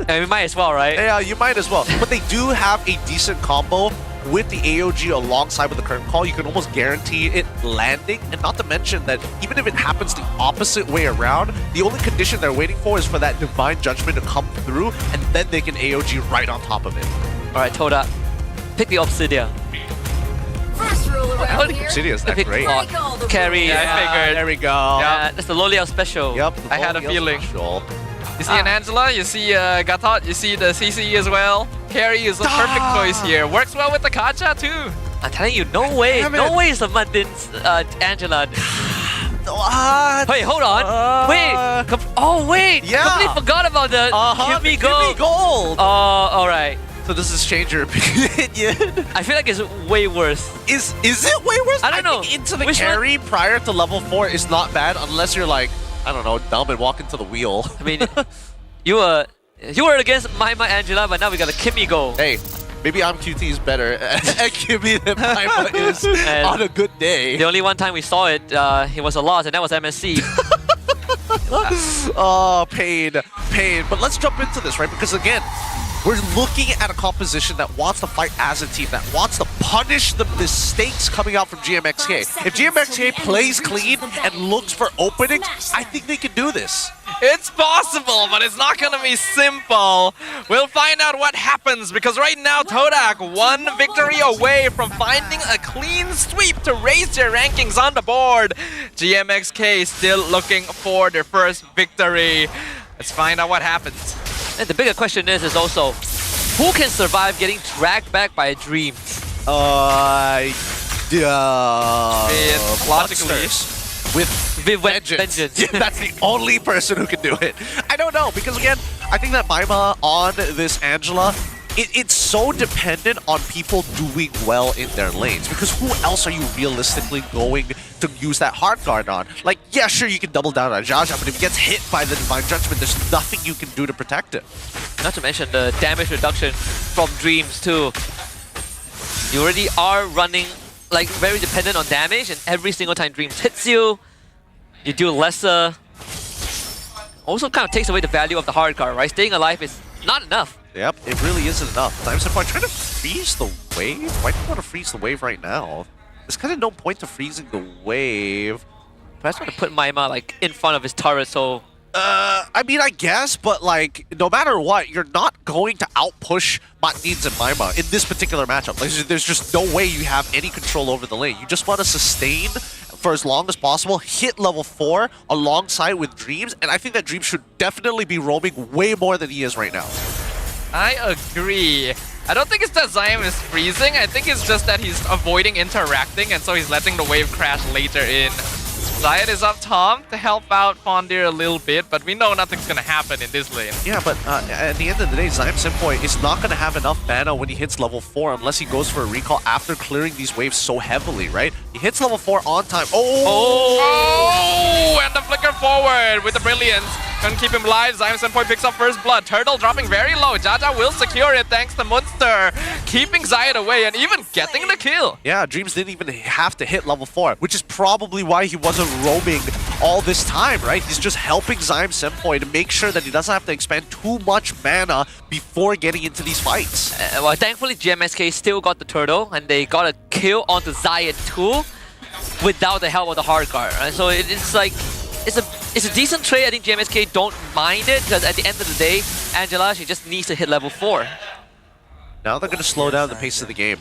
we might as well, right? Yeah, you might as well. But they do have a decent combo with the AOG alongside with the current call. You can almost guarantee it landing. And not to mention that even if it happens the opposite way around, the only condition they're waiting for is for that Divine Judgment to come through, and then they can AOG right on top of it. Alright, Toda. Pick the Obsidian. Obsidian's not great. Carry. Yeah, I figured. There we go. Yeah, that's the Loliao special. Yep. I had a feeling. Special. You see an Angela, you see Gatot, you see the CC as well. Carry is a perfect choice here. Works well with the Kacha too. I'm telling you, no way is the Mundin's Angela. Wait, hold on. Wait. Yeah. Completely forgot about the Give Me Gold. Gold. Alright. So does this change your opinion? I feel like it's way worse. Is it way worse? I don't know. Think into the carry prior to level 4 is not bad unless you're like, I don't know, dumb and walk into the wheel. I mean, you were against Maima Angela, but now we got a Kimmy Gold. Hey, maybe I'm QT's better at Kimmy than Maima is on a good day. The only one time we saw it, it was a loss, and that was MSC. Oh, pain. But let's jump into this, right? Because again, we're looking at a composition that wants to fight as a team, that wants to punish the mistakes coming out from GMXK. If GMXK plays clean and looks for openings, I think they can do this. It's possible, but it's not gonna be simple. We'll find out what happens, because right now Todak one victory away from finding a clean sweep to raise their rankings on the board. GMXK still looking for their first victory. Let's find out what happens. And the bigger question is also, who can survive getting dragged back by a dream? Logically. With vengeance. Yeah, that's the only person who can do it. I don't know, because again, I think that Maima on this Angela, it's so dependent on people doing well in their lanes, because who else are you realistically going to use that hard guard on? Like, yeah, sure, you can double down on Jaja, but if he gets hit by the Divine Judgment, there's nothing you can do to protect it. Not to mention the damage reduction from Dreams too. You already are running like very dependent on damage, and every single time Dreams hits you, you do lesser. Also kind of takes away the value of the hard card, right? Staying alive is not enough. Yep, it really isn't enough. Times of point trying to freeze the wave? Why do you want to freeze the wave right now? There's kind of no point to freezing the wave. Perhaps want to put Maima like in front of his turret, so I mean, I guess, but like, no matter what, you're not going to outpush Matneeds and Maima in this particular matchup. Like, there's just no way you have any control over the lane. You just want to sustain for as long as possible, hit level 4 alongside with Dreams, and I think that Dreams should definitely be roaming way more than he is right now. I agree. I don't think it's that Zion is freezing. I think it's just that he's avoiding interacting, and so he's letting the wave crash later in. Zion is up top to help out Fondir a little bit, but we know nothing's gonna happen in this lane. Yeah, but at the end of the day, Zion Senpoi is not gonna have enough mana when he hits level 4 unless he goes for a recall after clearing these waves so heavily, right? He hits level 4 on time. Oh! And the flicker forward with the brilliance. Gonna keep him alive. Zion Senpoi picks up first blood. Turtle dropping very low. Jaja will secure it thanks to Munster. Keeping Zion away and even getting the kill. Yeah, Dreams didn't even have to hit level 4, which is probably why he wasn't roaming all this time, right? He's just helping Zion Senpoi to make sure that he doesn't have to expend too much mana before getting into these fights. Well, thankfully GMXK still got the turtle, and they got a kill onto Zion too without the help of the hard guard, right? So it's like, it's a decent trade. I think GMXK don't mind it, because at the end of the day, Angela, she just needs to hit level 4. Now they're going to slow down the pace of the game.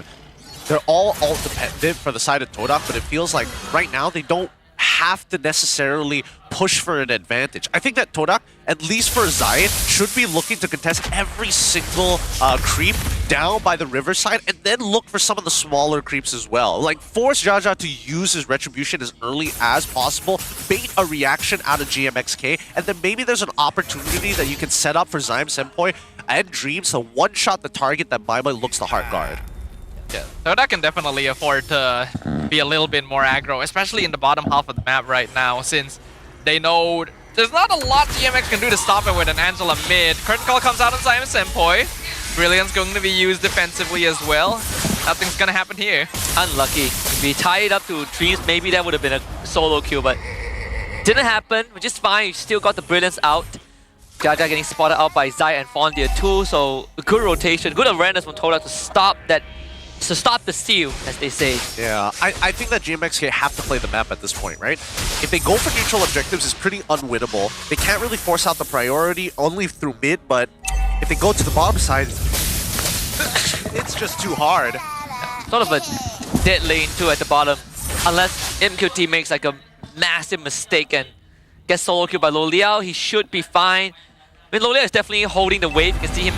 They're all dependent for the side of Todak, but it feels like right now they don't have to necessarily push for an advantage. I think that Todak, at least for Zion, should be looking to contest every single creep down by the riverside, and then look for some of the smaller creeps as well. Like, force Jaja to use his retribution as early as possible, bait a reaction out of GMXK, and then maybe there's an opportunity that you can set up for Zion Senpoi and Dreams to one-shot the target that Maima looks to hard guard. Yeah, Todak can definitely afford to be a little bit more aggro, especially in the bottom half of the map right now, since they know there's not a lot GMX can do to stop it with an Angela mid. Curtain Call comes out on Zion Senpoi. Brilliant's going to be used defensively as well. Nothing's gonna happen here. Unlucky. If we tie it up to Dreams, maybe that would have been a solo kill, but didn't happen, which is fine. You still got the Brilliance out. Jaja getting spotted out by Zai and Fondir too, so good rotation, good awareness from Todak to stop that. So stop the steal, as they say. Yeah, I think that GMXK have to play the map at this point, right? If they go for neutral objectives, it's pretty unwinnable. They can't really force out the priority only through mid, but if they go to the bottom side, it's just too hard. Sort of a dead lane too at the bottom. Unless MQT makes like a massive mistake and gets solo killed by Lo Liao, he should be fine. I mean, Lo Liao is definitely holding the wave. You can see him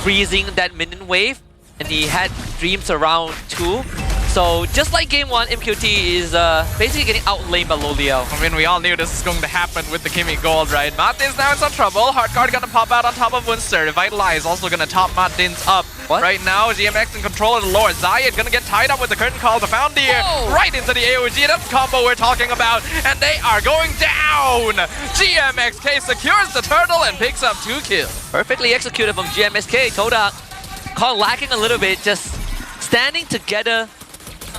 freezing that minion wave. And he had dreams around too. So just like game 1, MQT is basically getting outlaned by Lo Liao. I mean, we all knew this was going to happen with the Kimmy Gold, right? Martin's now in some trouble. Hardguard gonna pop out on top of Munster. Revitalize also gonna top Martin's up. What? Right now, GMX in control of the lore. Zayed gonna get tied up with the curtain call. The Foundier right into the AOG. That's the combo we're talking about. And they are going down. GMXK secures the turtle and picks up 2 kills. Perfectly executed from GMXK. Toda caught lacking a little bit, just standing together.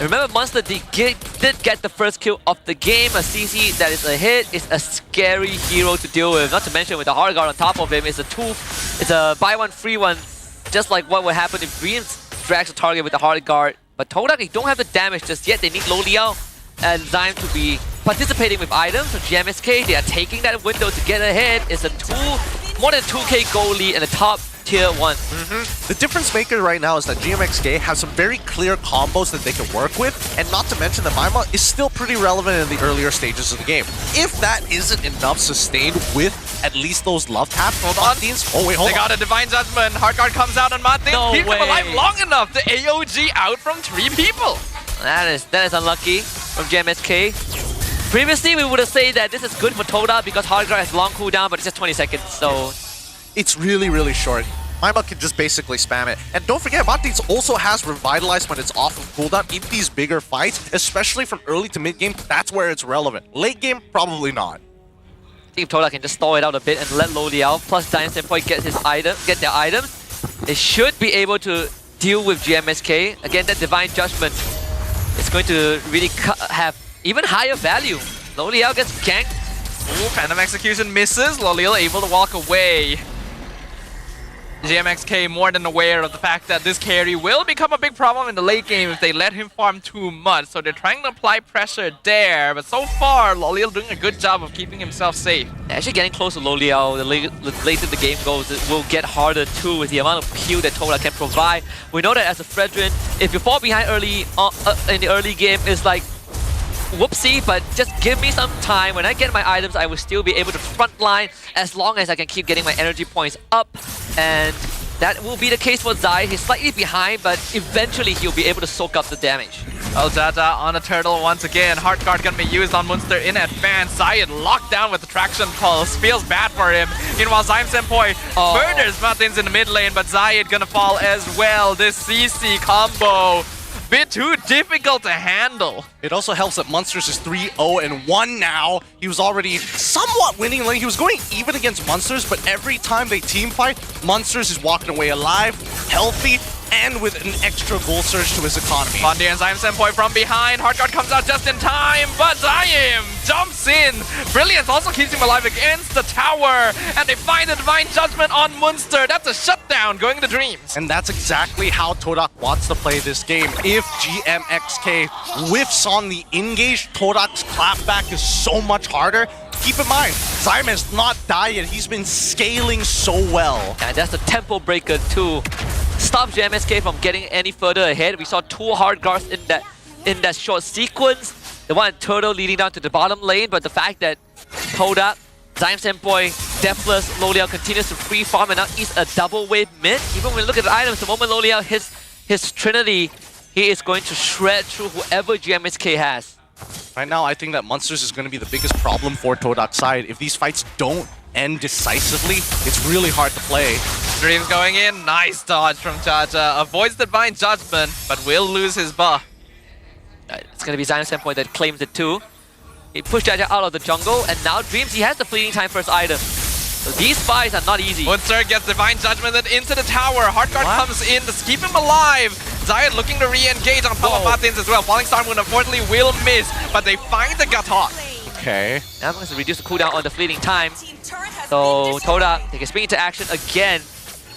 Remember, Monster did get the first kill of the game. A CC that is a hit is a scary hero to deal with. Not to mention with the hard guard on top of him, it's a buy one free one, just like what would happen if Dreams drags a target with the hard guard. But Toda, they don't have the damage just yet. They need Lo Liao and Zyme to be participating with items. So GMXK, they are taking that window to get ahead. It's a more than 2k goal lead in the top tier 1. The difference maker right now is that GMXK has some very clear combos that they can work with, and not to mention that Maima is still pretty relevant in the earlier stages of the game. If that isn't enough sustained with at least those love taps, hold on. Oh wait, hold on. They got a Divine Judgment. Hardguard comes out on Martin. No Keep him way. alive long enough to AOG out from 3 people. That is unlucky from GMXK. Previously, we would have said that this is good for Toda because hardguard has long cooldown, but it's just 20 seconds, so... It's really, really short. Maima can just basically spam it. And don't forget, Martins also has Revitalize when it's off of cooldown in these bigger fights, especially from early to mid game. That's where it's relevant. Late game, probably not. I think if Toda can just stall it out a bit and let Lo Liao plus Giant Senpai get their items, they should be able to deal with GMXK. Again, that Divine Judgment is going to really have even higher value. Lo Liao gets ganked. Ooh, Phantom Execution misses. Lo Liao able to walk away. GMXK more than aware of the fact that this carry will become a big problem in the late game if they let him farm too much. So they're trying to apply pressure there. But so far, Lo Liao doing a good job of keeping himself safe. Actually getting close to Lo Liao, the later the game goes, it will get harder too with the amount of peel that Toda can provide. We know that as a Fredrin, if you fall behind early in the early game, it's like, whoopsie, but just give me some time. When I get my items, I will still be able to frontline as long as I can keep getting my energy points up. And that will be the case for Zai. He's slightly behind, but eventually he'll be able to soak up the damage. Oh, Jaja on a turtle once again. Hard guard gonna be used on Munster in advance. Zayed locked down with the traction pulse. Feels bad for him. Meanwhile, Zyme Senpai murders Martins in the mid lane, but Zayed gonna fall as well. This CC combo, bit too difficult to handle. It also helps that Munsters is 3-0-1 now. He was already somewhat winning lane. He was going even against Munsters, but every time they team fight, Munsters is walking away alive, healthy, and with an extra goal surge to his economy. Bondi and Zyme Senpai from behind. Hardguard comes out just in time, but Zyme jumps in. Brilliance also keeps him alive against the tower, and they find the Divine Judgment on Munster. That's a shutdown going to Dreams. And that's exactly how Todak wants to play this game. If GMXK whiffs on the engage, Todak's clapback is so much harder. Keep in mind, Zyme has not died yet. He's been scaling so well. And that's the tempo breaker too. Stop GMXK from getting any further ahead. We saw 2 hard guards in that short sequence. The one Turtle leading down to the bottom lane, but the fact that Toda, Zyme Senpai, Deathless, Lo Liao continues to free farm and now eats a double wave mid. Even when we look at the items, the moment Lo Liao hits his Trinity, he is going to shred through whoever GMXK has. Right now, I think that Munsters is going to be the biggest problem for Todak's side. If these fights don't end decisively, it's really hard to play. Dreams going in. Nice dodge from Jaja. Avoids the Divine Judgment, but will lose his buff. It's going to be Zyme Senpai that claims it too. He pushed Jaja out of the jungle, and now Dreams, he has the fleeting time first item. So these fights are not easy. Munster gets Divine Judgment then into the tower. Hardguard comes in to keep him alive. Zayed looking to re-engage on top of Martins as well. Falling Star Moon unfortunately will miss, but they find the Gatot. Okay. Now I'm going to reduce the cooldown on the fleeting time. So Toda, they can spring into action again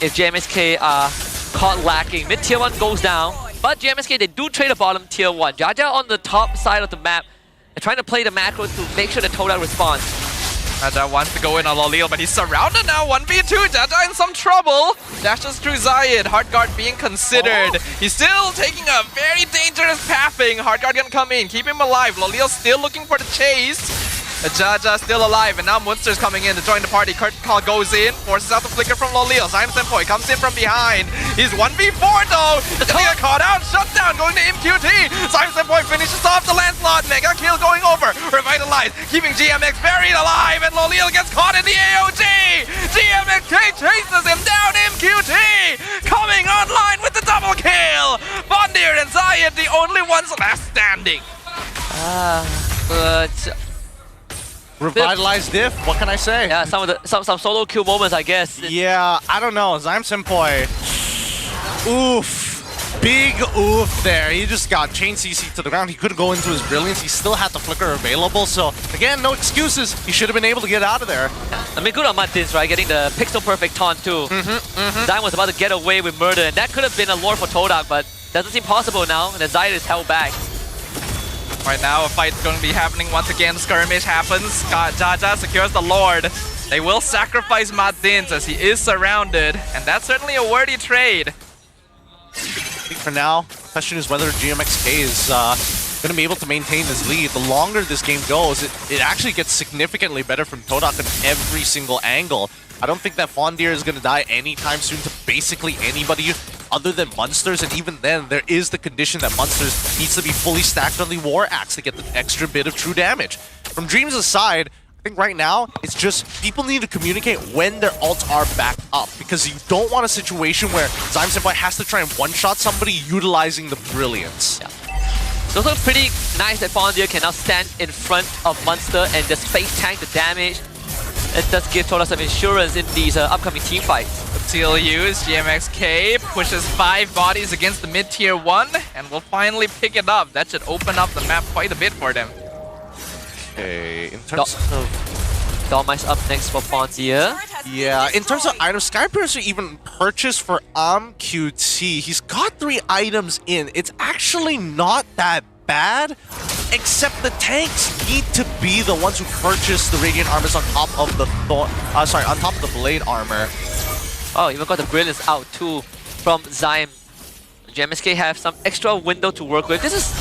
if GMXK are caught lacking. Mid tier 1 goes down, but GMXK, they do trade the bottom tier 1. Jaja on the top side of the map. They're trying to play the macro to make sure that Toda responds. Jaja wants to go in on Lolil, but he's surrounded now. 1v2. Jaja in some trouble. Dashes through Zayed. Hard guard being considered. He's still taking a very dangerous pathing. Hard guard gonna come in, keep him alive. Lolil still looking for the chase. Jaja still alive, and now Munster's coming in to join the party. Kurt Call goes in, forces out the flicker from Lolil. Zion Senpoi comes in from behind. He's 1v4 though. He's gonna get caught out. Shutdown going to MQT. Zion Senpoi finishes off the landslot. Mega kill going over. Revitalized, keeping GMX buried alive, and Lolil gets caught in the AOG. GMXK chases him down. MQT coming online with the double kill. Bondir and Zayed the only ones left standing. But Revitalized diff, what can I say? yeah, some solo kill moments, I guess. Yeah, I don't know. Zyme Senpoi. Oof. Big oof there. He just got chain CC to the ground. He couldn't go into his brilliance. He still had the flicker available. So, again, no excuses. He should have been able to get out of there. I mean, good on Martins, right? Getting the pixel perfect taunt too. Zion was about to get away with murder, and that could have been a lore for Todak, but doesn't seem possible now, and the Zion is held back. Right now, a fight's going to be happening once again. Skirmish happens. Jaja secures the Lord. They will sacrifice Madins as he is surrounded, and that's certainly a worthy trade. I think for now, the question is whether GMXK is going to be able to maintain his lead. The longer this game goes, it actually gets significantly better from Todak in every single angle. I don't think that Fondir is going to die anytime soon to basically anybody other than Munsters, and even then, there is the condition that Munsters needs to be fully stacked on the War Axe to get the extra bit of true damage. From Dreams' side, I think right now, it's just people need to communicate when their ults are back up, because you don't want a situation where Zyme Senpai has to try and one-shot somebody utilizing the brilliance. Yeah. It's also pretty nice that Fondir can now stand in front of Munster and just face tank the damage. It does give Todak some insurance in these upcoming team fights. Seal used, GMXK pushes 5 bodies against the mid-tier 1 and will finally pick it up. That should open up the map quite a bit for them. Okay, in terms of... Dolmai's up next for Fondir. Yeah, in terms of items, Skypiercer even purchased for QT. He's got 3 items in. It's actually not that bad, except the tanks need to be the ones who purchase the Radiant Armors on top of the on top of the Blade Armor. Oh, even got the Brilliance out too from Zyme. GMXK have some extra window to work with. This is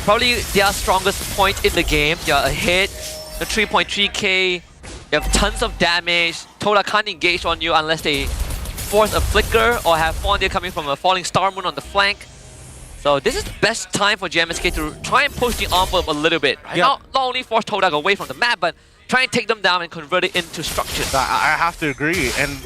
probably their strongest point in the game. You're ahead, the 3.3k, you have tons of damage. Todak can't engage on you unless they force a flicker or have Fondir coming from a falling star moon on the flank. So this is the best time for GMXK to try and push the envelope a little bit. Right? Not only force Todak away from the map, but try and take them down and convert it into structures. I have to agree. And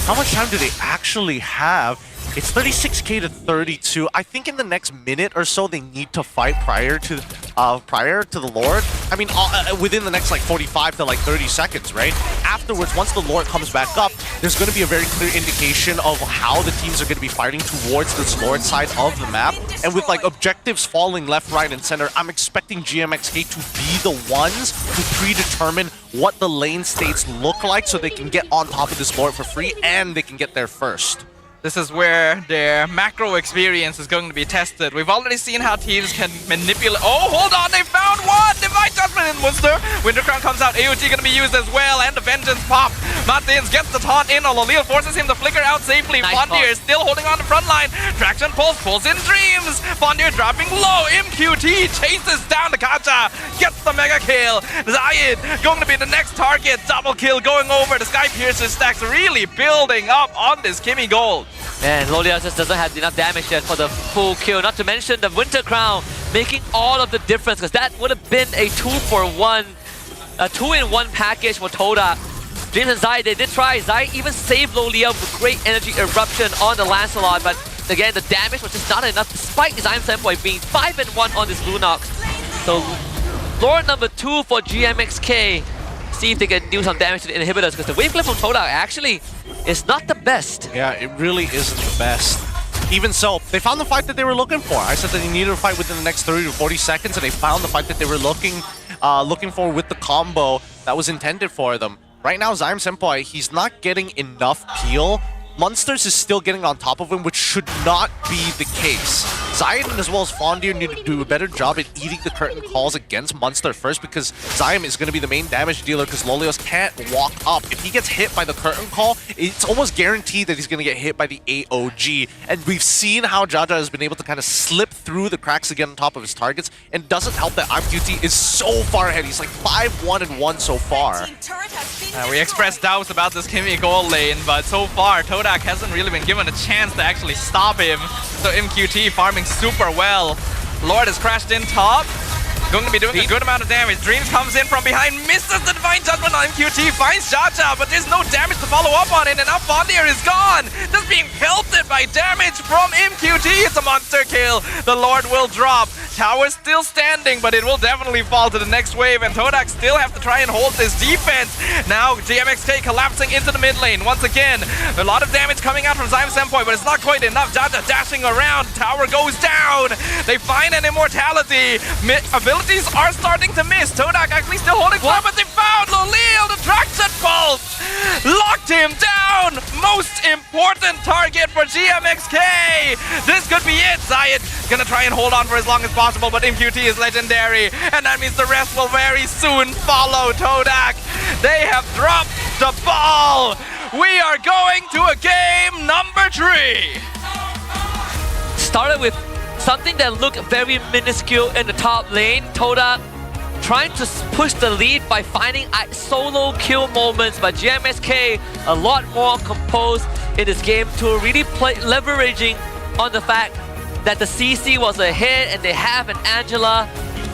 how much time do they actually have? It's 36k to 32. I think in the next minute or so they need to fight prior to the Lord. I mean, within the next like 45 to like 30 seconds, right? Afterwards, once the Lord comes back up, there's going to be a very clear indication of how the teams are going to be fighting towards this Lord side of the map. And with like objectives falling left, right, and center, I'm expecting GMXK to be the ones to predetermine what the lane states look like so they can get on top of this Lord for free and they can get there first. This is where their macro experience is going to be tested. We've already seen how teams can manipulate. Oh, hold on, they found one! Divine Judgment in Munster. Winter Crown comes out, AOG gonna be used as well, and the Vengeance pop. Martins gets the taunt in, Lolil forces him to flicker out safely. Nice Fondir is still holding on the front line. Traction pulls in Dreams. Fondir dropping low. MQT chases down the Kacha, gets the mega kill. Zayed going to be the next target. Double kill going over. The Skypiercer stacks really building up on this Kimmy Gold. And Lolil just doesn't have enough damage yet for the full kill. Not to mention the Winter Crown making all of the difference, because that would have been a 2-for-1, a 2-in-1 package for Todak. Dreams and Zai, they did try. Zai even saved Lolil with great energy eruption on the Lancelot, but again, the damage was just not enough despite Zyme Senpoi being 5-1 on this Lunox. So, Lord number 2 for GMXK. See if they can do some damage to the inhibitors, because the wave clip from Todak actually is not the best. Yeah, it really isn't the best. Even so, they found the fight that they were looking for. I said that they needed a fight within the next 30 to 40 seconds, and they found the fight that they were looking for with the combo that was intended for them. Right now, Zyme Senpai, he's not getting enough peel. Munsters is still getting on top of him, which should not be the case. Zion as well as Fondir need to do a better job at eating the curtain calls against Munster first, because Zion is going to be the main damage dealer because Lolios can't walk up. If he gets hit by the curtain call, it's almost guaranteed that he's going to get hit by the AOG. And we've seen how Jaja has been able to kind of slip through the cracks again on top of his targets, and it doesn't help that IMQT is so far ahead. He's like 5-1-1 so far. We expressed doubts about this Kimi gold lane, but so far Todak hasn't really been given a chance to actually stop him. So MQT farming super well. Lord has crashed in top. Going to be doing a good amount of damage. Dreams comes in from behind, misses the Divine Judgment on MQT, finds Jaja, but there's no damage to follow up on it, and now Fondir is gone. Just being pelted by damage from MQT. It's a monster kill. The Lord will drop. Tower still standing, but it will definitely fall to the next wave, and Todak still have to try and hold this defense. Now GMXK collapsing into the mid lane. Once again, a lot of damage coming out from Zyme Senpoi, but it's not quite enough. Jaja dashing around. Tower goes down. They find an immortality. Abilities are starting to miss. Todak actually still holding firm, but they found Lolil. The traction pulse locked him down. Most important target for GMXK. This could be it. Zayed gonna try and hold on for as long as possible, but MQT is legendary, and that means the rest will very soon follow Todak. They have dropped the ball. We are going to a game number 3. Started with something that looked very minuscule in the top lane. Todak trying to push the lead by finding solo kill moments, but GMXK a lot more composed in this game to really leveraging on the fact that the CC was ahead and they have an Angela,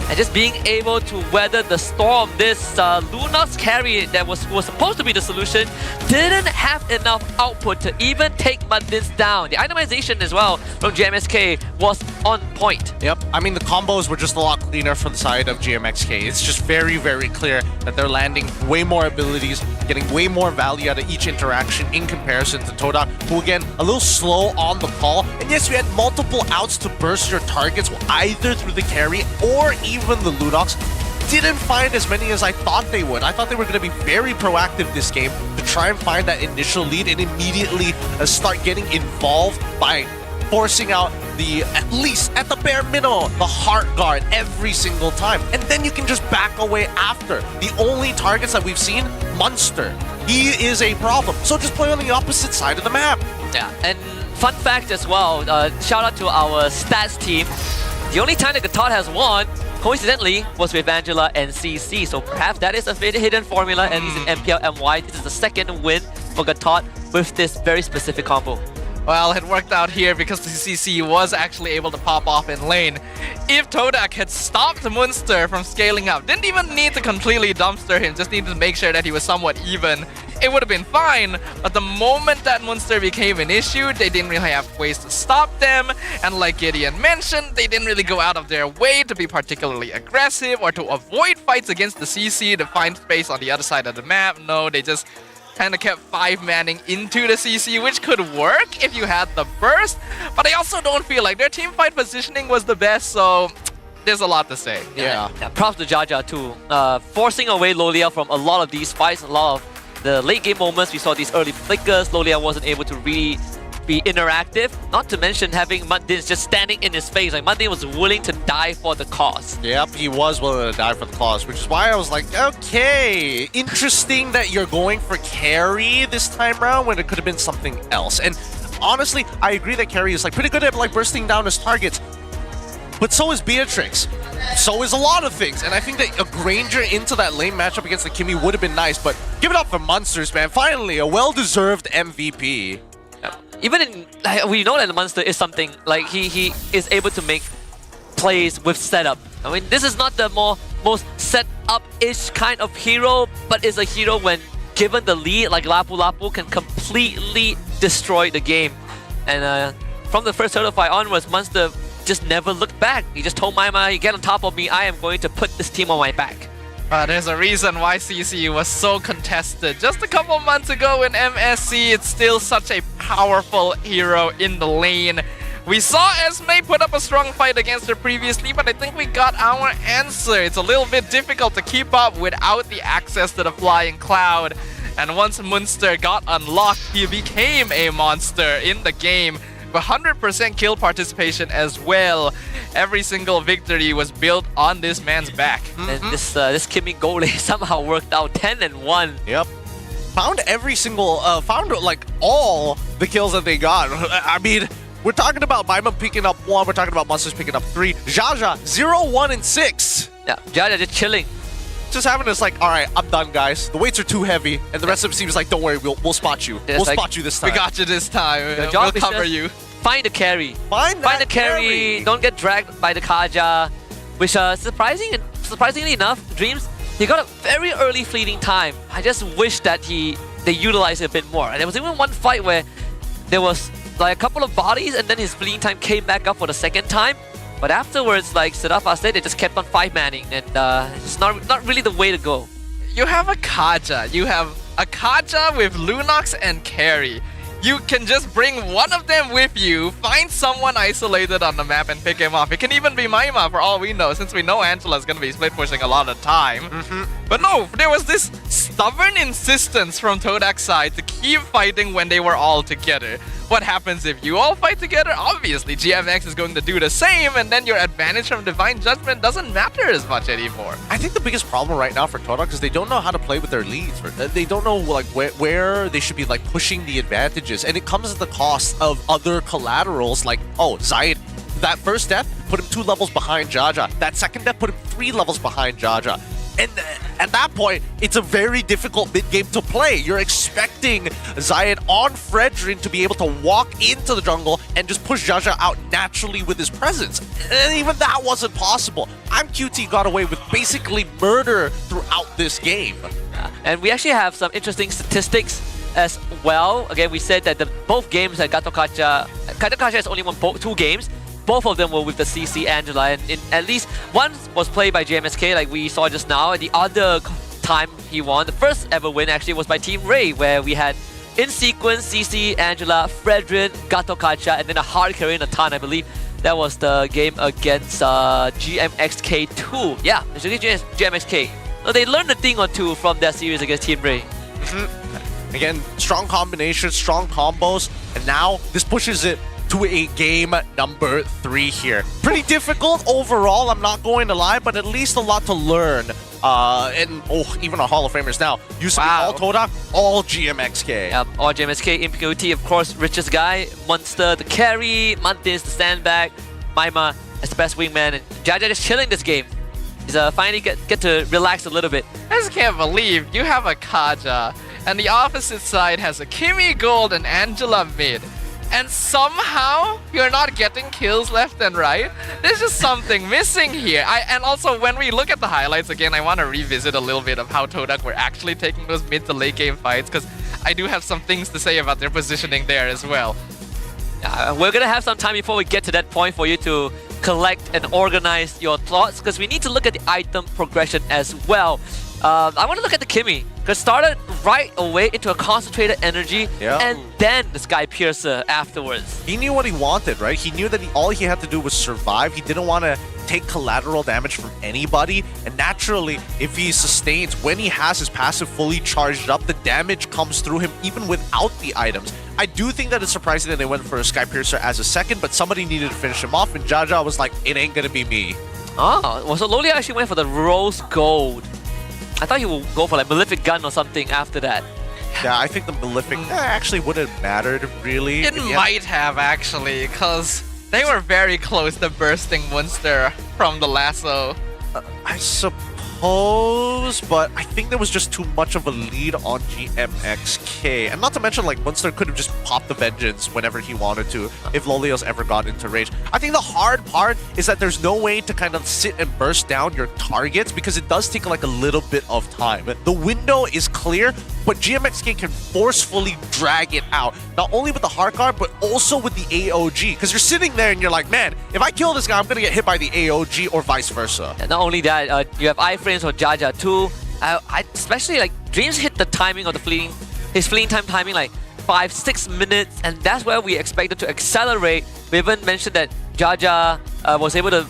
and just being able to weather the storm. This Lunox carry that was supposed to be the solution didn't have enough output to even take Mundins down. The itemization as well from GMXK was on point. Yep, I mean the combos were just a lot cleaner from the side of GMXK. It's just very, very clear that they're landing way more abilities, getting way more value out of each interaction in comparison to Todak, who again, a little slow on the call. And yes, you had multiple outs to burst your targets, either through the carry or even the Lunox. Didn't find as many as I thought they would. I thought they were going to be very proactive this game to try and find that initial lead and immediately start getting involved by forcing out the, at least at the bare minimum, the heart guard every single time. And then you can just back away after. The only targets that we've seen, Munster. He is a problem. So just play on the opposite side of the map. Yeah, and fun fact as well, shout out to our stats team. The only time that Gatot has won, coincidentally, was with Angela and CC. So perhaps that is a hidden formula, and it's in MPL MY. This is the second win for Gatot with this very specific combo. Well, it worked out here because the CC was actually able to pop off in lane. If Todak had stopped Munster from scaling up, didn't even need to completely dumpster him, just needed to make sure that he was somewhat even, it would have been fine. But the moment that Munster became an issue, they didn't really have ways to stop them. And like Gideon mentioned, they didn't really go out of their way to be particularly aggressive or to avoid fights against the CC to find space on the other side of the map. No, they just kind of kept 5-manning into the CC, which could work if you had the burst, but I also don't feel like their team fight positioning was the best, so there's a lot to say. Yeah, props to Jaja too. Forcing away Lolia from a lot of these fights, a lot of the late game moments, we saw these early flickers, Lolia wasn't able to really be interactive, not to mention having Mundins just standing in his face. Like Mundin was willing to die for the cause. Yep, he was willing to die for the cause, which is why I was like, okay, interesting that you're going for carry this time around when it could have been something else. And honestly, I agree that carry is like pretty good at like bursting down his targets, but so is Beatrix. So is a lot of things, and I think that a Granger into that lane matchup against the Kimi would have been nice, but give it up for Munsters, man. Finally, a well-deserved MVP. Even in, like, we know that the Munster is something, like he is able to make plays with setup. I mean, this is not the most set-up-ish kind of hero, but is a hero when given the lead, like Lapu Lapu can completely destroy the game. And from the first turtle fight onwards, Munster just never looked back. He just told Maima, you get on top of me, I am going to put this team on my back. There's a reason why CC was so contested. Just a couple months ago in MSC, it's still such a powerful hero in the lane. We saw Esme put up a strong fight against her previously, but I think we got our answer. It's a little bit difficult to keep up without the access to the flying cloud. And once Munster got unlocked, he became a monster in the game. 100% kill participation as well. Every single victory was built on this man's back. And this Kimmy goalie somehow worked out 10-1. Yep. Found every single, found like all the kills that they got. I mean, we're talking about Maima picking up 1, we're talking about Monsters picking up 3. Jaja, 0, 1, and 6. Yeah, Jaja just chilling. Just having this like, all right, I'm done, guys. The weights are too heavy, and the rest of the team is like, don't worry, we'll spot you. We'll spot you this time. We got you this time. Your job We'll cover is you. Find the carry. Find the carry. Don't get dragged by the Kaja. Which surprisingly enough, Dreams, he got a very early fleeting time. I just wish that they utilized it a bit more. And there was even one fight where there was like a couple of bodies, and then his fleeting time came back up for the second time. But afterwards, like Sadafa said, they just kept on 5-manning, and it's not really the way to go. You have a Kaja. You have a Kaja with Lunox and Carry. You can just bring one of them with you, find someone isolated on the map and pick him off. It can even be Maima for all we know, since we know Angela's going to be split pushing a lot of the time. But no, there was this stubborn insistence from Todak's side to keep fighting when they were all together. What happens if you all fight together? Obviously, GMX is going to do the same, and then your advantage from Divine Judgment doesn't matter as much anymore. I think the biggest problem right now for Todak is they don't know how to play with their leads. They don't know like where they should be like pushing the advantages, and it comes at the cost of other collaterals like, oh, Zayed, that first death put him 2 levels behind Jaja. That second death put him 3 levels behind Jaja. And at that point, it's a very difficult mid-game to play. You're expecting Zayed on Fredrin to be able to walk into the jungle and just push Jaja out naturally with his presence. And even that wasn't possible. QT got away with basically murder throughout this game. And we actually have some interesting statistics as well. Again, we said that both games at Gatokacha has only won 2 games. Both of them were with the CC Angela, and at least one was played by GMXK like we saw just now, and the other time he won, the first ever win actually was by Team Ray, where we had in sequence CC, Angela, Fredrin, Gatokacha, and then a hard carry in a ton, I believe. That was the game against GMXK 2. Yeah, it's against GMXK. So they learned a thing or two from that series against Team Ray. Again, strong combinations, strong combos, and now this pushes it to a game number 3 here. Pretty difficult overall, I'm not going to lie, but at least a lot to learn. And even our Hall of Famers now used to be all Todak, all GMXK. Yep, all GMXK. Impurity, of course, richest guy. Monster, the carry. Mantis, the sandbag. Maima as the best wingman. And Jaja just chilling this game. He's finally get to relax a little bit. I just can't believe you have a Kaja, and the opposite side has a Kimmy Gold and Angela mid. And somehow, you're not getting kills left and right. There's just something missing here. And also, when we look at the highlights again, I want to revisit a little bit of how Todak were actually taking those mid to late game fights, because I do have some things to say about their positioning there as well. We're going to have some time before we get to that point for you to collect and organize your thoughts, because we need to look at the item progression as well. I want to look at the Kimmy, because started right away into a concentrated energy, and then the Sky Piercer afterwards. He knew what he wanted, right? He knew that all he had to do was survive. He didn't want to take collateral damage from anybody, and naturally, if he sustains, when he has his passive fully charged up, the damage comes through him even without the items. I do think that it's surprising that they went for a Sky Piercer as a second, but somebody needed to finish him off, and Jaja was like, it ain't gonna be me. Oh, well, so Lolia actually went for the Rose Gold. I thought he would go for like Malefic Gun or something after that. Yeah, I think the Malefic actually wouldn't have mattered, really. It might have, actually, because they were very close to bursting Munster from the lasso. I suppose, but I think there was just too much of a lead on GMXK. And not to mention, like, Munster could have just popped the Vengeance whenever he wanted to, if Lolios ever got into rage. I think the hard part is that there's no way to kind of sit and burst down your targets, because it does take like a little bit of time. The window is clear, but GMXK can forcefully drag it out. Not only with the hard card, but also with the AOG. Because you're sitting there and you're like, man, if I kill this guy, I'm going to get hit by the AOG or vice versa. And not only that, you have iframes for Jaja too. I especially like Dreams hit the timing of his fleeing time timing like 5-6 minutes, and that's where we expected to accelerate. We even mentioned that Jaja was able to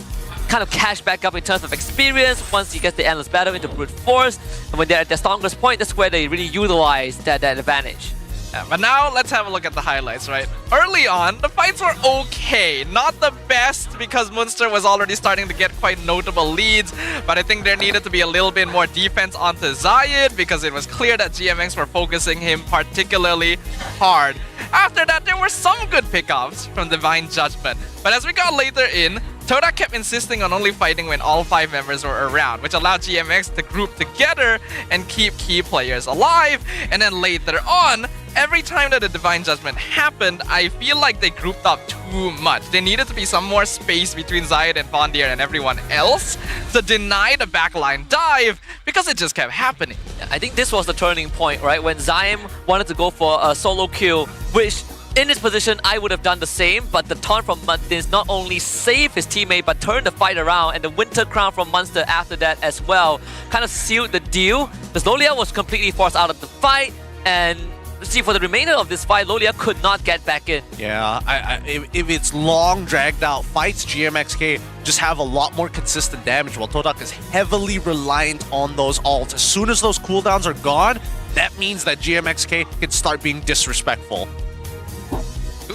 kind of cash back up in terms of experience once he gets the Endless Battle into Brute Force, and when they're at their strongest point, that's where they really utilize that advantage. Yeah, but now let's have a look at the highlights, right? Early on, the fights were okay. Not the best because Munster was already starting to get quite notable leads, but I think there needed to be a little bit more defense onto Zayed because it was clear that GMX were focusing him particularly hard. After that, there were some good pickoffs from Divine Judgment, but as we got later in, Todak kept insisting on only fighting when all 5 members were around, which allowed GMX to group together and keep key players alive. And then later on, every time that the Divine Judgment happened, I feel like they grouped up too much. There needed to be some more space between Zayed and Vondier and everyone else to deny the backline dive because it just kept happening. I think this was the turning point, right? When Zaim wanted to go for a solo kill, which in this position, I would have done the same, but the taunt from Muntins not only saved his teammate, but turned the fight around, and the Winter Crown from Munster after that as well kind of sealed the deal, because Lolia was completely forced out of the fight, and see, for the remainder of this fight, Lolia could not get back in. Yeah, if it's long, dragged-out fights, GMXK just have a lot more consistent damage, while Todak is heavily reliant on those ults. As soon as those cooldowns are gone, that means that GMXK can start being disrespectful.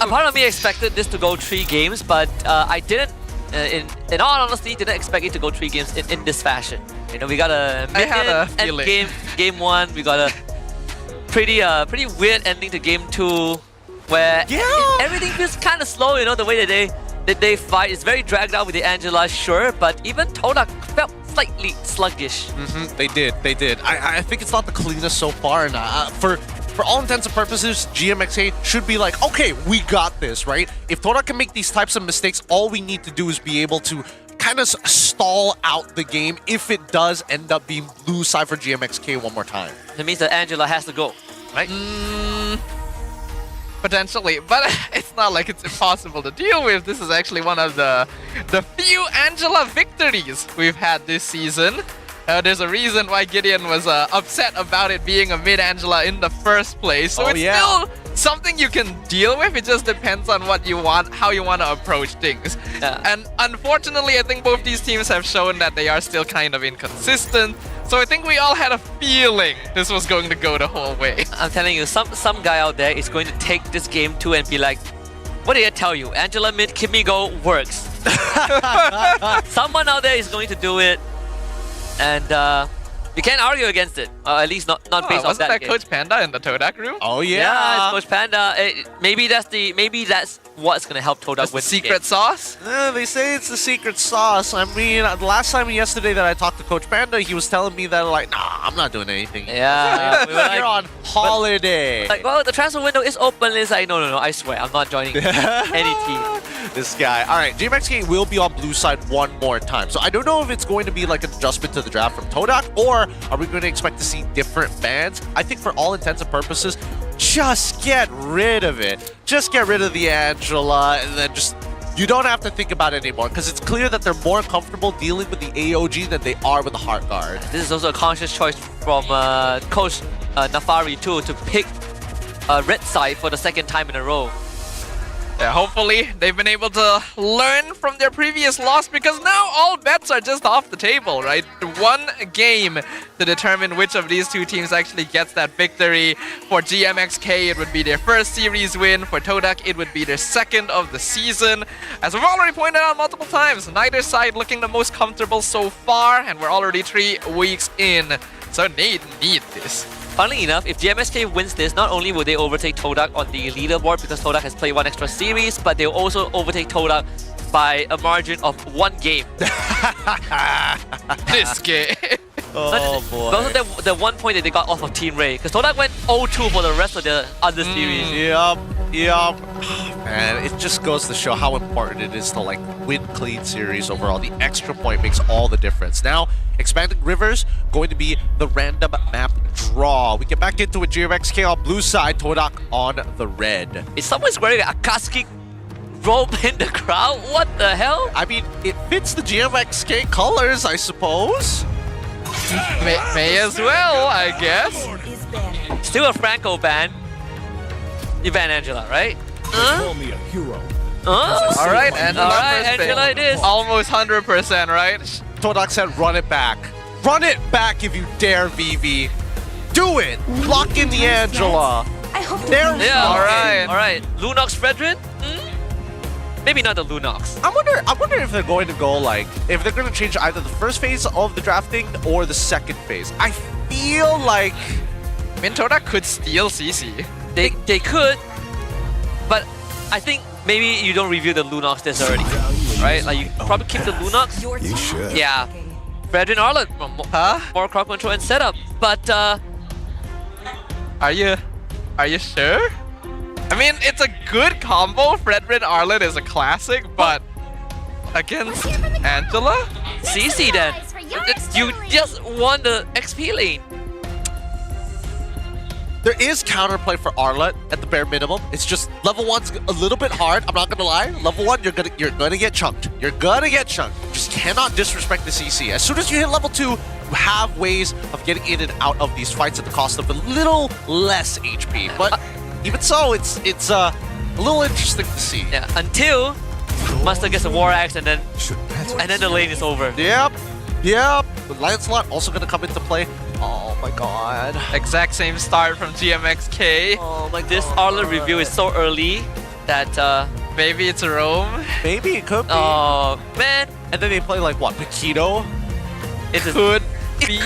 A part of me expected this to go 3 games, but I didn't, in all honesty, didn't expect it to go 3 games in this fashion. You know, we got a mid game 1, we got a pretty weird ending to game 2, where everything feels kind of slow. You know, the way that they fight is very dragged out with the Angela, sure, but even Todak felt slightly sluggish. They did. I think it's not the cleanest so far, and for all intents and purposes, GMXK should be like, okay, we got this, right? If Todak can make these types of mistakes, all we need to do is be able to kind of stall out the game if it does end up being blue side for GMXK one more time. That means that Angela has to go, right? Potentially, but it's not like it's impossible to deal with. This is actually one of the few Angela victories we've had this season. There's a reason why Gideon was upset about it being a mid-Angela in the first place. So it's still something you can deal with. It just depends on what you want, how you want to approach things. And unfortunately, I think both these teams have shown that they are still kind of inconsistent. So I think we all had a feeling this was going to go the whole way. I'm telling you, some guy out there is going to take this game too and be like, what did I tell you? Angela mid Kimigo works. Someone out there is going to do it. And you can't argue against it, at least not based on that. Wasn't that game. Coach Panda in the Todak room? Oh yeah, yeah, it's Coach Panda. Maybe that's what's gonna help Todak win. Secret sauce? They say it's the secret sauce. I mean, the last time yesterday that I talked to Coach Panda, he was telling me that like, nah, I'm not doing anything. Yeah, we were you're on holiday. Like, well, the transfer window is open. It's like, no, I swear, I'm not joining any team. This guy. All right, GMXK will be on blue side one more time. So I don't know if it's going to be like an adjustment to the draft from Todak, or are we going to expect to see different bans? I think for all intents and purposes, just get rid of it. Just get rid of the Angela, and then just, you don't have to think about it anymore, because it's clear that they're more comfortable dealing with the AOG than they are with the Heart Guard. This is also a conscious choice from Coach Nafari too, to pick red side for the second time in a row. Yeah, hopefully they've been able to learn from their previous loss, because now all bets are just off the table, right? One game to determine which of these two teams actually gets that victory. For GMXK, it would be their first series win. For Todak, it would be their second of the season. As we've already pointed out multiple times, neither side looking the most comfortable so far, and we're already 3 weeks in. So need this. Funnily enough, if GMXK wins this, not only will they overtake Todak on the leaderboard because Todak has played 1 extra series, but they'll also overtake Todak by a margin of 1 game. This game. Oh boy. But also the 1 point that they got off of Team Ray, because Todak went 0-2 for the rest of the other series. Yep. Man, it just goes to show how important it is to like win clean series overall. The extra point makes all the difference. Now, Expanding Rivers going to be the random map draw. We get back into it. GMXK on blue side, Todak on the red. Is someone wearing a Akatsuki robe in the crowd? What the hell? I mean, it fits the GMXK colors, I suppose. May as well, I guess. Still a Franco ban. You ban Angela, right? Call me a hero. Alright, Angela it is. Almost 100%, right? Todak said, run it back. Run it back if you dare, Vivi. Do it! Lock in the Angela. I hope to There we Yeah, go. alright. Lunox Fredrin? Maybe not the Lunox. I wonder if they're going to go like, if they're going to change either the first phase of the drafting or the second phase. I feel like Mintoda could steal CC. They could, but I think maybe you don't review the Lunox this early, right? Like you probably keep the Lunox. You should. Yeah. Fredrin Arlet, more crowd control and setup, but Are you sure? I mean, it's a good combo. Fredrin Arlet is a classic, but against Angela? CC then. You just won the XP lane. there is counterplay for Arlet at the bare minimum. It's just level 1's a little bit hard. I'm not gonna lie. Level 1, you're gonna get chunked. You're gonna get chunked. You just cannot disrespect the CC. As soon as you hit level 2, you have ways of getting in and out of these fights at the cost of a little less HP. But even so, it's a little interesting to see. Yeah, until Master gets a War Axe and then the lane is over. Yep. But Lancelot also gonna come into play. Oh my god. Exact same start from GMXK. Oh my god. This Arlet review is so early that maybe it's a roam. Maybe it could be. Oh man. And then they play like what, Paquito? It could be.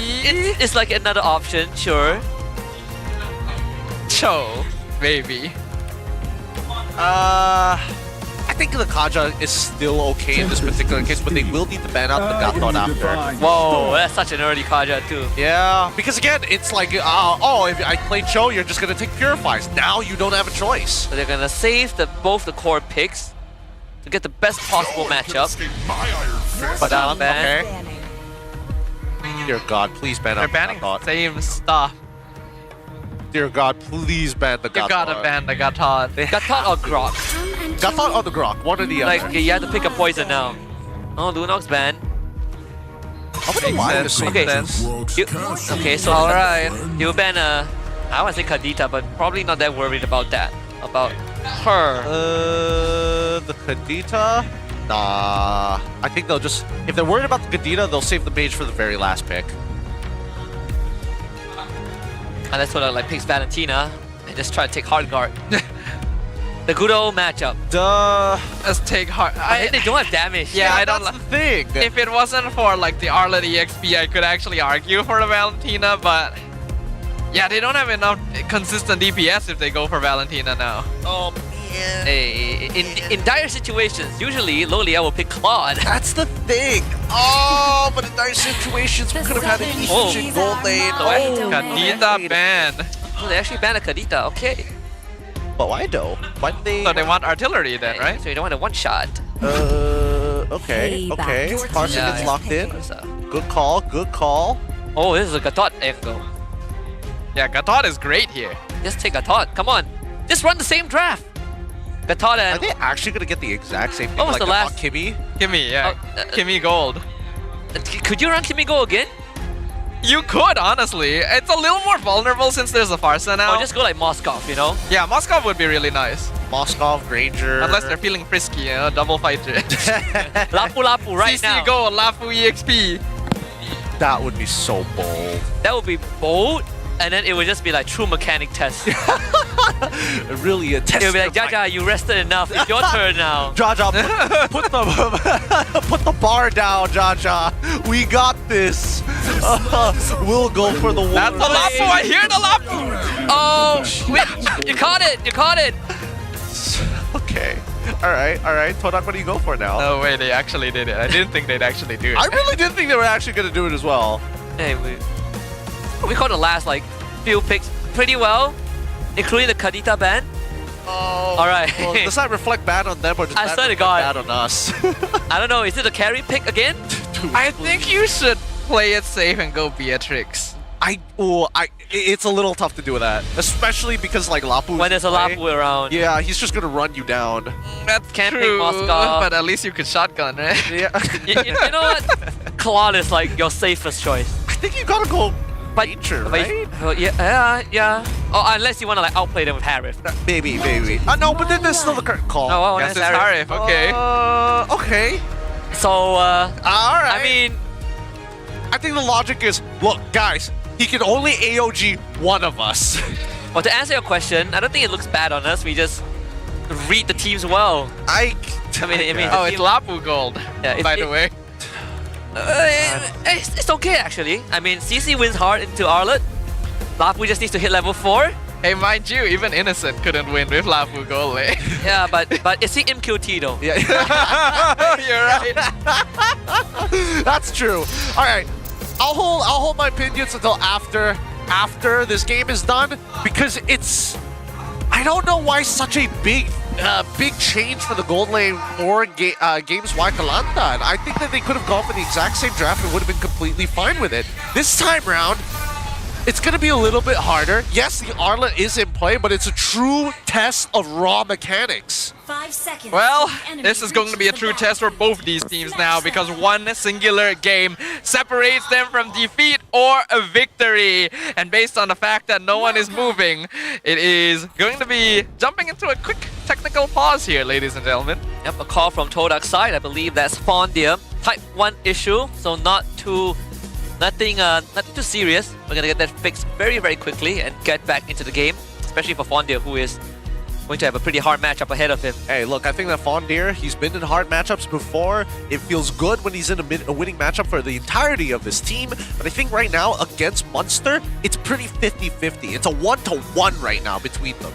It's like another option, sure. Cho, maybe. I think the Kaja is still okay in this particular case, but they will need to ban out the Gaton after. Whoa, that's such an early Kaja too. Yeah, because again, it's like, oh, if I play Cho, you're just gonna take Purifies. Now you don't have a choice. So they're gonna save both the core picks to get the best possible matchup. But ban. okay. Dear God, please ban out They're banning the same stuff. Dear God, please ban the Gaton. You gotta ban the Gaton. Gaton or Grok? Gaton or the Grok, one or the other. Like, you have to pick a poison now. Oh, Lunox ban. I wonder why this Okay, so alright. You ban I want to say Kadita, but probably not that worried about that. About her. The Kadita? Nah. I think they'll just, if they're worried about the Kadita, they'll save the mage for the very last pick. Unless what like picks Valentina and just try to take hard guard. The good old matchup. Let's take hard. I think they don't have damage. Yeah, I don't. That's the thing. If it wasn't for like the Arlet EXP, I could actually argue for the Valentina, but yeah, they don't have enough consistent DPS if they go for Valentina now. Oh man. Hey, in dire situations, usually Lolia will pick Claude. That's the thing. Oh, but in dire situations, we could have had an Eugene gold lane. Kadita ban. Oh, they actually banned a Kadita. Okay. But why though? Why did they? So they want artillery then, right? So you don't want a one shot. Okay. Carson gets locked in. Good call. Oh, this is a Gatot angle. Yeah, Gatot is great here. Just take Gatot. Come on. Just run the same draft. Gatot and... Are they actually gonna get the exact same thing What was like the last? Kimmy? Kimmy, yeah. Kimmy Gold. Could you run Kimmy Go again? You could, honestly. It's a little more vulnerable since there's a Farsa now. Or just go like Moskov, you know? Yeah, Moskov would be really nice. Moskov, Granger. Unless they're feeling frisky, you know, double fighter. Lapu right CC now. Go, Lapu EXP. That would be so bold. That would be bold. And then it would just be like true mechanic test. Really a test. It would be like, Jaja, you rested enough. It's your turn now. Jaja, put the bar down, Jaja. We got this. We'll go for the war. That's the Lapu. I hear the Lapu. Oh, wait. You caught it. Okay. All right. Todak, what do you go for now? No way, they actually did it. I didn't think they'd actually do it. I really didn't think they were actually going to do it as well. Hey, we caught the last like few picks pretty well, including the Kadita ban. Oh. All right. Well, does that reflect bad on them or does that reflect bad on us? I don't know. Is it a carry pick again? Dude, I think you should play it safe and go Beatrix. It's a little tough to do that, especially because like Lapu. When there's a Lapu around. Yeah, he's just gonna run you down. That's Can't true, pick Moskov. but at least you could shotgun, right? Yeah. you know what? Claude is like your safest choice. I think you gotta go nature, right? Yeah. Oh, unless you want to like outplay them with Harif. Maybe. No, but then there's still the current call. No, Guess it's Harif. Okay. Okay. So, all right. I mean, I think the logic is, look, guys, he can only AOG one of us. Well, to answer your question, I don't think it looks bad on us. We just read the teams well. I mean, oh, it's Lapu Gold, by the way. It's okay, actually. I mean, CC wins hard into Arlet. Lapu just needs to hit level 4. Hey, mind you, even Innocent couldn't win with Lapu Gold. Yeah, but it's the MQT though. Yeah. You're right. That's true. All right, I'll hold my opinions until after this game is done, because I don't know why such a big change for the gold lane for Games Y Kalanta. And I think that they could have gone for the exact same draft and would have been completely fine with it. This time round, it's going to be a little bit harder. Yes, the Arlet is in play, but it's a true test of raw mechanics. 5 seconds. Well, this is going to be a true test for both these teams now, because one singular game separates them from defeat or a victory. And based on the fact that no one is moving, it is going to be jumping into a quick technical pause here, ladies and gentlemen. Yep, a call from Todak's side. I believe that's Fondia. Type 1 issue, so nothing too serious. We're gonna get that fixed very, very quickly and get back into the game, especially for Fondia, who is going to have a pretty hard matchup ahead of him. Hey, look, I think that Fondir, he's been in hard matchups before. It feels good when he's in a winning matchup for the entirety of his team. But I think right now, against Munster, it's pretty 50-50. It's a 1-to-1 right now between them.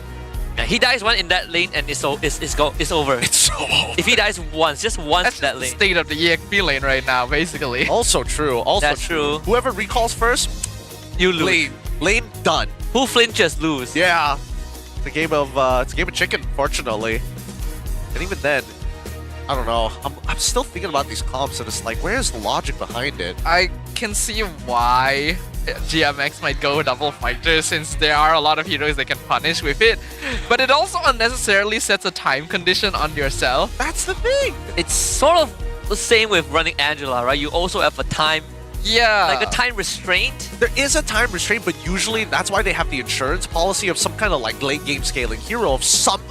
Yeah, he dies one in that lane and it's over. It's so over. If he dies once, just once That's in that the lane. state of the EXP lane right now, basically. Also true. That's true. Whoever recalls first, you lose. Lane done. Who flinches lose. Yeah. It's a game of chicken, fortunately. And even then, I don't know. I'm still thinking about these comps, and it's like, where's the logic behind it? I can see why GMX might go double fighter, since there are a lot of heroes they can punish with it. But it also unnecessarily sets a time condition on yourself. That's the thing. It's sort of the same with running Angela, right? You also have a time. Yeah. Like a time restraint. There is a time restraint, but usually that's why they have the insurance policy of some kind of like late game scaling hero of some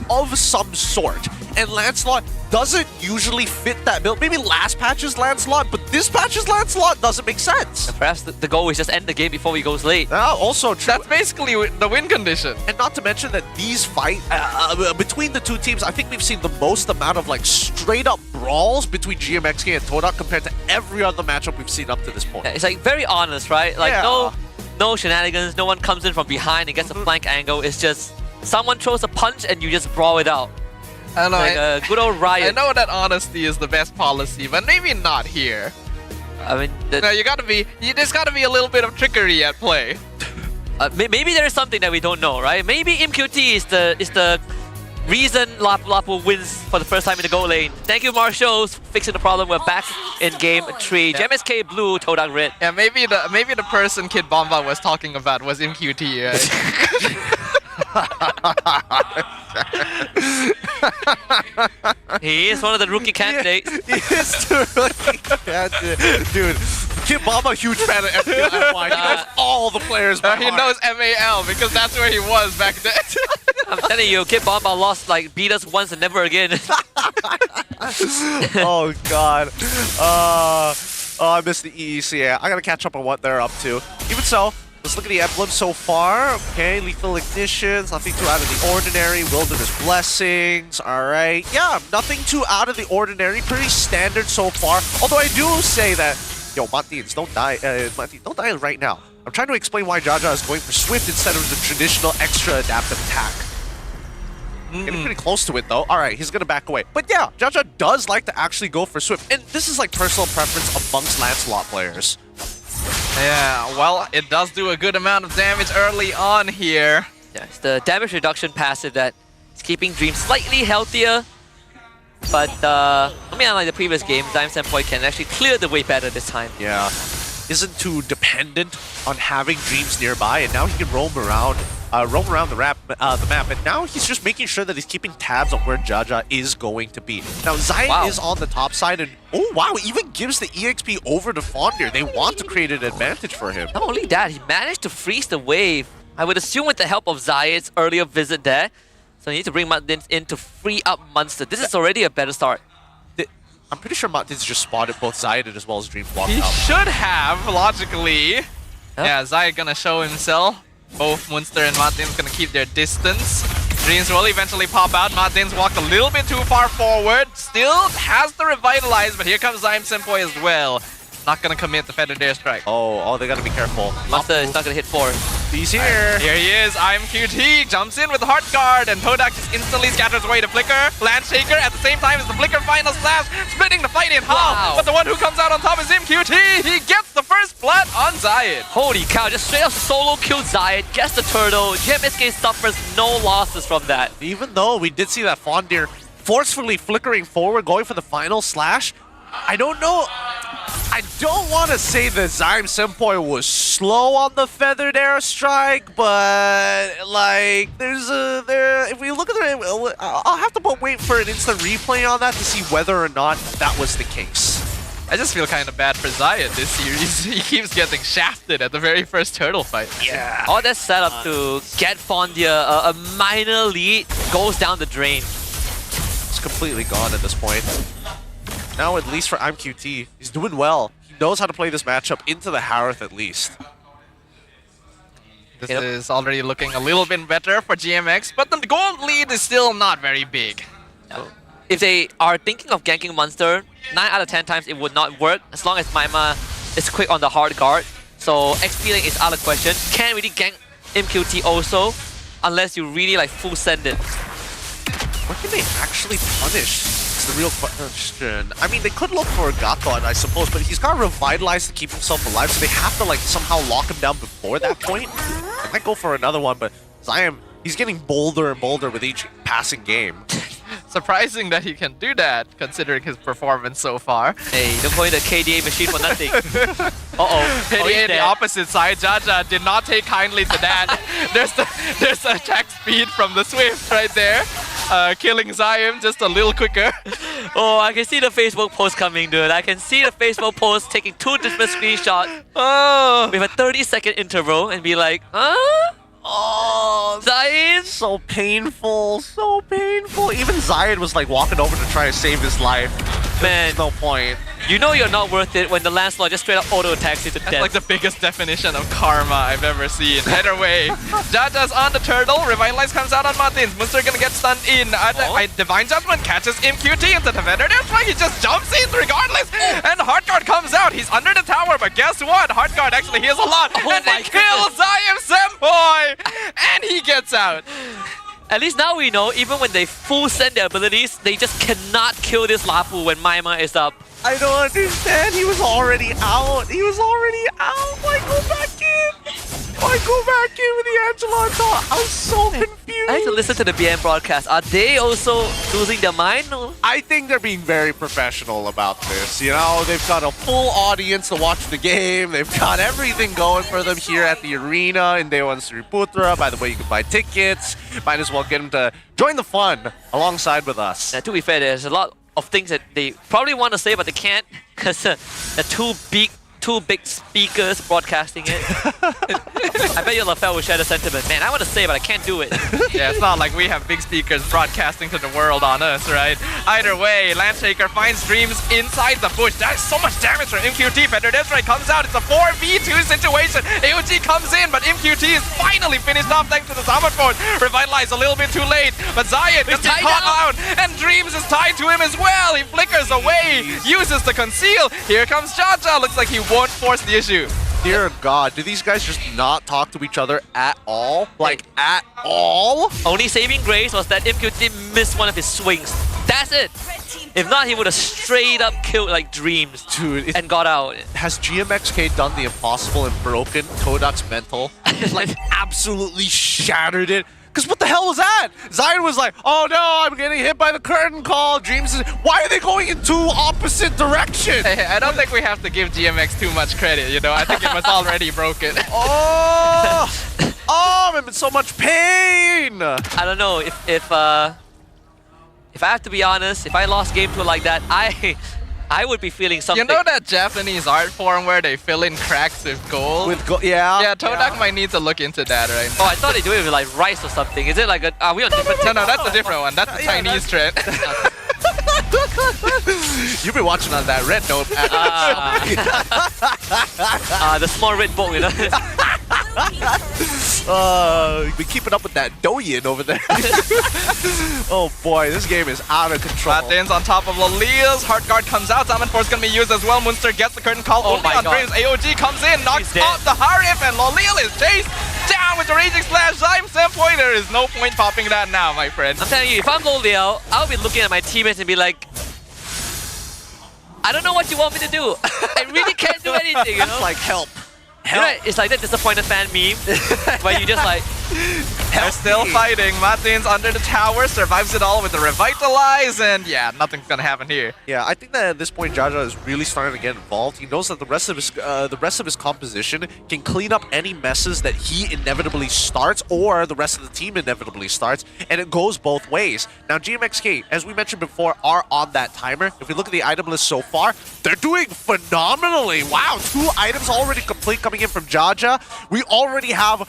sort. And Lancelot doesn't usually fit that build. Maybe last patch's Lancelot, but this patch's Lancelot doesn't make sense. And perhaps the goal is just end the game before he goes late. Also true. That's basically the win condition. And not to mention that these fight between the two teams, I think we've seen the most amount of like straight up brawls between GMXK and Todak compared to every other matchup we've seen up to this point. Yeah, it's like very honest, right? Like no shenanigans, no one comes in from behind and gets a flank angle. It's just someone throws a punch and you just brawl it out. I know, like a good old riot. I know that honesty is the best policy, but maybe not here. I mean, no, there's gotta be a little bit of trickery at play. Maybe there is something that we don't know, right? Maybe MQT is the reason Lapu wins for the first time in the goal lane. Thank you, Marshall, fixing the problem. We're back in game 3. Yeah. GMXK blue, Todak red. Yeah, maybe the person Kid Bomba was talking about was MQT, right? He is one of the rookie candidates. He is the rookie candidate. Dude, Kid Bomba, huge fan of MPL. He knows all the players by He knows MAL because that's where he was back then. I'm telling you, Kid Bomba lost, beat us once and never again. Oh, God. I missed the EEC. Yeah, I gotta catch up on what they're up to. Even so, let's look at the emblems so far. Okay, Lethal Ignitions, nothing too out of the ordinary. Wilderness Blessings, alright. Yeah, nothing too out of the ordinary. Pretty standard so far. Although I do say that, yo, Montines, don't die. Montines, don't die right now. I'm trying to explain why Jaja is going for Swift instead of the traditional extra adaptive attack. Getting pretty close to it though. Alright, he's gonna back away. But yeah, Jaja does like to actually go for Swift. And this is like personal preference amongst Lancelot players. Yeah, well, it does do a good amount of damage early on here. Yeah, it's the damage reduction passive that is keeping Dream slightly healthier. But, I mean, unlike the previous game, Dime Senpai can actually clear the way better this time. Yeah, isn't too dependent on having Dreams nearby, and now he can roam around the map, and now he's just making sure that he's keeping tabs on where Jaja is going to be. Now, Zion is on the top side, and oh wow, even gives the EXP over to Fondir. They want to create an advantage for him. Not only that, he managed to freeze the wave. I would assume with the help of Zayed's earlier visit there. So you need to bring Martins in to free up Munster. This is already a better start. I'm pretty sure Martins just spotted both Zayed as well as Dream walked He out. should have, logically. Huh? Yeah, Zayed gonna show himself. Both Munster and Martin's gonna keep their distance. Dreams will eventually pop out. Martin's walked a little bit too far forward. Still has to revitalize, but here comes Zaim Senpoi as well. Not gonna commit the Feathered Airstrike. Oh, they gotta be careful. Munster is not gonna hit 4. He's here. Here he is. I'm QT. Jumps in with the Heart Guard, and Todak just instantly scatters away the Flicker. Landshaker at the same time as the Flicker final slash, splitting the fight in half. Wow. But the one who comes out on top is MQT. He gets the first blood on Zayed. Holy cow, just straight up solo kill Zayed, gets the turtle. GMXK suffers no losses from that. Even though we did see that Fondir forcefully flickering forward, going for the final slash, I don't know. I don't want to say that Zaim Senpoi was slow on the Feathered Airstrike, but like if we look at it, I'll have to wait for an instant replay on that to see whether or not that was the case. I just feel kind of bad for Zayed this series. He keeps getting shafted at the very first turtle fight. Yeah. All that setup to get Fondia a minor lead goes down the drain. It's completely gone at this point. Now, at least for IMQT, he's doing well. He knows how to play this matchup into the Harith at least. This is already looking a little bit better for GMX, but the gold lead is still not very big. No. If they are thinking of ganking Munster, 9 out of 10 times it would not work as long as Maima is quick on the hard guard. So XP lane is out of question. Can't really gank MQT also unless you really like full send it. What can they actually punish? It's the real question. I mean, they could look for Gathon, I suppose, but he's got revitalized to keep himself alive, so they have to like somehow lock him down before that point. They might go for another one, but Zaim, he's getting bolder and bolder with each passing game. Surprising that he can do that, considering his performance so far. Hey, don't call it a KDA machine for nothing. KDA the opposite side. Jaja did not take kindly to that. there's the attack speed from the Swift right there. Killing Zaim just a little quicker. Oh, I can see the Facebook post coming, dude. I can see the Facebook post taking 2 different screenshots with a 30-second interval and be like, huh? Oh, Zaid! So painful, so painful. Even Zaid was like walking over to try to save his life. Man, there's no point. You know you're not worth it when the Lancelot just straight up auto attacks you to death. That's like the biggest definition of karma I've ever seen. Either way, Jaja's on the turtle. Revitalize comes out on Martins. Munster gonna get stunned in. Divine Judgment catches MQT into the Feathered Airstrike. He just jumps in regardless. And Heartguard comes out. He's under the tower, but guess what? Heartguard actually heals a lot. And they kill Zaim Senpoi! And he gets out. At least now we know, even when they full send their abilities, they just cannot kill this Lapu when Maima is up. I don't understand. He was already out. He was already out. Why go back in? Why go back in with the Angela on top? I was so confused. I have to listen to the BM broadcast. Are they also losing their mind? I think they're being very professional about this. You know, they've got a full audience to watch the game. They've got everything going for them here at the arena in Dewan Sri Putra. By the way, you can buy tickets. Might as well get them to join the fun alongside with us. To be fair, there's a lot of things that they probably want to say, but they can't because they're two big speakers broadcasting it. I bet your LaFell will share the sentiment. Man, I want to say, but I can't do it. Yeah, it's not like we have big speakers broadcasting to the world on us, right? Either way, Landshaker finds Dreams inside the bush. That is so much damage from MQT. Feathered Airstrike comes out. It's a 4v2 situation. AOG comes in, but MQT is finally finished off thanks to the Summon Force. Revitalized a little bit too late, but Zayed gets caught out, and Dreams is tied to him as well. He flickers away, uses the conceal. Here comes Jaja. Looks like he won't force the issue. Dear God, do these guys just not talk to each other at all? Like, at all? Only saving grace was that MQT missed one of his swings. That's it. If not, he would have straight up killed like Dreams, dude, and got out. Has GMXK done the impossible and broken Kodak's mental? Like, absolutely shattered it? Because what the hell was that? Zion was like, oh no, I'm getting hit by the curtain call. Dreams is... Why are they going in 2 opposite directions? Hey, I don't think we have to give GMX too much credit, you know? I think it was already broken. Oh! Oh, I'm in so much pain! I don't know, if I have to be honest, if I lost game 2 like that, I would be feeling something. You know that Japanese art form where they fill in cracks with gold? Yeah. Yeah, Todak might need to look into that right now. Oh, I thought they do it with like rice or something. Is it like a... Are we on different... No, that's a different one. That's the Chinese trend. You've been watching on that red note. The small red book, you know? Been keeping up with that Douyin over there. Oh boy, this game is out of control. Martin's on top of Laleel's. Heart Guard comes out. Summon Force gonna be used as well. Munster gets the curtain call only on Graves. AOG comes in, knocks off the Harif, and Laleel is chased down with the Raging Splash. Zyme Sandpoint, there is no point popping that now, my friend. I'm telling you, if I'm Loleo, I'll be looking at my teammates and be like, I don't know what you want me to do. I really can't do anything, you know? Like, help. You know, it's like that disappointed fan meme where you just like, they're still fighting. Martin's under the tower, survives it all with the Revitalize, and yeah, nothing's gonna happen here. Yeah, I think that at this point Jaja is really starting to get involved. He knows that the rest of his composition can clean up any messes that he inevitably starts or the rest of the team inevitably starts, and it goes both ways. Now GMXK, as we mentioned before, are on that timer. If we look at the item list so far, they're doing phenomenally. Wow, 2 items already complete coming in from Jaja. We already have,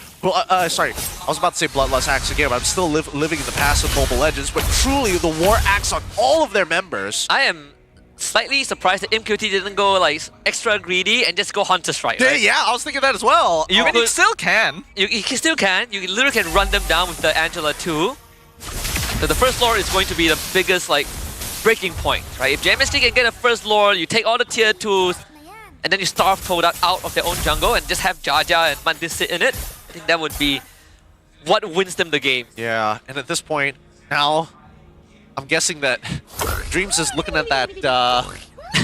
sorry, I was about to say Bloodlust Axe again, but I'm still living in the past of Mobile Legends, but truly the War Axe on all of their members. I am slightly surprised that MQT didn't go like extra greedy and just go Hunter Strike, right? Yeah, I was thinking that as well. You still can. You still can. You literally can run them down with the Angela too. So the first lore is going to be the biggest like breaking point, right? If GMXK can get a first lore, you take all the tier 2s, and then you starve Todak out of their own jungle and just have Jaja and Mandis sit in it, I think that would be what wins them the game. Yeah, and at this point, now, I'm guessing that Dreams is looking at that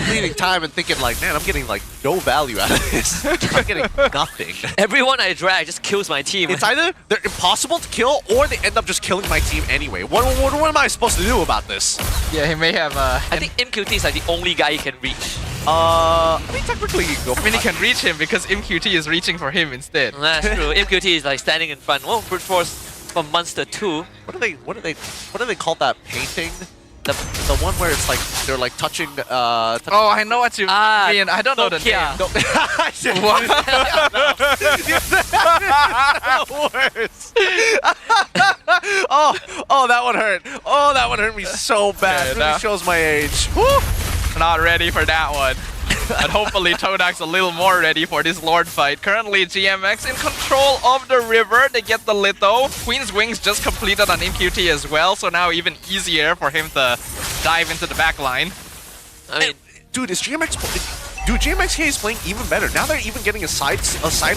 fleeting time and thinking like, man, I'm getting like no value out of this. I'm getting nothing. Everyone I drag just kills my team. It's either they're impossible to kill or they end up just killing my team anyway. What am I supposed to do about this? Yeah, he may have... I think MQT is like the only guy he can reach. I mean, technically you can go for he can reach him because MQT is reaching for him instead. That's true. MQT is like standing in front. Oh, Brute Force from Monster 2. What do they call that painting? The one where it's like they're like touching. Oh, I know what you mean. I don't know the name. Worse. Oh, that one hurt. Oh, that one hurt me so bad. It really shows my age. Woo! Not ready for that one. But hopefully Todak's a little more ready for this Lord fight. Currently GMX in control of the river. They get the Litho. Queen's Wings just completed on MQT as well, so now even easier for him to dive into the back line. I mean, dude, GMXK is playing even better. Now they're even getting a side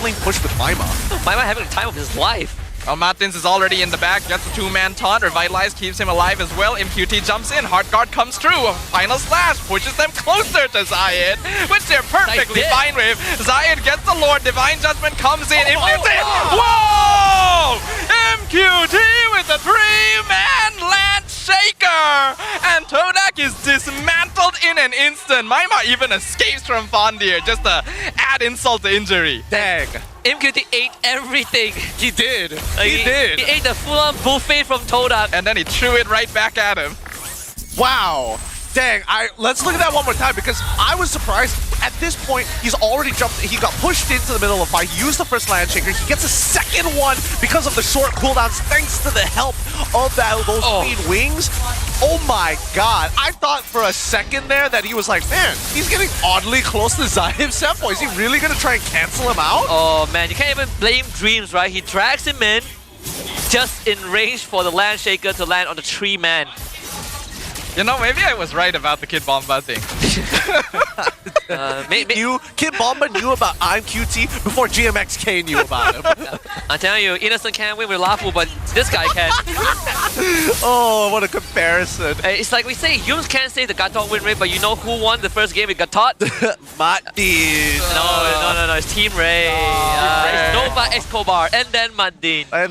lane push with Maima. Maima having the time of his life. Oh, Martins is already in the back, gets a 2-man taunt, Revitalize keeps him alive as well. MQT jumps in, Heart Guard comes through, a final slash pushes them closer to Zayed, which they're perfectly fine with. Zayed gets the Lord, Divine Judgment comes in, Whoa! MQT with a 3-man land shaker! And Todak is dismantled in an instant. Maima even escapes from Fondir just to add insult to injury. Dang. MQT ate everything. He did. He did. He ate the full-on buffet from Todak. And then he threw it right back at him. Wow. Dang, let's look at that one more time because I was surprised. At this point, he's already jumped. He got pushed into the middle of the fight. He used the first land shaker. He gets a second one because of the short cooldowns thanks to the help of those Queen Wings. Oh my god. I thought for a second there that he was like, man, he's getting oddly close to Zai himself. Is he really going to try and cancel him out? Oh man, you can't even blame Dreams, right? He drags him in just in range for the land shaker to land on the 3-man. You know, maybe I was right about the Kid Bomba thing. Kid Bomba knew about I'm QT before GMXK knew about him. I'm telling you, Innocent can't win with Lafu, but this guy can. Oh, what a comparison. It's like we say, Yums can't say the Gatot win rate, but you know who won the first game with Gatot? Madin. No, it's Team Ray. It's Nova Escobar, and then Madin. Man,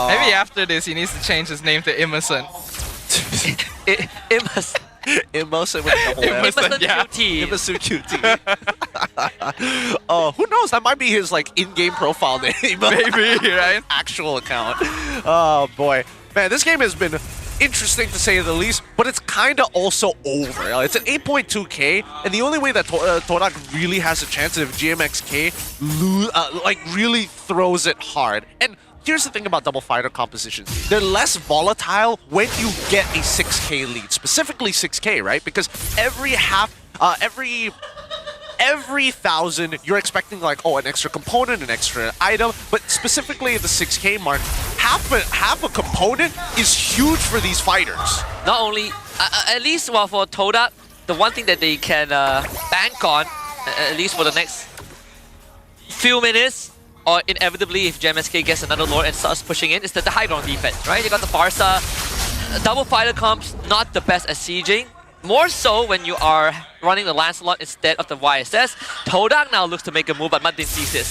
maybe after this, he needs to change his name to Emerson. Emerson with double M. Emerson QT. Oh, who knows? That might be his like in-game profile name. Maybe, right? Actual account. Oh boy, man, this game has been interesting to say the least, but it's kind of also over. It's an 8.2k, and the only way that Todak really has a chance is if GMXK really throws it hard. And here's the thing about double fighter compositions. They're less volatile when you get a 6k lead, specifically 6k, right? Because every every 1,000, you're expecting like, oh, an extra component, an extra item, but specifically at the 6K mark, half a component is huge for these fighters. Not only, at least well, for Todak, the one thing that they can bank on, at least for the next few minutes, or inevitably if GMXK gets another Lord and starts pushing in, is that the high ground defense, right? You got the Barca, double fighter comps, not the best at sieging. More so when you are running the Lancelot instead of the YSS. Todak now looks to make a move, but Martin sees this.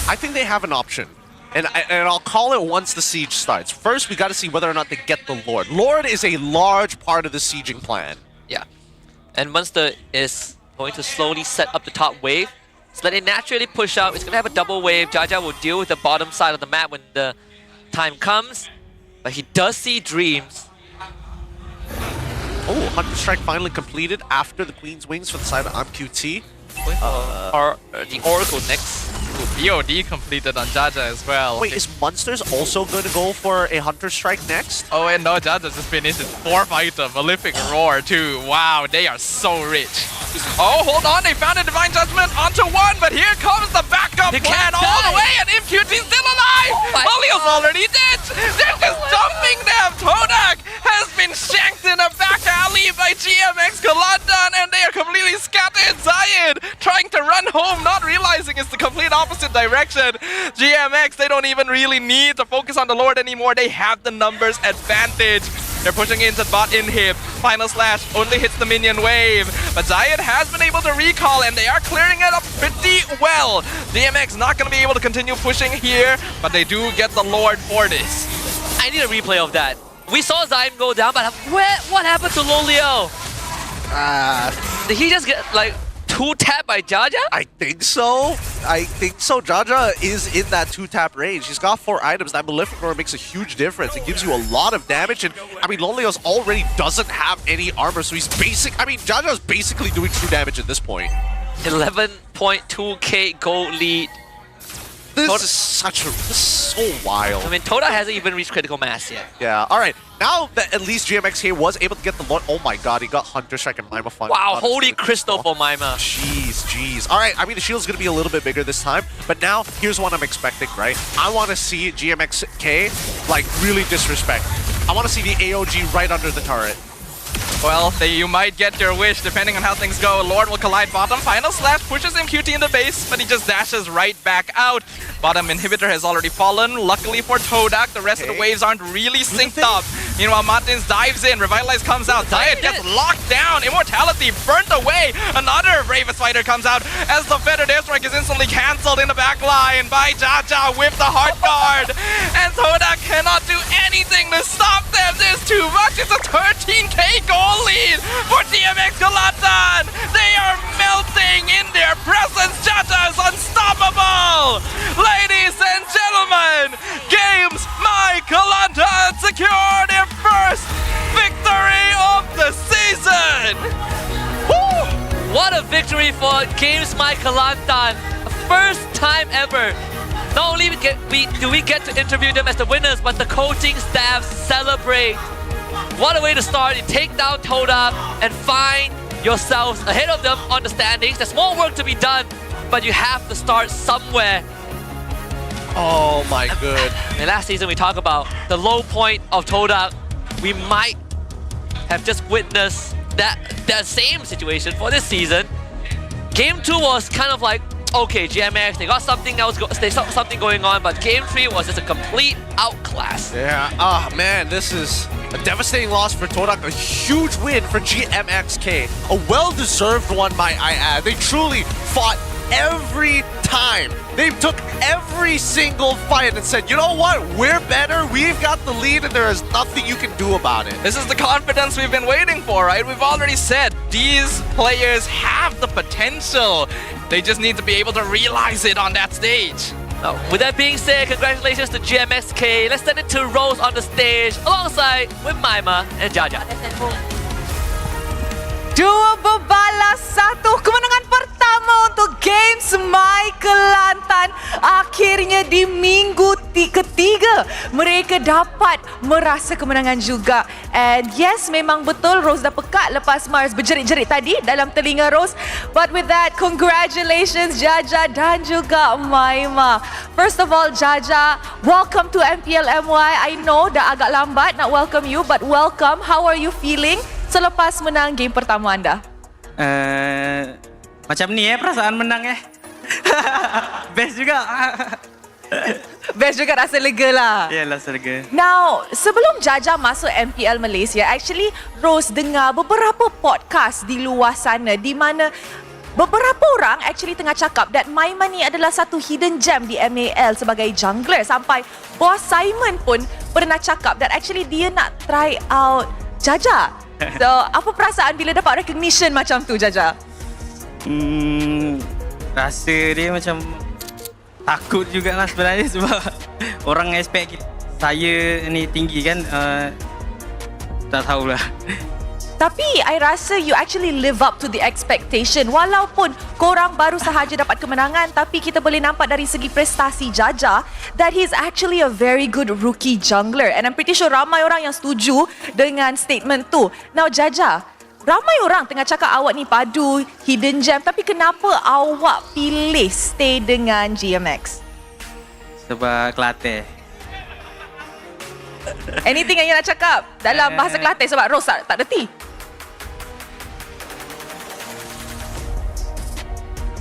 I think they have an option. And I'll call it once the siege starts. First, we got to see whether or not they get the Lord. Lord is a large part of the sieging plan. Yeah. And Munster is going to slowly set up the top wave. So let it naturally push out. It's going to have a double wave. Jaja will deal with the bottom side of the map when the time comes. But he does see Dreams. Oh, Hunter Strike finally completed after the Queen's Wings for the side of MQT. The Oracle next. BOD completed on Jaja as well. Wait, is Munsters also going to go for a Hunter Strike next? Oh, and no, Jaja just finished his 4th item, Malefic Roar too. Wow, they are so rich. Oh, hold on, they found a Divine Judgment onto 1, but here comes the backup plan all the way, and MQT's still alive! Polio's already dead! They're just dumping them! Todak has been shanked in a back alley by GMXK London, and they are completely scattered. Zayed trying to run home, not realizing it's the complete opposite direction. GMX, they don't even really need to focus on the Lord anymore. They have the numbers advantage. They're pushing into bot inhib. Final slash only hits the minion wave. But Zayed has been able to recall, and they are clearing it up pretty well. GMX not going to be able to continue pushing here, but they do get the Lord for this. I need a replay of that. We saw Zaym go down, but what happened to Lolio? Did he just get like 2-tap by Jaja? I think so. Jaja is in that 2-tap range. He's got 4 items. That Malefic Roar makes a huge difference. It gives you a lot of damage. And I mean, Lolios already doesn't have any armor, so he's Jaja's basically doing true damage at this point. 11.2k gold lead. This is so wild. I mean, Toda hasn't even reached critical mass yet. Yeah, alright. Now that at least GMXK was able to get the Lord. Oh my god, he got Hunter Strike and Mima Fun. Wow, holy crystal for Mima. Jeez. Alright, I mean, the shield's gonna be a little bit bigger this time, but now here's what I'm expecting, right? I want to see GMXK, like, really disrespect. I want to see the AOG right under the turret. Well, you might get your wish depending on how things go. Lord will collide bottom. Final slash pushes MQT in the base, but he just dashes right back out. Bottom inhibitor has already fallen. Luckily for Todak, the rest of the waves aren't really synced up. Meanwhile, Martins dives in. Revitalize comes out. Zayed gets locked down. Immortality burnt away. Another Bravest Fighter comes out as the Feathered Airstrike is instantly cancelled in the back line by Jaja with the Heart Guard. And Todak cannot do anything to stop them. There's too much. It's a 13k goal lead for GMXK London. They are melting in their presence. Jaja is unstoppable. Ladies and gentlemen, GMXK London secure their first victory of the season. Woo! What a victory for GMXK London. First time ever. Not only do we get to interview them as the winners, but the coaching staff celebrate. What a way to start. You take down Toda and find yourselves ahead of them on the standings. There's more work to be done, but you have to start somewhere. Oh my god. And last season we talked about the low point of Toda. We might have just witnessed that same situation for this season. Game 2 was kind of like, okay, GMX, they got something else, something going on, but Game 3 was just a complete outclass. Yeah, man, this is a devastating loss for Todak, a huge win for GMXK. A well-deserved one, might I add. They truly fought every time. They took every single fight and said, you know what, we're better, we've got the lead, and there is nothing you can do about it. This is the confidence we've been waiting for, right? We've already said these players have the potential. They just need to be able to realize it on that stage. Now, with that being said, congratulations to GMXK. Let's send it to Rose on the stage alongside with Mima and Jaja. Dua bebalas satu. Kemenangan pertama untuk GMXK London akhirnya di minggu ketiga mereka dapat merasa kemenangan juga. And yes, memang betul Rose dah pekat lepas Mars berjerit-jerit tadi dalam telinga Rose. But with that, congratulations Jaja dan juga Maima. First of all, Jaja, welcome to MPL MY. I know dah agak lambat nak welcome you, but welcome. How are you feeling selepas menang game pertama anda? Macam ni perasaan menang Best juga. Best juga, rasa lega lah. Yalah, rasa lega. Now, sebelum Jaja masuk MPL Malaysia, actually Rose dengar beberapa podcast di luar sana di mana beberapa orang actually tengah cakap that Maima ni adalah satu hidden gem di MAL sebagai jungler. Sampai bos Simon pun pernah cakap that actually dia nak try out Jaja. So, apa perasaan bila dapat recognition macam tu, Jaja? Rasa dia macam takut jugalah sebenarnya sebab orang expect saya ni tinggi kan. Tak tahulah. Tapi I rasa you actually live up to the expectation. Walaupun korang baru sahaja dapat kemenangan, tapi kita boleh nampak dari segi prestasi Jaja that he's actually a very good rookie jungler. And I'm pretty sure ramai orang yang setuju dengan statement tu. Now Jaja, ramai orang tengah cakap awak ni padu, hidden gem. Tapi kenapa awak pilih stay dengan GMX? Sebab Kelantan. Anything yang you nak cakap dalam bahasa Kelantan sebab Rose tak reti?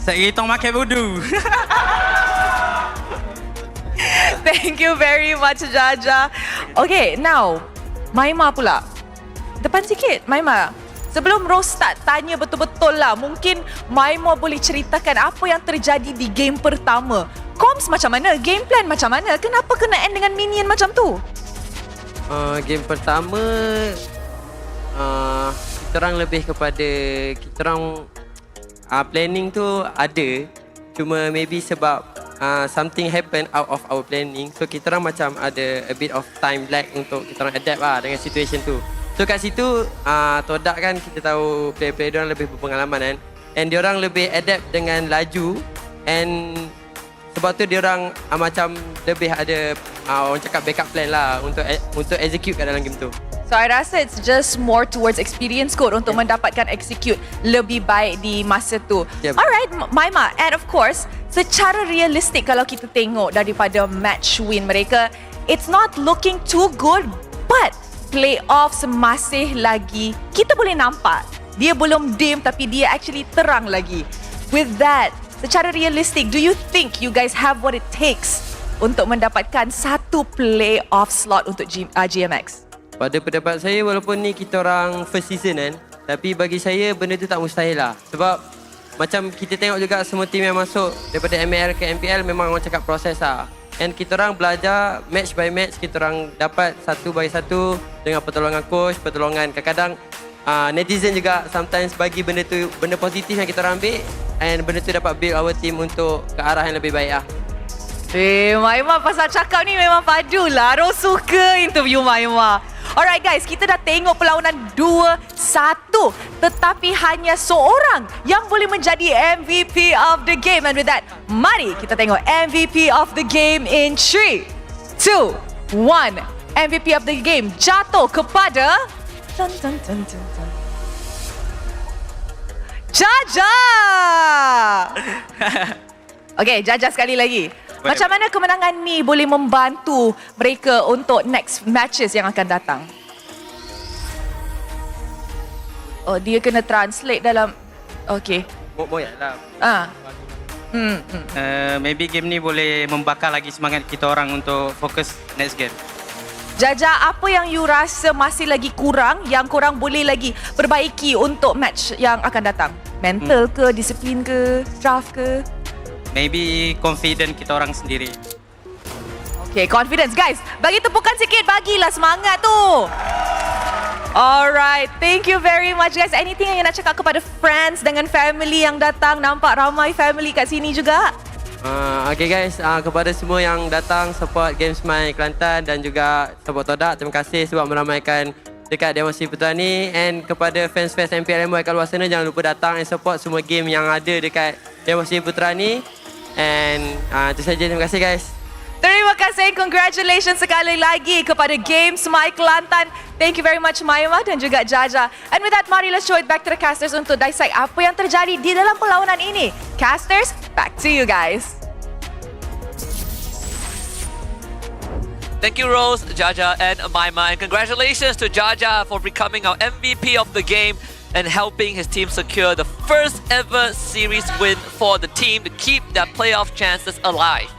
Saya hitong makan bodoh. Thank you very much, Jaja. Okay, now Maima pula. Depan sikit, Maima. Sebelum Rose start tanya betul-betul lah, mungkin Maima boleh ceritakan apa yang terjadi di game pertama. Comms macam mana? Game plan macam mana? Kenapa kena end dengan minion macam tu? Game pertama, kita orang lebih kepada kita orang planning tu ada, cuma maybe sebab something happen out of our planning, so kita orang macam ada a bit of time lag untuk kita orang adapt lah dengan situation tu. So kat situ Todak kan kita tahu player-player diorang lebih berpengalaman kan, and diorang lebih adapt dengan laju, and sebab tu diorang macam lebih ada orang cakap backup plan lah untuk execute kat dalam game tu. So I rasa it's just more towards experience kot untuk mendapatkan execute lebih baik di masa tu. Alright, Maima, and of course secara realistik kalau kita tengok daripada match win mereka, it's not looking too good, but playoffs masih lagi, kita boleh nampak dia belum dim tapi dia actually terang lagi. With that, secara realistik, do you think you guys have what it takes untuk mendapatkan satu playoff slot untuk GMX? Pada pendapat saya, walaupun ni kita orang first season kan, tapi bagi saya benda tu tak mustahil lah. Sebab macam kita tengok juga semua tim yang masuk daripada ML ke MPL memang orang cakap proses lah. And kita orang belajar match by match, kita orang dapat satu by satu dengan pertolongan coach, pertolongan kadang-kadang netizen juga sometimes bagi benda tu, benda positif yang kita orang ambil, and benda tu dapat build our team untuk ke arah yang lebih baik lah. Maima pasal cakap ni memang padu lah. Rose suka interview Maima. Alright guys, kita dah tengok perlawanan 2-1. Tetapi hanya seorang yang boleh menjadi MVP of the game. And with that, mari kita tengok MVP of the game in 3, 2, 1. MVP of the game jatuh kepada Jaja. Okay, Jaja sekali lagi. Macam mana kemenangan ni boleh membantu mereka untuk next matches yang akan datang? Oh, dia kena translate dalam... Okay. Bolehlah. Maybe game ni boleh membakar lagi semangat kita orang untuk fokus next game. Jaja, apa yang you rasa masih lagi kurang yang korang boleh lagi perbaiki untuk match yang akan datang? Mental ke, disiplin ke, draft ke? Maybe confident kita orang sendiri. Okay, confidence. Guys, bagi tepukan sikit, bagilah semangat tu. Alright, thank you very much guys. Anything yang nak cakap kepada friends dengan family yang datang? Nampak ramai family kat sini juga. Okay guys, kepada semua yang datang support Games My Kelantan dan juga support Todak, terima kasih sebab meramaikan dekat Dewan Sri Putra ni. And kepada fans-fans MPL MY kat luar sana, jangan lupa datang and support semua game yang ada dekat Dewan Sri Putra ni. And itu saja, terima kasih guys. Terima kasih, congratulations sekali lagi kepada Games My Kelantan. Thank you very much Maima dan juga Jaja. And with that, mari let's show it back to the casters untuk dissect apa yang terjadi di dalam perlawanan ini. Casters, back to you guys. Thank you, Rose, Jaja, and Maima. And congratulations to Jaja for becoming our MVP of the game and helping his team secure the first ever series win for the team to keep their playoff chances alive.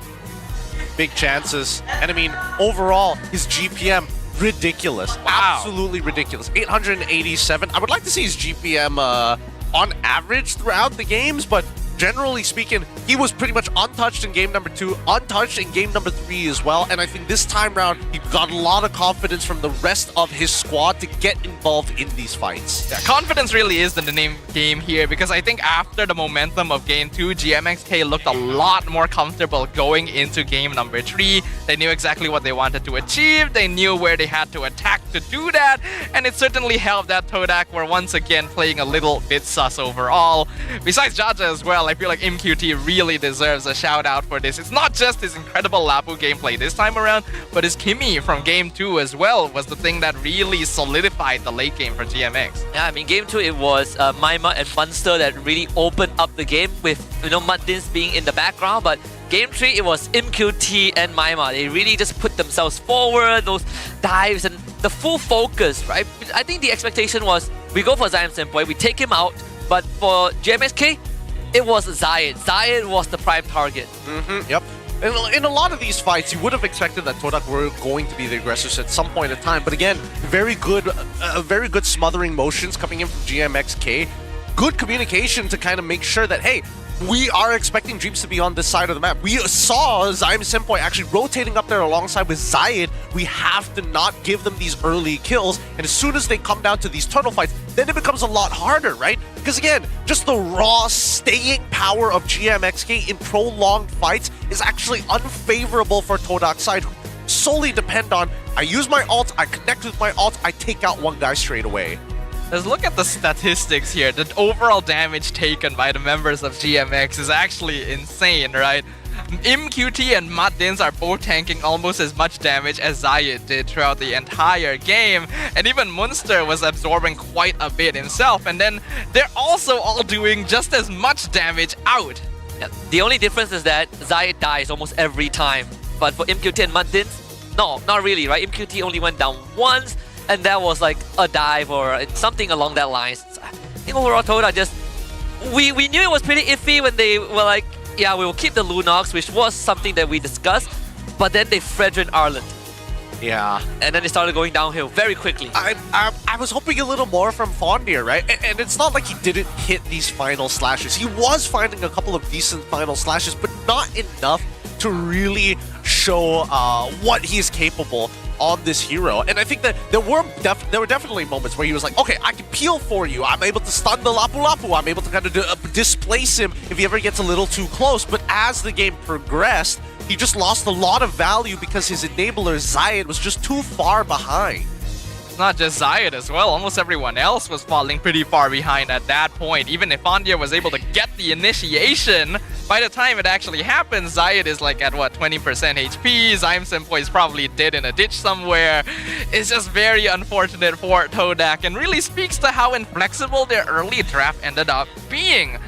Big chances. And I mean, overall, his GPM, ridiculous. Wow. Absolutely ridiculous. 887. I would like to see his GPM on average throughout the games, but generally speaking, he was pretty much untouched in game number 2, untouched in game number 3 as well. And I think this time round, he got a lot of confidence from the rest of his squad to get involved in these fights. Yeah, confidence really is the name game here, because I think after the momentum of game 2, GMXK looked a lot more comfortable going into game number 3. They knew exactly what they wanted to achieve. They knew where they had to attack to do that. And it certainly helped that Todak were once again playing a little bit sus overall. Besides Jaja as well, I feel like MQT really deserves a shout out for this. It's not just his incredible Lapu gameplay this time around, but his Kimi from game 2 as well was the thing that really solidified the late game for GMX. Yeah, I mean, game 2, it was Maima and Munster that really opened up the game with, Muddins being in the background, but game 3, it was MQT and Maima. They really just put themselves forward, those dives and the full focus, right? I think the expectation was, we go for Zion Senpai, we take him out, but for GMXK, it was Zayed. Zayed was the prime target. Yep. In a lot of these fights, you would have expected that Todak were going to be the aggressors at some point in time. But again, very good smothering motions coming in from GMXK. Good communication to kind of make sure that, hey, we are expecting Dreams to be on this side of the map. We saw Zaim Senpai actually rotating up there alongside with Zayed. We have to not give them these early kills. And as soon as they come down to these turtle fights, then it becomes a lot harder, right? Because again, just the raw staying power of GMXK in prolonged fights is actually unfavorable for Todak's side, who solely depend on, I use my ult, I connect with my ult, I take out one guy straight away. Let's look at the statistics here. The overall damage taken by the members of GMX is actually insane, right? MQT and Muddins are both tanking almost as much damage as Zayed did throughout the entire game, and even Munster was absorbing quite a bit himself, and then they're also all doing just as much damage out. Yeah, the only difference is that Zayed dies almost every time, but for MQT and Muddins, no, not really, right? MQT only went down once, and that was like a dive or something along that lines. I think overall Toda just... We knew it was pretty iffy when they were like, yeah, we will keep the Lunox, which was something that we discussed, but then they Fredrin Ireland. Yeah. And then they started going downhill very quickly. I was hoping a little more from Fondir, right? And it's not like he didn't hit these final slashes. He was finding a couple of decent final slashes, but not enough to really show what he's capable on this hero. And I think that there were definitely moments where he was like, okay, I can peel for you. I'm able to stun the Lapu Lapu. I'm able to kind of displace him if he ever gets a little too close. But as the game progressed, he just lost a lot of value because his enabler, Zayed, was just too far behind. It's not just Zayed as well. Almost everyone else was falling pretty far behind at that point. Even if Fondir was able to get the initiation, by the time it actually happens, Zayed is like at what, 20% HP. Zaim Senpai is probably dead in a ditch somewhere. It's just very unfortunate for Todak and really speaks to how inflexible their early draft ended up being.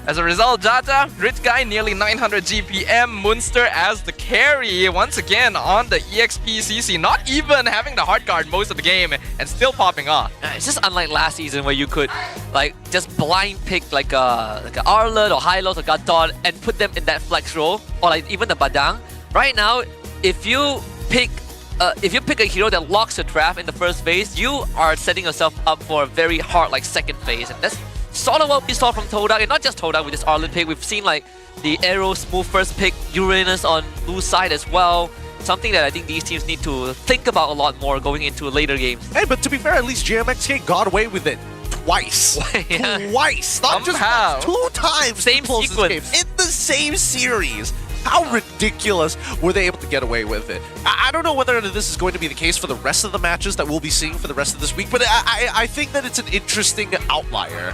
As a result, Jaja, Rich Guy, nearly 900 GPM, Munster as the carry, once again on the EXP CC, not even having the hard card most of the game and still popping off. It's just unlike last season where you could like just blind pick like a Arlet or Hylos or Gadot and put them in that flex role, or like even the Badang. Right now, if you pick a hero that locks the draft in the first phase, you are setting yourself up for a very hard like second phase, and that's sort of what we saw from Todak, and not just Todak with this Arlen pick. We've seen like the AERO smooth first pick, Uranus on blue side as well. Something that I think these teams need to think about a lot more going into later games. Hey, but to be fair, at least GMXK got away with it twice. Yeah. Twice! Not just once, 2 times! Same sequence. In the same series! How ridiculous were they able to get away with it? I don't know whether this is going to be the case for the rest of the matches that we'll be seeing for the rest of this week, but I think that it's an interesting outlier.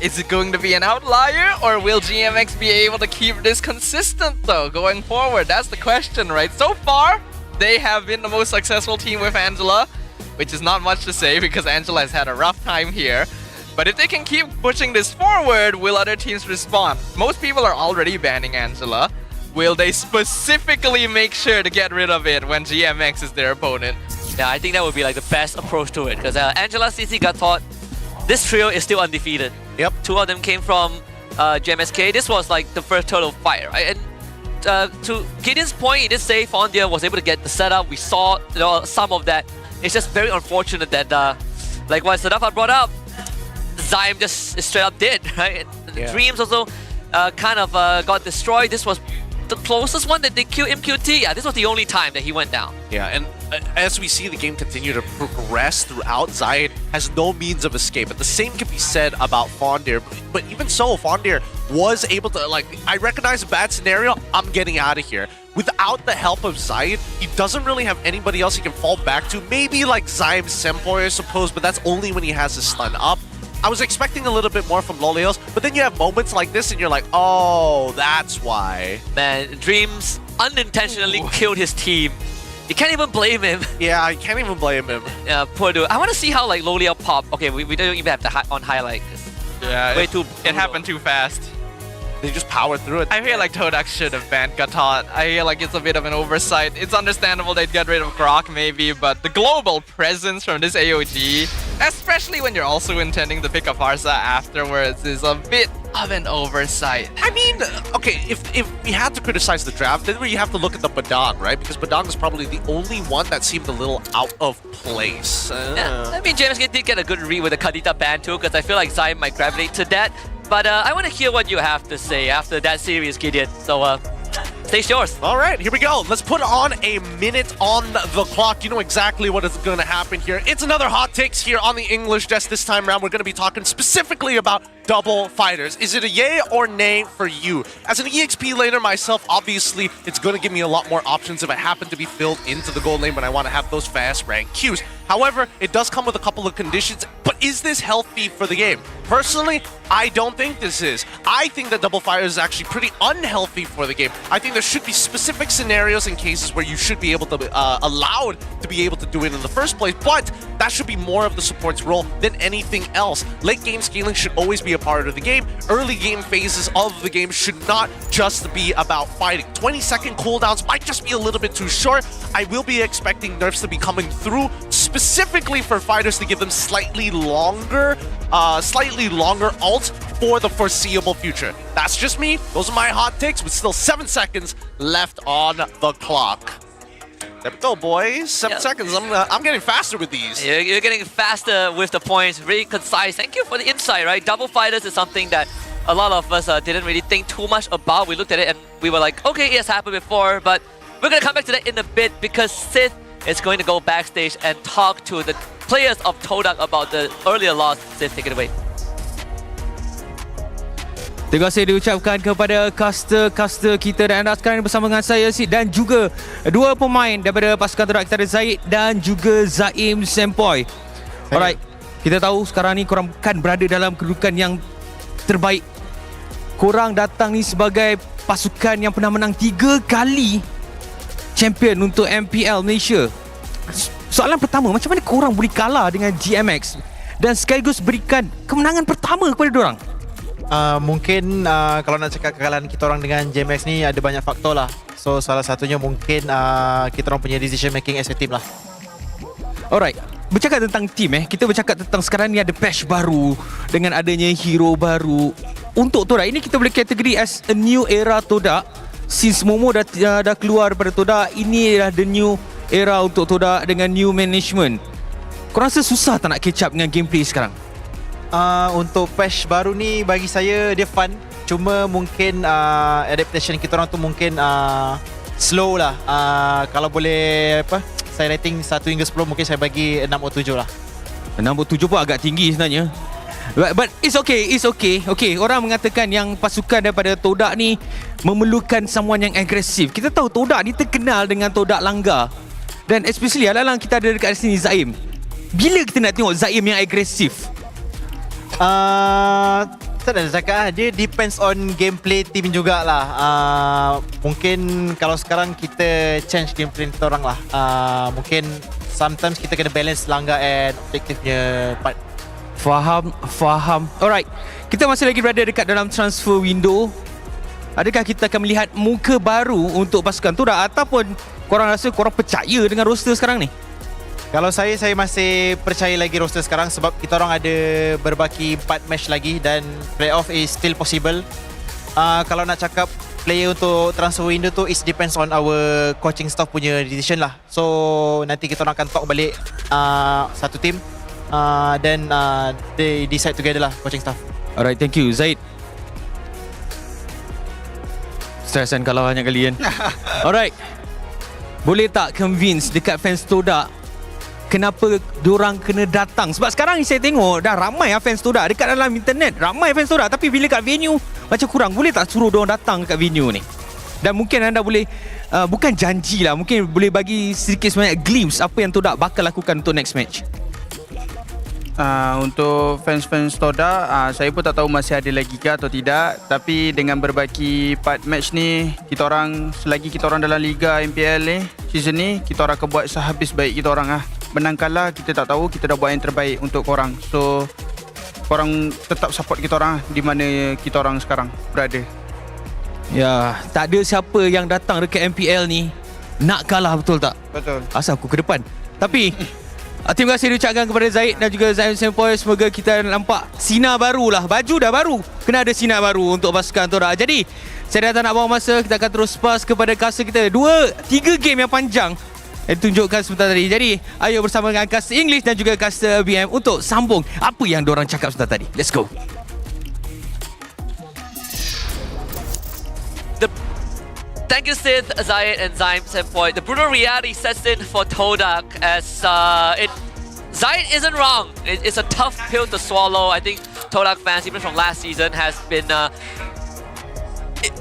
Is it going to be an outlier, or will GMX be able to keep this consistent though going forward? That's the question, right? So far, they have been the most successful team with Angela, which is not much to say because Angela has had a rough time here. But if they can keep pushing this forward, will other teams respond? Most people are already banning Angela. Will they specifically make sure to get rid of it when GMX is their opponent? Yeah, I think that would be like the best approach to it because Angela, CC, Gatot, this trio is still undefeated. Yep. 2 of them came from GMXK. This was like the first total fight, right? And to Gideon's point, he did say Fondia was able to get the setup. We saw some of that. It's just very unfortunate that, like what Sadafa brought up, Zyme just straight up did, right? Yeah. Dreams also kind of got destroyed. This was the closest one that they killed MQT. Yeah, this was the only time that he went down. Yeah, and as we see the game continue to progress throughout, Zayed has no means of escape. And the same can be said about Fondir. But even so, Fondir was able to, like, I recognize a bad scenario, I'm getting out of here. Without the help of Zayed, he doesn't really have anybody else he can fall back to. Maybe like Zyme Senpoi, I suppose, but that's only when he has his stun up. I was expecting a little bit more from Loleos, but then you have moments like this and you're like, oh, that's why. Man, Dreams unintentionally killed his team. You can't even blame him. Yeah, you can't even blame him. Yeah, poor dude. I want to see how like Loleo pop. Okay, we don't even have to on highlight. Yeah, way too. It happened too fast. They just powered through it. I feel like Todak should have banned Gatot. I feel like it's a bit of an oversight. It's understandable they'd get rid of Grok maybe, but the global presence from this AOG, especially when you're also intending to pick up Farsa afterwards, is a bit of an oversight. I mean, okay, if we had to criticize the draft, then we have to look at the Badang, right? Because Badang is probably the only one that seemed a little out of place. Yeah, I mean, James did get a good read with the Kadita ban too, because I feel like Zyme might gravitate to that. But I want to hear what you have to say after that series, Gideon. So, stage yours. All right, here we go. Let's put on a minute on the clock. You know exactly what is going to happen here. It's another hot takes here on the English desk. This time around, we're going to be talking specifically about double fighters. Is it a yay or nay for you? As an EXP laner myself, obviously, it's going to give me a lot more options if I happen to be filled into the gold lane when I want to have those fast rank queues. However, it does come with a couple of conditions, but is this healthy for the game? Personally, I don't think this is. I think that double fire is actually pretty unhealthy for the game. I think there should be specific scenarios and cases where you should be able to allowed to be able to do it in the first place, but that should be more of the support's role than anything else. Late game scaling should always be a part of the game. Early game phases of the game should not just be about fighting. 20-second cooldowns might just be a little bit too short. I will be expecting nerfs to be coming through specifically for fighters to give them slightly longer ults for the foreseeable future. That's just me. Those are my hot takes with still 7 seconds left on the clock. There we go, boys. 7 seconds. I'm getting faster with these. You're getting faster with the points. Really concise. Thank you for the insight, right? Double fighters is something that a lot of us didn't really think too much about. We looked at it and we were like, okay, it has happened before, but we're going to come back to that in a bit because Sith is going to go backstage and talk to the players of Todak about the earlier loss. Sith, take it away. Terima kasih diucapkan kepada caster kita dan anda sekarang bersama dengan saya Sid dan juga dua pemain daripada pasukan Todak, kita ada Zaid dan juga Zaim Senpoi. Alright, kita tahu sekarang ni korang kan berada dalam kedudukan yang terbaik. Korang datang ni sebagai pasukan yang pernah menang 3 kali champion untuk MPL Malaysia. Soalan pertama, macam mana korang boleh kalah dengan GMX dan sekaligus berikan kemenangan pertama kepada diorang? Mungkin kalau nak cakap kekalahan kita orang dengan GMX ni ada banyak faktor lah. So salah satunya mungkin kita orang punya decision making as a team lah. Alright, bercakap tentang team kita bercakap tentang sekarang ni ada patch baru dengan adanya hero baru. Untuk Todak, ini kita boleh kategori as a new era Todak. Since Momo dah keluar daripada Todak, ini adalah the new era untuk Todak dengan new management. Korang rasa susah tak nak catch up dengan gameplay sekarang? Untuk patch baru ni bagi saya dia fun. Cuma mungkin adaptation kita orang tu mungkin slow lah. Kalau boleh saya rating 1 hingga 10 mungkin saya bagi 6 atau 7 lah. 6 atau 7 pun agak tinggi sebenarnya. But it's okay. Okay, orang mengatakan yang pasukan daripada Todak ni memerlukan someone yang agresif. Kita tahu Todak ni terkenal dengan Todak langgar. Dan especially alang-alang kita ada dekat sini Zaim. Bila kita nak tengok Zaim yang agresif? Tak ada cakap lah. Dia depends on gameplay team jugalah. Mungkin kalau sekarang kita change gameplay kita orang lah. Mungkin sometimes kita kena balance langgar and objektifnya part. Faham. Alright. Kita masih lagi berada dekat dalam transfer window. Adakah kita akan melihat muka baru untuk pasukan Todak ataupun korang rasa korang percaya dengan roster sekarang ni? Kalau saya masih percaya lagi roster sekarang sebab kita orang ada berbaki 4 match lagi dan playoff is still possible. Kalau nak cakap player untuk transfer window tu, it depends on our coaching staff punya decision lah. So nanti kita orang akan talk balik satu team, then they decide together lah, coaching staff. Alright, thank you. Zaid. Stresan kalau banyak kali kan. Alright. Boleh tak convince dekat fans Todak kenapa diorang kena datang? Sebab sekarang ni saya tengok dah ramai fans Todak dekat dalam internet. Ramai fans Todak, tapi bila kat venue macam kurang. Boleh tak suruh diorang datang kat venue ni? Dan mungkin anda boleh bukan janji lah, mungkin boleh bagi sedikit sebanyak glimpse apa yang Todak bakal lakukan untuk next match. Untuk fans-fans Todak, saya pun tak tahu masih ada lagi ke atau tidak. Tapi dengan berbaki 4 match ni, kita orang selagi kita orang dalam Liga MPL ni, season ni, kita orang akan buat sehabis baik kita orang lah. Menang kalah kita tak tahu, kita dah buat yang terbaik untuk korang. So korang tetap support kita orang di mana kita orang sekarang berada. Ya, tak ada siapa yang datang dekat MPL ni nak kalah, betul tak? Betul. Asal aku ke depan. Tapi terima kasih diucapkan kepada Zaid dan juga Zaid Sempoi. Semoga kita nampak sinar baru lah. Baju dah baru, kena ada sinar baru untuk pasukan Todak. Jadi saya dah tak nak bawa masa, kita akan terus pass kepada caster kita. 2-3 game yang panjang tunjukkan sebentar tadi. Jadi ayo bersama dengan caster English dan juga caster BM untuk sambung apa yang diorang cakap sebentar tadi. Let's go. Thank you, Sid, Zayed, and Zaim Sempoi. The brutal reality sets in for Todak as Zayed isn't wrong. It's a tough pill to swallow. I think Todak fans, even from last season, has been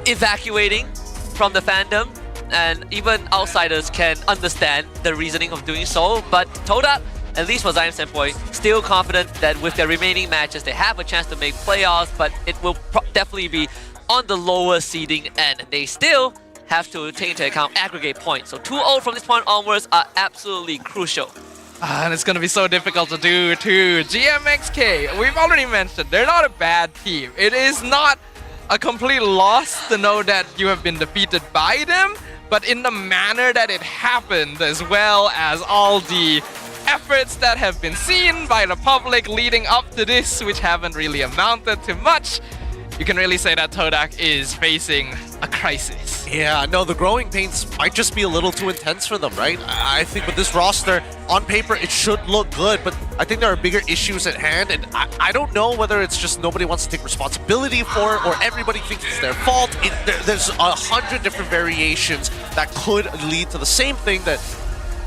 evacuating from the fandom, and even outsiders can understand the reasoning of doing so. But Todak, at least for Zaim Sempoi, still confident that with their remaining matches, they have a chance to make playoffs, but it will definitely be on the lower seeding end. They still have to take into account aggregate points. So 2-0 from this point onwards are absolutely crucial. And it's going to be so difficult to do too. GMXK, we've already mentioned, they're not a bad team. It is not a complete loss to know that you have been defeated by them, but in the manner that it happened, as well as all the efforts that have been seen by the public leading up to this, which haven't really amounted to much, you can really say that Todak is facing a crisis. Yeah, no, the growing pains might just be a little too intense for them, right? I think with this roster, on paper, it should look good, but I think there are bigger issues at hand, and I don't know whether it's just nobody wants to take responsibility for it, or everybody thinks it's their fault. There's 100 different variations that could lead to the same thing that,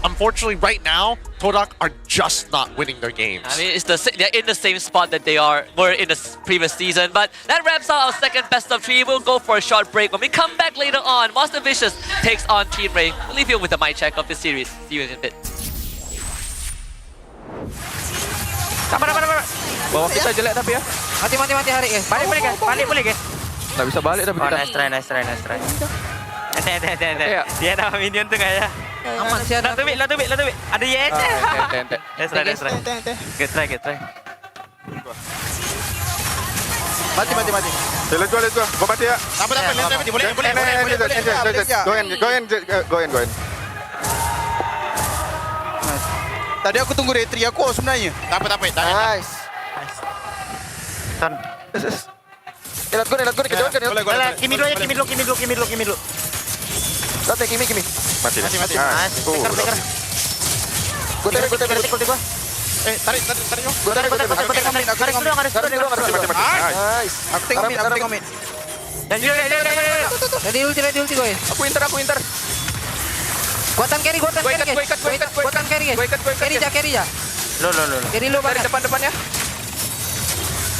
unfortunately, right now, Todak are just not winning their games. I mean, they're in the same spot that they were in the previous season. But that wraps up our second best of 3. We'll go for a short break. When we come back later on, Master Vicious takes on Team Ray. We'll leave you with the mic check of this series. See you in a bit. Sabar. Bawah kita jelek tapi ya. Mati hari guys. Balik boleh guys. Tak bisa balik tapi kita. Nice try. Ente. Dia dah minion tu kaya. Aman sih ada. Lah tubik. Ada yes. Let's try. Get try. Mati. Let's go. Gua mati ya. Apa boleh. Go in. Tadi aku tunggu retri aku sebenarnya. Tak apa. Nice. Tan. Let's go. Boleh. Kimi dulu. Late Kimi. Mati. Nice. Teker. Gua tarik. Tarik. Gua tarik. Nice. Aku tengok mid. Dan Ready ulti gue. Aku inter. Kuatan carry. Gua ikat. Carry ya. Lo. Carry lo banget. Depan-depannya.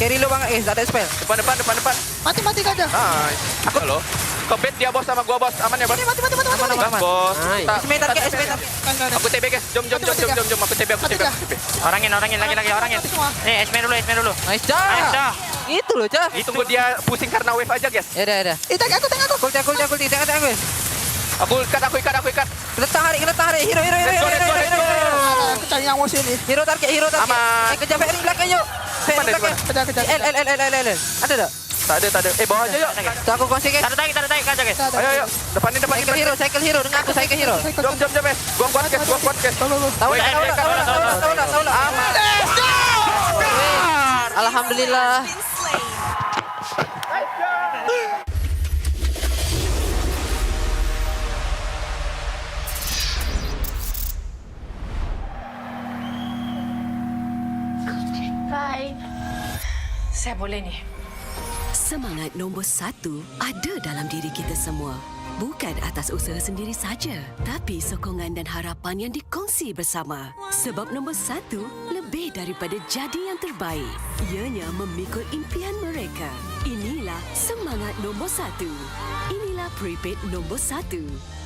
Carry lo banget, tak ada spell. Depan. Mati gajah. Nice. Aku lo. Compete dia bos sama gua bos. Aman ya bos? Mati. Aman bos. Esme target. Aku TB guys. Jom. Aku TB. Orangin lagi orangin. Nih, Esme dulu. Nice dah. Itu loh, Cah. Tunggu dia pusing karena wave aja, guys. Ya dah. Tengok aku. Kulti, tengok aku. Aku ikat. Kena tarik. Hero. Aku cari yang emosi ni. Hero target. Aman. Kejar Ferry belakang yuk. Ferry belakang. Kejar. L. Ada tak? Tak ada. Bawah aja yuk. Tak aku kongsi guys. Tarik aja guys. Ayo. Depan ni. Cycle hero. Dengan aku cycle hero. Jom, guys. Gua kuat, guys. Tahu. Aman. Alhamdulillah. Bye. Saya boleh ni. Semangat nombor 1 ada dalam diri kita semua. Bukan atas usaha sendiri saja, tapi sokongan dan harapan yang dikongsi bersama. Sebab nombor 1 lebih daripada jadi yang terbaik. Ianya memikul impian mereka. Inilah semangat nombor 1. Inilah prepaid nombor 1.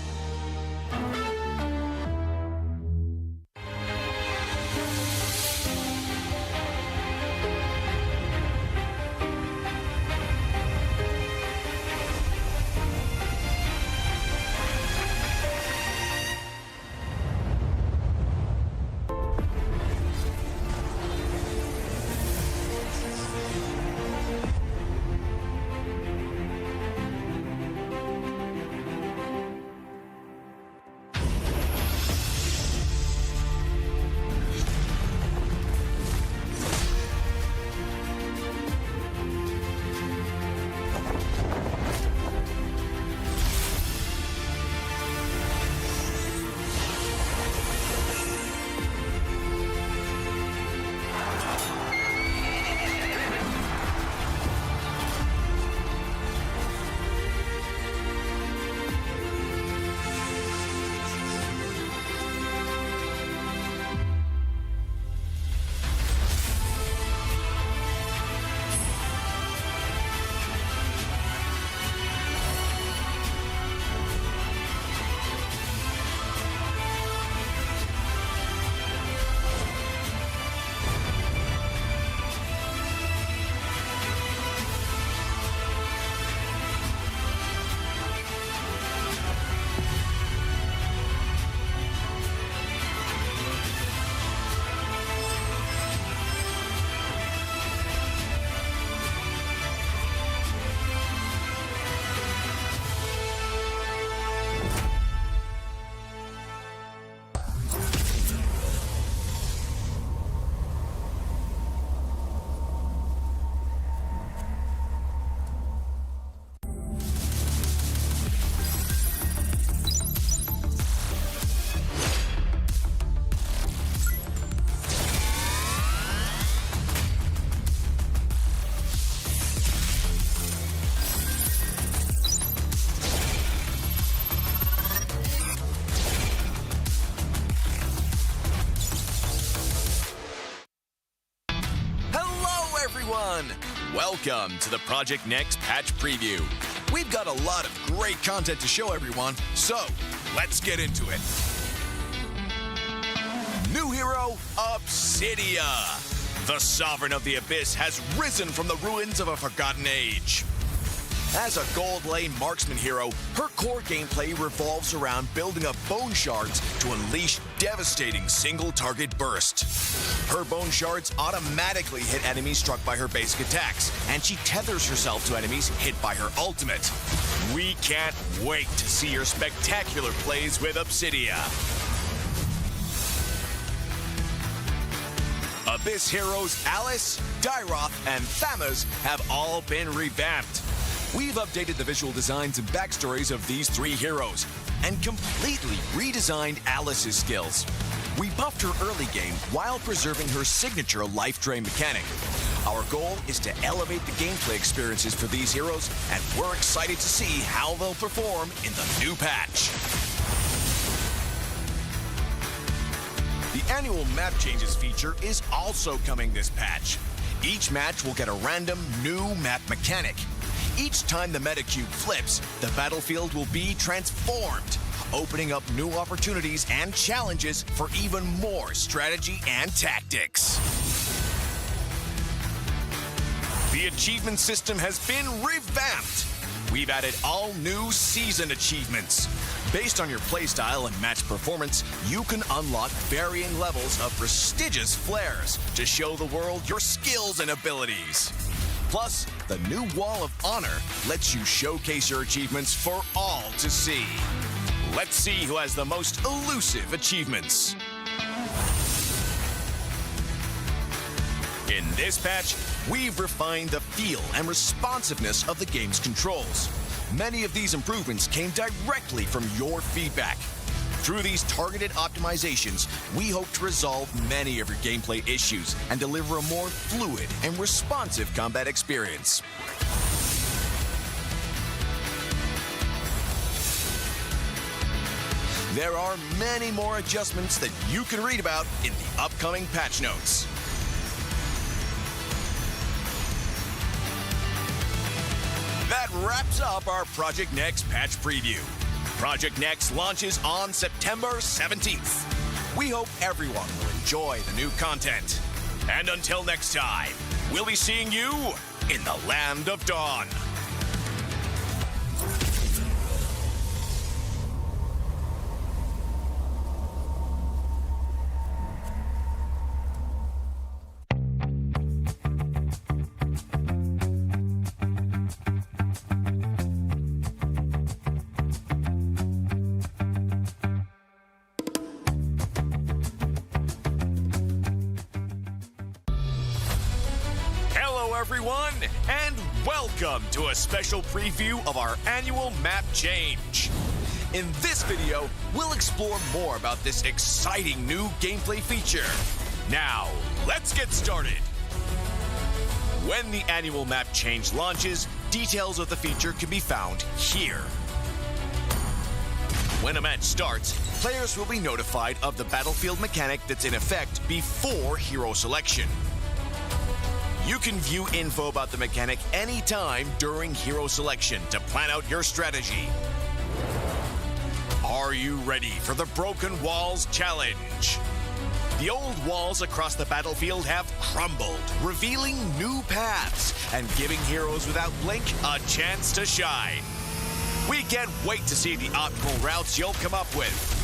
Welcome to the Project Next patch preview. We've got a lot of great content to show everyone, so let's get into it. New hero, Obsidia. The Sovereign of the Abyss has risen from the ruins of a forgotten age. As a gold lane marksman hero, her core gameplay revolves around building up bone shards to unleash devastating single-target burst. Her bone shards automatically hit enemies struck by her basic attacks, and she tethers herself to enemies hit by her ultimate. We can't wait to see your spectacular plays with Obsidia. Abyss heroes Alice, Dyroth, and Thamas have all been revamped. We've updated the visual designs and backstories of these three heroes and completely redesigned Alice's skills. We buffed her early game while preserving her signature life drain mechanic. Our goal is to elevate the gameplay experiences for these heroes, and we're excited to see how they'll perform in the new patch. The annual map changes feature is also coming this patch. Each match will get a random new map mechanic. Each time the meta cube flips, the battlefield will be transformed. opening up new opportunities and challenges for even more strategy and tactics. The achievement system has been revamped. We've added all new season achievements. Based on your playstyle and match performance, you can unlock varying levels of prestigious flares to show the world your skills and abilities. Plus, the new Wall of Honor lets you showcase your achievements for all to see. Let's see who has the most elusive achievements. In this patch, we've refined the feel and responsiveness of the game's controls. Many of these improvements came directly from your feedback. Through these targeted optimizations, we hope to resolve many of your gameplay issues and deliver a more fluid and responsive combat experience. There are many more adjustments that you can read about in the upcoming patch notes. That wraps up our Project Next patch preview. Project Next launches on September 17th. We hope everyone will enjoy the new content. And until next time, we'll be seeing you in the Land of Dawn. Everyone, and welcome to a special preview of our annual map change. In this video, we'll explore more about this exciting new gameplay feature. Now, let's get started. When the annual map change launches, details of the feature can be found here. When a match starts, players will be notified of the battlefield mechanic that's in effect before hero selection. You can view info about the mechanic anytime during hero selection to plan out your strategy. Are you ready for the Broken Walls Challenge? The old walls across the battlefield have crumbled, revealing new paths and giving heroes without blink a chance to shine. We can't wait to see the optimal routes you'll come up with.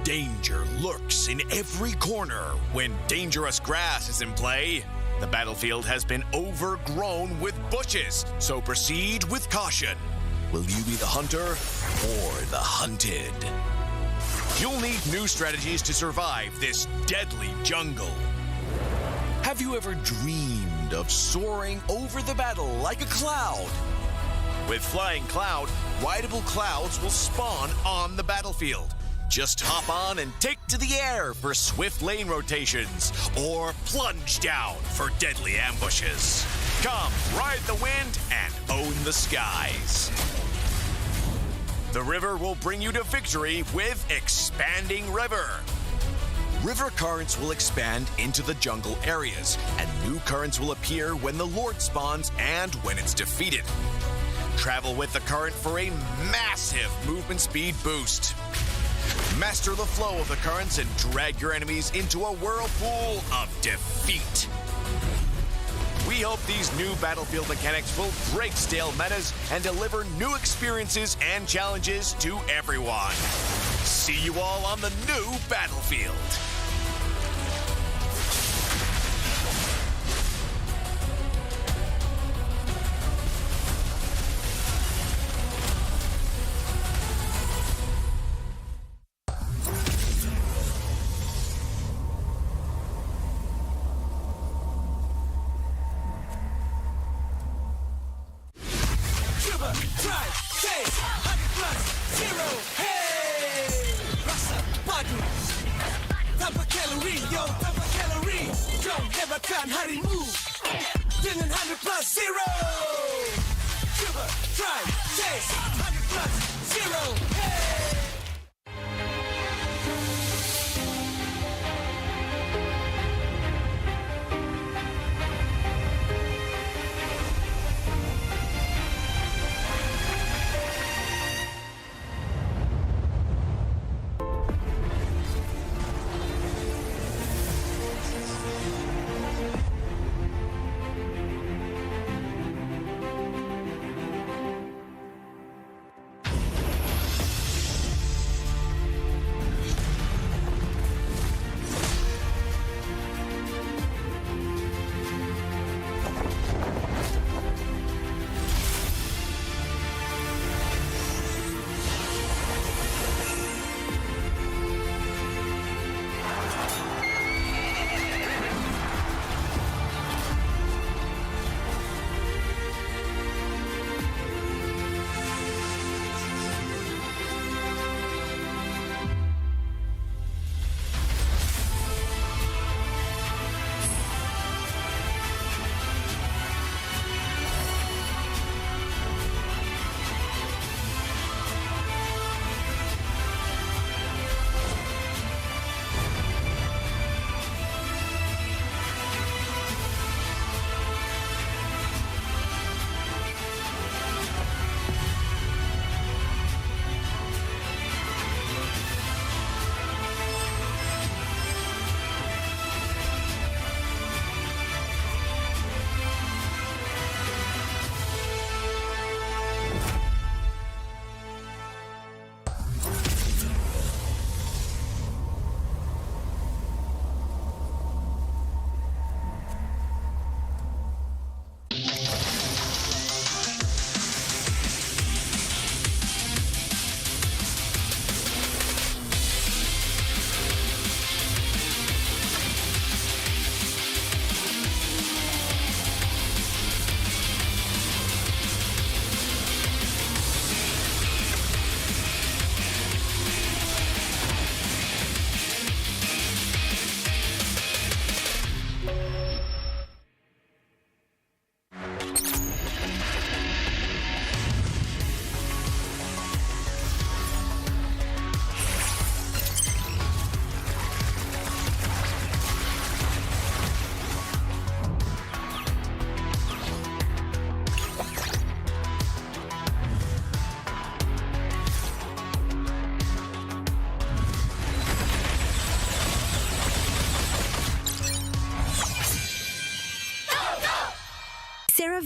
Danger lurks in every corner when dangerous grass is in play. The battlefield has been overgrown with bushes, so proceed with caution. Will you be the hunter or the hunted? You'll need new strategies to survive this deadly jungle. Have you ever dreamed of soaring over the battle like a cloud? With Flying Cloud, rideable clouds will spawn on the battlefield. Just hop on and take to the air for swift lane rotations, or plunge down for deadly ambushes. Come, ride the wind and own the skies. The river will bring you to victory with Expanding River. River currents will expand into the jungle areas, and new currents will appear when the Lord spawns and when it's defeated. Travel with the current for a massive movement speed boost. Master the flow of the currents and drag your enemies into a whirlpool of defeat. We hope these new battlefield mechanics will break stale metas and deliver new experiences and challenges to everyone. See you all on the new battlefield.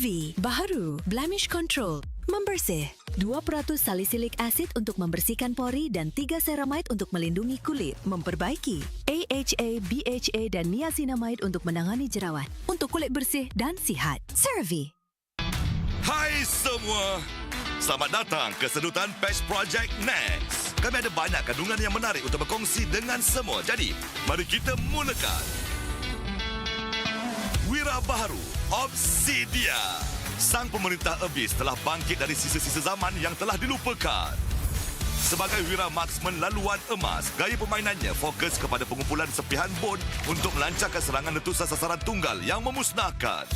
CeraVe, baharu, blemish control, membersih. 2% salicylic acid untuk membersihkan pori dan 3 ceramide untuk melindungi kulit, memperbaiki. AHA, BHA dan niacinamide untuk menangani jerawat, untuk kulit bersih dan sihat. CeraVe. Hai semua, selamat datang ke sedutan Patch Project Next. Kami ada banyak kandungan yang menarik untuk berkongsi dengan semua. Jadi, mari kita mulakan. Wira baharu, Obsidia. Sang pemerintah Abyss telah bangkit dari sisa-sisa zaman yang telah dilupakan. Sebagai wira marksman laluan emas, gaya permainannya fokus kepada pengumpulan serpihan bon untuk melancarkan serangan letusan sasaran tunggal yang memusnahkan.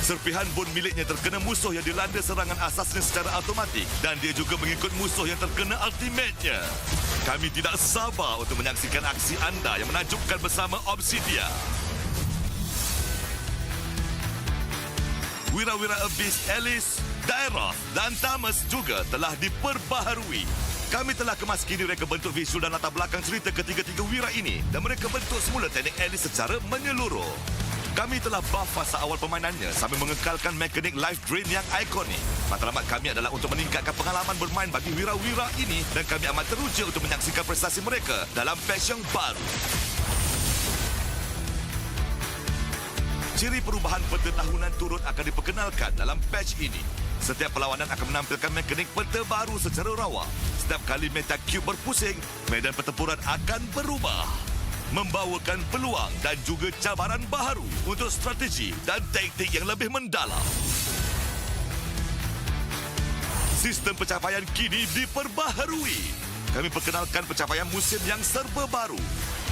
Serpihan bon miliknya terkena musuh yang dilanda serangan asasnya secara automatik dan dia juga mengikut musuh yang terkena ultimate-nya. Kami tidak sabar untuk menyaksikan aksi anda yang menakjubkan bersama Obsidia. Wira-wira Abyss, Alice, Daeroth dan Thomas juga telah diperbaharui. Kami telah kemas kini reka bentuk visual dan latar belakang cerita ketiga-tiga wira ini dan mereka bentuk semula teknik Alice secara menyeluruh. Kami telah buff fasa awal permainannya sambil mengekalkan mekanik life drain yang ikonik. Matlamat kami adalah untuk meningkatkan pengalaman bermain bagi wira-wira ini dan kami amat teruja untuk menyaksikan prestasi mereka dalam patch yang baru. Ciri perubahan peta tahunan turut akan diperkenalkan dalam patch ini. Setiap perlawanan akan menampilkan mekanik peta baru secara rawa. Setiap kali meta cube berpusing, medan pertempuran akan berubah. Membawakan peluang dan juga cabaran baharu untuk strategi dan taktik yang lebih mendalam. Sistem pencapaian kini diperbaharui. Kami perkenalkan pencapaian musim yang serba baru.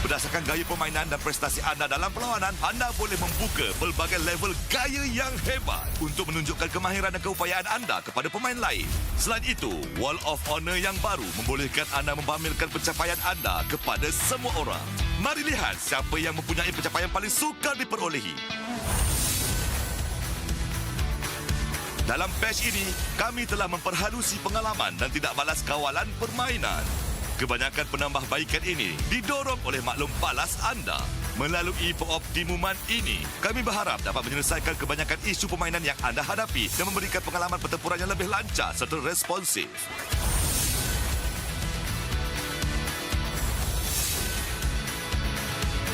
Berdasarkan gaya permainan dan prestasi anda dalam perlawanan, anda boleh membuka pelbagai level gaya yang hebat untuk menunjukkan kemahiran dan keupayaan anda kepada pemain lain. Selain itu, Wall of Honor yang baru membolehkan anda mempamerkan pencapaian anda kepada semua orang. Mari lihat siapa yang mempunyai pencapaian paling sukar diperolehi. Dalam patch ini, kami telah memperhalusi pengalaman dan tidak balas kawalan permainan. Kebanyakan penambahbaikan ini didorong oleh maklum balas anda. Melalui peoptimuman ini, kami berharap dapat menyelesaikan kebanyakan isu permainan yang anda hadapi dan memberikan pengalaman pertempuran yang lebih lancar serta responsif.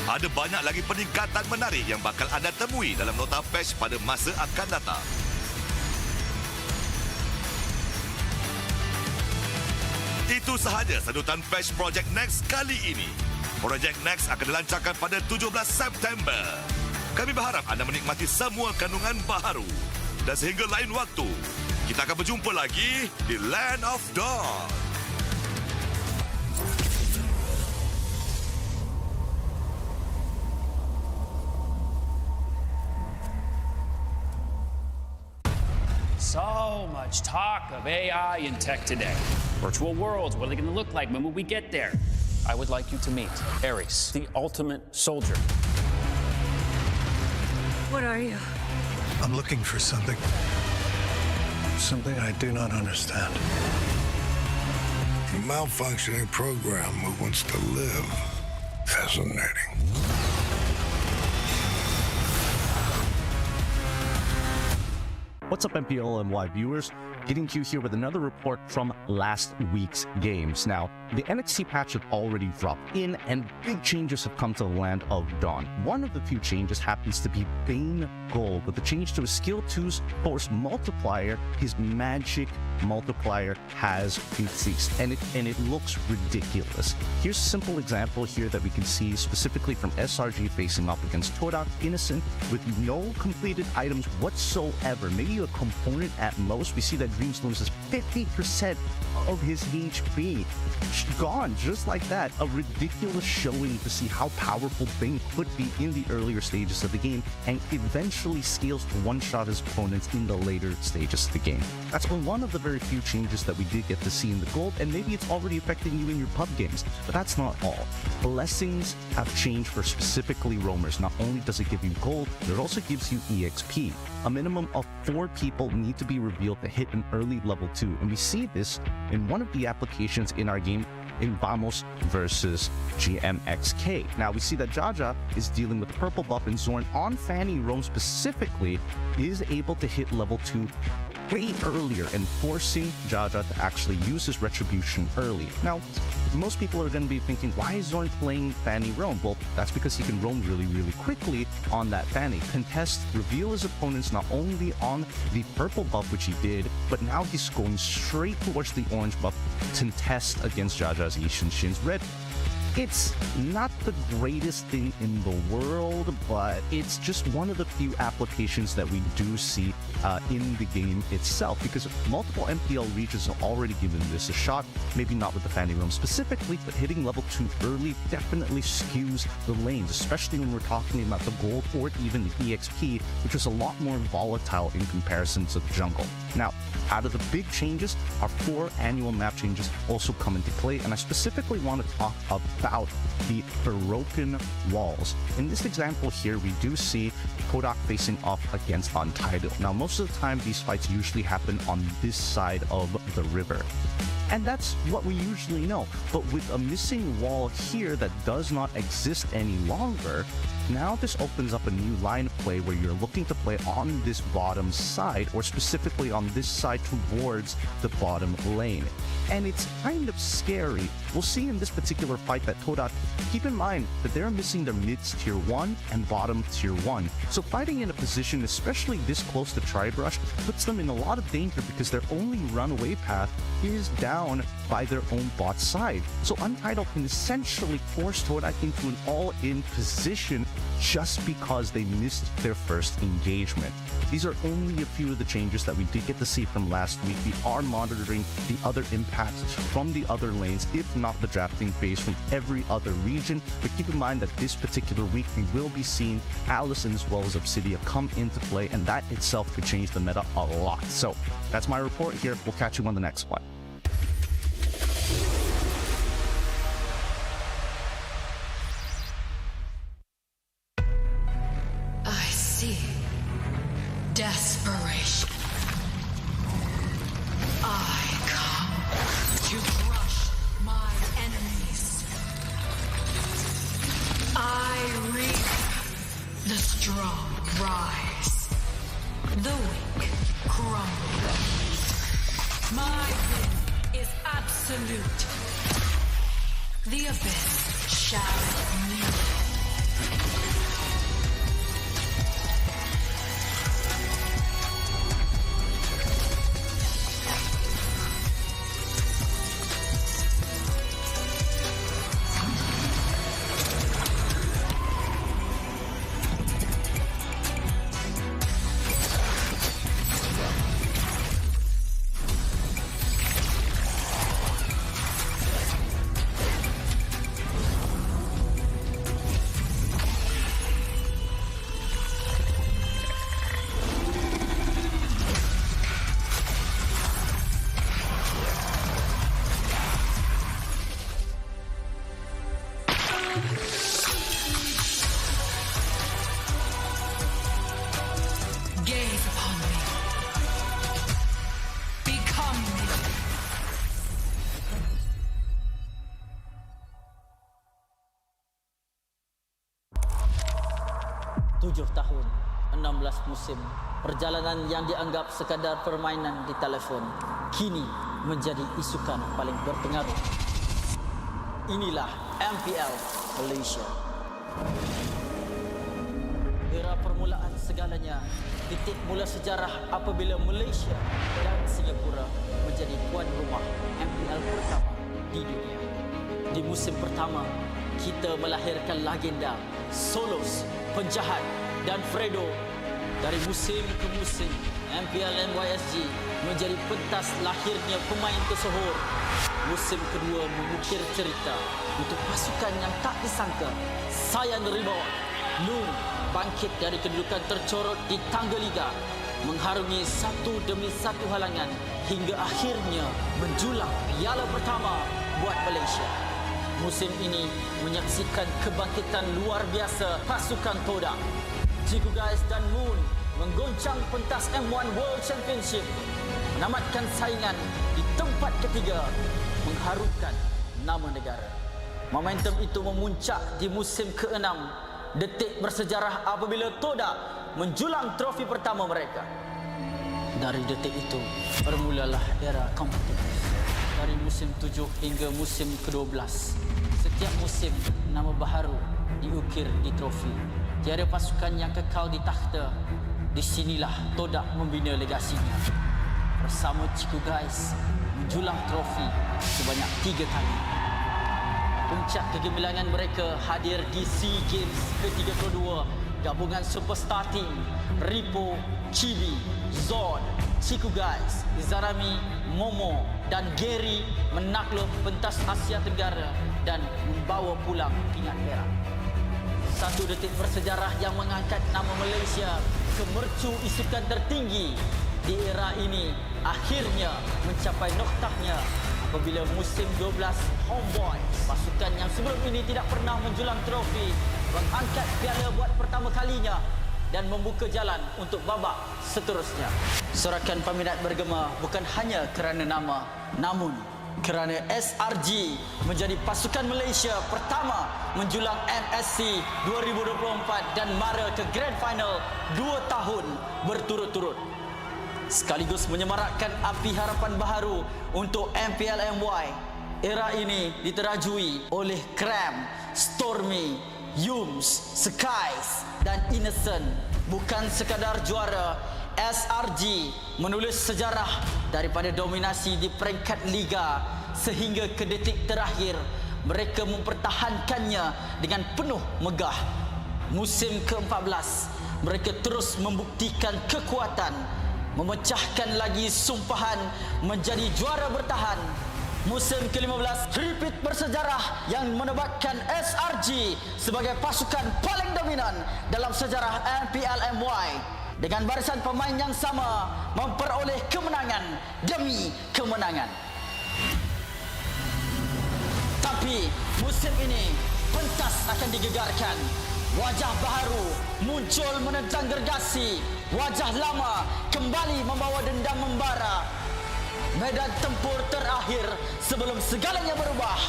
Ada banyak lagi peningkatan menarik yang bakal anda temui dalam nota patch pada masa akan datang. Itu sahaja sedutan patch Project Next kali ini. Project Next akan dilancarkan pada 17 September. Kami berharap anda menikmati semua kandungan baharu. Dan sehingga lain waktu, kita akan berjumpa lagi di Land of Dawn. So much talk of AI and tech today. Virtual worlds, what are they going to look like when we get there? I would like you to meet Ares, the ultimate soldier. What are you? I'm looking for something. Something I do not understand. A malfunctioning program who wants to live. Fascinating. What's up, MPL and MY viewers? Getting to you here with another report from last week's games. Now, the NXT patch had already dropped in, and big changes have come to the Land of Dawn. One of the few changes happens to be Bane Gold. With the change to his skill 2's force multiplier, his magic multiplier has increased, and it looks ridiculous. Here's a simple example here that we can see specifically from SRG facing off against Todak Innocent with no completed items whatsoever. Maybe a component at most. We see that Dreams loses 50% of his HP. Gone just like that. A ridiculous showing to see how powerful Bane could be in the earlier stages of the game and eventually scales to one-shot his opponents in the later stages of the game. That's been one of the very few changes that we did get to see in the gold, and maybe it's already affecting you in your pub games, but that's not all. Blessings have changed for specifically roamers. Not only does it give you gold, it also gives you EXP. A minimum of 4 people need to be revealed to hit an early level 2, and we see this in one of the applications in our game in Vamos versus GMXK. Now we see that Jaja is dealing with the purple buff, and Zorn on Fanny Roam specifically is able to hit level 2 way earlier and forcing Jaja to actually use his retribution early. Now, most people are going to be thinking, why is Zorn playing Fanny Roam? Well, that's because he can roam really, really quickly on that Fanny. Contest, reveal his opponents not only on the purple buff, which he did, but now he's going straight towards the orange buff to test against Jaja's Ishin Shin's red. It's not the greatest thing in the world, but it's just one of the few applications that we do see in the game itself, because multiple MPL regions have already given this a shot. Maybe not with the Fanny Roam specifically, but hitting level 2 early definitely skews the lanes, especially when we're talking about the gold or even the EXP, which is a lot more volatile in comparison to the jungle. Now, out of the big changes, our 4 annual map changes also come into play, and I specifically want to talk about the broken walls. In this example here, we do see Kodak facing off against Untitled. Now, most of the time, these fights usually happen on this side of the river. And that's what we usually know. But with a missing wall here that does not exist any longer, now this opens up a new line of play where you're looking to play on this bottom side, or specifically on this side towards the bottom lane. And it's kind of scary. We'll see in this particular fight that Todak, keep in mind that they're missing their mids tier 1 and bottom tier 1. So fighting in a position, especially this close to Tribrush, puts them in a lot of danger because their only runaway path is down by their own bot side. So Untitled can essentially force Todak into an all-in position just because they missed their first engagement. These are only a few of the changes that we did get to see from last week. We are monitoring the other impacts from the other lanes, if not the drafting phase from every other region. But keep in mind that this particular week we will be seeing Allison as well as Obsidia come into play, and that itself could change the meta a lot. So that's my report here. We'll catch you on the next one. I see desperation. I come to crush my enemies. I reap the strong rise, the weak crumble. My will is absolute. The abyss shall kneel. Gaze upon me. Become me. Tujuh tahun, 16 musim, perjalanan yang dianggap sekadar permainan di telefon, kini menjadi isukan paling berpengaruh. Inilah MPL Malaysia. Era permulaan segalanya, titik mula sejarah apabila Malaysia dan Singapura menjadi tuan rumah MPL pertama di dunia. Di musim pertama, kita melahirkan legenda, Solos, Penjahat dan Fredo. Dari musim ke musim, MPL NYSG menjadi pentas lahirnya pemain tersohor. Musim kedua mengukir cerita untuk pasukan yang tak disangka. Sayan Rimau, Noon bangkit dari kedudukan tercorot di tangga liga, mengharungi satu demi satu halangan hingga akhirnya menjulang piala pertama buat Malaysia. Musim ini menyaksikan kebangkitan luar biasa pasukan Todak. Cigu Guys dan Moon menggoncang pentas M1 World Championship, menamatkan saingan di tempat ketiga, mengharumkan nama negara. Momentum itu memuncak di musim ke-6, detik bersejarah apabila Toda menjulang trofi pertama mereka. Dari detik itu, bermulalah era kompetitif. Dari musim 7 hingga musim ke-12, setiap musim nama baharu diukir di trofi. Tiada pasukan yang kekal di takhta. Di sinilah Toda membina legasinya. Bersama Ciku Guys menjulang trofi sebanyak 3 kali. Puncak kegemilangan mereka hadir di SEA Games ke-32. Gabungan superstar team Ripo, Chibi, Zod, Ciku Guys, Izarami, Momo dan Gary menakluk pentas Asia Tenggara dan membawa pulang pingat perak. Satu detik bersejarah yang mengangkat nama Malaysia ke mercu isukan tertinggi di era ini akhirnya mencapai noktahnya apabila musim 12 Homeboys, pasukan yang sebelum ini tidak pernah menjulang trofi, mengangkat piala buat pertama kalinya dan membuka jalan untuk babak seterusnya. Sorakan peminat bergema bukan hanya kerana nama, namun kerana SRG menjadi pasukan Malaysia pertama menjulang MSC 2024 dan mara ke Grand Final 2 tahun berturut-turut. Sekaligus menyemarakkan api harapan baharu untuk MPL MY. Era ini diterajui oleh Cram, Stormy, Yums, Skies dan Innocent. Bukan sekadar juara, SRG menulis sejarah daripada dominasi di peringkat liga sehingga ke detik terakhir mereka mempertahankannya dengan penuh megah. Musim ke-14 mereka terus membuktikan kekuatan, memecahkan lagi sumpahan menjadi juara bertahan. Musim ke-15 repeat bersejarah yang menobatkan SRG sebagai pasukan paling dominan dalam sejarah MPL MY dengan barisan pemain yang sama memperoleh kemenangan demi kemenangan. Tapi musim ini pentas akan digegarkan. Wajah baharu muncul menentang gergasi. Wajah lama kembali membawa dendam membara. Medan tempur terakhir sebelum segalanya berubah.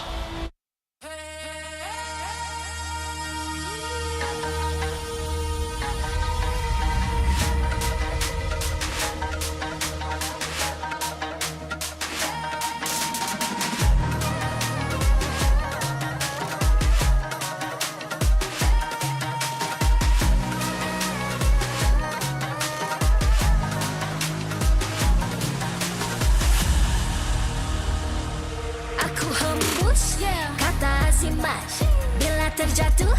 Bila terjatuh,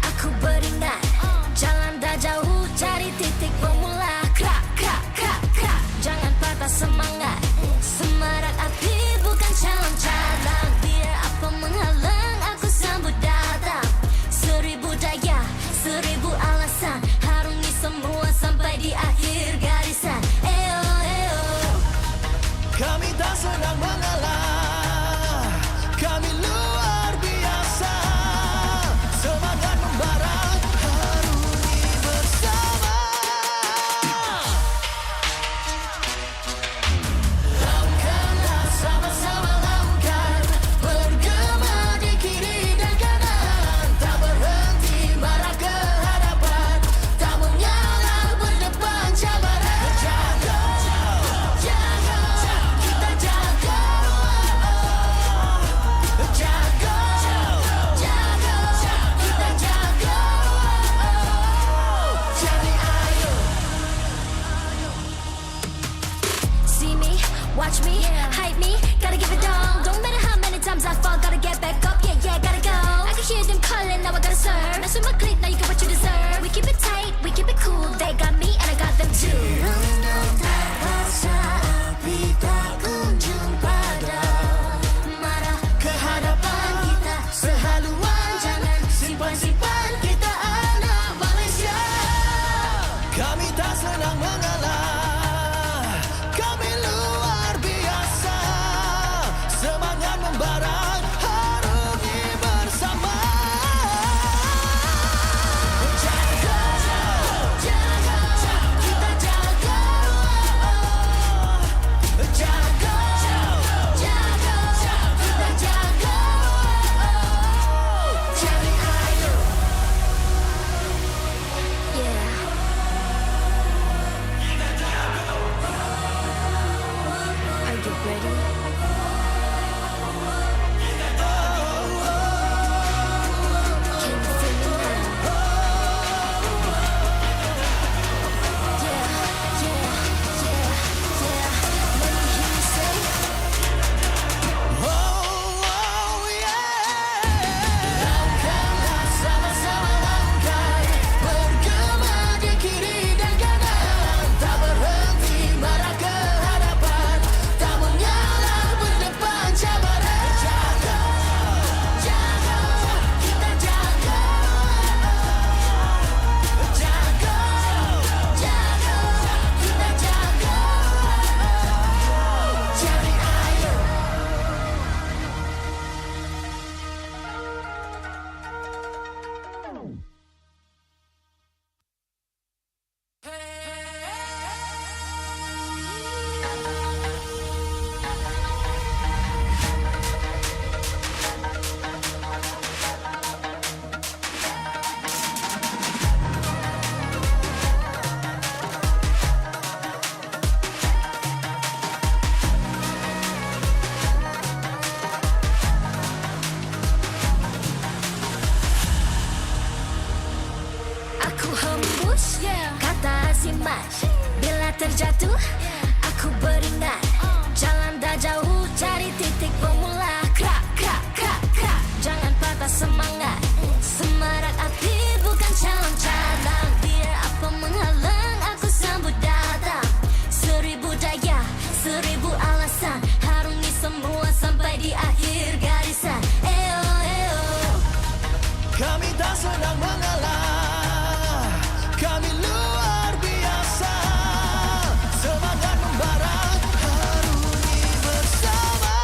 aku beringat jalan dah jauh, cari titik bermula. Krak, krak, krak, krak. Jangan patah semangat. Semarak api bukan calon-calon. Biar apa menghalang, aku sambut datang. 1000 daya, 1000 alasan, harungi semua sampai di akhir garisan. Eo, eo. Kami tak sedang mengalah, kami luar biasa. Semangat membara, harungi bersama. emas. Bila terjatuh, aku beringat. Jalan dah jauh, cari titik bermula. Krak, krak, krak, krak. Jangan patah semangat. Semarak api bukan calon cadangan. Biar apa menghalang, aku sambut datang. 1000 daya, 1000 alasan. Harungi semua sampai di akhir garisan. Eo, eo. Kami tak senang mengalah. Kami luar biasa. Semangat membara, harungi bersama.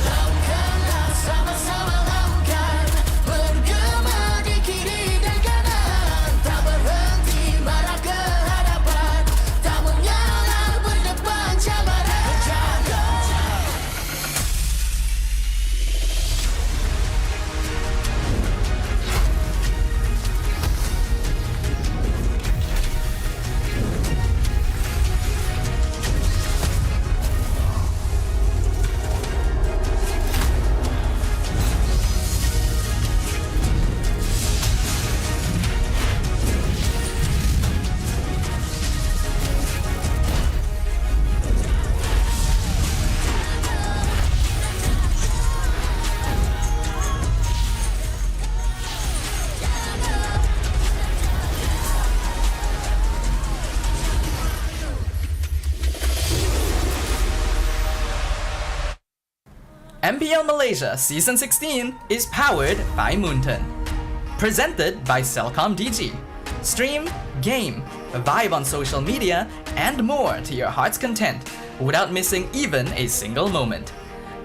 Lakukanlah sama-sama lakukan. Bergema di kiri dan kanan. Tak berhenti marah ke hadapan. Tak mengalah berdepan cabaran. Jaga. MPL Malaysia Season 16 is powered by Moonton. Presented by Celcom DG. Stream, game, vibe on social media, and more to your heart's content without missing even a single moment.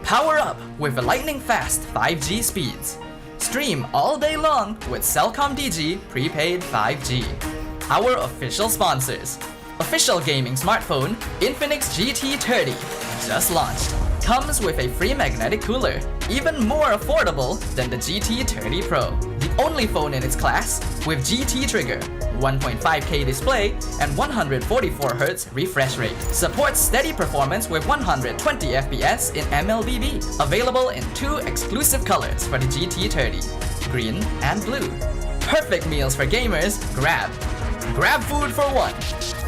Power up with lightning-fast 5G speeds. Stream all day long with Celcom DG Prepaid 5G. Our official sponsors. Official gaming smartphone Infinix GT30 just launched. Comes with a free magnetic cooler, even more affordable than the GT30 Pro. The only phone in its class with GT trigger, 1.5K display, and 144Hz refresh rate. Supports steady performance with 120 FPS in MLBB. Available in 2 exclusive colors for the GT30, green and blue. Perfect meals for gamers, Grab. Grab food for one.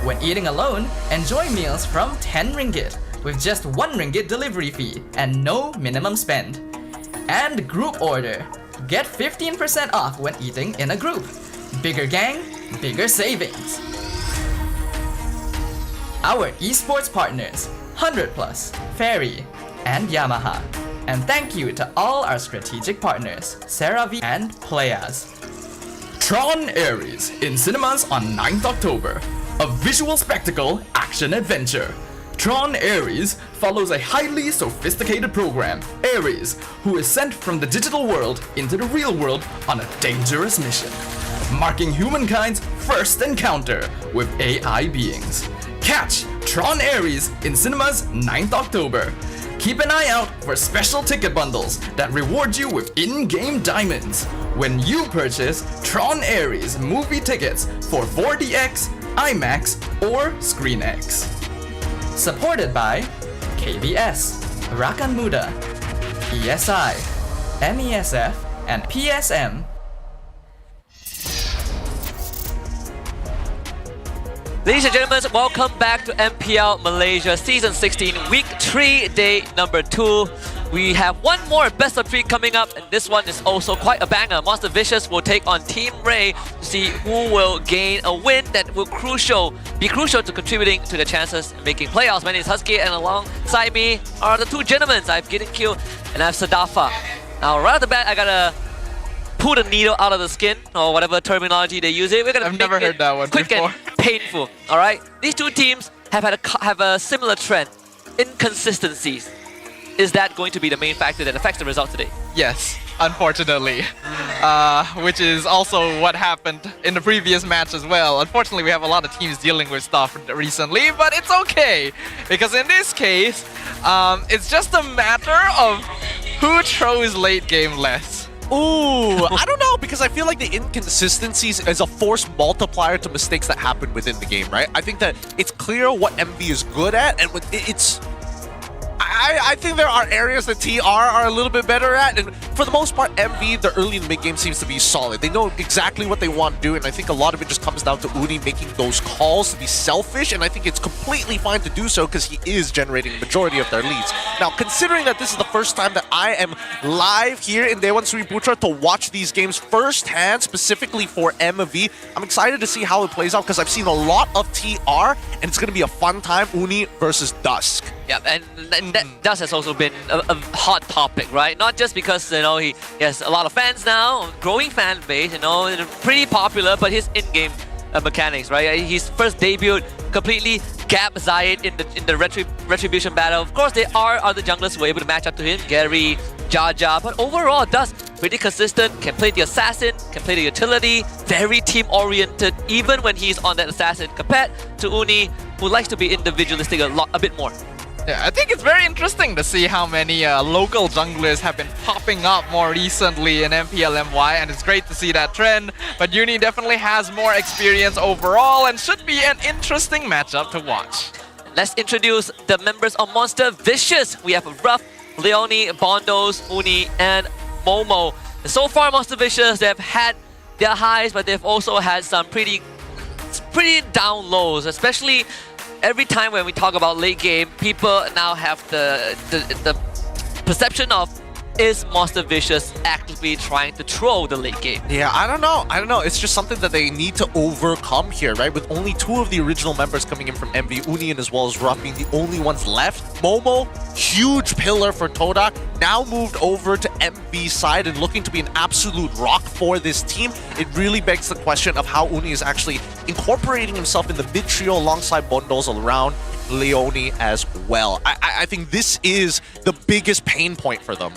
When eating alone, enjoy meals from 10 ringgit. With just 1 ringgit delivery fee and no minimum spend. And group order. Get 15% off when eating in a group. Bigger gang, bigger savings. Our esports partners, 100 Plus, Ferry, and Yamaha. And thank you to all our strategic partners, CeraVe and Playas. Tron Ares in cinemas on 9th October. A visual spectacle action adventure. Tron Ares follows a highly sophisticated program, Ares, who is sent from the digital world into the real world on a dangerous mission, marking humankind's first encounter with AI beings. Catch Tron Ares in cinemas 9th October. Keep an eye out for special ticket bundles that reward you with in-game diamonds when you purchase Tron Ares movie tickets for 4DX, IMAX, or ScreenX. Supported by KBS, Rakan Muda, ESI, MESF, and PSM. Ladies and gentlemen, welcome back to MPL Malaysia Season 16, Week 3, Day number 2. We have one more best of 3 coming up, and this one is also quite a banger. Monster Vicious will take on Team Ray to see who will gain a win that will be crucial to contributing to the chances of making playoffs. My name is Husky, and alongside me are the 2 gentlemen. I have Gideon and I have Sadafa. Now, right off the bat, I gotta pull the needle out of the skin, or whatever terminology they use it. We're gonna I've never heard that one quick before. And painful. All right, these 2 teams have a similar trend: inconsistencies. Is that going to be the main factor that affects the result today? Yes, unfortunately. Which is also what happened in the previous match as well. Unfortunately, we have a lot of teams dealing with stuff recently, but it's okay. Because in this case, it's just a matter of who throws late game less. Ooh, I don't know, because I feel like the inconsistencies is a force multiplier to mistakes that happen within the game, right? I think that it's clear what MV is good at, and it's... I think there are areas that TR are a little bit better at, and for the most part, MV, the early and mid game seems to be solid. They know exactly what they want to do, and I think a lot of it just comes down to Uni making those calls to be selfish, and I think it's completely fine to do so because he is generating the majority of their leads. Now, considering that this is the first time that I am live here in Dewan Sri Putra to watch these games firsthand, specifically for MV, I'm excited to see how it plays out because I've seen a lot of TR, and it's going to be a fun time, Uni versus Dusk. Yeah, and that Dusk has also been a hot topic, right? Not just because, you know, he has a lot of fans now, growing fan base, you know, pretty popular, but his in-game mechanics, right? His first debut completely gapped Zayed in the Retribution battle. Of course, there are other junglers who were able to match up to him, Gary, Jaja, but overall, Dusk pretty consistent, can play the assassin, can play the utility, very team-oriented, even when he's on that assassin, compared to Uni, who likes to be individualistic a bit more. Yeah, I think it's very interesting to see how many local junglers have been popping up more recently in MPL MY, and it's great to see that trend. But Uni definitely has more experience overall and should be an interesting matchup to watch. Let's introduce the members of Monster Vicious. We have Ruff, Leone, Bondos, Uni, and Momo. And so far, Monster Vicious, they've had their highs, but they've also had some pretty down lows, especially every time when we talk about late game, people now have the perception of, is Monster Vicious actively trying to troll the late game? Yeah, I don't know. It's just something that they need to overcome here, right? With only 2 of the original members coming in from MV, Union as well as Ruff being the only ones left. Momo, huge pillar for Todak, now moved over to MV's side and looking to be an absolute rock for this team. It really begs the question of how Uni is actually incorporating himself in the mid trio alongside Bondos around Leone as well. I think this is the biggest pain point for them.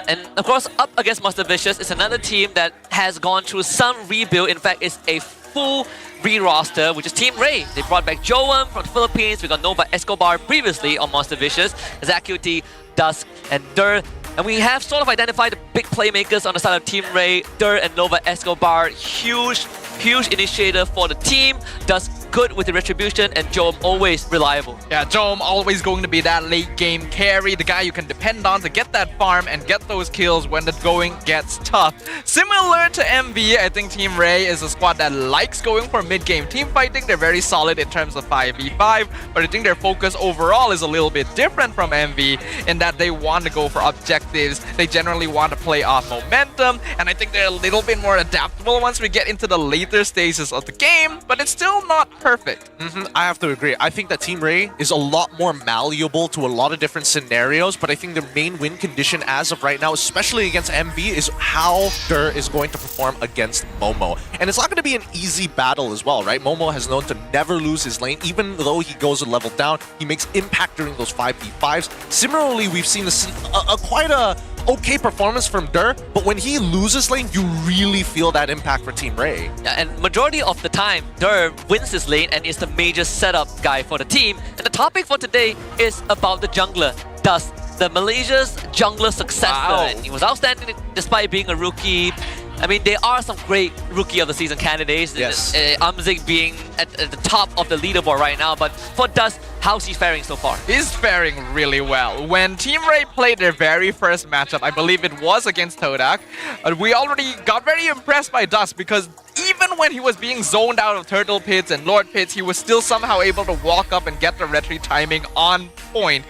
And of course, up against Monster Vicious is another team that has gone through some rebuild. In fact, it's a full re-roster, which is Team Ray. They brought back Joam from the Philippines. We got Nova Escobar previously on Monster Vicious, Zacuity, Dusk, and Dur. And we have sort of identified the big playmakers on the side of Team Ray, Dur and Nova Escobar. Huge initiator for the team. Dusk good with the retribution, and Joam always reliable. Yeah, Joam always going to be that late game carry, the guy you can depend on to get that farm and get those kills when the going gets tough. Similar to MV, I think Team Ray is a squad that likes going for mid-game team fighting. They're very solid in terms of 5v5, but I think their focus overall is a little bit different from MV in that they want to go for objectives. They generally want to play off momentum, and I think they're a little bit more adaptable once we get into the later stages of the game, but it's still not perfect. I have to agree. I think that Team Ray is a lot more malleable to a lot of different scenarios, but I think the main win condition as of right now, especially against MV, is how Dur is going to perform against Momo. And it's not going to be an easy battle as well, right? Momo has known to never lose his lane. Even though he goes a level down, he makes impact during those 5v5s. Similarly, we've seen quite a okay performance from Dur, but when he loses lane, you really feel that impact for Team Ray. Yeah, and majority of the time, Dur wins his lane and is the major setup guy for the team. And the topic for today is about the jungler, Dusk, the Malaysia's jungler successor. Wow. And he was outstanding despite being a rookie. I mean, there are some great Rookie of the Season candidates. Yes. Amzik being at the top of the leaderboard right now. But for Dusk, how's he faring so far? He's faring really well. When Team Ray played their very first matchup, I believe it was against Todak, we already got very impressed by Dusk because even when he was being zoned out of Turtle Pits and Lord Pits, he was still somehow able to walk up and get the retry timing on point.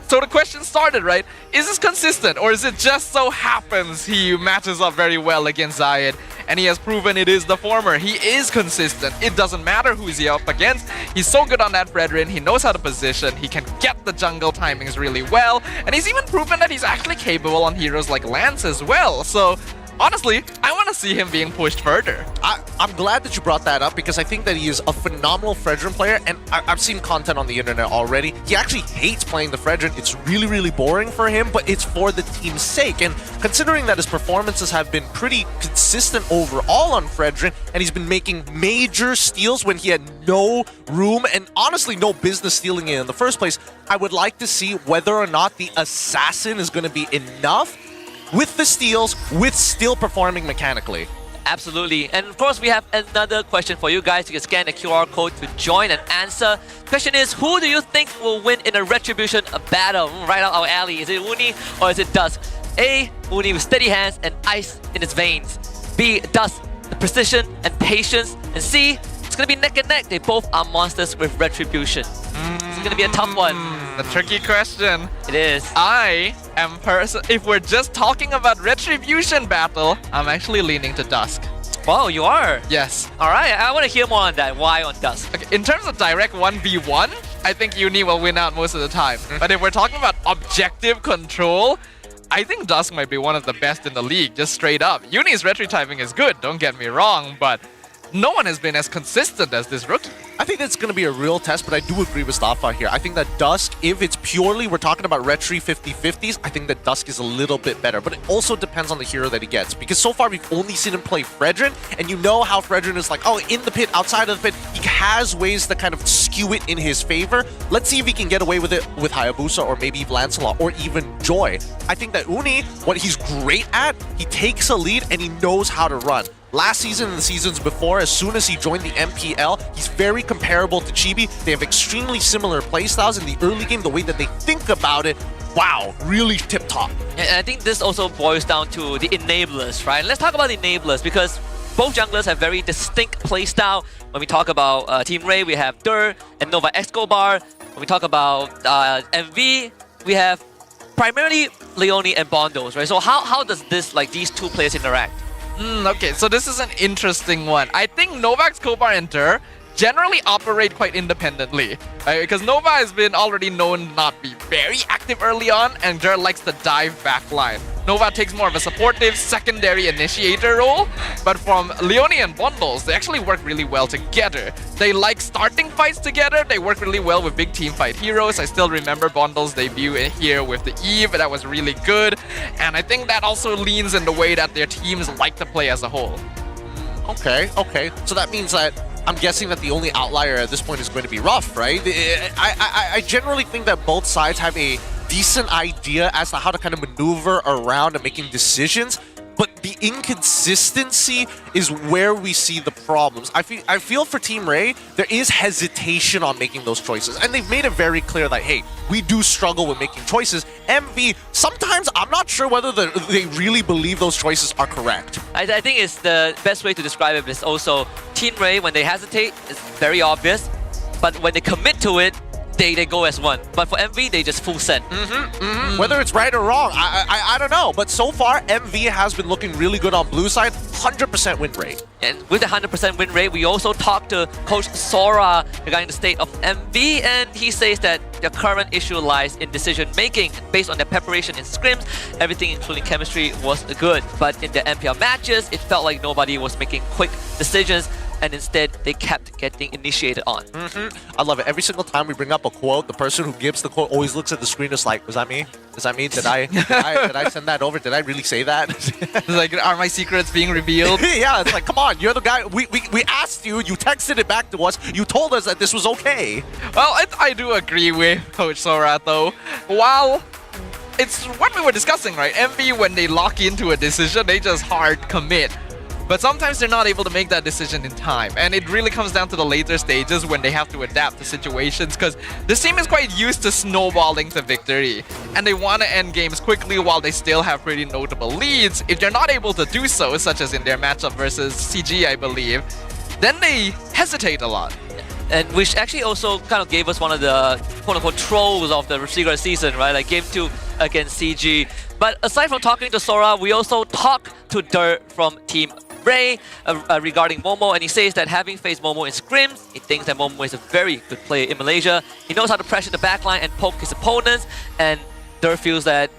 So the question started, right? Is this consistent, or is it just so happens he matches up very well against Zayed? And he has proven it is the former. He is consistent. It doesn't matter who's he up against. He's so good on that Brethren. He knows how to position. He can get the jungle timings really well. And he's even proven that he's actually capable on heroes like Lance as well. So honestly, I want to see him being pushed further. I'm glad that you brought that up because I think that he is a phenomenal Fredrin player, and I've seen content on the internet already. He actually hates playing the Fredrin. It's really, really boring for him, but it's for the team's sake. And considering that his performances have been pretty consistent overall on Fredrin, and he's been making major steals when he had no room and honestly no business stealing it in the first place, I would like to see whether or not the Assassin is going to be enough with the steals, with still performing mechanically. Absolutely. And of course, we have another question for you guys. You can scan the QR code to join and answer. Question is, who do you think will win in a Retribution battle? Right out our alley. Is it Uni or is it Dusk? A. Uni with steady hands and ice in its veins. B. Dust, the precision and patience. And C. It's gonna be neck and neck. They both are monsters with retribution. It's gonna be a tough one. A tricky question. It is. If we're just talking about retribution battle, I'm actually leaning to Dusk. Wow, you are? Yes. Alright, I want to hear more on that. Why on Dusk? Okay, in terms of direct 1v1, I think Uni will win out most of the time. But if we're talking about objective control, I think Dusk might be one of the best in the league, just straight up. Uni's retry typing is good, don't get me wrong, but no one has been as consistent as this rookie. I think it's going to be a real test, but I do agree with Stafa here. I think that Dusk, if it's purely, we're talking about retry 50-50s, I think that Dusk is a little bit better. But it also depends on the hero that he gets. Because so far, we've only seen him play Fredrin, and you know how Fredrin is like, oh, in the pit, outside of the pit, he has ways to kind of skew it in his favor. Let's see if he can get away with it with Hayabusa, or maybe Lancelot, or even Joy. I think that Uni, what he's great at, he takes a lead, and he knows how to run. Last season and the seasons before, as soon as he joined the MPL, he's very comparable to Chibi. They have extremely similar playstyles in the early game, the way that they think about it. Wow, really tip-top. And I think this also boils down to the enablers, right? Let's talk about the enablers because both junglers have very distinct playstyle. When we talk about Team Ray, we have Dur and Nova Escobar. When we talk about MV, we have primarily Leone and Bondos, right? So how does this, like, these two players interact? Okay, so this is an interesting one. I think Novax, Kobar, and Dur generally operate quite independently, right? Because Nova has been already known to not be very active early on, and Dur likes to dive backline. Nova takes more of a supportive, secondary initiator role, but from Leone and Bundles, they actually work really well together. They like starting fights together, they work really well with big team fight heroes. I still remember Bundles' debut here with the Eve, that was really good, and I think that also leans in the way that their teams like to play as a whole. Okay. So that means that I'm guessing that the only outlier at this point is going to be Ruff, right? I generally think that both sides have a decent idea as to how to kind of maneuver around and making decisions, but the inconsistency is where we see the problems. I feel for Team Ray, there is hesitation on making those choices, and they've made it very clear that, hey, we do struggle with making choices. MV, sometimes I'm not sure whether they really believe those choices are correct. I think it's the best way to describe it is also Team Ray, when they hesitate, it's very obvious, but when they commit to it, they go as one. But for MV, they just full send. Whether it's right or wrong, I don't know. But so far, MV has been looking really good on blue side. 100% win rate. And with the 100% win rate, we also talked to Coach Sora regarding the state of MV, and he says that the current issue lies in decision making. Based on their preparation in scrims, everything including chemistry was good. But in the MPL matches, it felt like nobody was making quick decisions, and instead they kept getting initiated on. I love it. Every single time we bring up a quote, the person who gives the quote always looks at the screen just like, was that me? Is that me? Did I send that over? Did I really say that? It's like, are my secrets being revealed? Yeah, it's like, come on, you're the guy. We asked you, you texted it back to us, you told us that this was okay. Well, I do agree with Coach Sora though. While it's what we were discussing, right? MV, when they lock into a decision, they just hard commit. But sometimes they're not able to make that decision in time, and it really comes down to the later stages when they have to adapt to situations, because this team is quite used to snowballing to victory, and they want to end games quickly while they still have pretty notable leads. If they're not able to do so, such as in their matchup versus CG, I believe, then they hesitate a lot. And which actually also kind of gave us one of the quote-unquote trolls of the regular season, right? Like Game 2 against CG. But aside from talking to Sora, we also talked to Dirt from Team Ray regarding Momo, and he says that having faced Momo in scrims, he thinks that Momo is a very good player in Malaysia. He knows how to pressure the backline and poke his opponents, and Dirt feels that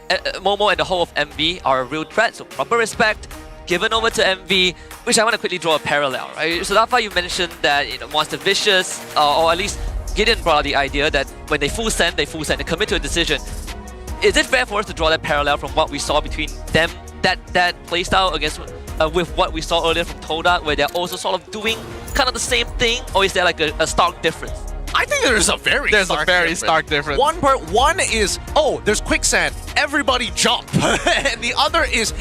Momo and the whole of MV are a real threat, so proper respect given over to MV, which I want to quickly draw a parallel, right? So that's why you mentioned that, you know, Monster Vicious, or at least Gideon brought out the idea that when they full send, they commit to a decision. Is it fair for us to draw that parallel from what we saw between them, that playstyle against with what we saw earlier from Toda, where they're also sort of doing kind of the same thing, or is there like a stark difference? I think there's a very stark difference. One is, oh, there's quicksand, everybody jump. And the other is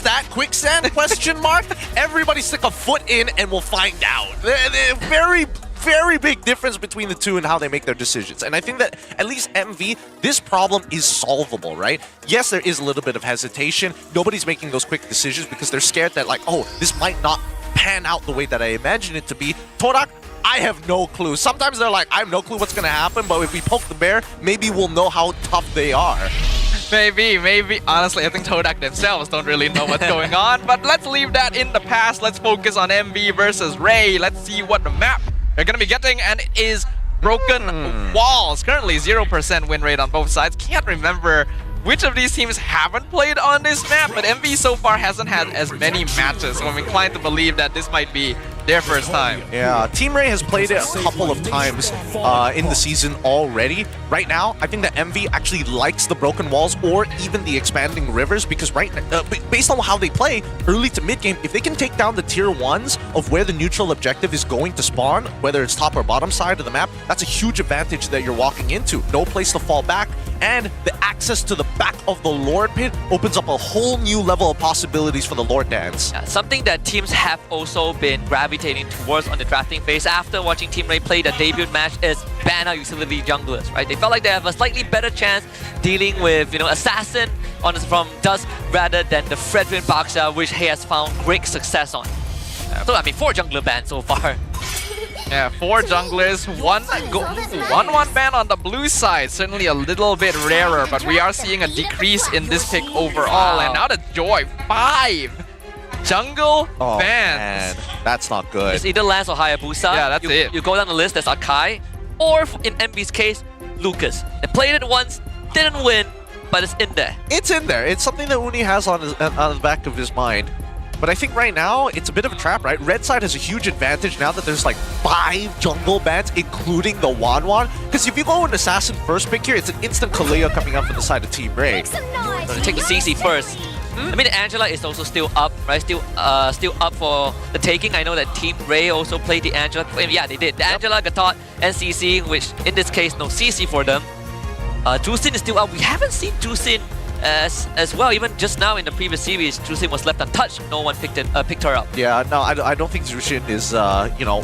that quicksand, question mark? Everybody stick a foot in and we'll find out. They're very very big difference between the two and how they make their decisions. And I think that at least MV, this problem is solvable, right? Yes, there is a little bit of hesitation. Nobody's making those quick decisions because they're scared that like, oh, this might not pan out the way that I imagine it to be. Torak, I have no clue. Sometimes they're like, I have no clue what's going to happen, but if we poke the bear, maybe we'll know how tough they are. Maybe. Honestly, I think Todak themselves don't really know what's going on. But let's leave that in the past. Let's focus on MV versus Ray. Let's see what the map they're going to be getting. And it is Broken Walls. Currently 0% win rate on both sides. Can't remember which of these teams haven't played on this map. But MV so far hasn't had as many matches. So I'm inclined to believe that this might be their first time. Yeah, Team Ray has played it a couple of times in the season already. Right now, I think that MV actually likes the Broken Walls or even the Expanding Rivers because based on how they play, early to mid game, if they can take down the tier 1s of where the neutral objective is going to spawn, whether it's top or bottom side of the map, that's a huge advantage that you're walking into. No place to fall back, and the access to the back of the Lord Pit opens up a whole new level of possibilities for the Lord Dance. Yeah, something that teams have also been gravitating towards on the drafting phase after watching Team Ray play the debut match is ban out utility junglers, right? They felt like they have a slightly better chance dealing with, Assassin from Dust rather than the Fredrin Baksha, which he has found great success on. So, 4 jungler bans so far. Yeah, 4 junglers, 1 ban on the blue side. Certainly a little bit rarer, but we are seeing a decrease in this pick overall. And now the Joy, 5 jungle bans. Man, that's not good. It's either Lance or Hayabusa. Yeah, that's it. You go down the list, there's Akai, or in MV's case, Lucas. They played it once, didn't win, but it's in there. It's in there. It's something that Uni has on the back of his mind. But I think right now, it's a bit of a trap, right? Red side has a huge advantage now that there's like 5 jungle bans, including the Wanwan. Because if you go an Assassin first pick here, it's an instant Kaleo coming up from the side of Team Ray. So they take the CC first. The Angela is also still up, right? Still up for the taking. I know that Team Ray also played the Angela. Yeah, they did. The Angela, Gatot, and CC, which in this case, no CC for them. Jusin is still up. We haven't seen Jusin as well. Even just now in the previous series, Jusin was left untouched. No one picked her up. Yeah, no, I don't think Jushin is,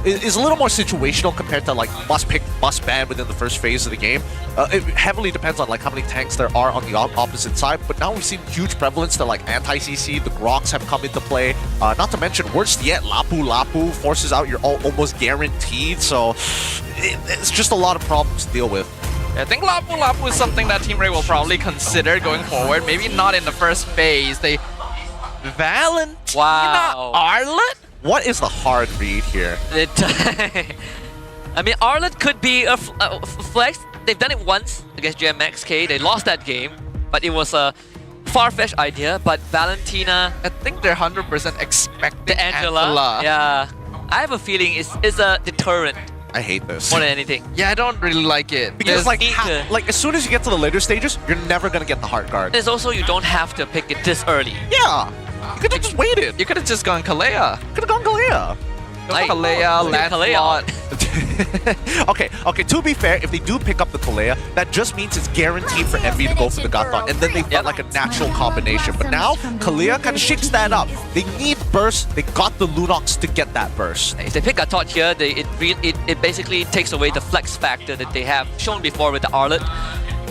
is a little more situational compared to like must pick, must ban within the first phase of the game. It heavily depends on like how many tanks there are on the opposite side. But now we've seen huge prevalence to like anti-CC. The Groks have come into play. Not to mention, worst yet, Lapu forces out your almost guaranteed. So it's just a lot of problems to deal with. I think Lapu is something that Team Ray will probably consider going forward. Maybe not in the first phase. Valentina Arlet? What is the hard read here? Arlet could be a flex. They've done it once against GMXK. They lost that game, but it was a far-fetched idea. But Valentina, I think they're 100% expecting the Angela. Yeah, I have a feeling it's a deterrent. I hate this. More than anything. Yeah, I don't really like it. Because like as soon as you get to the later stages, you're never going to get the heart guard. There's also, you don't have to pick it this early. Yeah. You could have just waited. You could have just gone Kalea. Could have gone Kalea. Kalea, Lancelot. Okay, to be fair, if they do pick up the Kalea, that just means it's guaranteed for MV to go for the Gathon, and then they felt like a natural combination. But now, Kalea kind of shakes that up. They need burst, they got the Lunox to get that burst. If they pick Gathon here, it basically takes away the flex factor that they have shown before with the Arlet,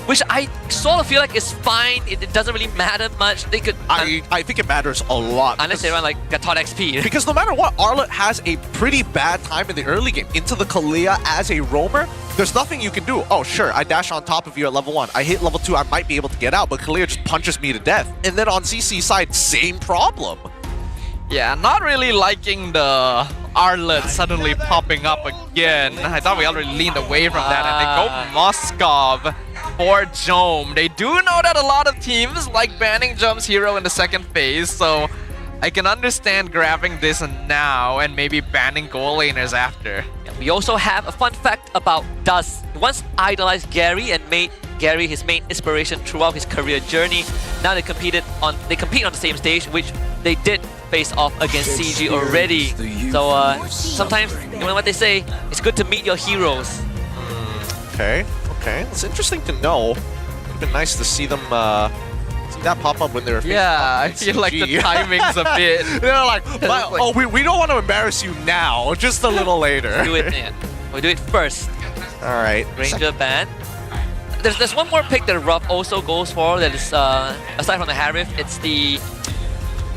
which I sort of feel like is fine. It doesn't really matter much. They could. I think it matters a lot. Unless they run like Gatot XP. Because no matter what, Arlet has a pretty bad time in the early game. Into the Kalea as a roamer, there's nothing you can do. Oh, sure, I dash on top of you at level 1. I hit level 2, I might be able to get out, but Kalea just punches me to death. And then on CC side, same problem. Yeah, not really liking the Arlet suddenly popping up again. I thought we already leaned away from that, and they go Moskov for Jome. They do know that a lot of teams like banning Jome's hero in the second phase, so I can understand grabbing this now and maybe banning goal laners after. We also have a fun fact about Dust. He once idolized Gary and made Gary his main inspiration throughout his career journey. Now they compete on the same stage, which they did face off against CG already. So sometimes, you know what they say, it's good to meet your heroes. Okay, it's interesting to know. It'd been nice to see them see that pop up when they were facing I feel like the timing's a bit. They're like, we don't want to embarrass you now, just a little later. Do it, man. We'll do it first. All right. Ranger ban. There's one more pick that Ruff also goes for. That is aside from the Harif, it's the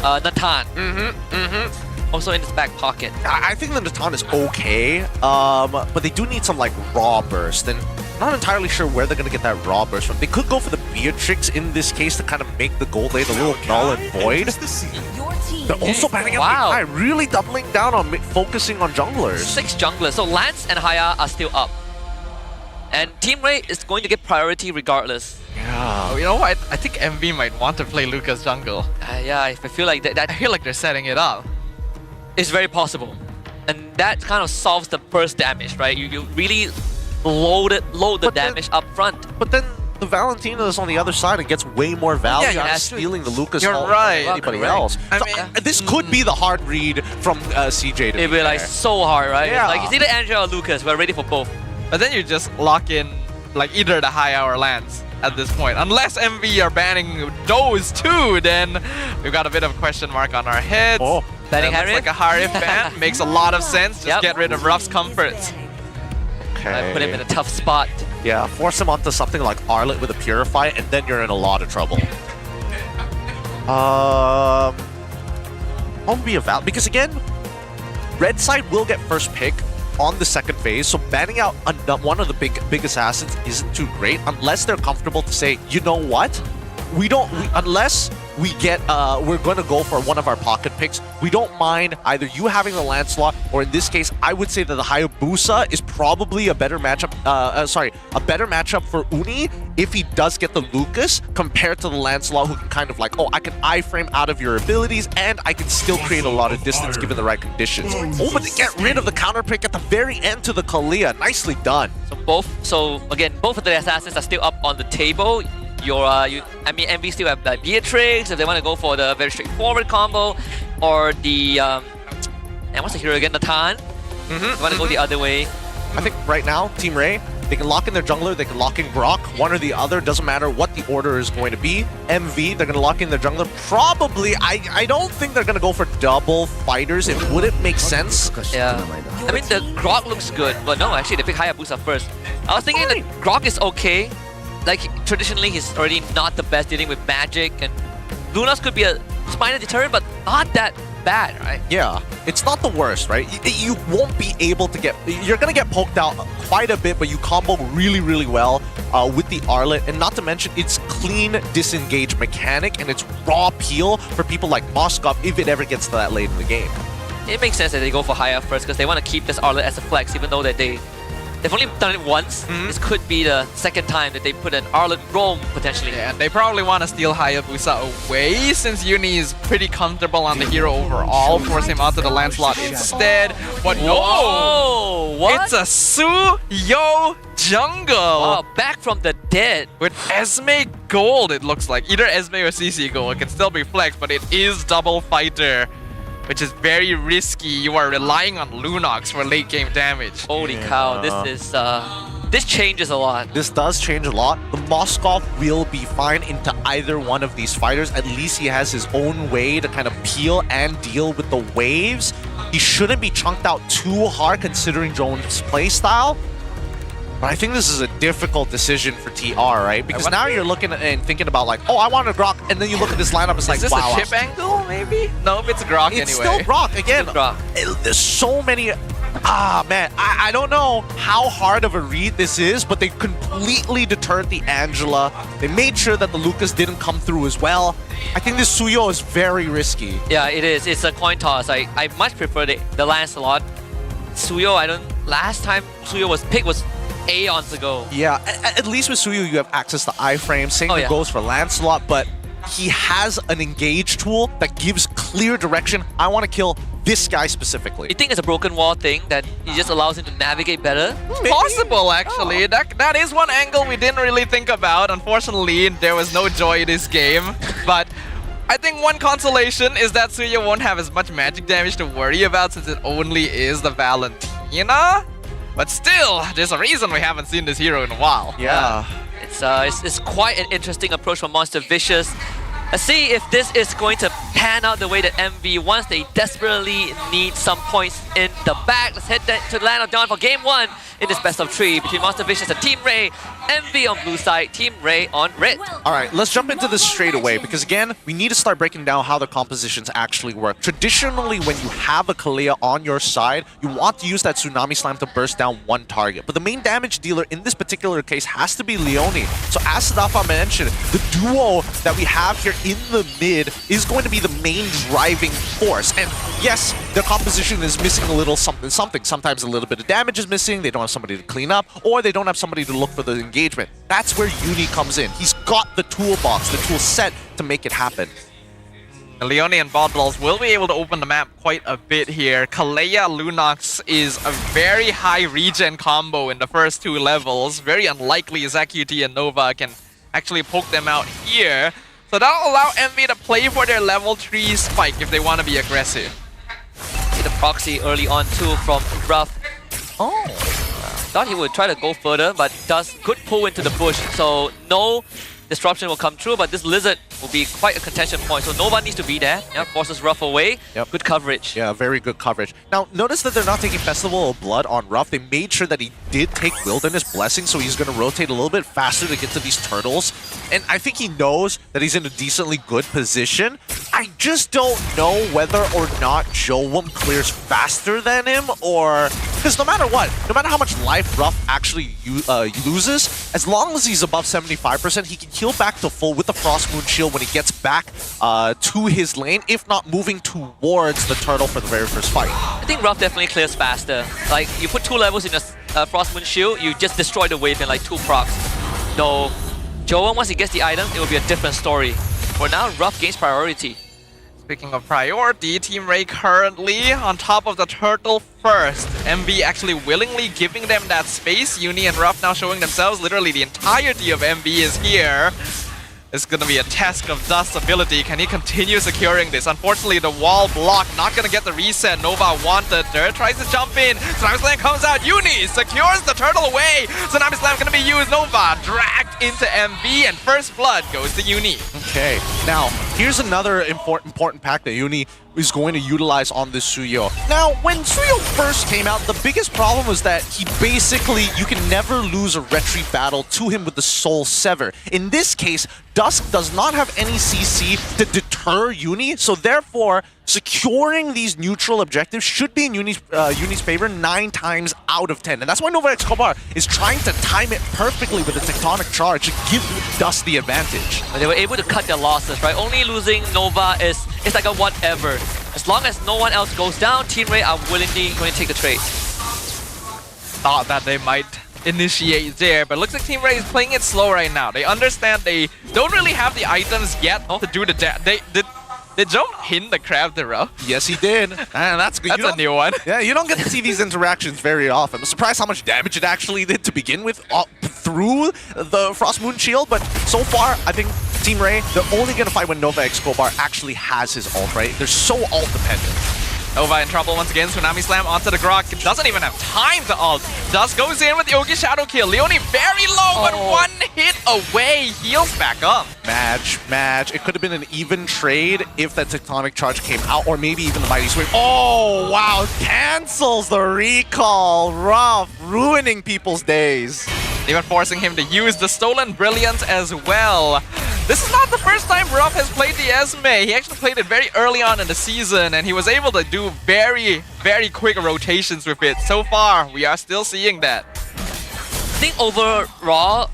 Natan. Also in his back pocket. I think the Natan is okay, but they do need some like raw burst, and I'm not entirely sure where they're gonna get that raw burst from. They could go for the Beatrix in this case to kind of make the gold lane a little null and void. They're also banning out Wow. AI, really doubling down on focusing on junglers. 6 junglers. So Lance and Haya are still up. And Team Ray is going to get priority regardless. Yeah. Oh, you know what? I think MV might want to play Lucas jungle. Yeah, I feel like that I feel like they're setting it up. It's very possible. And that kind of solves the burst damage, right? You really load the damage up front. But then the Valentina is on the other side and gets way more value Yeah, out of that's stealing the Lucas You're ult right. than anybody Correct. else. I So, mean, this could be the hard read from CJ to It'd be like fair. so hard, right? Yeah. It's like it's either Andrea or Lucas. We're ready for both. But then you just lock in like either the Haya or Lance at this point. Unless MV are banning those two, then we've got a bit of a question mark on our heads. Oh. Banning Looks Harif? like a Harif ban. Makes a lot of sense. Just get rid of Ruff's comforts. Okay. I put him in a tough spot. Yeah, force him onto something like Arlet with a Purify, and then you're in a lot of trouble. Won't be a val because again, red side will get first pick on the second phase, so banning out one of the big assassins isn't too great unless they're comfortable to say, you know what, unless we get we're going to go for one of our pocket picks. We don't mind either you having the Lancelot, or in this case, I would say that the Hayabusa is probably a better matchup. A better matchup for Uni if he does get the Lucas compared to the Lancelot, who can kind of like, oh, I can iframe out of your abilities and I can still create a lot of distance given the right conditions. Oh, but they get rid of the counter pick at the very end to the Kalia. Nicely done. So again, both of the assassins are still up on the table. MV still have like Beatrix if they want to go for the very straightforward combo, or the and what's the hero again? Natan. They want to go the other way. I think right now, Team Ray, they can lock in their jungler, they can lock in Grok, one or the other, doesn't matter what the order is going to be. MV, they're going to lock in their jungler. Probably, I don't think they're going to go for double fighters. It wouldn't make sense. Yeah. I mean, the Grok looks good, but no, actually, they pick Hayabusa first. I was thinking that Grok is okay. Like, traditionally, he's already not the best dealing with magic, and Lunas could be a minor deterrent, but not that bad, right? Yeah, it's not the worst, right? You won't be able to get... You're going to get poked out quite a bit, but you combo really, really well with the Arlet. And not to mention, it's clean disengage mechanic, and it's raw peel for people like Moskov if it ever gets to that late in the game. It makes sense that they go for Haya first, because they want to keep this Arlet as a flex, even though that they've only done it once. This could be the second time that they put an Arlet roam, potentially. Yeah, and they probably want to steal Hayabusa away, since Uni is pretty comfortable on the hero overall. Force him onto the Lancelot instead. But no! What? It's a Suyo jungle! Wow, back from the dead. With Esme Gold, it looks like. Either Esme or CC Gold. It can still be flex, but it is double fighter, which is very risky. You are relying on Lunox for late game damage. Holy cow, this changes a lot. This does change a lot. The Moskov will be fine into either one of these fighters. At least he has his own way to kind of peel and deal with the waves. He shouldn't be chunked out too hard considering Jones' playstyle. But I think this is a difficult decision for TR, right? Because now you're looking at and thinking about like, oh, I want a Grok, and then you look at this lineup, it's like, is this wow. a chip angle, maybe? No, it's Grok anyway. It's still Grok, again. There's so many... man, I don't know how hard of a read this is, but they completely deterred the Angela. They made sure that the Lucas didn't come through as well. I think this Suyo is very risky. Yeah, it is. It's a coin toss. I much prefer the Lancelot. Suyo, last time Suyo was picked was aeons ago. Yeah, at least with Suyo, you have access to iframe. Same thing goes for Lancelot, but he has an engage tool that gives clear direction. I want to kill this guy specifically. You think it's a broken wall thing that it just allows him to navigate better? Maybe. Possible, actually. That is one angle we didn't really think about. Unfortunately, there was no joy in this game. But I think one consolation is that Suyo won't have as much magic damage to worry about, since it only is the Valentina. But still, there's a reason we haven't seen this hero in a while. Yeah. It's quite an interesting approach from Monster Vicious. Let's see if this is going to pan out the way that MV wants. They desperately need some points in the back. Let's head to the land of Dawn for game 1 in this best of 3 between Monster Vicious and Team Ray. MV on blue side, Team Ray on red. All right, let's jump into this straight away because again, we need to start breaking down how the compositions actually work. Traditionally, when you have a Kalea on your side, you want to use that Tsunami Slam to burst down one target. But the main damage dealer in this particular case has to be Leone. So as Sadafa mentioned, the duo that we have here in the mid is going to be the main driving force. And yes, the composition is missing a little something. Sometimes a little bit of damage is missing, they don't have somebody to clean up, or they don't have somebody to look for the engagement. That's where Uni comes in. He's got the toolbox, the tool set to make it happen. Leone and Botballs will be able to open the map quite a bit here. Kalea Lunox is a very high regen combo in the first 2 levels. Very unlikely ZQT and Nova can actually poke them out here. So that'll allow MV to play for their level 3 spike if they want to be aggressive. See the proxy early on too from Ruff. Oh. Thought he would try to go further, but does could pull into the bush. So no disruption will come through, but this lizard will be quite a contention point. So Nova needs to be there. Yeah, forces Ruff away. Yep. Good coverage. Yeah, very good coverage. Now, notice that they're not taking Festival of Blood on Ruff. They made sure that he did take Wilderness Blessing, so he's going to rotate a little bit faster to get to these turtles. And I think he knows that he's in a decently good position. I just don't know whether or not Joem clears faster than him, or... Because no matter what, no matter how much life Ruff actually loses, as long as he's above 75%, he can heal back to full with the Frost Moon Shield when he gets back to his lane, if not moving towards the turtle for the very first fight. I think Ruff definitely clears faster. Like, you put 2 levels in a Frost Moon Shield, you just destroy the wave in like 2 procs. Though, Joem, once he gets the item, it will be a different story. For now, Ruff gains priority. Speaking of priority, Team Ray currently on top of the turtle first. MV actually willingly giving them that space. Uni and Ruff now showing themselves. Literally the entirety of MV is here. It's gonna be a test of Dust's ability. Can he continue securing this? Unfortunately, the wall block, not gonna get the reset. Nova wanted her, tries to jump in. Tsunami Slam comes out. Uni secures the turtle away. Tsunami Slam gonna be used. Nova dragged into MV, and first blood goes to Uni. Okay, now here's another important pack that Uni is going to utilize on this Suyo. Now, when Suyo first came out, the biggest problem was that he basically, you can never lose a retreat battle to him with the Soul Sever. In this case, Dusk does not have any CC to deter Uni, so therefore, securing these neutral objectives should be in Uni's favor 9 times out of 10. And that's why Nova Escobar is trying to time it perfectly with a Tectonic Charge to give Dust the advantage. They were able to cut their losses, right? Only losing Nova is like a whatever. As long as no one else goes down, Team Ray are willingly going to take the trade. Thought that they might initiate there, but looks like Team Ray is playing it slow right now. They understand they don't really have the items yet to do the Did Joe hit the crab the row? Yes, he did. And that's good. That's a new one. Yeah, you don't get to see these interactions very often. I'm surprised how much damage it actually did to begin with through the Frost Moon Shield, but so far, I think Team Ray, they're only going to fight when Nova Escobar actually has his ult, right? They're so ult dependent. Nova in trouble once again. Tsunami Slam onto the Grok. Doesn't even have time to ult. Dust goes in with the Yogi Shadow kill. Leone very low, but 1 hit away. Heals back up. Match. It could have been an even trade if that Tectonic Charge came out, or maybe even the Mighty Swing. Oh, wow. Cancels the recall. Rough. Ruining people's days. Even forcing him to use the Stolen Brilliance as well. This is not the first time Ruff has played the Esme. He actually played it very early on in the season, and he was able to do very, very quick rotations with it. So far, we are still seeing that. I think overall,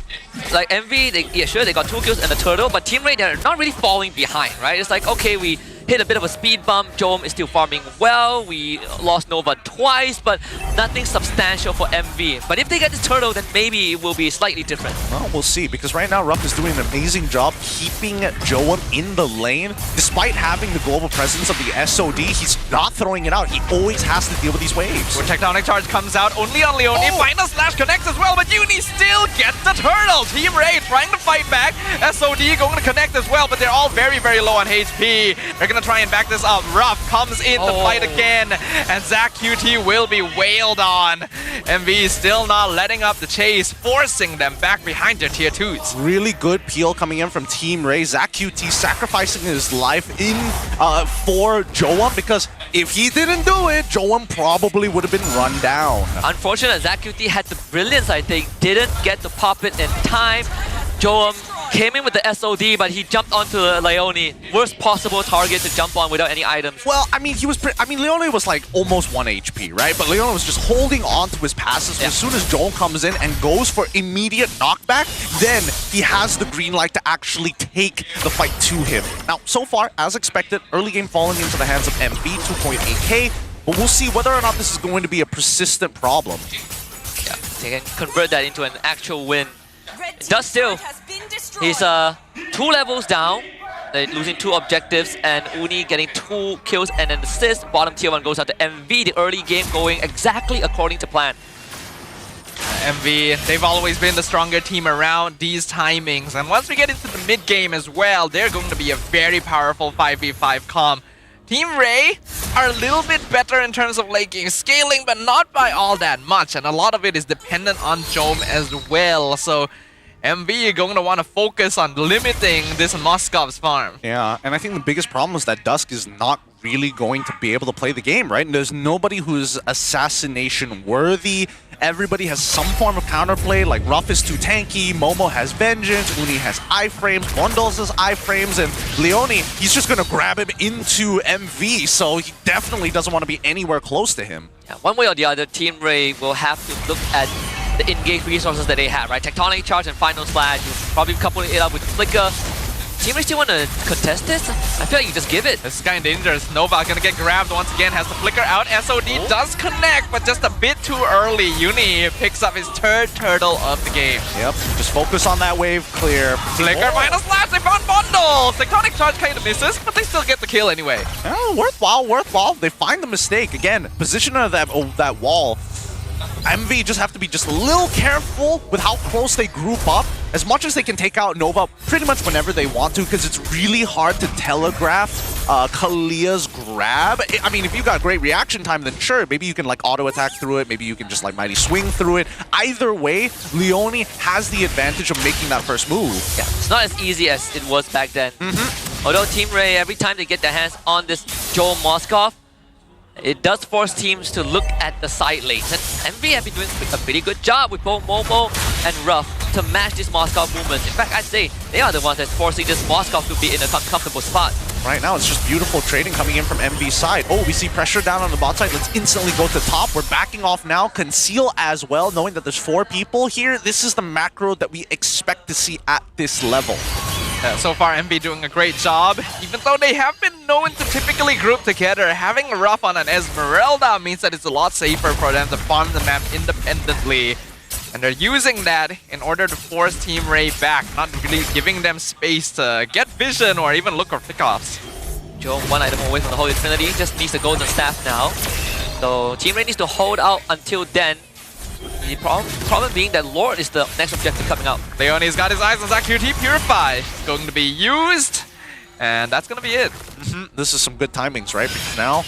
like MV, they got 2 kills and a turtle, but Team Ray, they're not really falling behind, right? It's like, okay, we hit a bit of a speed bump. Joem is still farming well. We lost Nova twice, but nothing substantial for MV. But if they get this turtle, then maybe it will be slightly different. Well, we'll see, because right now Ruff is doing an amazing job keeping Joem in the lane. Despite having the global presence of the SOD, he's not throwing it out. He always has to deal with these waves. When Tectonic Charge comes out, only on Leone. Final Slash connects as well, but Uni still gets the turtle. Team Ray trying to fight back. SOD going to connect as well, but they're all very, very low on HP. They're gonna try and back this up. Ruff comes in to fight again, and Zach QT will be wailed on. MV still not letting up the chase, forcing them back behind their tier 2s. Really good peel coming in from Team Ray. Zach QT sacrificing his life in for Joam, because if he didn't do it, Joam probably would have been run down. Unfortunately, Zach QT had the brilliance, I think, didn't get to pop it in time. Joam came in with the SOD, but he jumped onto Leone. Worst possible target to jump on without any items. Well, I mean, Leone was like almost 1 HP, right? But Leone was just holding on to his passes. Yeah. As soon as Joam comes in and goes for immediate knockback, then he has the green light to actually take the fight to him. Now, so far, as expected, early game falling into the hands of MV, 2.8k. But we'll see whether or not this is going to be a persistent problem. Yeah, they can convert that into an actual win. It does still. He's 2 levels down. They're losing 2 objectives, and Uni getting 2 kills and an assist. Bottom tier 1 goes out to MV. The early game going exactly according to plan. MV, they've always been the stronger team around these timings. And once we get into the mid game as well, they're going to be a very powerful 5v5 comp. Team Ray are a little bit better in terms of late game scaling, but not by all that much. And a lot of it is dependent on Joam as well. So MV are going to want to focus on limiting this Moskov's farm. Yeah, and I think the biggest problem is that Dusk is not really going to be able to play the game, right? And there's nobody who's assassination worthy. Everybody has some form of counterplay, like Ruff is too tanky, Momo has Vengeance, Uni has iframes, Bondles has iframes, and Leone, he's just going to grab him into MV, so he definitely doesn't want to be anywhere close to him. Yeah, one way or the other, Team Ray will have to look at the in-game resources that they have, right? Tectonic Charge and Final Slash, you probably couple it up with Flicker. Team Ray still want to contest this? I feel like you just give it. This is kind of dangerous. Nova gonna get grabbed once again, has the Flicker out. SOD does connect, but just a bit too early. Uni picks up his 3rd turtle of the game. Yep, just focus on that wave clear. Flicker Final Slash, they found Bundles! Tectonic Charge kind of misses, but they still get the kill anyway. Oh, worthwhile. They find the mistake. Again, position of that wall. MV just have to be just a little careful with how close they group up. As much as they can take out Nova pretty much whenever they want to, because it's really hard to telegraph Kalia's grab. I mean, if you got great reaction time, then sure, maybe you can like auto attack through it, maybe you can just like mighty swing through it. Either way, Leone has the advantage of making that first move. Yeah, it's not as easy as it was back then. Although Team Ray, every time they get their hands on this Joel Moskov, it does force teams to look at the side lanes. And MV have been doing a pretty good job with both Momo and Ruff to match this Moskov movement. In fact, I'd say they are the ones that's forcing this Moskov to be in a comfortable spot. Right now, it's just beautiful trading coming in from MV's side. Oh, we see pressure down on the bot side. Let's instantly go to top. We're backing off now. Conceal as well, knowing that there's 4 people here. This is the macro that we expect to see at this level. So far, MV doing a great job. Even though they have been known to typically group together, having Ruff on an Esmeralda means that it's a lot safer for them to farm the map independently. And they're using that in order to force Team Ray back, not really giving them space to get vision or even look for pickoffs. Joe, 1 item away from the whole Infinity, just needs the Golden Staff now. So Team Ray needs to hold out until then. The problem being that Lord is the next objective coming out. Leone's got his eyes on Zach QT. Purify is going to be used, and that's going to be it. This is some good timings, right? Because now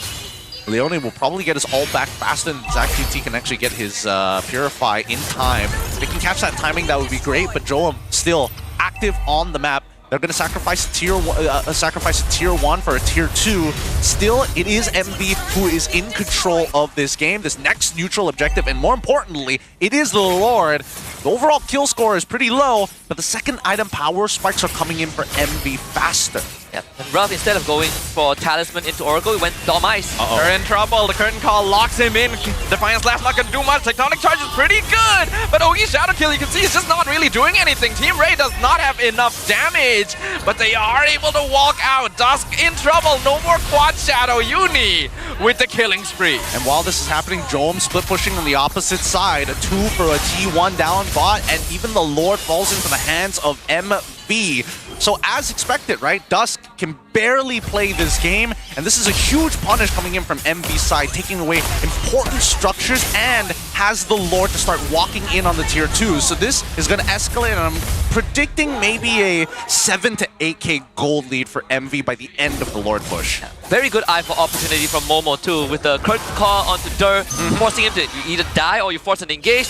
Leone will probably get his ult back faster than Zach QT can actually get his Purify in time. If they can catch that timing, that would be great, but Joam still active on the map. They're going to sacrifice a tier 1 for a tier 2. Still, it is MV who is in control of this game, this next neutral objective, and more importantly, it is the Lord. The overall kill score is pretty low, but the second item power spikes are coming in for MV faster. Yep. And Ruff, instead of going for Talisman into Oracle, he went Dom Ice. They're in trouble. The Curtain Call locks him in. Defiance Laugh not going to do much. Tectonic Charge is pretty good, but Ogi's Shadow Kill, you can see, is just not really doing anything. Team Ray does not have enough damage, but they are able to walk out. Dusk in trouble. No more Quad Shadow. Uni with the killing spree. And while this is happening, Joam split pushing on the opposite side. A 2 for a T1 down bot, and even the Lord falls into the the hands of MV. So as expected, right, Dusk can barely play this game, and this is a huge punish coming in from MV's side, taking away important structures and has the Lord to start walking in on the tier 2. So this is going to escalate, and I'm predicting maybe a 7 to 8k gold lead for MV by the end of the Lord push. Very good eye for opportunity from Momo too, with the curtain call onto Dur, forcing him to you either die or you force an engage.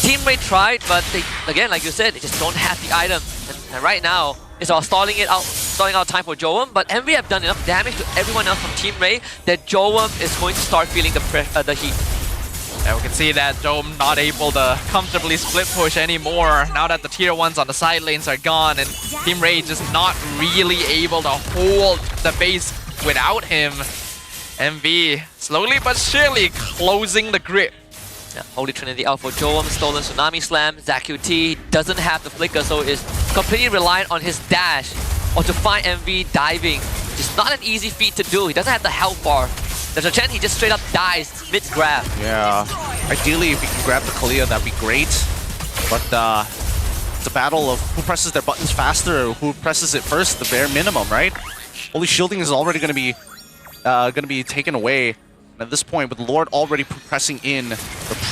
Team Ray tried, but they, again, like you said, they just don't have the item. And right now, it's all stalling out time for Joam, but MV have done enough damage to everyone else from Team Ray that Joam is going to start feeling the heat. And we can see that Joam not able to comfortably split push anymore now that the tier 1s on the side lanes are gone, and Team Ray just not really able to hold the base without him. MV slowly but surely closing the grip. Yeah, Holy Trinity out for Joam, stolen Tsunami Slam. ZaQT doesn't have the flicker, so is completely reliant on his dash or to find MV diving, which is not an easy feat to do. He doesn't have the health bar. There's a chance he just straight up dies mid-grab. Yeah, ideally if he can grab the Kalia, that'd be great. But it's a battle of who presses their buttons faster or who presses it first, the bare minimum, right? Holy Shielding is already going to be taken away. At this point, with Lord already pressing in, they're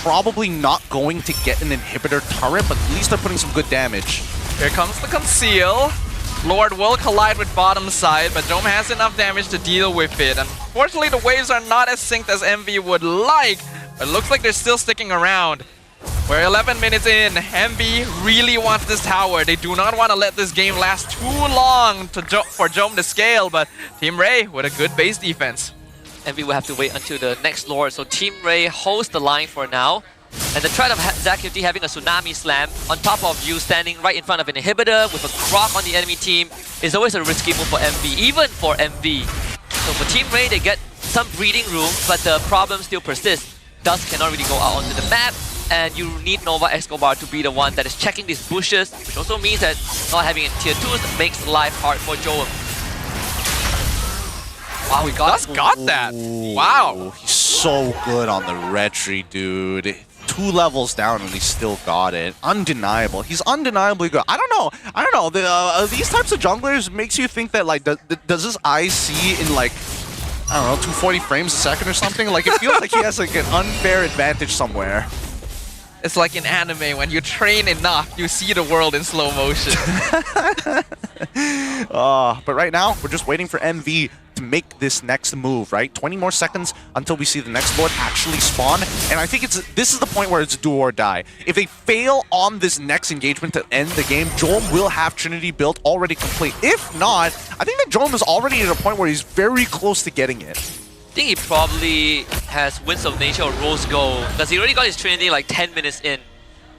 probably not going to get an inhibitor turret, but at least they're putting some good damage. Here comes the conceal. Lord will collide with bottom side, but Joam has enough damage to deal with it. Unfortunately, the waves are not as synced as MV would like, but it looks like they're still sticking around. We're 11 minutes in. MV really wants this tower. They do not want to let this game last too long for Joam to scale, but Team Ray with a good base defense. MV will have to wait until the next Lord, so Team Ray holds the line for now. And the threat of ZaQT having a Tsunami Slam on top of you standing right in front of an inhibitor with a Croc on the enemy team is always a risky move for MV, even for MV. So for Team Ray, they get some breathing room, but the problem still persists. Dusk cannot really go out onto the map, and you need Nova Escobar to be the one that is checking these bushes, which also means that not having a tier 2s makes life hard for Joam. Wow, we got that. Wow. He's so good on the retry, dude. 2 levels down and he still got it. Undeniable. He's undeniably good. I don't know. These types of junglers makes you think that, like, does this IC in, like, I don't know, 240 frames a second or something? Like, it feels like he has, like, an unfair advantage somewhere. It's like in anime, when you train enough, you see the world in slow motion. But right now, we're just waiting for MV to make this next move, right? 20 more seconds until we see the next Lord actually spawn. And I think this is the point where it's do or die. If they fail on this next engagement to end the game, Joam will have Trinity built already complete. If not, I think that Joam is already at a point where he's very close to getting it. I think he probably has Winds of Nature or Rose Gold, because he already got his Trinity like 10 minutes in.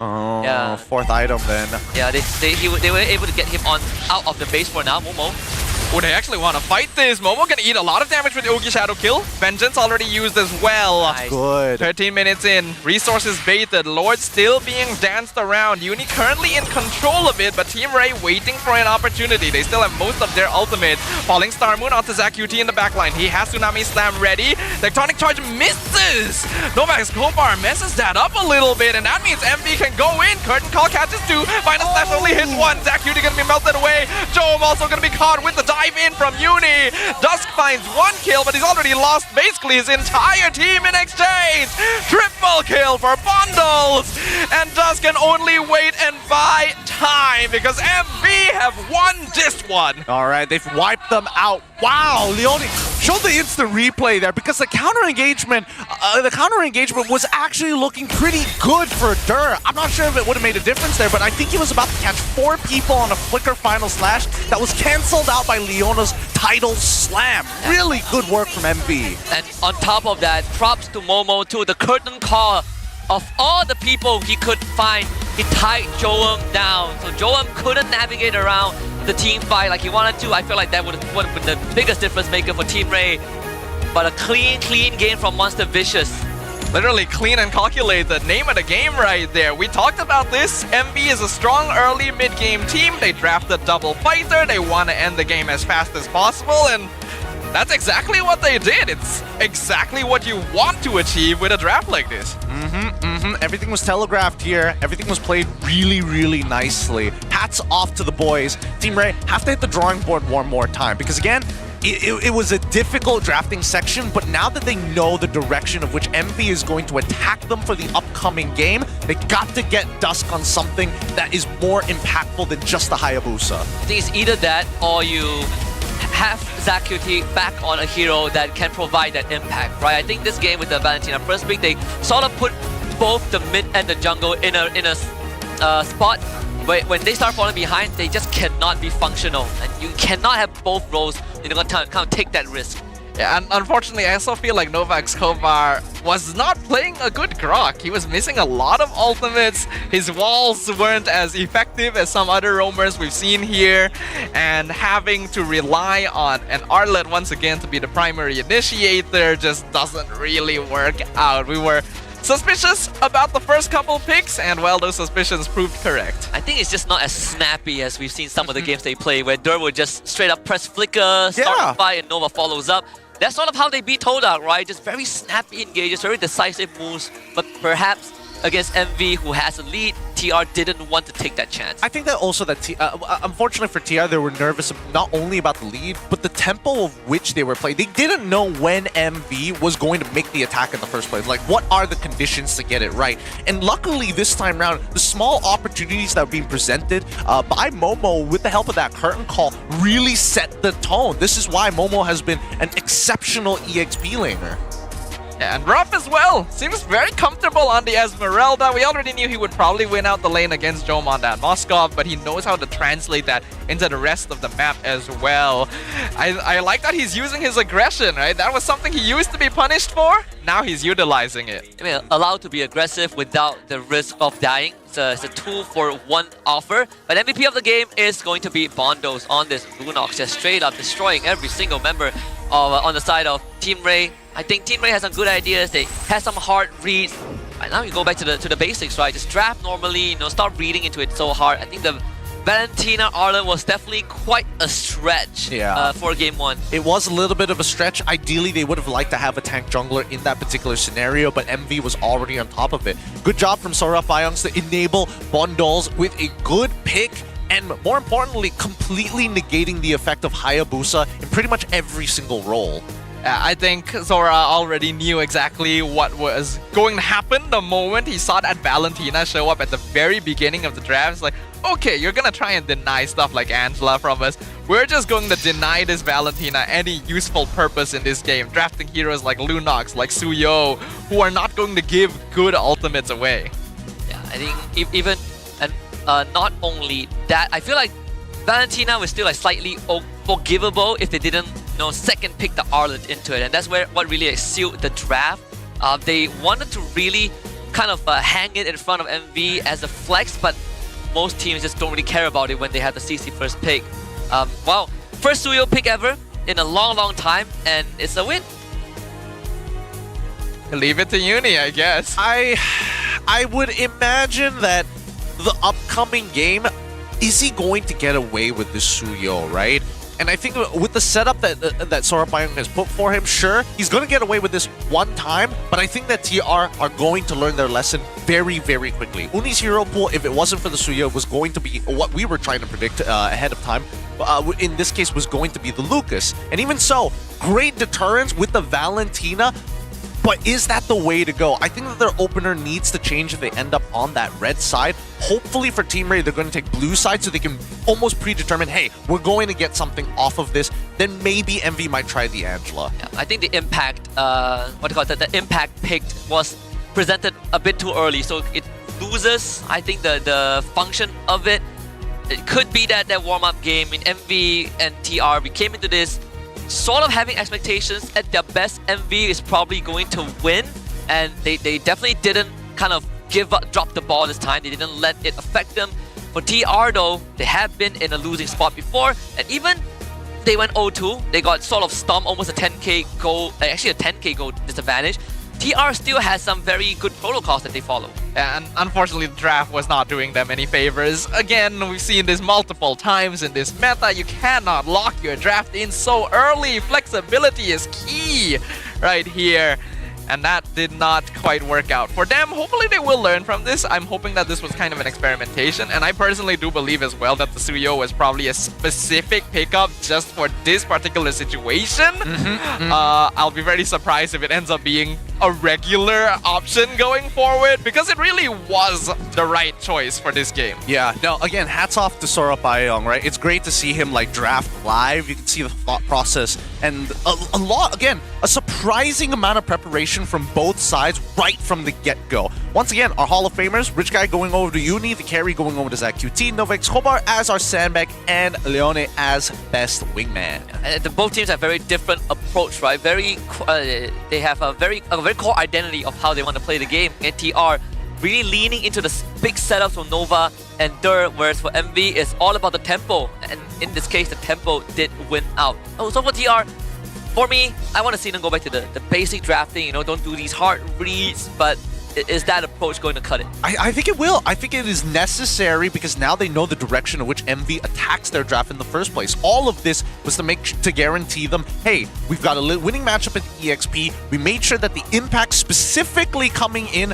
Oh, yeah. 4th item then. Yeah, they were able to get him out of the base for now, Momo. Oh, they actually want to fight this. Momo can eat a lot of damage with the Oogie Shadow kill. Vengeance already used as well. Nice. Good. 13 minutes in. Resources baited. Lord still being danced around. Uni currently in control of it, but Team Ray waiting for an opportunity. They still have most of their ultimate. Falling Star Moon onto ZaQT in the backline. He has Tsunami Slam ready. Tectonic Charge misses. Novax Goldbar messes that up a little bit, and that means MV can go in. Curtain Call catches 2. Final Slash only hits 1. ZaQT gonna be melted away. Joam also gonna be caught with the dive in from Uni. Dusk finds 1 kill, but he's already lost basically his entire team in exchange. Triple kill for Bundles. And Dusk can only wait and buy time because MV have won this one. All right, they've wiped them out. Wow, Leone showed the instant replay there because the counter engagement was actually looking pretty good for Dur. I'm not sure if it would have made a difference there, but I think he was about to catch 4 people on a flicker final slash that was canceled out by Leona's tidal slam. Really good work from MV. And on top of that, props to Momo too. The curtain call of all the people he could find, he tied Joam down. So Joam couldn't navigate around the team fight like he wanted to. I feel like that would have been the biggest difference maker for Team Ray. But a clean game from Monster Vicious. Literally clean and calculated. Name of the game right there. We talked about this. MV is a strong early mid-game team. They drafted double fighter. They want to end the game as fast as possible. And That's exactly what they did. It's exactly what you want to achieve with a draft like this. Everything was telegraphed here. Everything was played really, really nicely. Hats off to the boys. Team Ray have to hit the drawing board one more time because, again, it was a difficult drafting section, but now that they know the direction of which MV is going to attack them for the upcoming game, they got to get Dusk on something that is more impactful than just the Hayabusa. I think it's either that or you have ZQT back on a hero that can provide that impact, right? I think this game with the Valentina first pick, they sort of put both the mid and the jungle in a spot. But when they start falling behind, they just cannot be functional. And you cannot have both roles in the time kind of take that risk. Yeah, and unfortunately, I also feel like Novak Skovar was not playing a good Grok. He was missing a lot of ultimates. His walls weren't as effective as some other roamers we've seen here. And having to rely on an Arlet once again to be the primary initiator just doesn't really work out. We were suspicious about the first couple picks, and well, those suspicions proved correct. I think it's just not as snappy as we've seen some of the games they play, where Dur would just straight up press flicker, start a fight, and Nova follows up. That's sort of how they beat Todak, right? Just very snappy engages, very decisive moves, but perhaps against MV, who has a lead, TR didn't want to take that chance. I think that also that, unfortunately for TR, they were nervous not only about the lead, but the tempo of which they were playing. They didn't know when MV was going to make the attack in the first place. Like, what are the conditions to get it right? And luckily, this time around, the small opportunities that were being presented by Momo with the help of that curtain call really set the tone. This is why Momo has been an exceptional EXP laner. And Ruff as well seems very comfortable on the Esmeralda. We already knew he would probably win out the lane against Jomanda and Moskov, but he knows how to translate that into the rest of the map as well. I like that he's using his aggression, right? That was something he used to be punished for. Now he's utilizing it. I mean, allowed to be aggressive without the risk of dying. It's a 2-for-1 offer. But MVP of the game is going to be Bondos on this Lunox, just straight up destroying every single member on the side of Team Ray. I think Team Ray has some good ideas. They have some hard reads. Right now, you go back to the basics, right? Just draft normally, stop reading into it so hard. I think the Valentina Arlen was definitely quite a stretch for game one. It was a little bit of a stretch. Ideally, they would have liked to have a tank jungler in that particular scenario, but MV was already on top of it. Good job from Sora Bayongs to enable Bondols with a good pick, and more importantly, completely negating the effect of Hayabusa in pretty much every single role. I think Zora already knew exactly what was going to happen the moment he saw that Valentina show up at the very beginning of the draft. It's like, okay, you're gonna try and deny stuff like Angela from us. We're just going to deny this Valentina any useful purpose in this game, drafting heroes like Lunox, like Suyo, who are not going to give good ultimates away. Yeah, I think even, and not only that, I feel like Valentina was still like slightly forgivable if they didn't second pick the Arlet into it, and that's what really sealed the draft. They wanted to really kind of hang it in front of MV as a flex, but most teams just don't really care about it when they have the CC first pick. Wow, first Suyo pick ever in a long time, and it's a win. Leave it to Uni, I guess. I would imagine that the upcoming game, is he going to get away with this Suyo, right? And I think with the setup that Sora Bayong has put for him, sure, he's going to get away with this one time, but I think that TR are going to learn their lesson very, very quickly. Uni's hero pool, if it wasn't for the Suyo, was going to be what we were trying to predict ahead of time. In this case, was going to be the Lucas. And even so, great deterrence with the Valentina, but is that the way to go? I think that their opener needs to change if they end up on that red side. Hopefully for Team Ray, they're going to take blue side so they can almost predetermine, hey, we're going to get something off of this. Then maybe MV might try the Angela. Yeah, I think the impact, the impact picked was presented a bit too early, so it loses, I think, the function of it. It could be that warm-up game in MV and TR, we came into this sort of having expectations at their best. MV is probably going to win, and they definitely didn't kind of drop the ball this time. They didn't let it affect them. For TR though, they have been in a losing spot before, and even they went 0-2, they got sort of stumped, almost a 10k goal, actually a 10k goal disadvantage. TR still has some very good protocols that they follow. And unfortunately, the draft was not doing them any favors. Again, we've seen this multiple times in this meta. You cannot lock your draft in so early. Flexibility is key right here. And that did not quite work out for them. Hopefully they will learn from this. I'm hoping that this was kind of an experimentation. And I personally do believe as well that the Suyo was probably a specific pickup just for this particular situation. I'll be very surprised if it ends up being a regular option going forward, because it really was the right choice for this game. Yeah, no, again, hats off to Sora Bayong, right? It's great to see him like draft live. You can see the thought process and a lot, again, a surprising amount of preparation from both sides right from the get-go. Once again, our Hall of Famers, Rich Guy going over to Uni, the carry going over to ZQT, Novex Kobar as our Sandbag, and Leone as best wingman. Both teams have very different approach, right? They have a very core identity of how they want to play the game. And TR really leaning into the big setups from Nova and Dur, whereas for MV, it's all about the tempo. And in this case, the tempo did win out. Oh, so for TR, for me, I want to see them go back to the basic drafting, you know, don't do these hard reads, but is that approach going to cut it? I think it will. I think it is necessary because now they know the direction in which MV attacks their draft in the first place. All of this was to guarantee them, hey, we've got a winning matchup at EXP. We made sure that the impact specifically coming in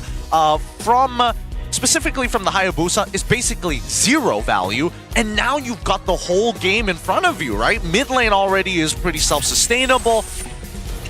specifically from the Hayabusa is basically zero value, and now you've got the whole game in front of you, right? Mid lane already is pretty self-sustainable.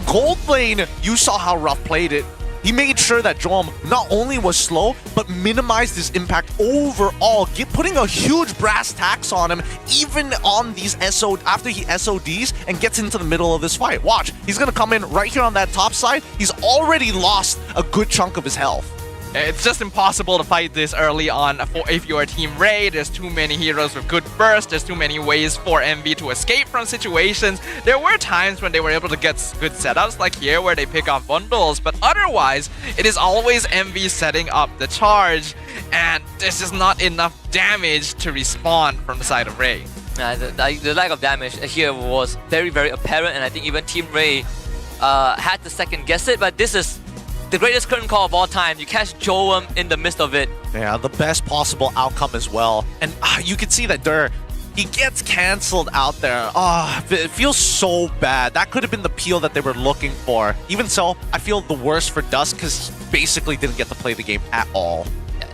Gold lane, you saw how Ruff played it. He made sure that Jom not only was slow, but minimized his impact overall, putting a huge brass tax on him, even on these after he SODs and gets into the middle of this fight. Watch, he's gonna come in right here on that top side. He's already lost a good chunk of his health. It's just impossible to fight this early on if you're Team Ray. There's too many heroes with good burst. There's too many ways for MV to escape from situations. There were times when they were able to get good setups, like here where they pick off bundles, but otherwise, it is always MV setting up the charge, and there's just not enough damage to respawn from the side of Ray. The lack of damage here was very, very apparent, and I think even Team Ray had to second guess it, but this is the greatest curtain call of all time. You catch Joem in the midst of it. Yeah, the best possible outcome as well. And you can see that Dur, he gets cancelled out there. It feels so bad. That could have been the peel that they were looking for. Even so, I feel the worst for Dusk because he basically didn't get to play the game at all. Yeah,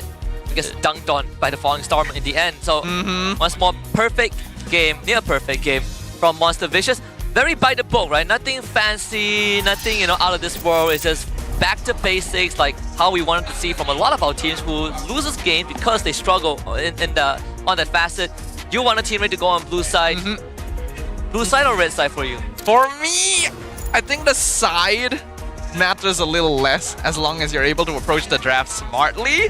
he gets dunked on by the Falling Storm in the end. So once more, perfect game, near perfect game from Monster Vicious. Very by the book, right? Nothing fancy, nothing, you know, out of this world. It's just back to basics, like how we wanted to see from a lot of our teams who loses games because they struggle on that facet. You want a team ready to go on blue side? Blue side or red side for you? For me, I think the side matters a little less as long as you're able to approach the draft smartly.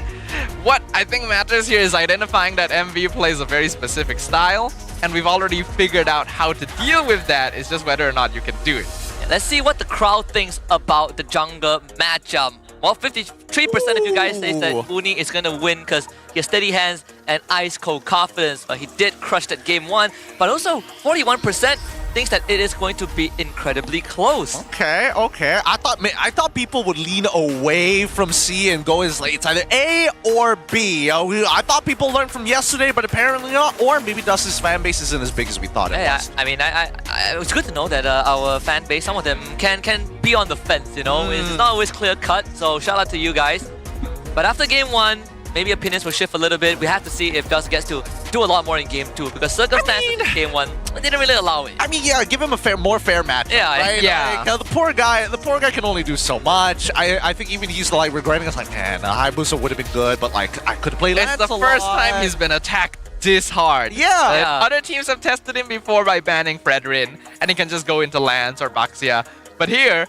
What I think matters here is identifying that MV plays a very specific style, and we've already figured out how to deal with that. It's just whether or not you can do it. Let's see what the crowd thinks about the jungle matchup. Well, 53% of you guys say that Uni is going to win because he has steady hands and ice cold confidence. But he did crush that game 1. But also, 41% thinks that it is going to be incredibly close. Okay. I thought people would lean away from C and go as late. It's either A or B. I thought people learned from yesterday, but apparently not. Or maybe Dust's fan base isn't as big as we thought it was. I mean, it's good to know that our fan base, some of them can be on the fence, you know? It's not always clear cut, so shout out to you guys. But after game 1, maybe opinions will shift a little bit. We have to see if Dust gets to do a lot more in game 2 because circumstances in game 1 didn't really allow it. I mean, yeah, give him a more fair match. Yeah, right? yeah. Like, the poor guy can only do so much. I think even he's like regretting. It's like, man, Hayabusa would have been good, but like I could have played Lance. It's the first time he's been attacked this hard. Yeah. Other teams have tested him before by banning Fredrin, and he can just go into Lance or Baxia. But here,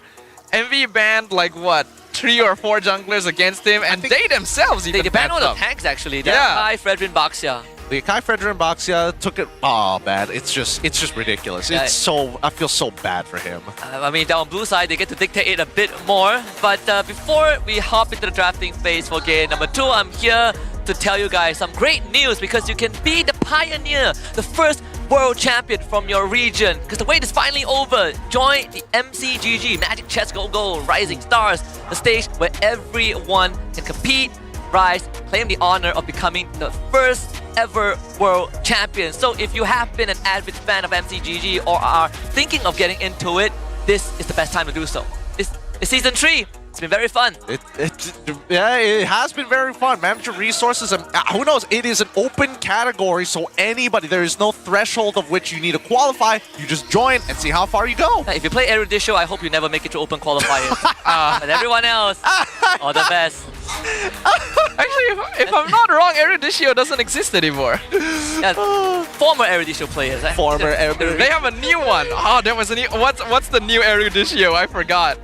MV banned like what? 3 or 4 junglers against him, and they themselves even banned all the tanks actually. Kai, Fredrin, Baxia. The Kai, Fredrin, Baxia took it. Oh man, it's just ridiculous. Yeah. I feel so bad for him. I mean, down blue side, they get to dictate it a bit more. But before we hop into the drafting phase for game number 2, I'm here to tell you guys some great news because you can be the pioneer, the first world champion from your region, because the wait is finally over. Join the MCGG, Magic Chess Go Rising Stars, the stage where everyone can compete, rise, claim the honor of becoming the first ever world champion. So if you have been an avid fan of MCGG or are thinking of getting into it, this is the best time to do so. It's season 3. It's been very fun. Yeah, it has been very fun. Manager resources, and who knows, it is an open category, so anybody, there is no threshold of which you need to qualify. You just join and see how far you go. If you play Eruditio, I hope you never make it to open qualifiers. But everyone else, all the best. Actually, if I'm not wrong, Eruditio doesn't exist anymore. Yeah, former Eruditio players. Former Eruditio. They have a new one. Oh, there was a new. What's the new Eruditio? I forgot.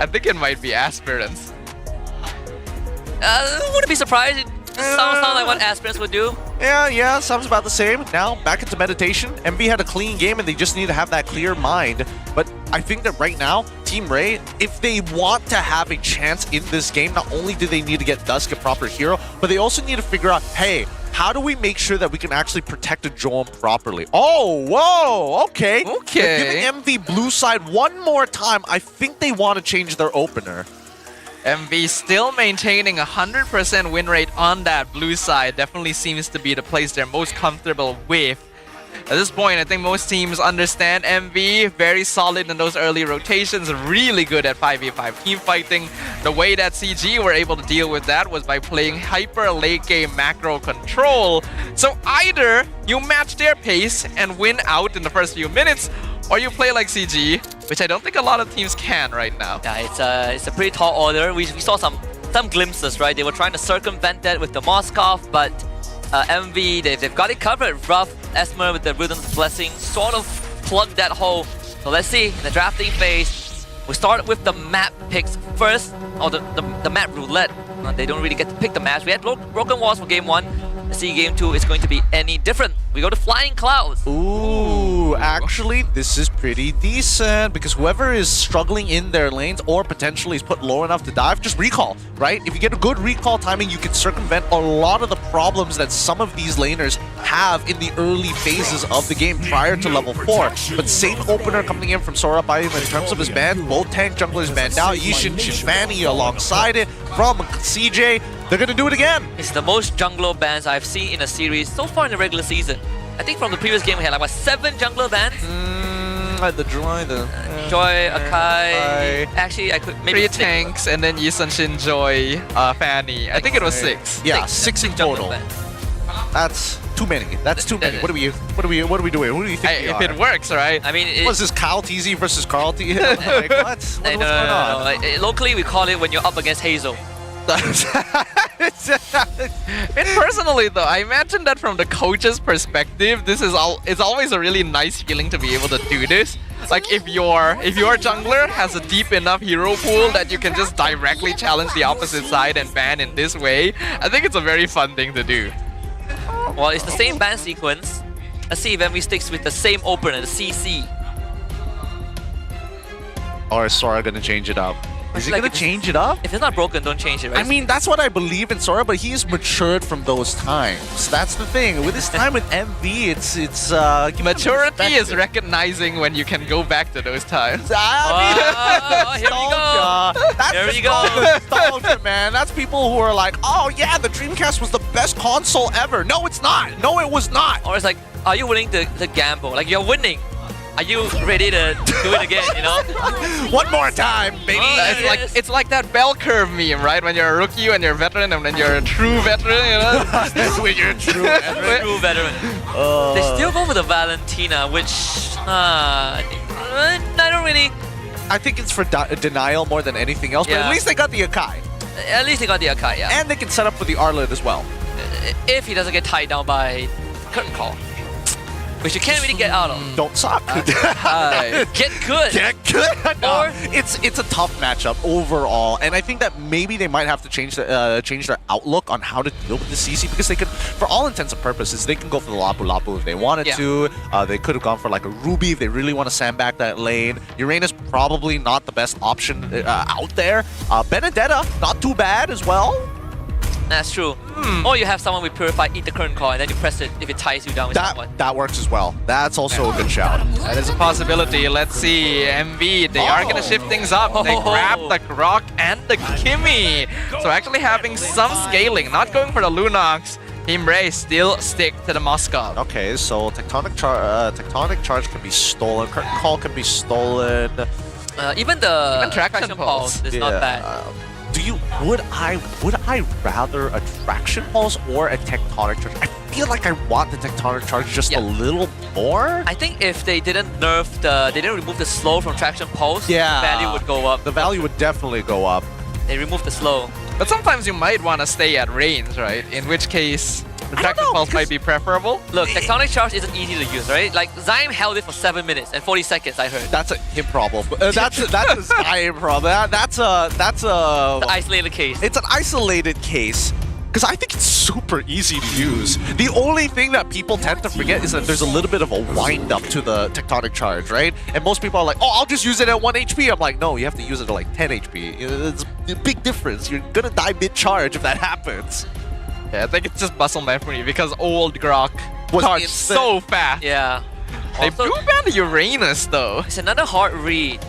I think it might be Aspirants. Wouldn't be surprised. It sounds like what Aspirants would do. Yeah, sounds about the same. Now, back into meditation. MV had a clean game and they just need to have that clear mind. But I think that right now, Team Ray, if they want to have a chance in this game, not only do they need to get Dusk a proper hero, but they also need to figure out, hey, how do we make sure that we can actually protect a Joam properly? Oh, whoa, okay. They're giving MV blue side one more time. I think they want to change their opener. MV still maintaining 100% win rate on that blue side. Definitely seems to be the place they're most comfortable with. At this point, I think most teams understand MV. Very solid in those early rotations. Really good at 5v5 team fighting. The way that CG were able to deal with that was by playing hyper late game macro control. So either you match their pace and win out in the first few minutes, or you play like CG, which I don't think a lot of teams can right now. Yeah, it's a pretty tall order. We saw some glimpses, right? They were trying to circumvent that with the Moskov, but MV, they've got it covered. Rough, Esmer with the Rhythm's Blessing sort of plugged that hole. So let's see, in the drafting phase, we start with the map picks first, or the map roulette. They don't really get to pick the maps. We had Broken Walls for game 1. Let's see game 2 is going to be any different. We go to Flying Clouds. Ooh, actually, this is pretty decent because whoever is struggling in their lanes or potentially is put low enough to dive, just recall, right? If you get a good recall timing, you can circumvent a lot of the problems that some of these laners have in the early phases of the game prior to level 4. But same opener coming in from Sora Bayou in terms of his ban, both tank junglers banned out, Yishin Shifani alongside it from CJ. They're gonna do it again. It's the most jungler bans I've seen in a series so far in the regular season. I think from the previous game we had like 7 jungler bans. The Joy, Joy, Akai. Actually, I could maybe 3 tanks and then Yisun Shin, Joy, Fanny. I think it was 6. Yeah, 6 in total. That's too many. That's too many. What are we doing? Who do you think we if are? it works, right? I mean, was this Kyle TZ versus Carl TZ? Like, what? What's going on? Locally, we call it when you're up against Hazel. Personally though, I imagine that from the coach's perspective, it's always a really nice feeling to be able to do this. Like if your jungler has a deep enough hero pool that you can just directly challenge the opposite side and ban in this way, I think it's a very fun thing to do. Well, it's the same ban sequence. Let's see if MV sticks with the same opener, the CC. Or is Sora gonna change it up? Is he gonna change it up? If it's not broken, don't change it, right? I mean, that's what I believe in Sora, but he's matured from those times. That's the thing. With his time with MV, it's maturity is recognizing when you can go back to those times. Here we go. That's nostalgia, man. That's people who are like, oh yeah, the Dreamcast was the best console ever. No, it's not. No, it was not. Or it's like, are you willing to gamble? Like you're winning. Are you ready to do it again, you know? One more time, baby! It's like that bell curve meme, right? When you're a rookie, when you're a veteran, and when you're a true veteran, you know? When you're a true veteran. True veteran. They still go for the Valentina, which... I don't really... I think it's for denial more than anything else, but at least they got the Akai. At least they got the Akai, yeah. And they can set up for the Arlet as well. If he doesn't get tied down by Curtain Call. Which you can't really get out of. Don't suck. Get good. Get good. No, it's a tough matchup overall, and I think that maybe they might have to change their outlook on how to deal with the CC, because they could, for all intents and purposes, they can go for the Lapu Lapu if they wanted to. They could have gone for like a Ruby if they really want to sandbag that lane. Uranus probably not the best option out there. Benedetta not too bad as well. That's true. Or you have someone with Purify eat the current core and then you press it if it ties you down with someone. That works as well. That's also a good shout. That is a possibility. Let's see. MV, they are going to shift things up. They grab the Grok and the Kimmy. So actually having some scaling, not going for the Lunox. Team Ray still stick to the Moskov. Okay, so Tectonic Charge can be stolen. Curtain Call can be stolen. Even Traction Pulse is not bad. Would I rather a Traction Pulse or a Tectonic Charge? I feel like I want the Tectonic Charge just a little more. I think if they didn't they didn't remove the slow from Traction Pulse, the value would go up. The value would definitely go up. They removed the slow. But sometimes you might want to stay at range, right? In which case, the Traction Pulse might be preferable. Look, Tectonic Charge isn't easy to use, right? Like, Zyme held it for 7 minutes and 40 seconds, I heard. That's a him problem. That's a Zyme problem. That's a isolated case. It's an isolated case. Because I think it's super easy to use. The only thing that people tend to forget is that there's a little bit of a wind up to the Tectonic Charge, right? And most people are like, oh, I'll just use it at 1 HP. I'm like, no, you have to use it at like 10 HP. It's a big difference. You're gonna die mid-charge if that happens. Yeah, I think it's just muscle memory because old Grok charged so fast. Yeah. They do ban Uranus though. It's another hard read.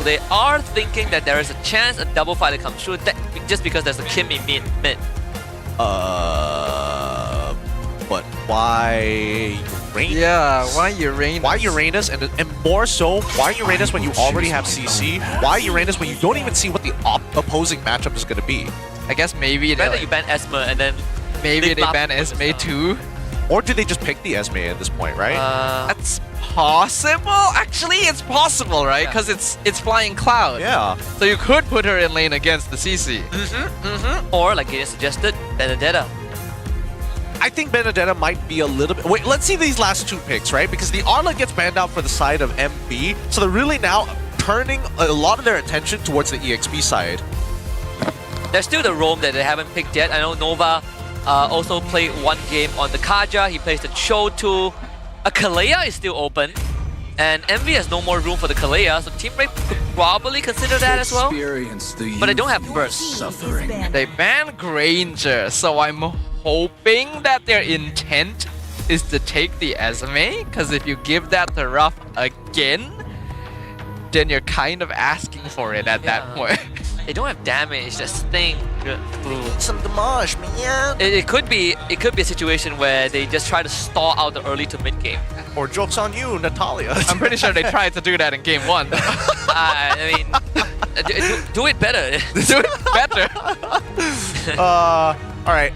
They are thinking that there is a chance a double fighter comes through just because there's a Kimmy mid. But why Uranus? Yeah, why Uranus? Why Uranus? And more so, why Uranus when you already have CC? Why Uranus when you don't even see what the opposing matchup is going to be? I guess maybe that you ban Esma and then maybe they ban Esme too. Or did they just pick the Esme at this point, right? That's possible. Actually, it's possible, right? Because it's Flying Cloud. Yeah. So you could put her in lane against the CC. Or, like Gideon suggested, Benedetta. I think Benedetta might be a little bit... Wait, let's see these last two picks, right? Because the Arla gets banned out for the side of MB. So they're really now turning a lot of their attention towards the EXP side. There's still the roam that they haven't picked yet. I know Nova also played one game on the Kaja. He plays the Cho too. A Kalea is still open. And Envy has no more room for the Kalea, so Team Ray could probably consider that as well. But they don't have burst. They ban Granger, so I'm hoping that their intent is to take the Esme, because if you give that to Ruff again, then you're kind of asking for it at that point. They don't have damage, that's the thing. Some damage, man. It could be a situation where they just try to stall out the early to mid game. Or joke's on you, Natalia. I'm pretty sure they tried to do that in game 1. I mean, do it better. Do it better. Alright,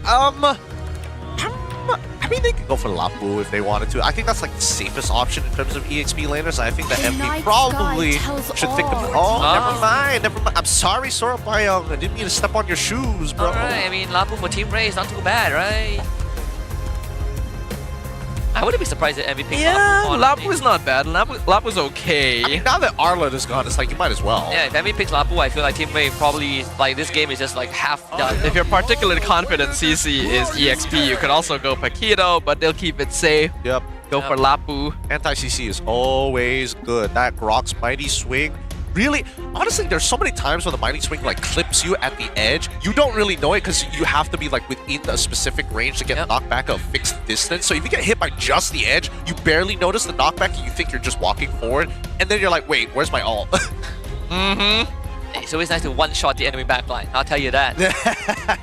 I mean, they could go for Lapu if they wanted to. I think that's like the safest option in terms of EXP laners. I think that MP probably should think of... Oh, never mind. I'm sorry, Sora Bayong. I didn't mean to step on your shoes, bro. Alright, I mean, Lapu for Team Ray is not too bad, right? I wouldn't be surprised if Envy picks Lapu. Lapu is not bad. Lapu's okay. I mean, now that Arlet is gone, it's like you might as well. Yeah, if Envy picks Lapu, I feel like Team Ray probably, like, this game is just like half done. If you're particularly confident CC is EXP, you could also go Paquito, but they'll keep it safe. Yep. Go for Lapu. Anti-CC is always good. That Grok's Mighty Swing. Really, honestly, there's so many times when the Mighty Swing like clips you at the edge. You don't really know it because you have to be like within a specific range to get knocked back a fixed distance. So if you get hit by just the edge, you barely notice the knockback and you think you're just walking forward. And then you're like, wait, where's my ult? It's always nice to one-shot the enemy backline, I'll tell you that.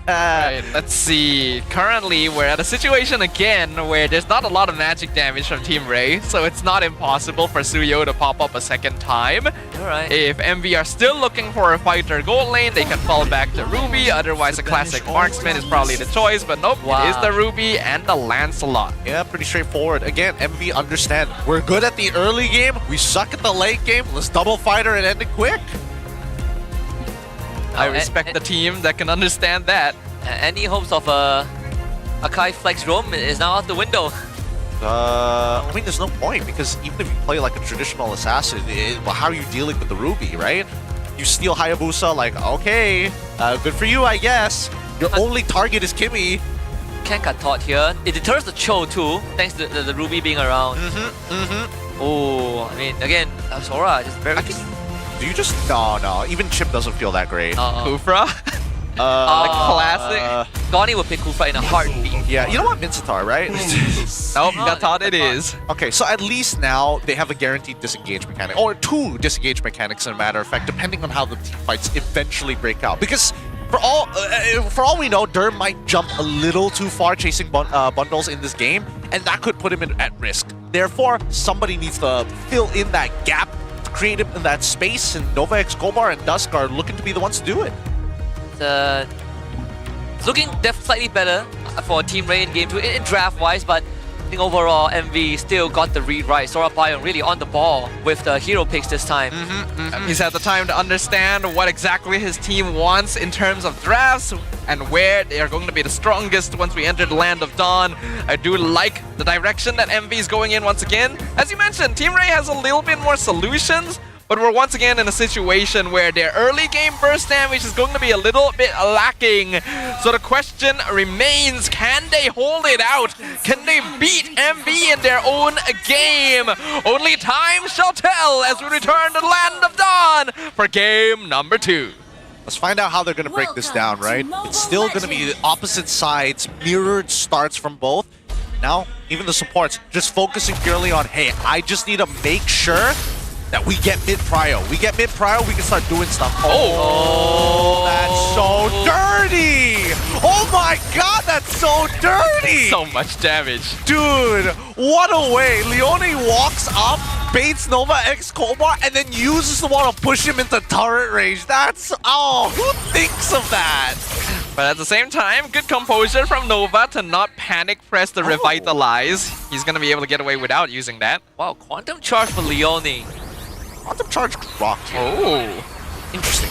Right, let's see. Currently, we're at a situation again where there's not a lot of magic damage from Team Ray, so it's not impossible for Suyo to pop up a second time. Alright. If MV are still looking for a fighter gold lane, they can fall back to Ruby, otherwise a classic marksman is probably the choice, but nope, it is the Ruby and the Lancelot. Yeah, pretty straightforward. Again, MV understand, we're good at the early game, we suck at the late game, let's double fighter and end it quick. I respect the team that can understand that. Any hopes of a Kai Flex roam is now out the window. I mean, there's no point because even if you play like a traditional assassin, well, how are you dealing with the Ruby, right? You steal Hayabusa, like, okay, good for you, I guess. Your only target is Kimmy. Can't got taught here. It deters the Cho too, thanks to the Ruby being around. Oh, I mean, again, Sora just very... Do you just... No, even Chip doesn't feel that great. Kufra? classic. Goni will pick Kufa in a heartbeat. Yeah, you know what? Mincetar, right? Nope, that's how it is. Okay, so at least now they have a guaranteed disengage mechanic, or 2 disengage mechanics, in a matter of fact, depending on how the team fights eventually break out. Because for all we know, Dur might jump a little too far chasing bundles in this game, and that could put him at risk. Therefore, somebody needs to fill in that gap, create him in that space, and Nova X, Kobar, and Dusk are looking to be the ones to do it. It's looking slightly better for Team Ray in Game 2 in draft-wise, but I think overall MV still got the read right. Sora Pion really on the ball with the hero picks this time. He's had the time to understand what exactly his team wants in terms of drafts and where they are going to be the strongest once we enter the Land of Dawn. I do like the direction that MV is going in once again. As you mentioned, Team Ray has a little bit more solutions, but we're once again in a situation where their early game burst damage is going to be a little bit lacking. So the question remains, can they hold it out? Can they beat MV in their own game? Only time shall tell as we return to the Land of Dawn for game number 2. Let's find out how they're going to break this down, right? It's still going to be opposite sides, mirrored starts from both. Now, even the supports just focusing purely on, hey, I just need to make sure that we get mid-prio. We get mid-prio, we can start doing stuff. Oh, that's so dirty! Oh my god, that's so dirty! So much damage. Dude, what a way. Leone walks up, baits Nova X Kobar, and then uses the wall to push him into turret range. That's, oh, who thinks of that? But at the same time, good composure from Nova to not panic press the revitalize. He's gonna be able to get away without using that. Wow, Quantum Charge for Leone. Quantum Charge rock. Oh, interesting.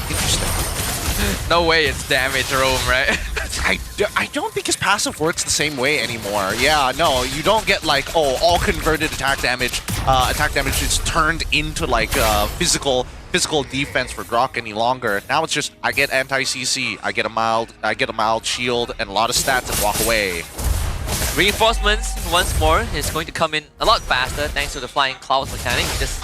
No way it's damage roam, right? I don't think his passive works the same way anymore. Yeah, no, you don't get like, oh, all converted attack damage. Attack damage is turned into like physical defense for Grok any longer. Now it's just I get anti-CC, I get a mild shield and a lot of stats and walk away. Reinforcements once more is going to come in a lot faster thanks to the flying clouds mechanic. We just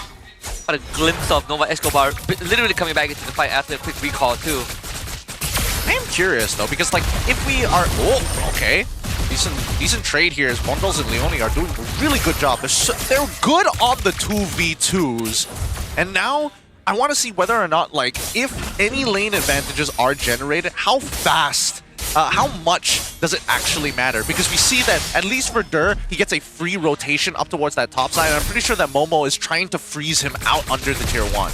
got a glimpse of Nova Escobar literally coming back into the fight after a quick recall too. I am curious though, because like if we are okay, decent trade here as Bundles and Leone are doing a really good job. They're good on the 2v2s, and now I want to see whether or not, like, if any lane advantages are generated, how fast, how much does it actually matter? Because we see that, at least for Dur, he gets a free rotation up towards that top side, and I'm pretty sure that Momo is trying to freeze him out under the tier 1.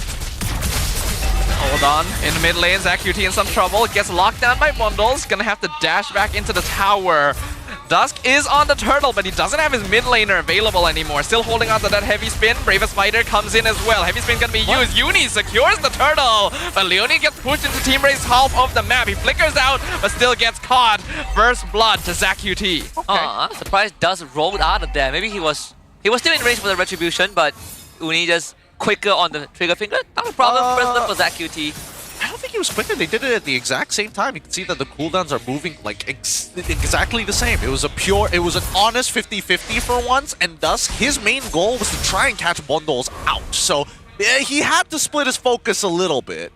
Hold on. In the mid lane, ZachQT in some trouble. Gets locked down by Bundles. Gonna have to dash back into the tower. Dusk is on the turtle, but he doesn't have his mid laner available anymore. Still holding on to that heavy spin. Bravest Fighter comes in as well. Heavy spin gonna be used. Uni secures the turtle, but Leone gets pushed into Team Ray's half of the map. He flickers out, but still gets caught. First blood to ZachQT. Okay. I'm surprised Dusk rolled out of there. Maybe he was still in range for the retribution, but Uni just quicker on the trigger finger. Not a problem. First blood for ZachQT. I don't think he was quicker. They did it at the exact same time. You can see that the cooldowns are moving like exactly the same. It was an honest 50-50 for once, and Dusk, his main goal was to try and catch Bundles out. So he had to split his focus a little bit.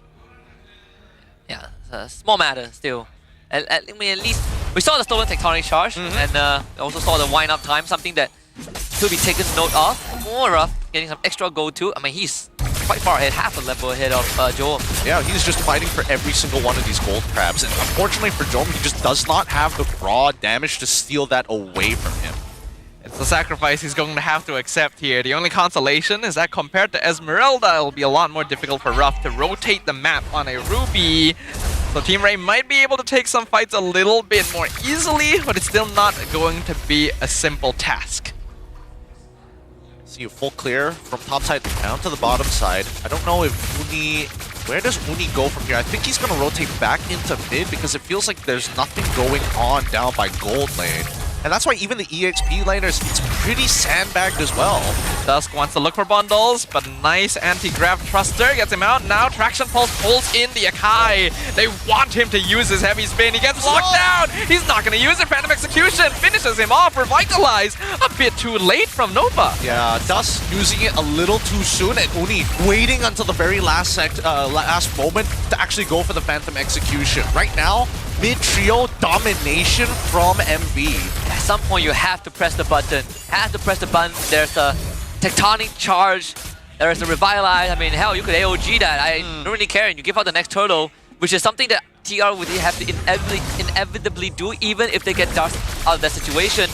Yeah, it's a small matter still. I mean, at least we saw the stolen tectonic charge, and also saw the wind-up time, something that should be taken note of. More of getting some extra gold too. I mean, he's quite far ahead, half a level ahead of Joel. Yeah, he's just fighting for every single one of these gold crabs, and unfortunately for Joel, he just does not have the raw damage to steal that away from him. It's the sacrifice he's going to have to accept here. The only consolation is that compared to Esmeralda, it'll be a lot more difficult for Ruff to rotate the map on a Ruby. So Team Ray might be able to take some fights a little bit more easily, but it's still not going to be a simple task. See a full clear from top side down to the bottom side. I don't know if Uni... Where does Uni go from here? I think he's going to rotate back into mid because it feels like there's nothing going on down by gold lane. And that's why even the EXP laners, it's pretty sandbagged as well. Dusk wants to look for Bundles, but nice anti-grav thruster gets him out. Now Traction Pulse pulls in the Akai. They want him to use his heavy spin. He gets locked down. He's not going to use it. Phantom Execution finishes him off. Revitalize. A bit too late from Nova. Yeah, Dusk using it a little too soon, and Uni waiting until the very last moment to actually go for the Phantom Execution. Right now, mid-trio domination from MV. At some point, you have to press the button. There's a tectonic charge. There's a revitalize. I mean, hell, you could AOG that. I don't really care. And you give out the next turtle, which is something that TR would have to inevitably do, even if they get dust out of that situation.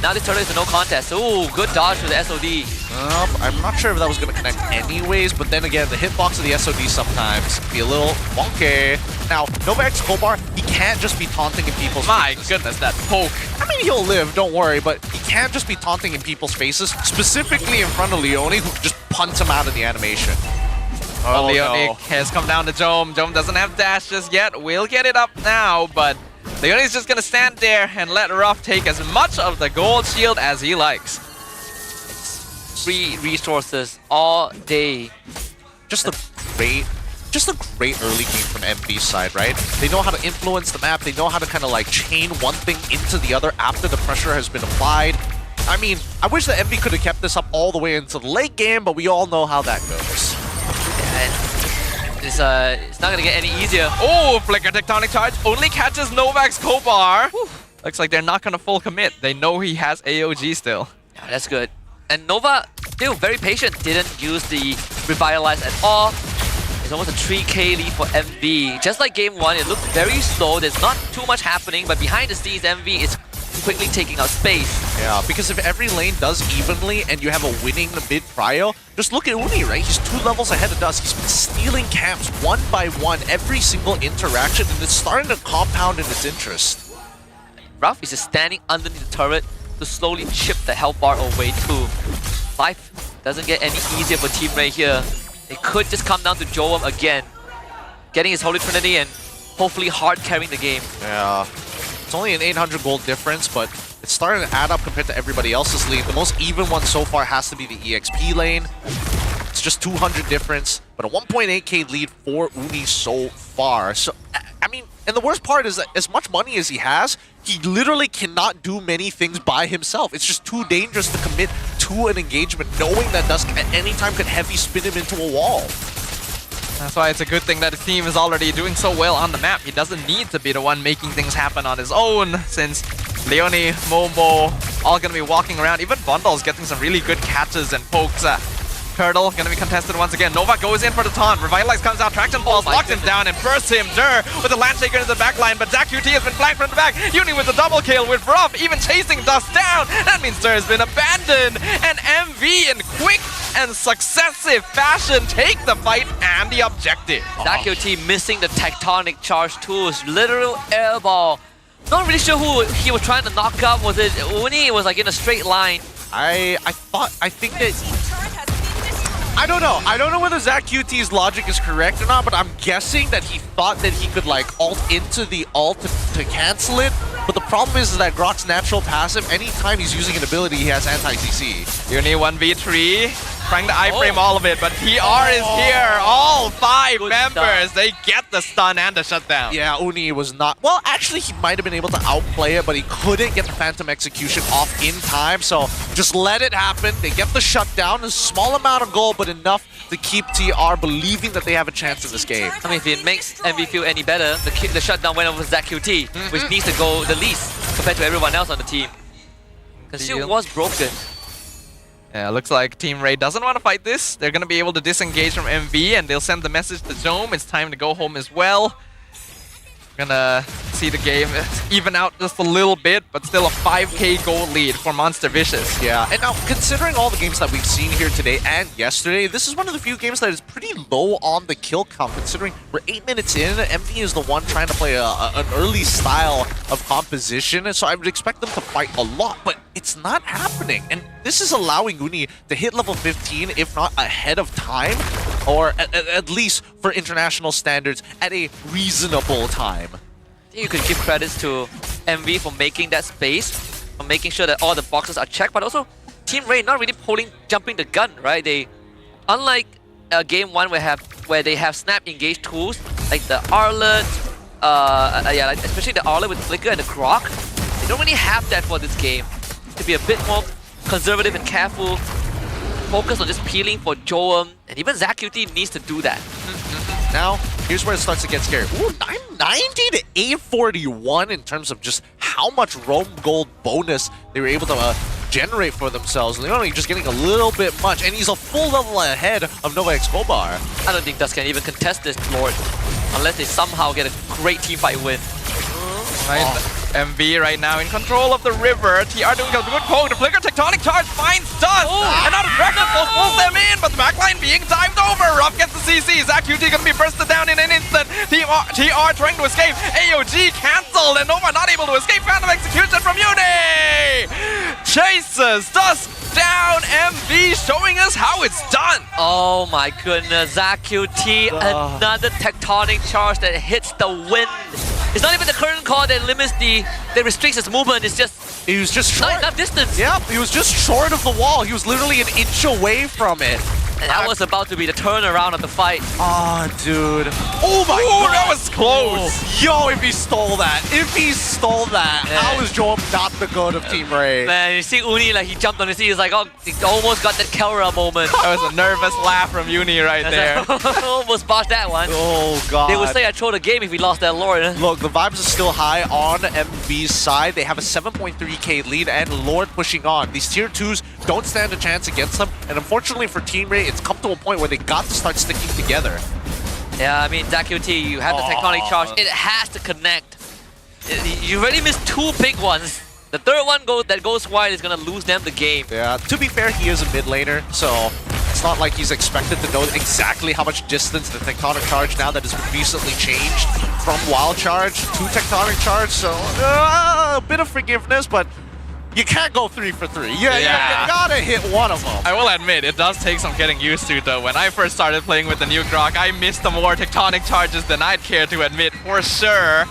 Now this turtle is a no contest. Ooh, good dodge for the SOD. I'm not sure if that was going to connect anyways, but then again, the hitbox of the SOD sometimes be a little wonky. Now, NovaX Kobar, he can't just be taunting in people's My faces. goodness, that poke. I mean, he'll live, don't worry, but he can't just be taunting in people's faces, specifically in front of Leone, who just punts him out of the animation. Oh, Leone has come down to Jome. Jome doesn't have dash just yet. We'll get it up now, but Leone's just gonna stand there and let Ruff take as much of the gold shield as he likes. Free resources all day. Just a great early game from MV's side, right? They know how to influence the map. They know how to kind of like chain one thing into the other after the pressure has been applied. I mean, I wish that MV could have kept this up all the way into the late game, but we all know how that goes. It's not gonna get any easier. Oh, Flicker Tectonic Charge only catches Novax Kobar. Looks like they're not gonna full commit. They know he has AOG still. Yeah, that's good. And Nova, still very patient, didn't use the Revitalize at all. It's almost a 3k lead for MV. Just like game 1, it looked very slow. There's not too much happening, but behind the scenes, MV is quickly taking out space. Yeah, because if every lane does evenly and you have a winning mid prio, just look at Uni, right? He's 2 levels ahead of us. He's been stealing camps one by one, every single interaction, and it's starting to compound in its interest. Ruff is just standing underneath the turret to slowly chip the health bar away too. Life doesn't get any easier for Team Ray here. It could just come down to Joam again, getting his Holy Trinity and hopefully hard carrying the game. Yeah. It's only an 800 gold difference, but it's starting to add up compared to everybody else's lead. The most even one so far has to be the EXP lane. It's just 200 difference, but a 1.8k lead for Uni so far. So, I mean, and the worst part is that as much money as he has, he literally cannot do many things by himself. It's just too dangerous to commit to an engagement, knowing that Dusk at any time could heavy spin him into a wall. That's why it's a good thing that his team is already doing so well on the map. He doesn't need to be the one making things happen on his own, since Leone, Momo, all gonna be walking around. Even Bundle's getting some really good catches and pokes. Turtle gonna be contested once again. Nova goes in for the taunt. Revitalize comes out. Traction falls, locks him down and bursts him. Dur with the land shaker into the back line, but Zach QT has been flanked from the back. Uni with the double kill with Ruff even chasing Dust down. That means Dur has been abandoned. And MV in quick and successive fashion take the fight and the objective. Zach QT missing the tectonic charge too. Literal airball. Not really sure who he was trying to knock up. Was it Uni? It was like in a straight line. I think that... I don't know. I don't know whether Zach QT's logic is correct or not, but I'm guessing that he thought that he could like ult into the ult to cancel it. But the problem is that Grok's natural passive, anytime he's using an ability, he has anti-CC. Uni 1v3, trying to iframe all of it, but TR is here. All 5 members, they get the stun and the shutdown. Yeah, Uni was not... Well, actually, he might have been able to outplay it, but he couldn't get the Phantom Execution off in time, so just let it happen. They get the shutdown, a small amount of gold, but enough to keep TR believing that they have a chance in this game. I mean, if it makes MV feel any better, the shutdown went over Zach QT, which needs to go the least compared to everyone else on the team. Conceal was broken. Yeah, looks like Team Ray doesn't want to fight this. They're going to be able to disengage from MV and they'll send the message to Jome. It's time to go home as well. Gonna see the game even out just a little bit, but still a 5k gold lead for Monster Vicious. Yeah, and now considering all the games that we've seen here today and yesterday, this is one of the few games that is pretty low on the kill count, considering we're 8 minutes in, MV is the one trying to play an early style of composition, and so I would expect them to fight a lot, but it's not happening. And this is allowing Uni to hit level 15, if not ahead of time, or at least for international standards, at a reasonable time. I think you could give credits to MV for making that space, for making sure that all the boxes are checked, but also Team Ray not really jumping the gun, right? They, unlike game 1 where they have snap engage tools like the Arlet, like especially the Arlet with Flicker and the Grok, they don't really have that for this game. To be a bit more conservative and careful, focus on just peeling for Joam, and even Zach QT needs to do that. now, here's where it starts to get scary. Ooh, 90 to 841 in terms of just how much Rome Gold bonus they were able to generate for themselves. They're only just getting a little bit much, and he's a full level ahead of Nova Escobar. I don't think Dust can even contest this, Lord, unless they somehow get a great teamfight win. Right, MV right now in control of the river. TR doing a good poke. The flicker tectonic charge finds Dust. And now the Dragon Pulse pulls them in, but the backline being timed over. Ruff gets the CC. ZachQT gonna be bursted down in an instant. TR trying to escape. AOG cancelled, and Nova not able to escape. Phantom Execution from Uni! Chases Dust down. MV showing us how it's done. Oh my goodness, ZachQT, another tectonic charge that hits the wind. It's not even the current call that limits that restricts his movement. It's just he was just short. Not enough distance. Yep, he was just short of the wall. He was literally an inch away from it. And that was about to be the turnaround of the fight. Oh, dude. Oh my god. That was close. Yo, if he stole that. How is Joel not the goat of Team Ray? Man, you see Uni, like, he jumped on his feet. He's like, oh, he almost got that Kelra moment. That was a nervous laugh from Uni right there. Almost botched that one. Oh, god. They would say I throw the game if we lost that Lord. Look, the vibes are still high on MV's side. They have a 7.3k lead and Lord pushing on. These tier 2s don't stand a chance against them. And unfortunately for Team Ray, it's come to a point where they got to start sticking together. Yeah, I mean, ZachQT, you have the tectonic charge. It has to connect. You already missed 2 big ones. The third one that goes wide is going to lose them the game. Yeah, to be fair, he is a mid laner, so it's not like he's expected to know exactly how much distance the tectonic charge now that has recently changed from wild charge to tectonic charge. So a bit of forgiveness, but you can't go 3 for 3. You gotta hit one of them. I will admit, it does take some getting used to though. When I first started playing with the new Grok, I missed the more tectonic charges than I'd care to admit, for sure.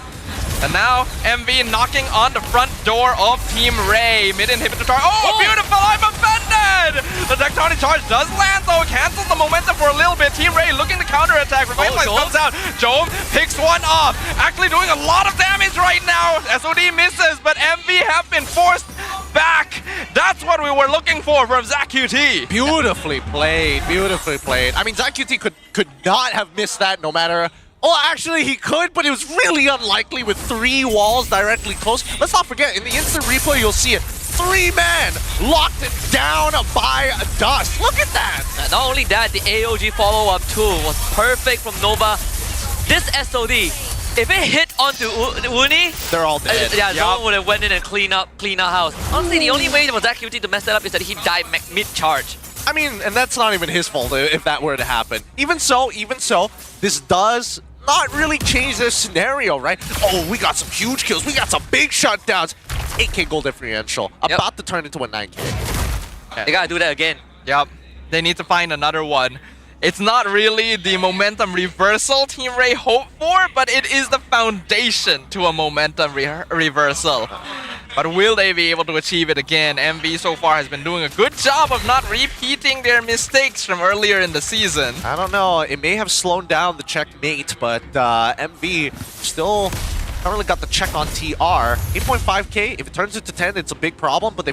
And now, MV knocking on the front door of Team Ray. Mid inhibitor charge. Oh, beautiful! I'm offended! The tectonic charge does land though. Cancels the momentum for a little bit. Team Ray looking to counterattack. Revitalize comes out. Jome picks one off. Actually doing a lot of damage right now. SOD misses, but MV have been forced back. That's what we were looking for from ZachQT. Beautifully played. Beautifully played. I mean, ZachQT could not have missed that no matter... Oh, actually, he could, but it was really unlikely with 3 walls directly close. Let's not forget, in the instant replay, you'll see it. 3-man locked it down by Dust. Look at that. Not only that, the AOG follow-up too was perfect from Nova. This SOD, if it hit onto Uni, they're all dead. No one would have went in and clean up house. Honestly, the only way for ZachQT to mess that up is that he died mid-charge. I mean, and that's not even his fault if that were to happen. Even so, this does not really change this scenario, right? Oh, we got some huge kills. We got some big shutdowns. 8k gold differential. About to turn into a 9k. They gotta do that again. Yep. They need to find another one. It's not really the momentum reversal Team Ray hoped for, but it is the foundation to a momentum reversal. But will they be able to achieve it again? MV so far has been doing a good job of not repeating their mistakes from earlier in the season. I don't know, it may have slowed down the checkmate, but MV still not really got the check on TR. 8.5k, if it turns into 10, it's a big problem, but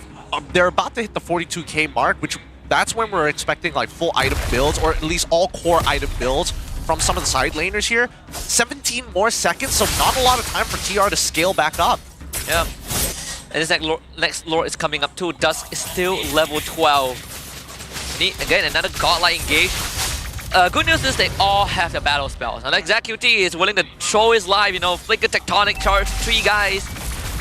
they're about to hit the 42k mark, which that's when we're expecting like full item builds, or at least all core item builds from some of the side laners here. 17 more seconds, so not a lot of time for TR to scale back up. Yeah. And this next Lord is coming up too. Dusk is still level 12. Again, another godlike engage. Good news is they all have their battle spells. And like ZachQT is willing to show his life, flick a tectonic charge, 3 guys,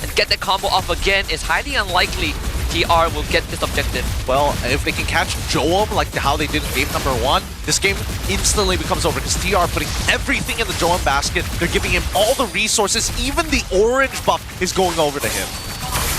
and get that combo off again. It's highly unlikely TR will get this objective. Well, if they can catch Joam like how they did in game number 1, this game instantly becomes over because TR putting everything in the Joam basket. They're giving him all the resources. Even the orange buff is going over to him.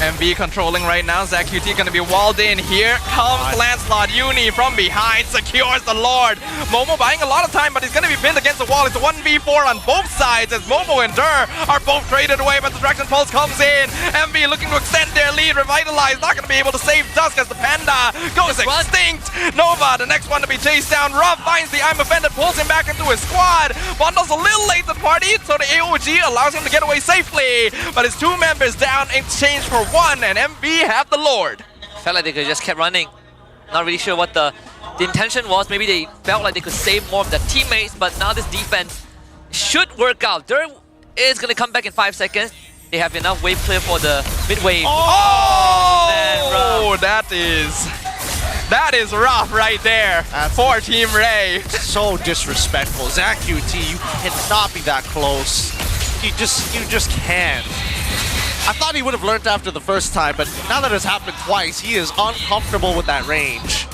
MV controlling right now. ZachQT gonna be walled in. Here comes Lancelot. Uni from behind secures the Lord. Momo buying a lot of time, but he's gonna be pinned against the wall. It's a 1v4 on both sides as Momo and Dur are both traded away, but the Dragon Pulse comes in. MV looking to extend their lead. Revitalize not gonna be able to save Dusk as the Panda goes extinct. Nova, the next one to be chased down. Ruff finds the I'm Offended, pulls him back into his squad. Bundles a little late to the party, so the AOG allows him to get away safely. But his 2 members down in exchange for 1, and MV have the Lord. Felt like they could just kept running. Not really sure what the The intention was maybe they felt like they could save more of their teammates, but now this defense should work out. There is going to come back in 5 seconds. They have enough wave clear for the mid wave. Oh, that is rough right there for Team Ray. So disrespectful. ZachQT, you cannot be that close. You just can't. I thought he would have learned after the first time, but now that it's happened twice, he is uncomfortable with that range.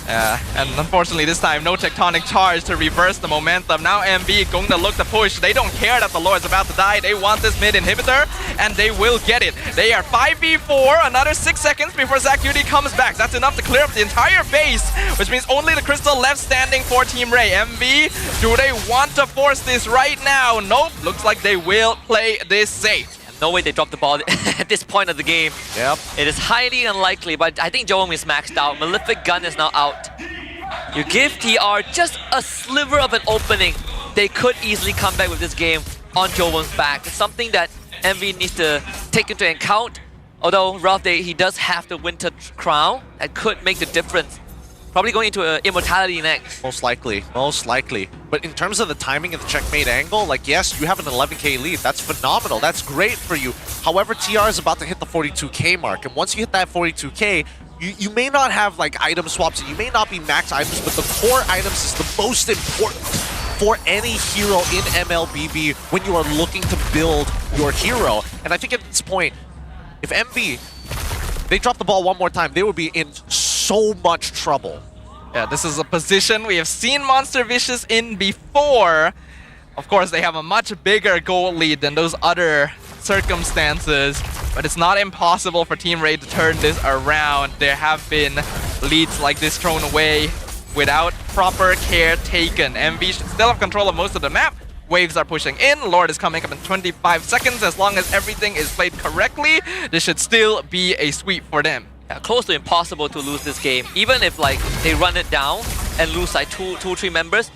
Yeah, and unfortunately this time, no tectonic charge to reverse the momentum. Now MB going to look to push. They don't care that the Lord's about to die. They want this mid inhibitor, and they will get it. They are 5v4, another 6 seconds before ZachQT comes back. That's enough to clear up the entire base, which means only the crystal left standing for Team Ray. MB, do they want to force this right now? Nope, looks like they will play this safe. No way they dropped the ball at this point of the game. Yep. It is highly unlikely, but I think Joem is maxed out. Malefic Gun is now out. You give TR just a sliver of an opening. They could easily come back with this game on Joem's back. It's something that MV needs to take into account. Although Ralph, he does have the Winter Crown. That could make the difference. Probably going into Immortality next. Most likely. But in terms of the timing of the checkmate angle, like, yes, you have an 11k lead. That's phenomenal. That's great for you. However, TR is about to hit the 42k mark. And once you hit that 42k, you may not have, like, item swaps, and you may not be max items, but the core items is the most important for any hero in MLBB when you are looking to build your hero. And I think at this point, if MV, they drop the ball one more time, they would be in so much trouble. Yeah, this is a position we have seen Monster Vicious in before. Of course, they have a much bigger goal lead than those other circumstances, but it's not impossible for Team Ray to turn this around. There have been leads like this thrown away without proper care taken. MV should still have control of most of the map. Waves are pushing in. Lord is coming up in 25 seconds. As long as everything is played correctly, this should still be a sweep for them. Yeah, close to impossible to lose this game. Even if like they run it down and lose like two, 3 members,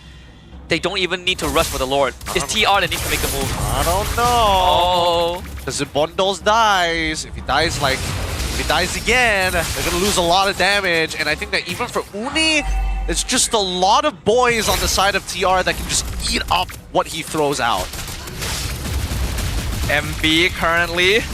they don't even need to rush for the Lord. It's TR that needs to make a move. I don't know. Because if Bondos dies, if he dies again, they're gonna lose a lot of damage. And I think that even for Uni, it's just a lot of boys on the side of TR that can just eat up what he throws out. MB currently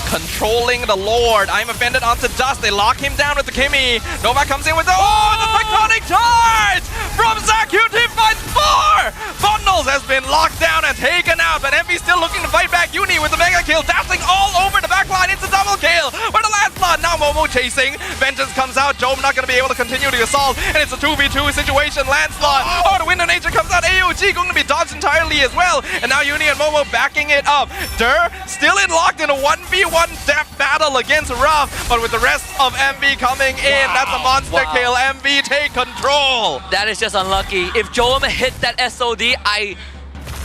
controlling the Lord. I'm offended onto Dust. They lock him down with the Kimmy. Nova comes in with the the tectonic charge from ZachQT finds 4. Bundles has been locked down and taken out, but MV still looking to fight back. Uni with the mega kill, dashing all over the backline. It's a double kill for the Landslot. Now Momo chasing. Vengeance comes out. Joe not going to be able to continue the assault, and it's a 2v2 situation. Landslot. Oh, the Wind of Nature comes out. AOG going to be dodged entirely as well, and now Uni and Momo backing it up. Dur still locked in a 1v1 death battle against Ruff, but with the rest of MV coming in, that's a monster kill. MV take control. That is just unlucky. If Joem hit that SOD, I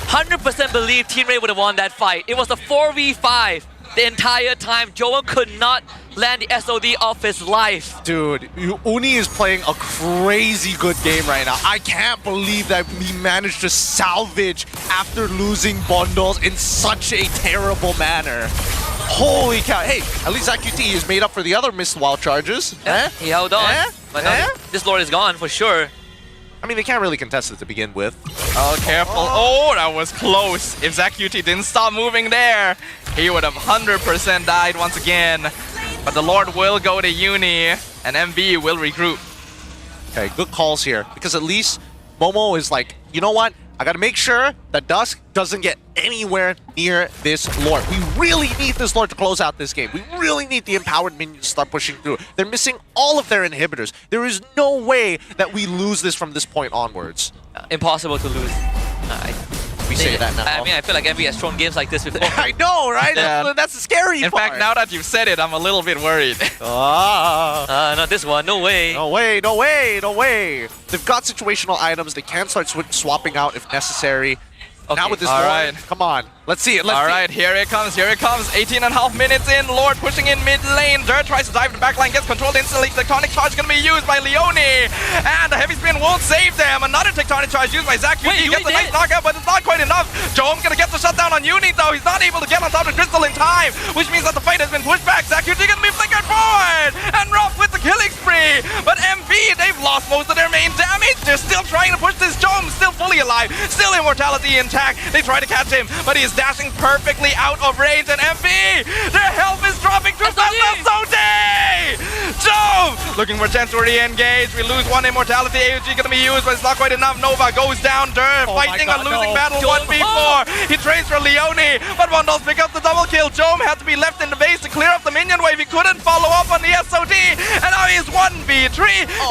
100% believe Team Ray would have won that fight. It was a 4v5 the entire time. Joem could not land the SOD off his life. Dude, Uni is playing a crazy good game right now. I can't believe that he managed to salvage after losing bundles in such a terrible manner. Holy cow. Hey, at least ZachQT is made up for the other missed wild charges. He held on. But now this Lord is gone for sure. I mean, they can't really contest it to begin with. Oh, careful. Oh, that was close. If ZachQT didn't stop moving there, he would have 100% died once again. But the Lord will go to Uni, and MV will regroup. Okay, good calls here. Because at least Momo is like, you know what? I gotta make sure that Dusk doesn't get anywhere near this Lord. We really need this Lord to close out this game. We really need the empowered minions to start pushing through. They're missing all of their inhibitors. There is no way that we lose this from this point onwards. Impossible to lose. We say that now. I mean, I feel like MV has thrown games like this before. I know, right? Yeah. That's the scary part. In fact, now that you've said it, I'm a little bit worried. Not this one. No way. No way, no way, no way. They've got situational items. They can start swapping out if necessary. Okay. Now with this Lord, come on. Let's see it. All right, here it comes. Here it comes. 18.5 minutes in. Lord pushing in mid lane. Dur tries to dive to the backline, gets controlled instantly. Tectonic charge going to be used by Leone. And the heavy spin won't save them. Another tectonic charge used by ZachQT. Gets a nice knockout, but it's not quite enough. Joem going to get the shutdown on Uni, though. He's not able to get on top of Crystal in time, which means that the fight has been pushed back. ZachQT going to be flickered forward. And Ruff with the killing spree. But MV MLBB, they've lost most of their main damage. They're still trying to push this Jom, still fully alive, still immortality intact. They try to catch him, but he is dashing perfectly out of range. And MP, their health is dropping to SOD! Jom looking for a chance to re-engage. We lose one immortality. AEG gonna be used, but it's not quite enough. Nova goes down. Dur fighting a losing battle 1v4. He trains for Leone, but Vandals pick up the double kill. Jom had to be left in the base to clear up the minion wave. He couldn't follow up on the SOD, and now he's 1v3.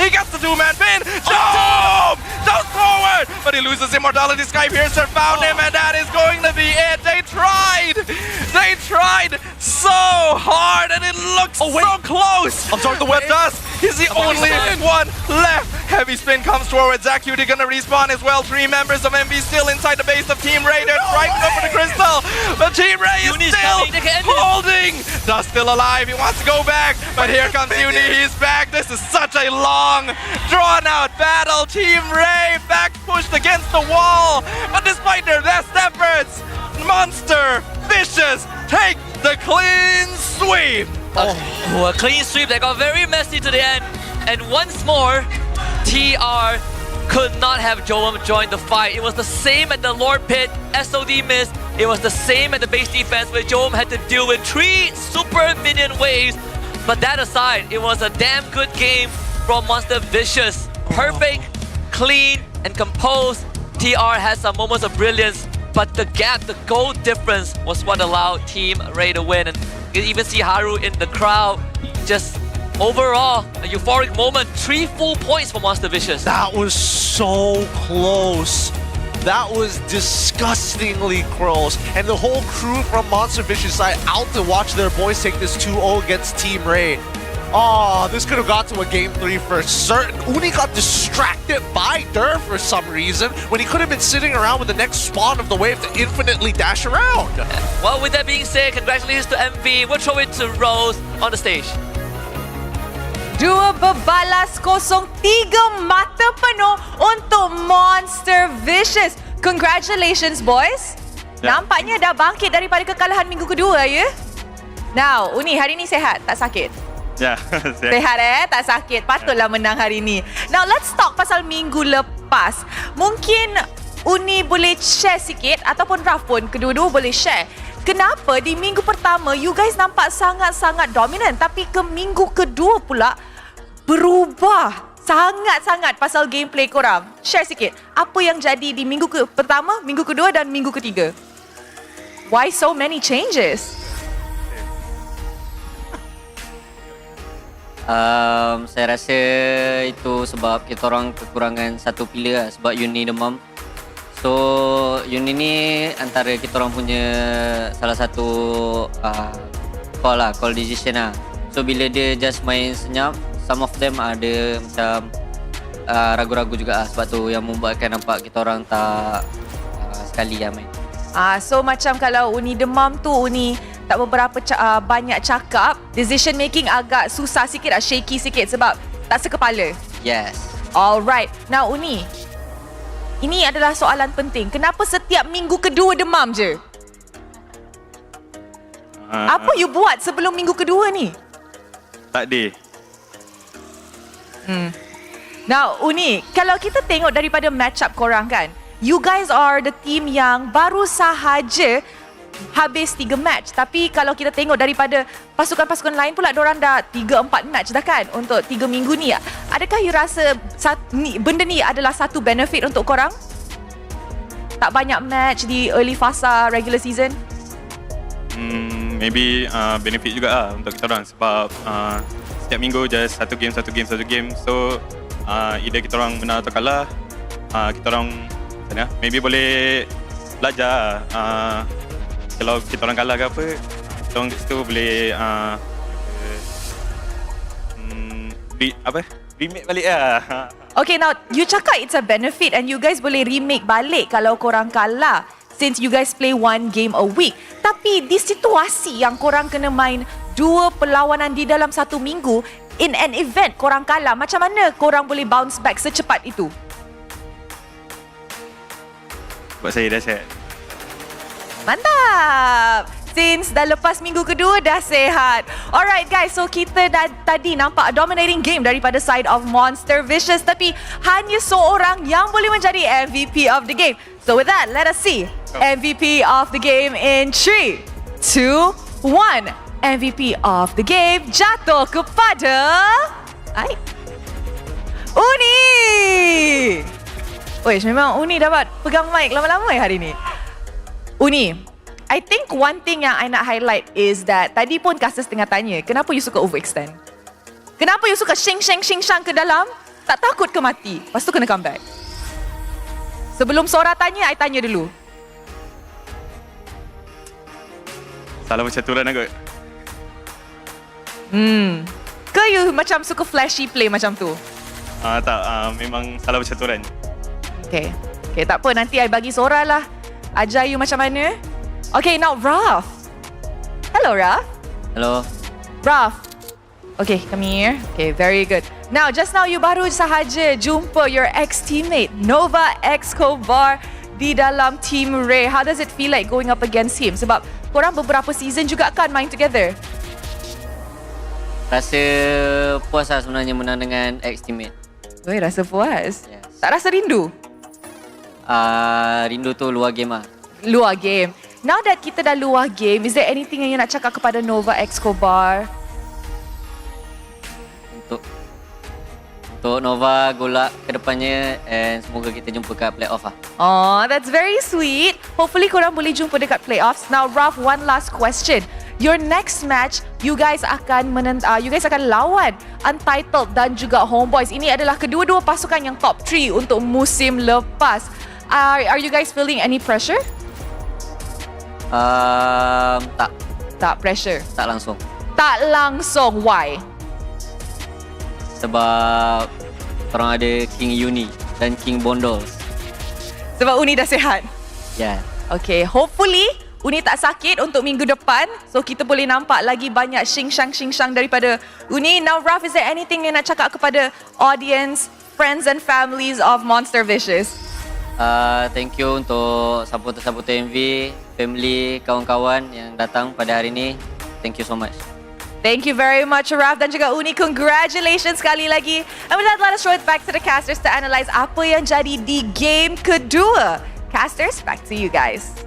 He gets the two-man pin. Jom goes forward, but he loses immortality. Skypiercer found him, and that is going to be it. They tried so hard, and it looks so close. I'm sorry, the web dust. He's the only one left. Heavy spin comes towards Zacuity, gonna respawn as well. 3 members of MB still inside the base of Team Ray. They're trying to go for the crystal, but Team Ray is still holding. Dust still alive. He wants to go back, but here comes Uni. He's back. This is such a long, drawn-out battle. Team Ray back pushed against the wall, but despite their best efforts, Monster Vicious take the clean sweep. A clean sweep that got very messy to the end. And once more, TR could not have Joam join the fight. It was the same at the Lord Pit, SOD missed. It was the same at the base defense where Joam had to deal with 3 super minion waves. But that aside, it was a damn good game from Monster Vicious. Perfect, clean, and composed. TR had some moments of brilliance, but the gap, the goal difference was what allowed Team Ray to win. And you even see Haru in the crowd. Just overall, a euphoric moment. 3 full points for Monster Vicious. That was so close. That was disgustingly close. And the whole crew from Monster Vicious side out to watch their boys take this 2-0 against Team Ray. Oh, this could have got to a game 3 for certain. Uni got distracted by Dur for some reason when he could have been sitting around with the next spawn of the wave to infinitely dash around. Well, with that being said, congratulations to MV. We'll throw it to Rose on the stage. 2 berbalas 0, 3 mata penuh untuk Monster Vicious. Congratulations, boys. Nampaknya dah bangkit daripada kekalahan minggu kedua, ya? Now, Uni, hari ni sehat? Tak sakit? Ya, sehat tak sakit. Patutlah menang hari ni. Now, let's talk pasal minggu lepas. Mungkin Uni boleh share sikit ataupun Raf pun, kedua-dua boleh share. Kenapa di minggu pertama you guys nampak sangat-sangat dominan, tapi ke minggu kedua pula berubah sangat-sangat pasal gameplay korang. Share sikit. Apa yang jadi di minggu pertama, minggu kedua dan minggu ketiga? Why so many changes? Saya rasa itu sebab kita orang kekurangan satu pillar lah, sebab Uni demam. So Uni ni antara kita orang punya salah satu call decision lah. So bila dia just main senyap, some of them ada macam ragu-ragu juga lah. Sebab tu yang membuatkan nampak kita orang tak sekali lah main. So macam kalau Uni demam tu, Uni tak beberapa banyak cakap, decision making agak susah sikit lah, shaky sikit sebab tak sekepala. Yes. Alright. Now Uni, ini adalah soalan penting. Kenapa setiap minggu kedua demam je? Apa you buat sebelum minggu kedua ni? Tak ada. Now Uni, kalau kita tengok daripada match up korang kan, you guys are the team yang baru sahaja habis 3 match. Tapi kalau kita tengok daripada pasukan-pasukan lain pula, diorang dah 3-4 match dah kan untuk 3 minggu ni. Adakah you rasa benda ni adalah satu benefit untuk korang? Tak banyak match di early fasa regular season? Maybe benefit juga lah untuk kita orang sebab setiap minggu just satu game. So either kita orang menang atau kalah, kita orang maybe boleh belajar. Kalau kita orang kalah ke apa, kita orang situ boleh remake balik lah. Okay, now you cakap it's a benefit and you guys boleh remake balik kalau korang kalah, since you guys play 1 game a week. Tapi di situasi yang korang kena main 2 perlawanan di dalam 1 minggu, in an event korang kalah, macam mana korang boleh bounce back secepat itu? Sebab saya dah set. Mantap! since dah lepas minggu kedua dah sihat. Alright guys, so kita tadi nampak a dominating game daripada side of Monster Vicious, tapi hanya seorang yang boleh menjadi MVP of the game. So with that, let us see MVP of the game in 3, 2, 1. MVP of the game jatuh kepada Uni. Wish, memang Uni dapat pegang mic lama-lama hari ni. Uni, I think one thing yang I nak highlight is that tadi pun Caster tengah tanya, kenapa you suka overextend? Kenapa you suka shing-shang ke dalam? Tak takut ke mati? Lepas tu kena comeback. Sebelum Sora tanya, I tanya dulu. Salah percaturan kot. Ke you macam suka flashy play macam tu? Tak, memang salah percaturan. Okay, tak apa, nanti I bagi Sora lah. Ajar you macam mana. Okay, now Raf. Hello, Raf. Hello. Raf. Okay, come here. Okay, very good. Now, just now you baru sahaja jumpa your ex-teammate, Nova Escobar, di dalam Team Ray. How does it feel like going up against him? Sebab korang beberapa season juga kan main together. Rasa puas lah sebenarnya menang dengan ex-teammate. Oi, rasa puas? Yes. Tak rasa rindu? Rindu tu luar game lah. Luar game. Now that kita dah luar game, is there anything yang you nak cakap kepada Nova Escobar? Untuk Nova, good luck ke depannya and semoga kita jumpa kat playoff lah. Oh, that's very sweet. Hopefully korang boleh jumpa dekat playoffs. Now, Raf, one last question. Your next match, you guys akan lawan Untitled dan juga Homeboys. Ini adalah kedua-dua pasukan yang top 3 untuk musim lepas. Are you guys feeling any pressure? Tak. Tak pressure? Tak langsung. Tak langsung. Why? Sebab korang ada King Uni dan King Bondol. Sebab Uni dah sihat? Yeah. Okay, hopefully Uni tak sakit untuk minggu depan. So kita boleh nampak lagi banyak shing-shang daripada Uni. Now Raf, is there anything yang nak cakap kepada audience, friends and families of Monster Vicious? Thank you untuk supporter-supporter MV, family, kawan-kawan yang datang pada hari ini. Thank you so much. Thank you very much, Raf dan juga Uni. Congratulations sekali lagi. And with that, let us throw it back to the casters to analyze apa yang jadi di game kedua. Casters, back to you guys.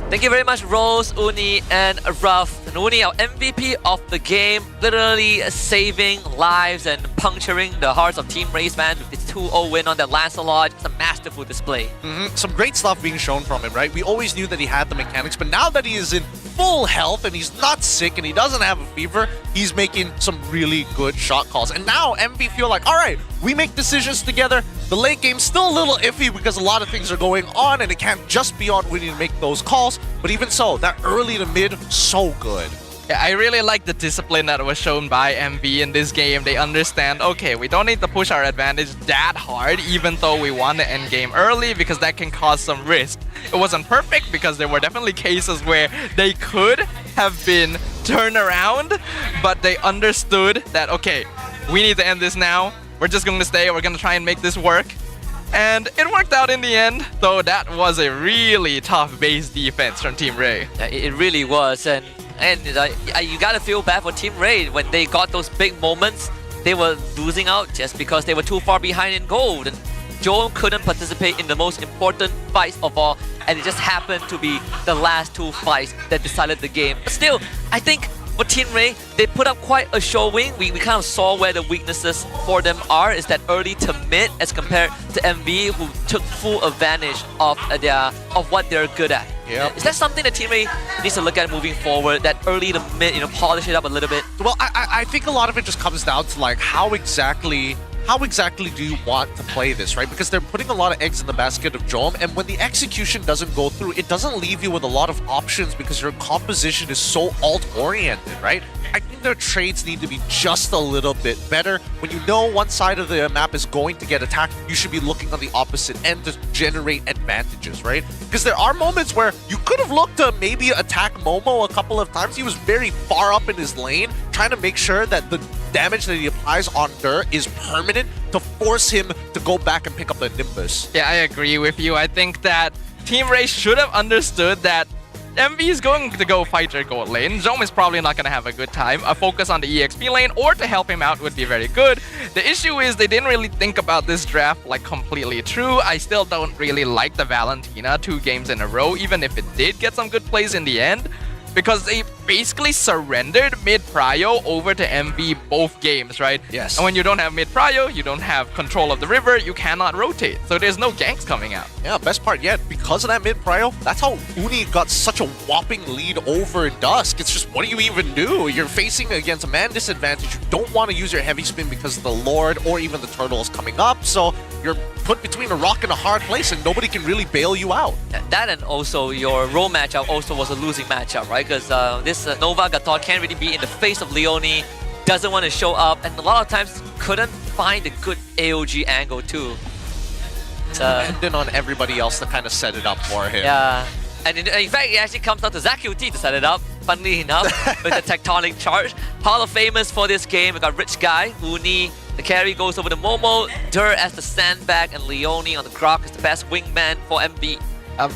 Thank you very much, Rose, Uni, and Ruff. And Uni, our MVP of the game, literally saving lives and puncturing the hearts of Team Ray's fans with this 2-0 win on that Lancelot. It's a masterful display. Some great stuff being shown from him, right? We always knew that he had the mechanics, but now that he is in full health and he's not sick and he doesn't have a fever, he's making some really good shot calls. And now MV feel like, all right, we make decisions together. The late game's still a little iffy because a lot of things are going on and it can't just be on winning to make those calls. But even so, that early to mid, so good. Yeah, I really like the discipline that was shown by MV in this game. They understand, okay, we don't need to push our advantage that hard even though we won the end game early because that can cause some risk. It wasn't perfect because there were definitely cases where they could have been turned around, but they understood that, okay, we need to end this now. We're just going to stay, we're going to try and make this work. And it worked out in the end, though that was a really tough base defense from Team Ray. Yeah, it really was, and you gotta feel bad for Team Ray when they got those big moments. They were losing out just because they were too far behind in gold, and Joel couldn't participate in the most important fights of all, and it just happened to be the last two fights that decided the game. But still, I think for Team Ray, they put up quite a showing. We kind of saw where the weaknesses for them are, is that early to mid as compared to MV, who took full advantage of what they're good at. Yep. Is that something that Team Ray needs to look at moving forward, that early to mid, polish it up a little bit? Well, I think a lot of it just comes down to like how exactly do you want to play this, right? Because they're putting a lot of eggs in the basket of Jom, and when the execution doesn't go through, it doesn't leave you with a lot of options because your composition is so alt-oriented, right? I think their trades need to be just a little bit better. When you know one side of the map is going to get attacked, you should be looking on the opposite end to generate advantages, right? Because there are moments where you could have looked to maybe attack Momo a couple of times. He was very far up in his lane, trying to make sure that the damage that he applies on Dur is permanent to force him to go back and pick up the Nimbus. Yeah, I agree with you. I think that Team Ray should have understood that MV is going to go fighter gold lane. Zome is probably not going to have a good time. A focus on the EXP lane or to help him out would be very good. The issue is they didn't really think about this draft like completely true. I still don't really like the Valentina 2 games in a row, even if it did get some good plays in the end, because they basically surrendered mid-prio over to MV both games, right? Yes. And when you don't have mid-prio, you don't have control of the river, you cannot rotate. So there's no ganks coming out. Yeah, best part yet, because of that mid-prio, that's how Uni got such a whopping lead over Dusk. It's just, what do you even do? You're facing against a man disadvantage. You don't want to use your heavy spin because the Lord or even the Turtle is coming up, so you're put between a rock and a hard place and nobody can really bail you out. That and also your role matchup also was a losing matchup, right? Because this Nova Gator can't really be in the face of Leone, doesn't want to show up, and a lot of times couldn't find a good AOG angle too. Depending on everybody else to kind of set it up for him. Yeah, and in fact, it actually comes down to ZachQT to set it up, funnily enough, with the tectonic charge. Hall of Famers for this game, we got Rich Guy, Uni, the carry goes over to Momo, Dur as the sandbag, and Leone on the Grok is the best wingman for MB.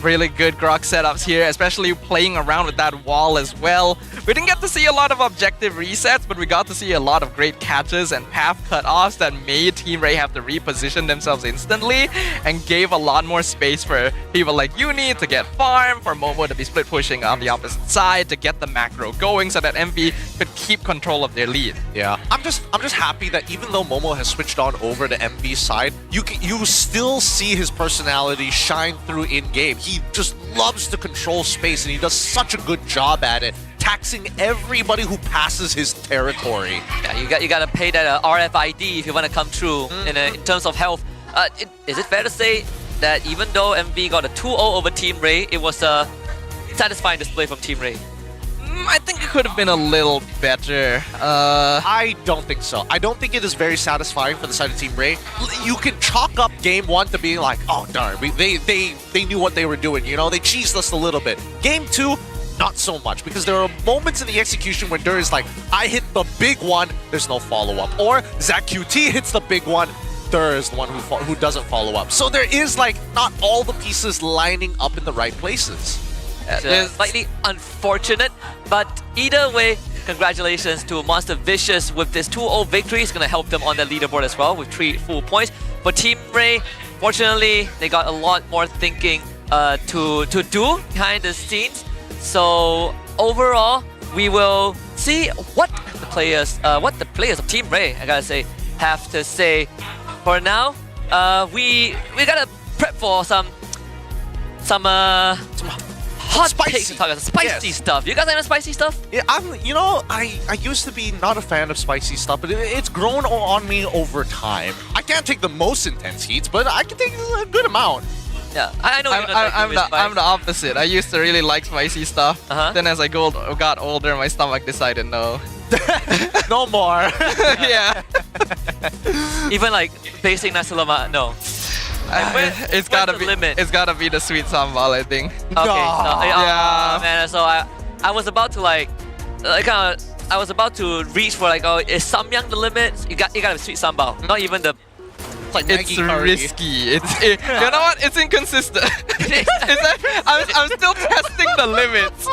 Really good Grok setups here, especially playing around with that wall as well. We didn't get to see a lot of objective resets, but we got to see a lot of great catches and path cutoffs that made Team Ray have to reposition themselves instantly and gave a lot more space for people like Uni to get farm, for Momo to be split pushing on the opposite side to get the macro going so that MV could keep control of their lead. Yeah, I'm just happy that even though Momo has switched on over to MV's side, you still see his personality shine through in game. He just loves to control space and he does such a good job at it, taxing everybody who passes his territory. Yeah, you gotta pay that RFID if you want to come through in terms of health. Is it fair to say that even though MV got a 2-0 over Team Ray, it was a satisfying display from Team Ray? I think it could have been a little better. I don't think so. I don't think it is very satisfying for the side of Team Ray. You can chalk up Game 1 to being like, oh darn, they knew what they were doing, you know? They cheesed us a little bit. Game 2, not so much, because there are moments in the execution where Dur is like, I hit the big one, there's no follow-up. Or ZachQT hits the big one, Dur is the one who doesn't follow up. So there is like not all the pieces lining up in the right places. It's slightly unfortunate, but either way, congratulations to Monster Vicious with this 2-0 victory. It's going to help them on the leaderboard as well with 3 full points. For Team Ray, fortunately, they got a lot more thinking to do behind the scenes. So overall, we will see what the players of Team Ray, I gotta say, have to say. For now, we gotta prep for some hot spicy stuff. You guys like spicy stuff? Yeah, I used to be not a fan of spicy stuff, but it's grown on me over time. I can't take the most intense heats, but I can take a good amount. Yeah, I know. I'm the opposite. I used to really like spicy stuff. Then as I got older, my stomach decided no. No more. Yeah. Even like basic nasi lemak, no. It's gotta be the sweet sambal, I think. Okay, yeah. Man, so I was about to I was about to reach for like, is samyang the limit? You gotta have sweet sambal, not even the. It's risky. You know what? It's inconsistent. I'm still testing the limits.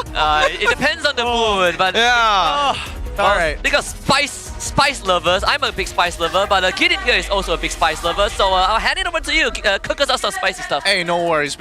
It depends on the mood, but yeah. Alright. Because spice lovers, I'm a big spice lover, but Gideon here is also a big spice lover, so I'll hand it over to you. Cook us up some spicy stuff. Hey, no worries.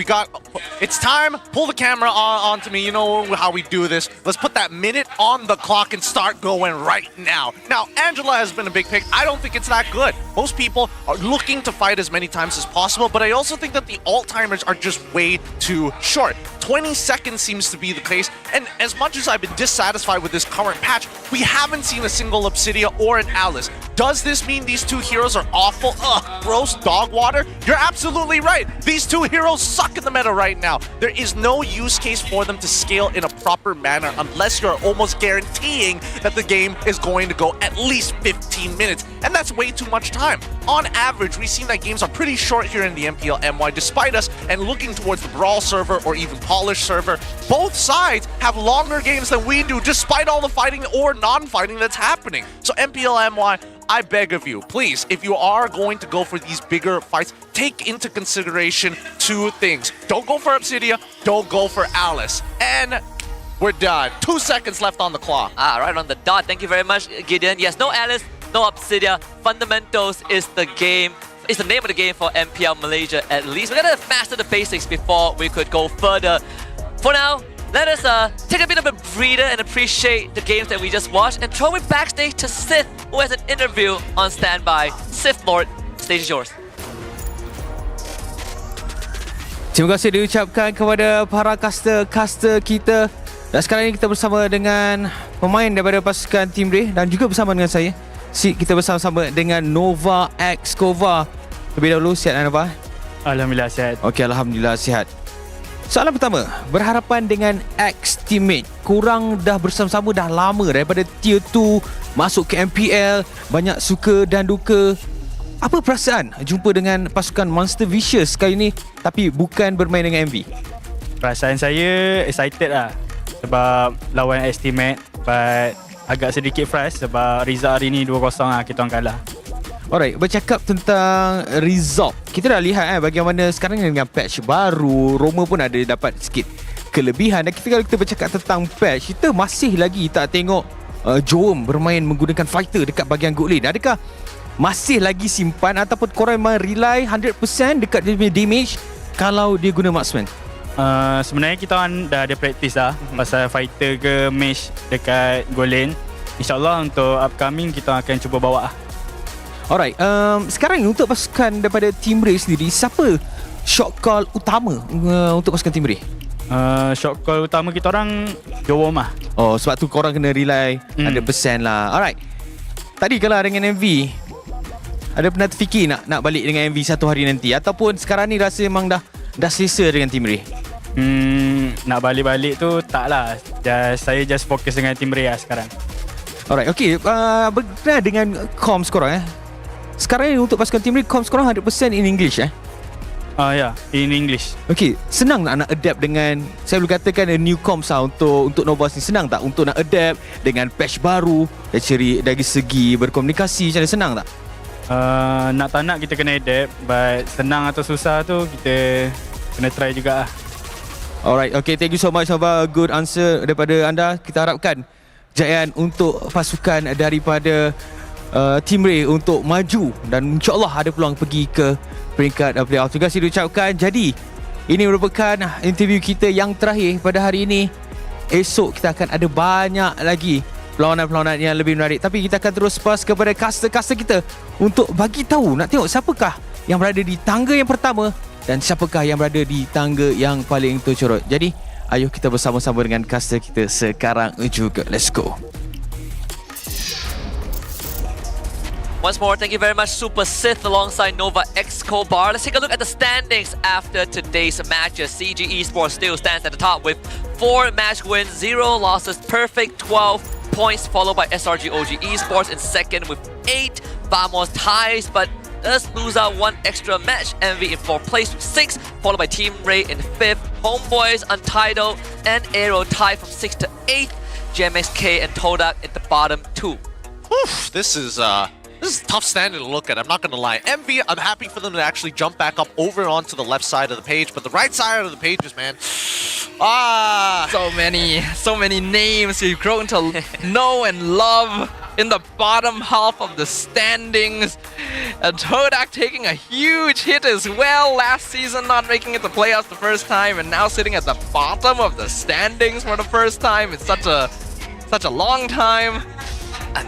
It's time. Pull the camera onto me. You know how we do this. Let's put that minute on the clock and start going right now. Now, Angela has been a big pick. I don't think it's that good. Most people are looking to fight as many times as possible, but I also think that the alt-timers are just way too short. 20 seconds seems to be the case, and as much as I've been dissatisfied with this current patch, we haven't seen a single Obsidia or an Alice. Does this mean these two heroes are awful? Ugh, gross dog water? You're absolutely right. These two heroes suck in the meta right now. There is no use case for them to scale in a proper manner unless you're almost guaranteeing that the game is going to go at least 15 minutes, and that's way too much time. On average, we've seen that games are pretty short here in the MPL MY, despite us and looking towards the Brawl server or even Polish server. Both sides have longer games than we do, despite all the fighting or non-fighting that's happening. So MPL MY, I beg of you, please, if you are going to go for these bigger fights, take into consideration 2 things. Don't go for Obsidia, don't go for Alice. And we're done. 2 seconds left on the clock. Right on the dot. Thank you very much, Gideon. Yes, no Alice, no Obsidia. Fundamentals is the game. It's the name of the game for MPL Malaysia at least. We're gonna master the basics before we could go further. For now, let us take a bit of a breather and appreciate the games that we just watched and throw it backstage to Sith, who has an interview on standby. Sith Lord, stage is yours. Terima kasih diucapkan kepada para caster kita. Dan sekarang ini kita bersama dengan pemain daripada pasukan Team Ray dan juga bersama dengan saya. Kita bersama-sama dengan Nova X Kova. Lebih dahulu, sihat Nova? Alhamdulillah sihat. Okey, Alhamdulillah sihat. Soalan pertama, berharapan dengan X teammate. Korang dah bersama-sama dah lama daripada Tier 2 masuk ke MPL, banyak suka dan duka. Apa perasaan jumpa dengan pasukan Monster Vicious kali ni tapi bukan bermain dengan MV? Perasaan saya excited lah sebab lawan X teammate, but agak sedikit frust sebab result hari ni 2-0 lah kita orang kalah. Alright, bercakap tentang result, kita dah lihat bagaimana sekarang dengan patch baru, Roma pun ada dapat sikit kelebihan. Dan kalau kita bercakap tentang patch, kita masih lagi tak tengok Joem bermain menggunakan fighter dekat bahagian good lane. Adakah masih lagi simpan ataupun korang memang rely 100% dekat dia punya damage kalau dia guna marksman? Sebenarnya kita orang dah ada practice lah pasal fighter ke mage dekat goal lane. InsyaAllah untuk upcoming kita akan cuba bawa lah. Alright, sekarang untuk pasukan daripada Team Ray sendiri, siapa shot call utama untuk pasukan Team Ray? Shot call utama kita orang Joem lah. Oh, sebab tu korang kena rely 100% lah. Alright, tadi kalau dengan MV, ada pernah terfikir nak balik dengan MV satu hari nanti? Ataupun sekarang ni rasa memang dah selesa dengan Team Ray? Nak balik-balik tu tak lah. Saya just fokus dengan Team Ray lah sekarang. Alright, okay. Berkenaan dengan comms korang sekarang ni untuk pasukan Team Ray, comms korang 100% in English Ya, in English. Okay, senang nak adapt dengan, saya boleh katakan new comms lah untuk Nova ni. Senang tak untuk nak adapt dengan patch baru dari segi berkomunikasi? Macam mana, senang tak? Nak tak nak kita kena adapt, but senang atau susah tu kita kena try juga lah. Alright, okay, thank you so much Nova. Good answer daripada anda. Kita harapkan jayaan untuk pasukan daripada Team Ray untuk maju dan insyaAllah ada peluang pergi ke peringkat playoff. Terima kasih diucapkan. Jadi ini merupakan interview kita yang terakhir pada hari ini. Esok kita akan ada banyak lagi perlawanan-perlawanan yang lebih menarik, tapi kita akan terus pass kepada caster-caster kita untuk bagi tahu, nak tengok siapakah yang berada di tangga yang pertama dan siapakah yang berada di tangga yang paling tercorot. Jadi ayo kita bersama-sama dengan caster kita sekarang juga. Let's go. Once more, thank you very much, Super Sith alongside Nova X Kobar. Let's take a look at the standings after today's matches. CG Esports still stands at the top with 4 match wins, 0 losses, perfect 12 points, followed by SRG OG Esports in second with 8. Vamos ties, but does lose out 1 extra match. Envy in 4th place with 6, followed by Team Ray in 5th. Homeboys, Untitled, and AERO tied from 6th to 8th. GMXK and Todak at the bottom 2. Oof, this is a tough standing to look at, I'm not going to lie. Envy, I'm happy for them to actually jump back up over onto the left side of the page, but the right side of the pages, man. So many names we've grown to know and love in the bottom half of the standings. Todak taking a huge hit as well last season, not making it to playoffs the first time, and now sitting at the bottom of the standings for the first time. It's such a long time.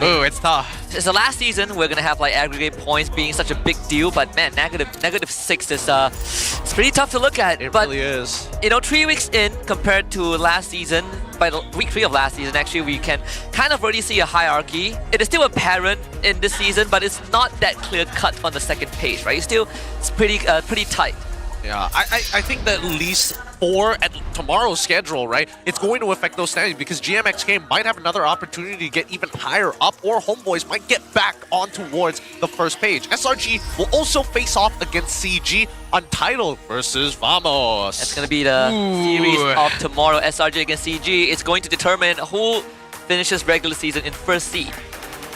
Ooh, it's tough. It's the last season, we're gonna have like aggregate points being such a big deal, but man, -6 is it's pretty tough to look at. It but, really is. You know, 3 weeks in compared to last season, by the week 3 of last season, actually we can kind of already see a hierarchy. It is still apparent in this season, but it's not that clear cut on the second page, right? It's pretty tight. Yeah, I think that at least for tomorrow's schedule, right, it's going to affect those standings because GMXK might have another opportunity to get even higher up, or Homeboys might get back on towards the first page. SRG will also face off against CG, Untitled versus Vamos. That's going to be the series of tomorrow, SRG against CG. It's going to determine who finishes regular season in first seed.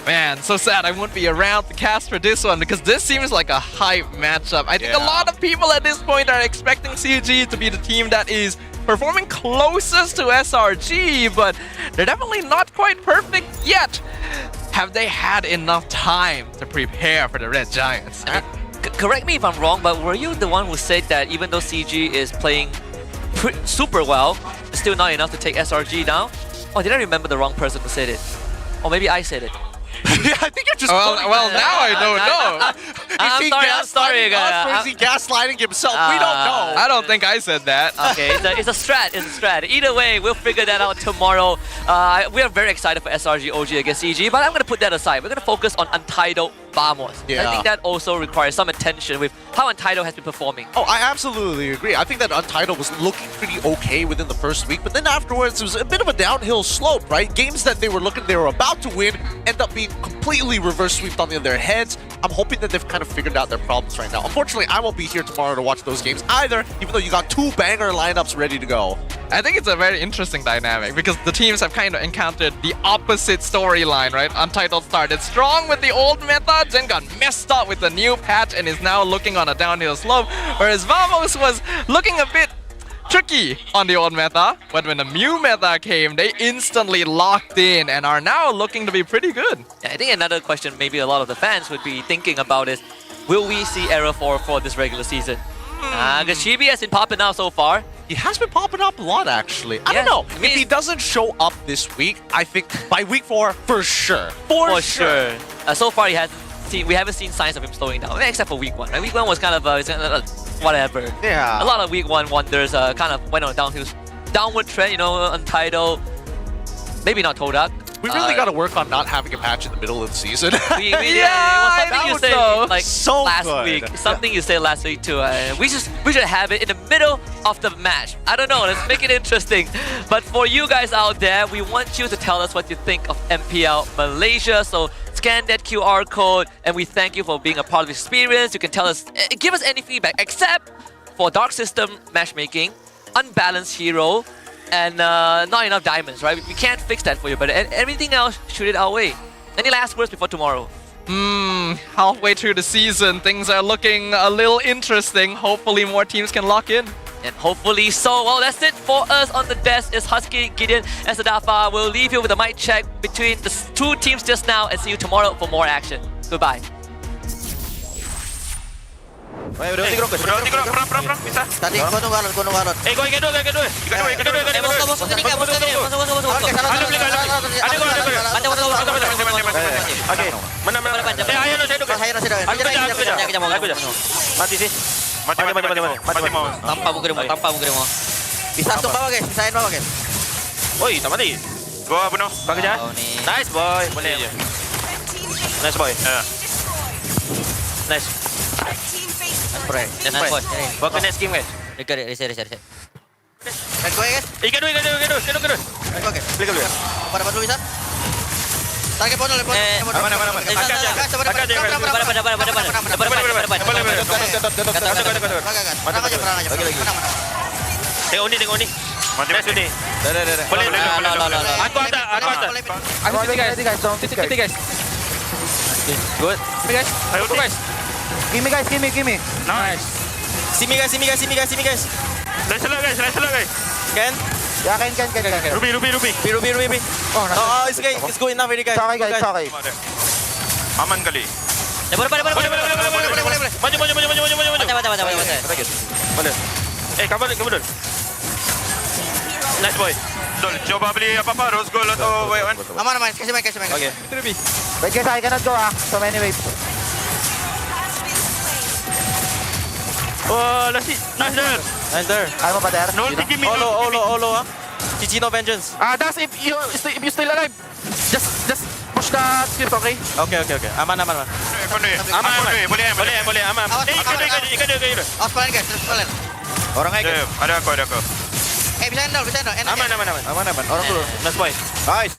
Man, so sad I won't be around to cast for this one because this seems like a hype matchup. I think a lot of people at this point are expecting CG to be the team that is performing closest to SRG, but they're definitely not quite perfect yet. Have they had enough time to prepare for the Red Giants? Correct me if I'm wrong, but were you the one who said that even though CG is playing super well, it's still not enough to take SRG down? Or did I remember the wrong person who said it? Or maybe I said it. Yeah, I think you're just. Well, now I don't know. I'm sorry, guys. Or is he gaslighting himself? We don't know. I don't think I said that. Okay, it's a strat. Either way, we'll figure that out tomorrow. We are very excited for SRG OG against CG, but I'm going to put that aside. We're going to focus on Untitled Vamos. Yeah. I think that also requires some attention with how Untitled has been performing. Oh, I absolutely agree. I think that Untitled was looking pretty okay within the first week, but then afterwards it was a bit of a downhill slope, right? Games that they were about to win end up being completely reverse sweeped on their heads. I'm hoping that they've kind of figured out their problems right now. Unfortunately, I won't be here tomorrow to watch those games either, even though you got 2 banger lineups ready to go. I think it's a very interesting dynamic because the teams have kind of encountered the opposite storyline, right? Untitled started strong with the old meta, then got messed up with the new patch and is now looking on a downhill slope, whereas Vamos was looking a bit tricky on the old meta, but when the new meta came, they instantly locked in and are now looking to be pretty good. Yeah, I think another question maybe a lot of the fans would be thinking about is, will we see AERO for this regular season? Because Chibi has been popping out so far. He has been popping up a lot, actually. I don't know. If he doesn't show up this week, I think by week 4, for sure. For sure. So far, we haven't seen signs of him slowing down, except for week 1. Right? Week 1 was kind of whatever. Yeah. A lot of week 1 wonders kind of went on a downward trend, you know, Untitled. Maybe not Todak. We really got to work on not having a patch in the middle of the season. It was something you said like so last good. week. Something you said last week too. We should have it in the middle of the match. I don't know. Let's make it interesting. But for you guys out there, we want you to tell us what you think of MPL Malaysia. So scan that QR code, and we thank you for being a part of the experience. You can tell us, give us any feedback, except for Dark System matchmaking, unbalanced hero, and not enough diamonds, right? We can't fix that for you, but everything else, shoot it our way. Any last words before tomorrow? Halfway through the season, things are looking a little interesting. Hopefully more teams can lock in. And hopefully so. Well, that's it for us on the desk. It's Husky, Gideon, and Sadafa. We'll leave you with a mic check between the 2 teams just now and see you tomorrow for more action. Goodbye. Udah perang, bisa. Tadi gua nunggu Arut. Gua ikan dulu. Oke, mana. Ayo saya dulu. Mati sih. Mati. Tanpa bukir mau. Bisa tuh bawah guys, sisain bawah guys. Woi, tak mati. Gua bunuh. Bagi aja. Nice boy. Boleh. Nice boy. Nice. Spray. Bawa ke next game guys. Reset. Let's go guys. Ikan dulu. Oke. Beli dulu. Pada dulu bisa. Target bonus. Mana. Tengok ni. Mati ni. Boleh. Aku atas. Aku titik guys. Good. Guys. Ayo guys. Gimme. Nice. See me guys. Let's slow guys. Can? Yeah, can. Ruby. Oh, it's good enough already guys. Sorry. Aman kali. Boleh. Boleh. Kabur. Nice boy. Dol, coba beli apa-apa, rose gold atau white one. Aman. Kasih main. Okay. Ruby. Wait guys, I cannot go so many waves. Oh, Lassie. Nice there. I'm over there. No, give me. Olo. GG no vengeance. That's if you still alive. Just push the skills, okay? Okay. Aman. Aman. Boleh. Aman. Ikan dulu. Spalen guys, spalen. Orang aja. Ada aku. Bisa handle. Aman. Orang dulu. Nice boy. Nice.